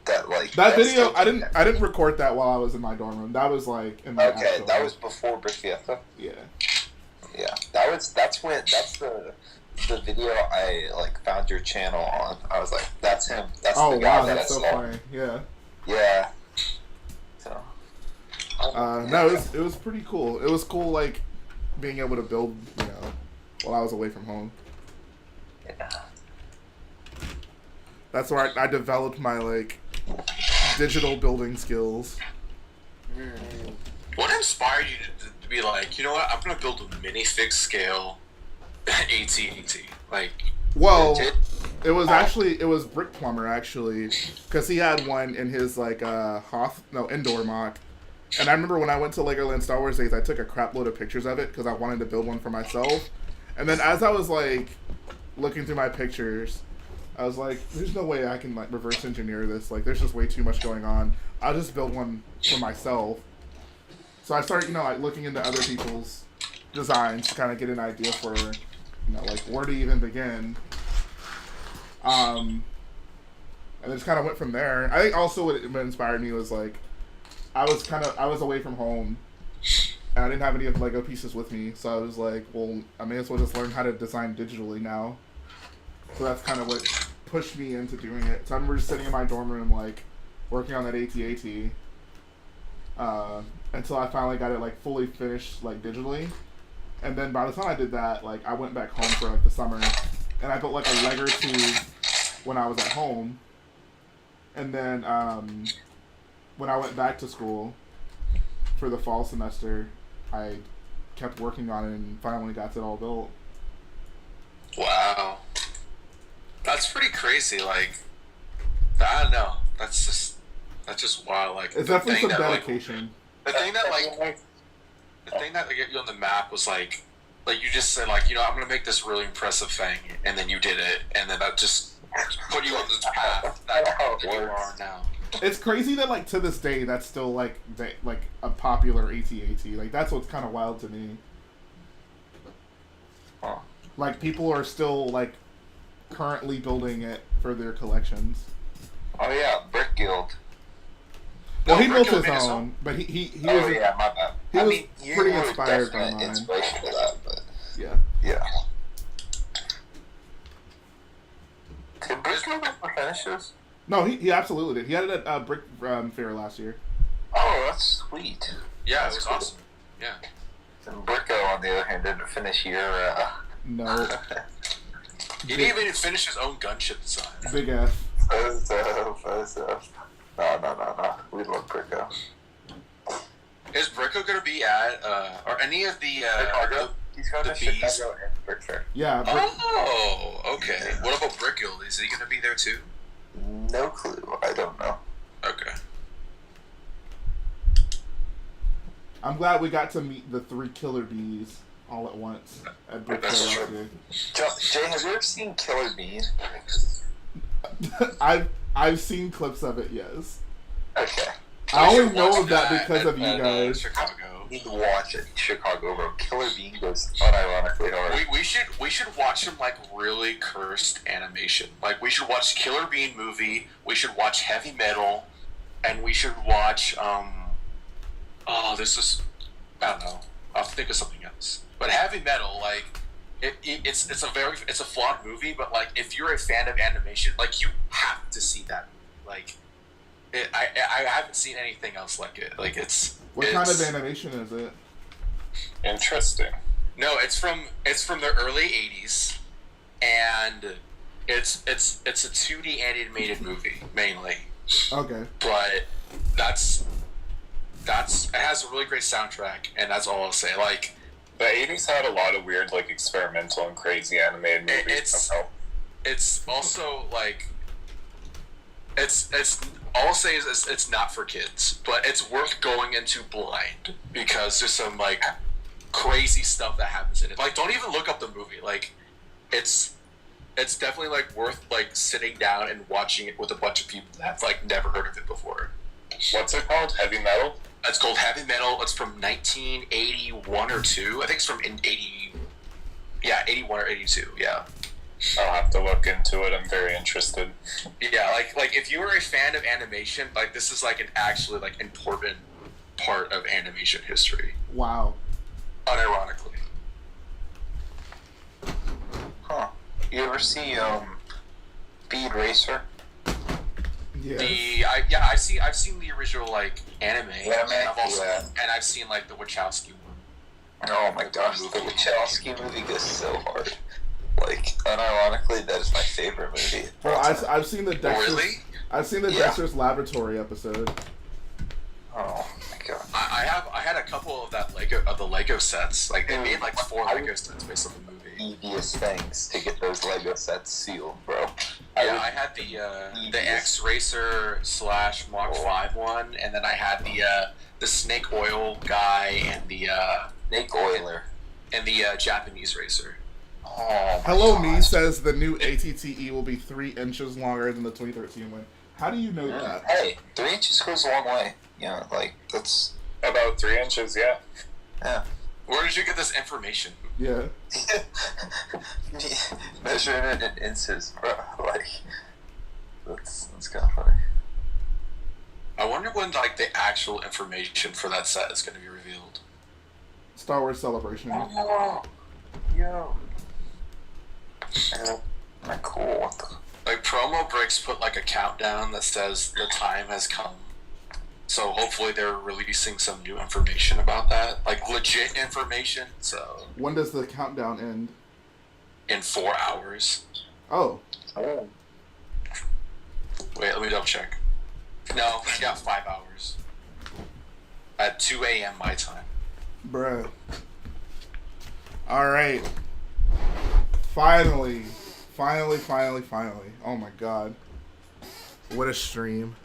that like That that's video, taken- I didn't record that while I was in my dorm room. That was like in my Okay, actual that room. was before Brick Fiesta. Yeah. Yeah, that's the the video I like found your channel on, I was like, that's him. That's Oh the guy wow, that that's I so saw. funny. Yeah. Yeah. So. No, it was pretty cool. It was cool, like being able to build, while I was away from home. Yeah. That's where I developed my like digital building skills. What inspired you to be like, you know what? I'm gonna build a minifig scale AT-AT. Like, Well, it was Brick Plumber actually, because he had one in his like indoor mock. And I remember when I went to Legoland Star Wars Days, I took a crap load of pictures of it because I wanted to build one for myself. And then as I was like looking through my pictures, I was like, "There's no way I can like reverse engineer this. Like, there's just way too much going on. I'll just build one for myself." So I started, like looking into other people's designs to kind of get an idea for, like where to even begin. And just kind of went from there. I think also what inspired me was like, I was away from home, and I didn't have any of the Lego pieces with me, so I was like, well, I may as well just learn how to design digitally now. So that's kind of what pushed me into doing it. So I remember just sitting in my dorm room, like, working on that AT-AT, until I finally got it, like, fully finished, like, digitally. And then by the time I did that, like, I went back home for, like, the summer, and I built, like, a leg or two when I was at home. And then, when I went back to school for the fall semester, I kept working on it and finally got it all built. wow. That's pretty crazy. Like, I don't know. That's just wild. Like, It's definitely some dedication. The thing that get you on the map was like you just said, like, I'm gonna make this really impressive thing, and then you did it, and then that just put you on this path that you are now. It's crazy that, like, to this day, that's still, like a popular AT-AT. Like, that's what's kind of wild to me. Huh. Like, people are still, like, currently building it for their collections. Oh yeah, Brick Guild. Well, No, he built Brick his Guild own, but he Oh was yeah, my bad. he I was mean, you pretty were inspired by definite mine. inspiration to that, but Yeah. yeah. Did Brick Guild ever finish this? No, he absolutely did. He had it at Brick Fair last year. Oh, that's sweet. Yeah, That's it was cool. awesome. Yeah. And Bricko, on the other hand, didn't finish your. No. He didn't even finish his own gunship design. Big F. No. We love Bricko. Is Bricko gonna be at or any of the Chicago? He's going the to bees? Chicago and Brick Fair. Yeah. Oh, okay. What about Brick Guild? Is he gonna be there too? No clue. I don't know. Okay. I'm glad we got to meet the 3 killer bees all at once at Brick Fair That's last true. year. Jay, have you ever seen Killer Bean? I've seen clips of it, yes. Okay. I We only should know watch of that because of you guys. Chicago. You need to watch it in Chicago, bro. Killer Bean goes unironically hard. We should watch some like really cursed animation. Like we should watch Killer Bean movie. We should watch Heavy Metal, and we should watch this is I don't know. I'll think of something else. But Heavy Metal, like it's a flawed movie. But like if you're a fan of animation, like you have to see that movie. Like I haven't seen anything else like it. Like What kind of animation is it? Interesting. No, it's from the early '80s, and it's a 2D animated movie mainly. Okay. But it has a really great soundtrack, and that's all I'll say. Like The 80s had a lot of weird, like, experimental and crazy animated movies. it's also like it's all I'll say is it's not for kids, but it's worth going into blind because there's some like crazy stuff that happens in it. Like, don't even look up the movie. Like, it's definitely like worth like sitting down and watching it with a bunch of people that's like never heard of it before. What's it called? Heavy Metal? It's called Heavy Metal. It's from 1981 or 2. I think it's from 81 or 82. Yeah. I'll have to look into it. I'm very interested. Yeah, like if you were a fan of animation, like this is like an actually like important part of animation history. Wow. Unironically. Huh. You ever see Speed Racer? Yeah. I've seen the original like anime, and I've seen like the Wachowski one. Oh my gosh, the Wachowski movie goes so hard. Like, unironically, that is my favorite movie. Well, I've seen the Dexter's, Really? I've seen the Dexter's Laboratory episode. Oh my god. I had a couple of the Lego sets. Like they made like 4 Lego sets based on the movie. Easiest things to get those Lego sets sealed, bro. Yeah, I had the X Racer / Mach 5 one, and then I had the Snake Oil guy and the Snake Oiler and the Japanese racer. Oh, Hello Me says the new ATTE will be 3 inches longer than the 2013 one. How do you know that? Hey, 3 inches goes a long way. Yeah, like, that's... About 3 inches, yeah. Yeah. Where did you get this information? Yeah. Measuring it in inches, bro. Like, that's kind of funny. I wonder when like the actual information for that set is going to be revealed. Star Wars Celebration. Oh, yo. Cool. What the... Like promo bricks put like a countdown that says the time has come. So hopefully they're releasing some new information about that, like legit information. So when does the countdown end? In 4 hours. Oh. Oh. Wait, let me double check. No, yeah, 5 hours. At 2 a.m. my time. Bruh. Alright. Finally. Oh my god. What a stream.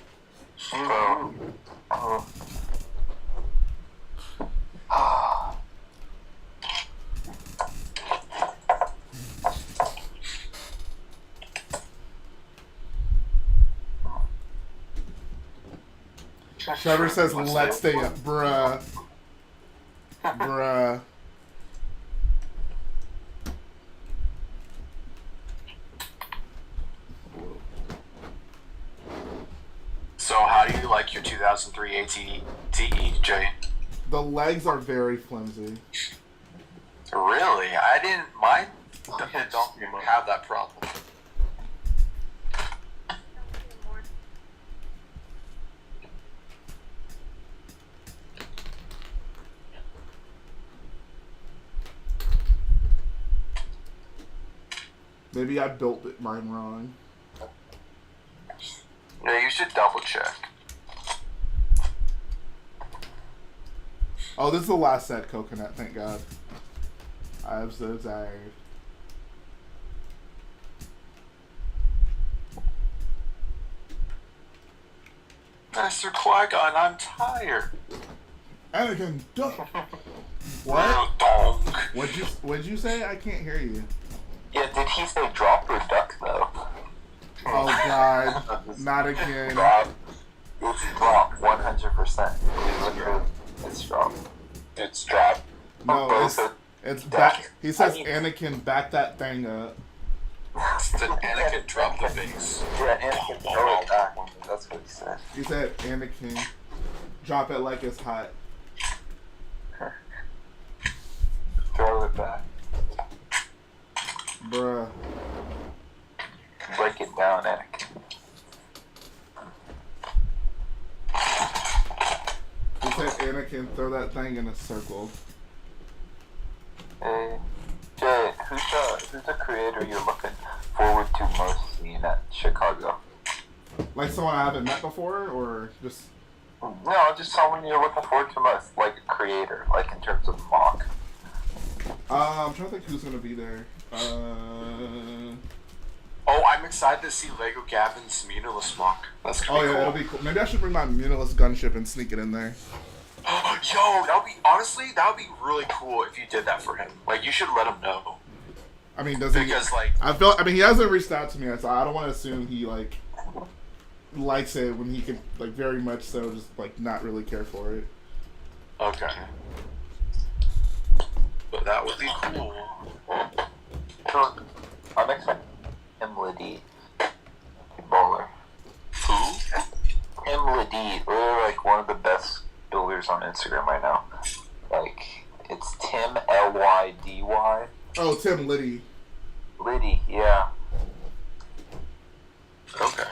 Trevor says, let's stay up. Bruh. So how do you like your 2003 ATTE, Jay? The legs are very flimsy. Really? I didn't mind. Don't have that problem. Maybe I built mine wrong. Yeah, you should double check. Oh, this is the last set, Coconut, thank God. I'm so tired. Master Qui-Gon, I'm tired. Anakin, duck. What? What'd you say? I can't hear you. Yeah, did he say drop or duck, though? Oh, God. Not again. Drop. It's drop, 100%. It's drop. It's drop. No, it's back. He says, Anakin, back that thing up. Anakin, drop the base. Yeah, Anakin, throw it back. That's what he said. He said, Anakin, drop it like it's hot. Throw it back. Bruh. Break it down, Anakin. He said, Anakin, throw that thing in a circle. Hey, Jay, who's the creator you're looking forward to most seeing at Chicago? Like someone I haven't met before, or just... No, just someone you're looking forward to most, like a creator, like in terms of mock. I'm trying to think who's gonna be there. Oh, I'm excited to see Lego Gavin's Munilus mock. That's gonna be cool. It'll be cool. Maybe I should bring my Munilus gunship and sneak it in there. Yo, that would be really cool if you did that for him. Like, you should let him know. I mean, does he? Because, like, he hasn't reached out to me, so I don't want to assume he like likes it when he could like very much so just like not really care for it. Okay. But that would be cool. So, I'm expecting Emily Bowler. Who? Emily, really like one of the best builders on Instagram right now. Like, it's Tim Lydy. Oh, Tim Liddy. Liddy, yeah. Okay.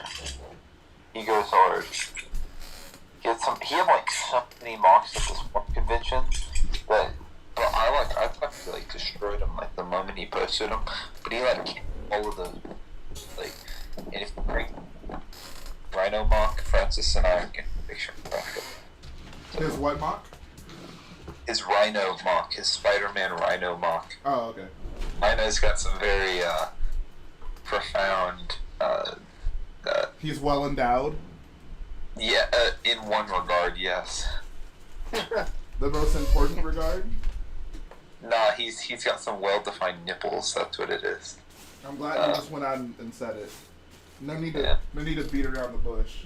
He goes hard. He had like so many mocks at this one convention that I thought he like destroyed him like the moment he posted them. But he like all of the like, and if you bring Rhino mock, Francis and I get a picture after. His what mock? His Rhino mock, his Spider-Man Rhino mock. Oh, okay. Rhino's got some very profound. He's well endowed. Yeah, in one regard, yes. The most important regard. Nah, he's got some well-defined nipples. That's what it is. I'm glad you just went out and said it. No need to beat around the bush.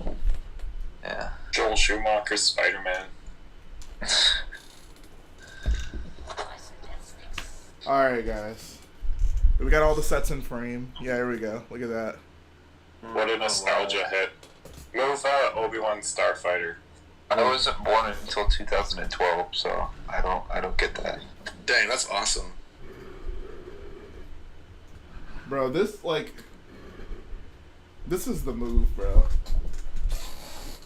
Yeah. Joel Schumacher's Spider-Man. Alright, guys. We got all the sets in frame. Yeah, here we go. Look at that. What a nostalgia hit. Move Obi-Wan Starfighter. I wasn't born until 2012, so I don't get that. Dang, that's awesome. Bro, this is the move, bro.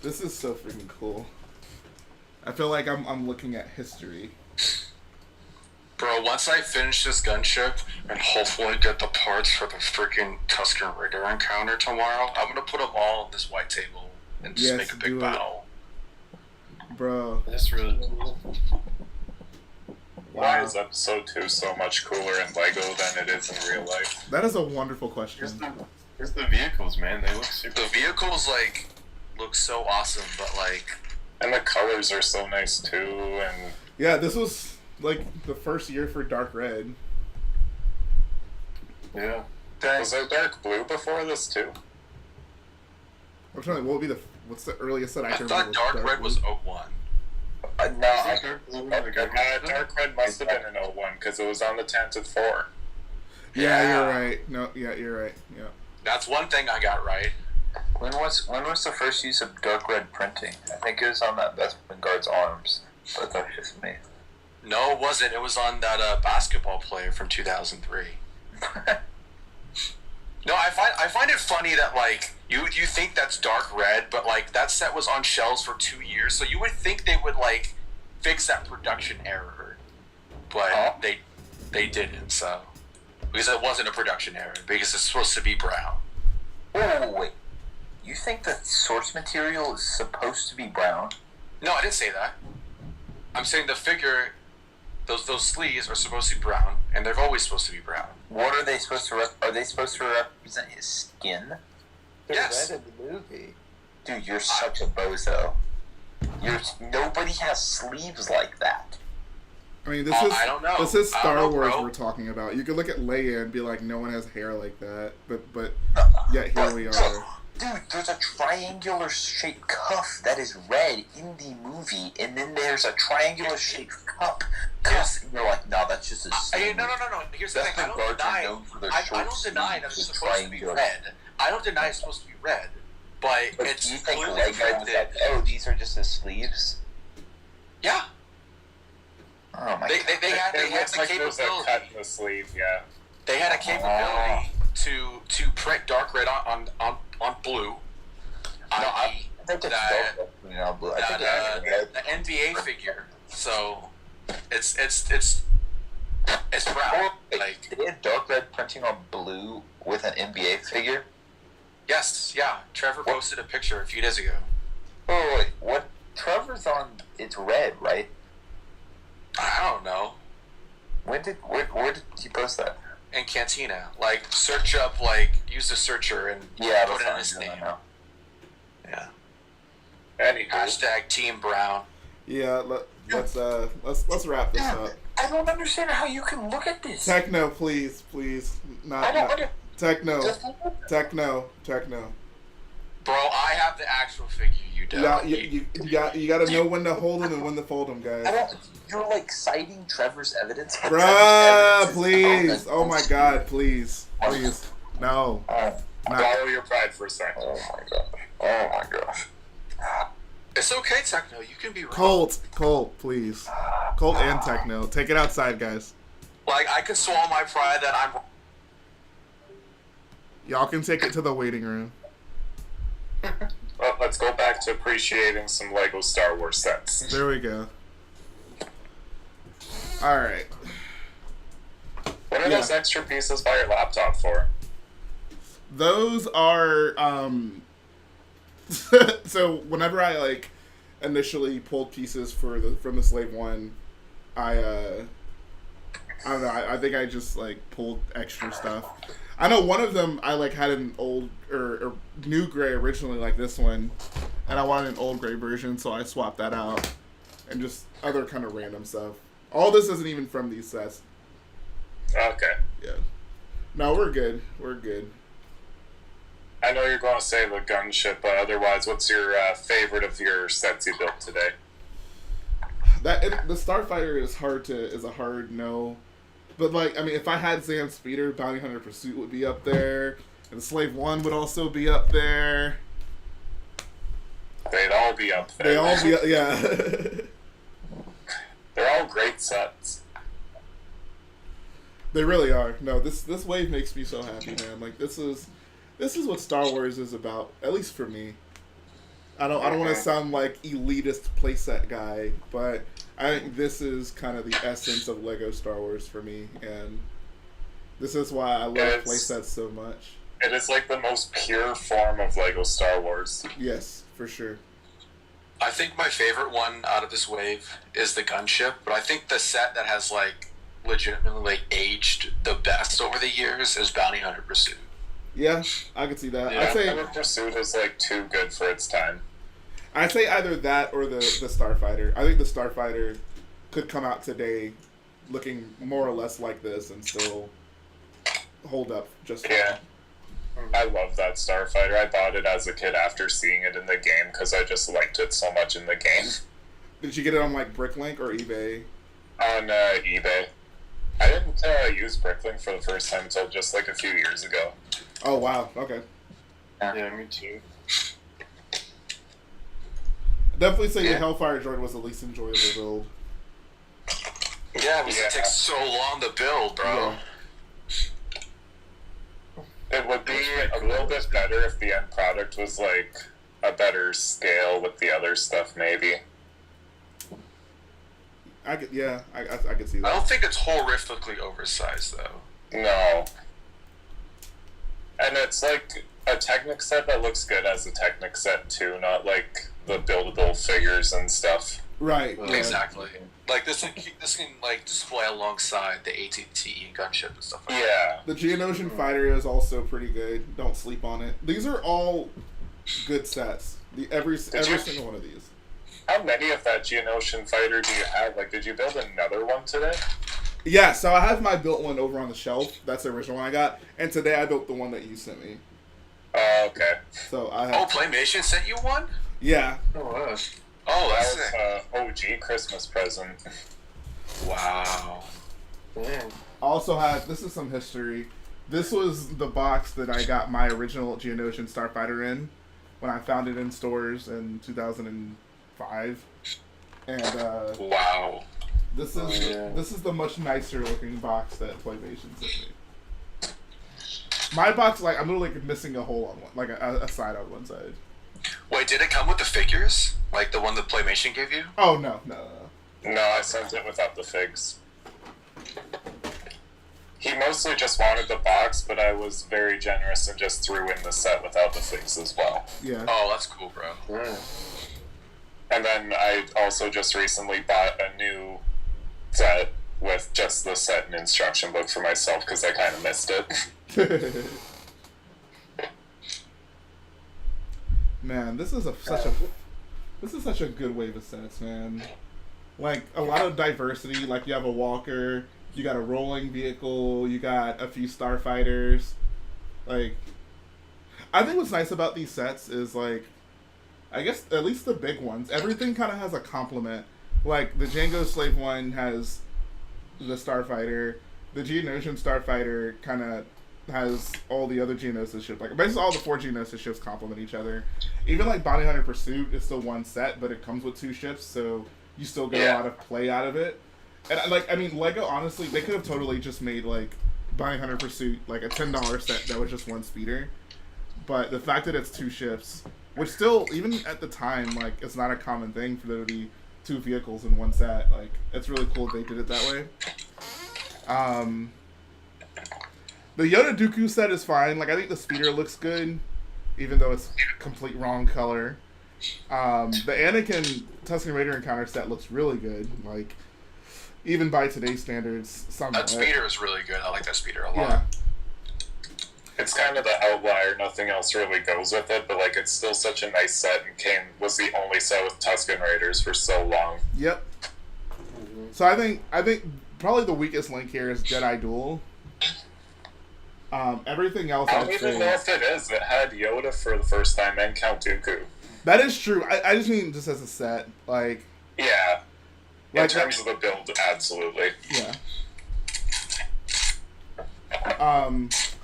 This is so freaking cool. I feel like I'm looking at history. Bro, once I finish this gunship and hopefully get the parts for the freaking Tuscan Raider encounter tomorrow, I'm gonna put them all on this white table and just make a big battle. Bro. That's really cool. Why is episode 2 so much cooler in Lego than it is in real life? That is a wonderful question. Here's the vehicles, man. They look super. The vehicles look so awesome, but and the colors are so nice too. And yeah, this was like the first year for Dark Red. Yeah. Was there Dark Blue before this too? I'm trying to think, what's the earliest that I can remember? I thought Dark Red was 01. Dark Red must have been in 01 because it was on the Tantive 4. Yeah, you're right. No, yeah, you're right. Yeah. That's one thing I got right. When was the first use of dark red printing? I think it was on that Best Guard's arms, but that's just me. No, it wasn't. It was on that basketball player from 2003. No, I find it funny that you think that's dark red, but that set was on shelves for 2 years, so you would think they would fix that production error, but they didn't. So because it wasn't a production error because it's supposed to be brown. Wait. You think the source material is supposed to be brown? No, I didn't say that. I'm saying the figure, those sleeves are supposed to be brown, and they're always supposed to be brown. What are they supposed to? Are they supposed to represent his skin? Yes. Red in the movie. Dude, you're such a bozo. Nobody has sleeves like that. I mean, I don't know. This is Star Wars bro. we're talking about. You could look at Leia and be like, no one has hair like that, but yet here we are. Dude, there's a triangular shaped cuff that is red in the movie, and then there's a triangular shaped cup. Yes. And you're like, no, that's just a No. Here's the thing. I don't deny that it's supposed to be red. I don't deny it's supposed to be red, but it's do you think clearly Lego was like, oh, these are just his sleeves? Yeah. Oh my They god. had the There's a capability. cut in the sleeve, yeah. They had a capability to print dark red on blue. I think it's dark blue. I think the NBA figure. So it's brown. Did they have dark red printing on blue with an NBA figure? Yes, yeah. Trevor posted a picture a few days ago. Oh wait, what? Trevor's on? It's red, right? I don't know. Where did you post that? In Cantina, search up, use the searcher and put in his name. Yeah. Hashtag Team Brown. Yeah, let's wrap this up. I don't understand how you can look at this. Techno, please, not Techno. Bro, I have the actual figure. You don't. You got to know when to hold them and when to fold them, guys. You're citing Trevor's evidence. Bruh, please. Oh my god, please. No. Follow your pride for a second. Oh my gosh. It's okay, Techno. You can be wrong. Colt, please. Colt and Techno. Take it outside, guys. I can swallow my pride that I'm wrong. Y'all can take it to the waiting room. Well, let's go back to appreciating some Lego Star Wars sets. There we go. All right. What are those extra pieces by your laptop for? Those are so whenever I like initially pulled pieces from the Slave One, I don't know. I think I just like pulled extra stuff. I know one of them I like had an old or new gray originally, like this one, and I wanted an old gray version, so I swapped that out, and just other kind of random stuff. All this isn't even from these sets. Okay. Yeah. No, we're good. We're good. I know you're going to say the gunship, but otherwise, what's your favorite of your sets you built today? The Starfighter is a hard no. But, like, I mean, if I had Zam Speeder, Bounty Hunter Pursuit would be up there. And Slave 1 would also be up there. They'd all be up there. They all be, yeah. They're all great sets. They really are. No, this wave makes me so happy, man. Like, this is what Star Wars is about, at least for me. I don't want to sound like elitist playset guy, but I think this is kind of the essence of Lego Star Wars for me, and this is why I love playsets so much. It is like the most pure form of Lego Star Wars. Yes, for sure. I think my favorite one out of this wave is the gunship, but I think the set that has like legitimately aged the best over the years is Bounty Hunter Pursuit. Yeah, I could see that. Yeah, I'd say Bounty Hunter Pursuit is like too good for its time. I'd say either that or the Starfighter. I think the Starfighter could come out today looking more or less like this and still hold up just fine. Yeah. I love that Starfighter. I bought it as a kid after seeing it in the game because I just liked it so much in the game. Did you get it on like Bricklink or eBay? On eBay. I didn't use Bricklink for the first time until just like a few years ago. Oh wow, okay. Yeah, me too. Definitely say the Hellfire droid was the least enjoyable build. Yeah, because it takes so long to build, bro. Yeah. It would be a little bit better if the end product was like a better scale with the other stuff, maybe. I could see that. I don't think it's horrifically oversized, though. No. And it's like a Technic set that looks good as a Technic set too, not like the buildable figures and stuff. Right. Exactly. Like this can like display alongside the ATT and gunship and stuff like that. Yeah. The Geonosian fighter is also pretty good. Don't sleep on it. These are all good sets. Every single one of these. How many of that Geonosian fighter do you have? Like, did you build another one today? Yeah, so I have my built one over on the shelf. That's the original one I got. And today I built the one that you sent me. Oh, okay. So I have. Oh, Playmation sent you one? Yeah. Oh, wow. Oh, that's that was OG Christmas present. Wow. Yeah. I also have, this is some history. This was the box that I got my original Geonosian Starfighter in when I found it in stores in 2005. And wow. This is the much nicer looking box that Playmation sent me. My box, like, I'm literally missing a hole on one, like a side on one side. Wait, did it come with the figures? Like the one that Playmation gave you? Oh, no. No, I sent it without the figs. He mostly just wanted the box, but I was very generous and just threw in the set without the figs as well. Yeah. Oh, that's cool, bro. Yeah. And then I also just recently bought a new set with just the set and instruction book for myself because I kind of missed it. Man, this is such a good wave of sets, man. Like a lot of diversity. Like you have a walker, you got a rolling vehicle, you got a few starfighters. Like, I think what's nice about these sets is like, I guess at least the big ones, everything kind of has a complement. Like the Django Slave one has the starfighter, the Geonosian starfighter kind of has all the other Geonosis ships. Like basically all the 4 Geonosis ships complement each other. Even like Bounty Hunter Pursuit is still one set, but it comes with 2 ships, so you still get a lot of play out of it. And like, I mean, Lego honestly, they could have totally just made like Bounty Hunter Pursuit, like a $10 set that was just one speeder. But the fact that it's 2 ships, which still, even at the time, like, it's not a common thing for there to be 2 vehicles in one set. Like, it's really cool they did it that way. The Yoda Dooku set is fine. Like, I think the speeder looks good, even though it's complete wrong color. The Anakin Tuscan Raider encounter set looks really good. Like, even by today's standards, that speeder is really good. I like that speeder a lot. Yeah. It's kind of the outlier. Nothing else really goes with it, but like it's still such a nice set, and was the only set with Tuscan Raiders for so long. Yep. So I think probably the weakest link here is Jedi Duel. Everything else, I don't even know if it is. It had Yoda for the first time and Count Dooku. That is true. I just mean just as a set, like. Yeah. In Like terms of the build, absolutely. Yeah.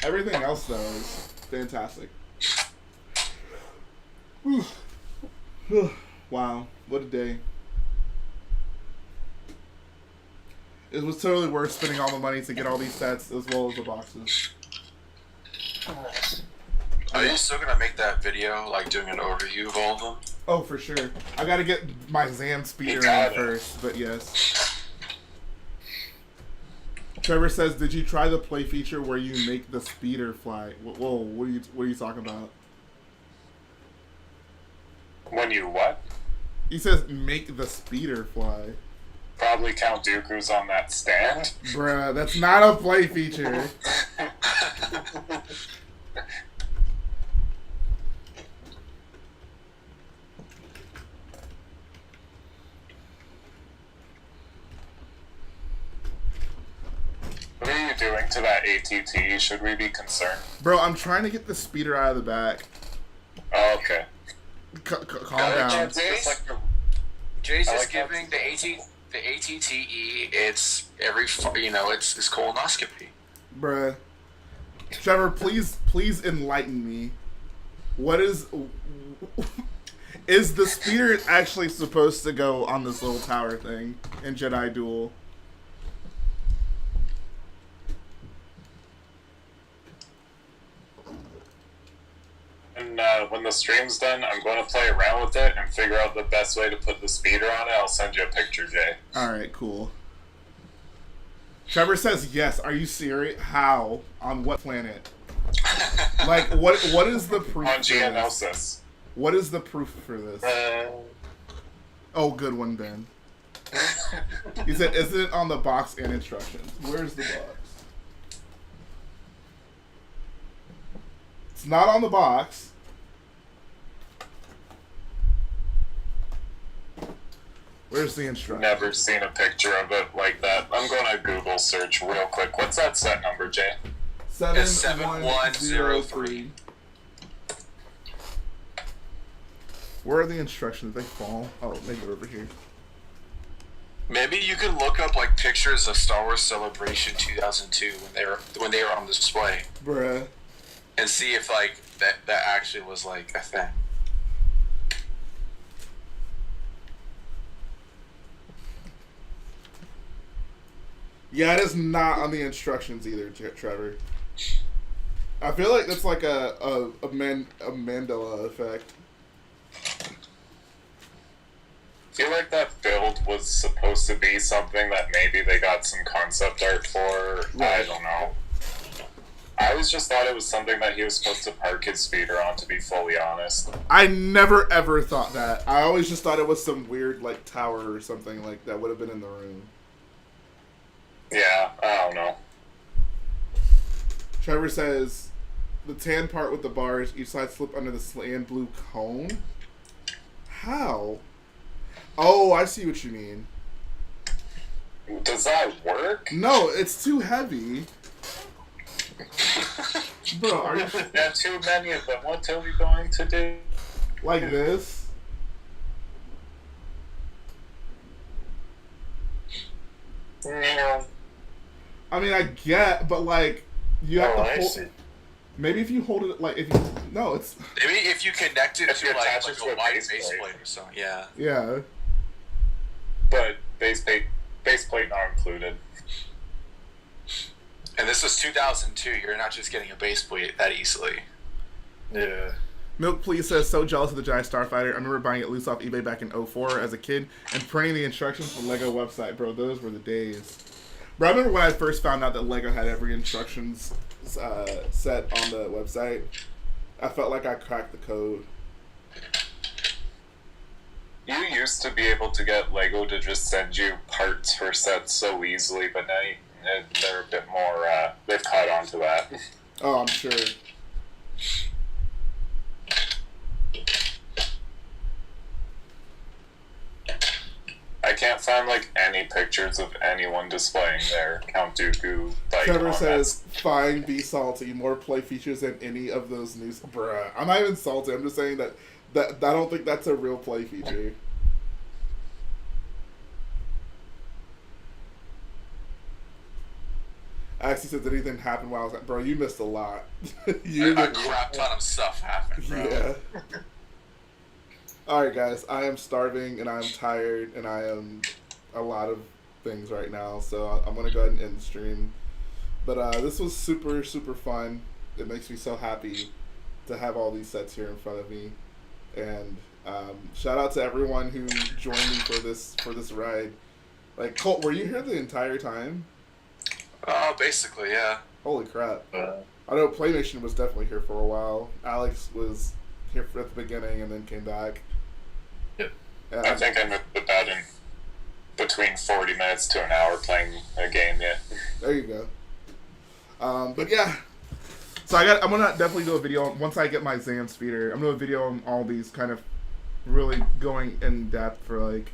Everything else though is fantastic. Wow, what a day. It was totally worth spending all the money to get all these sets as well as the boxes. Are you still gonna make that video, like doing an overview of all of them? Oh, for sure. I gotta get my Zam speeder in first, but yes. Trevor says, "Did you try the play feature where you make the speeder fly?" Whoa, what are you talking about? When you what? He says, "Make the speeder fly." Probably Count Dooku's on that stand. Bruh, that's not a play feature. What are you doing to that ATT? Should we be concerned? Bro, I'm trying to get the speeder out of the back. Oh, okay. Calm down. Jay's just giving the ATTE. It's it's colonoscopy. Bruh. Trevor, please enlighten me. What is the speeder actually supposed to go on this little tower thing in Jedi Duel? And when the stream's done, I'm going to play around with it and figure out the best way to put the speeder on it. I'll send you a picture, Jay. Alright, cool. Trevor says yes. Are you serious? How? On what planet? Like, what is the proof on for Geonosis. this? What is the proof for this? Oh, good one, Ben. He said, isn't it on the box and instructions? Where's the box? It's not on the box. Where's the instructions? Never seen a picture of it like that. I'm going to Google search real quick. What's that set number, Jay? 7103. Where are the instructions? They fall. Oh, maybe they're over here. Maybe you could look up like pictures of Star Wars Celebration 2002 when they were on display. Bruh. And see if like that actually was like a thing. Yeah, it is not on the instructions either, Trevor. I feel like that's like a Mandela effect. I feel like that build was supposed to be something that maybe they got some concept art for. Right. I don't know. I always just thought it was something that he was supposed to park his speeder on, to be fully honest. I never ever thought that. I always just thought it was some weird like tower or something like that would have been in the room. Yeah, I don't know. Trevor says, the tan part with the bars, each side slip under the sand blue cone? How? Oh, I see what you mean. Does that work? No, it's too heavy. Bro, are you... There are too many of them. What are we going to do? Like this? No. I mean, I get, but like, you have to I hold... see. Maybe if you hold it, like, if you... No, it's... Maybe if you connect it If to you like attach it to a a wide base base plate. plate or something. Yeah. Yeah. But base plate not included. And this was 2002. You're not just getting a base plate that easily. Yeah. Milk Please says, so jealous of the Jedi Starfighter. I remember buying it loose off eBay back in 04 as a kid and printing the instructions from Lego website. Bro, those were the days. Bro, I remember when I first found out that Lego had every instructions set on the website. I felt like I cracked the code. You used to be able to get Lego to just send you parts for sets so easily, but now they're a bit more, they've caught on to that. Oh, I'm sure. I can't find, like, any pictures of anyone displaying their Count Dooku, like, Trevor says, fine, be salty. More play features than any of those news. Bruh. I'm not even salty. I'm just saying that I don't think that's a real play feature. Actually said, did anything happen while I was like, bro, you missed a lot. A crap ton of stuff happened, bro. Yeah. Alright, guys, I am starving and I'm tired and I am a lot of things right now, so I'm going to go ahead and end the stream. But this was super, super fun. It makes me so happy to have all these sets here in front of me. And shout out to everyone who joined me for this ride. Like, Colt, were you here the entire time? Basically, yeah. Holy crap. I know PlayNation was definitely here for a while. Alex was here at the beginning and then came back. Yep. I think I missed about in between 40 minutes to an hour playing a game, yeah. There you go. But yeah. So I'm gonna definitely do a video once I get my Zam speeder. I'm gonna do a video on all these, kind of really going in depth for like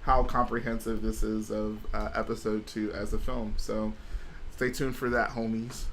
how comprehensive this is of episode 2 as a film. So stay tuned for that, homies.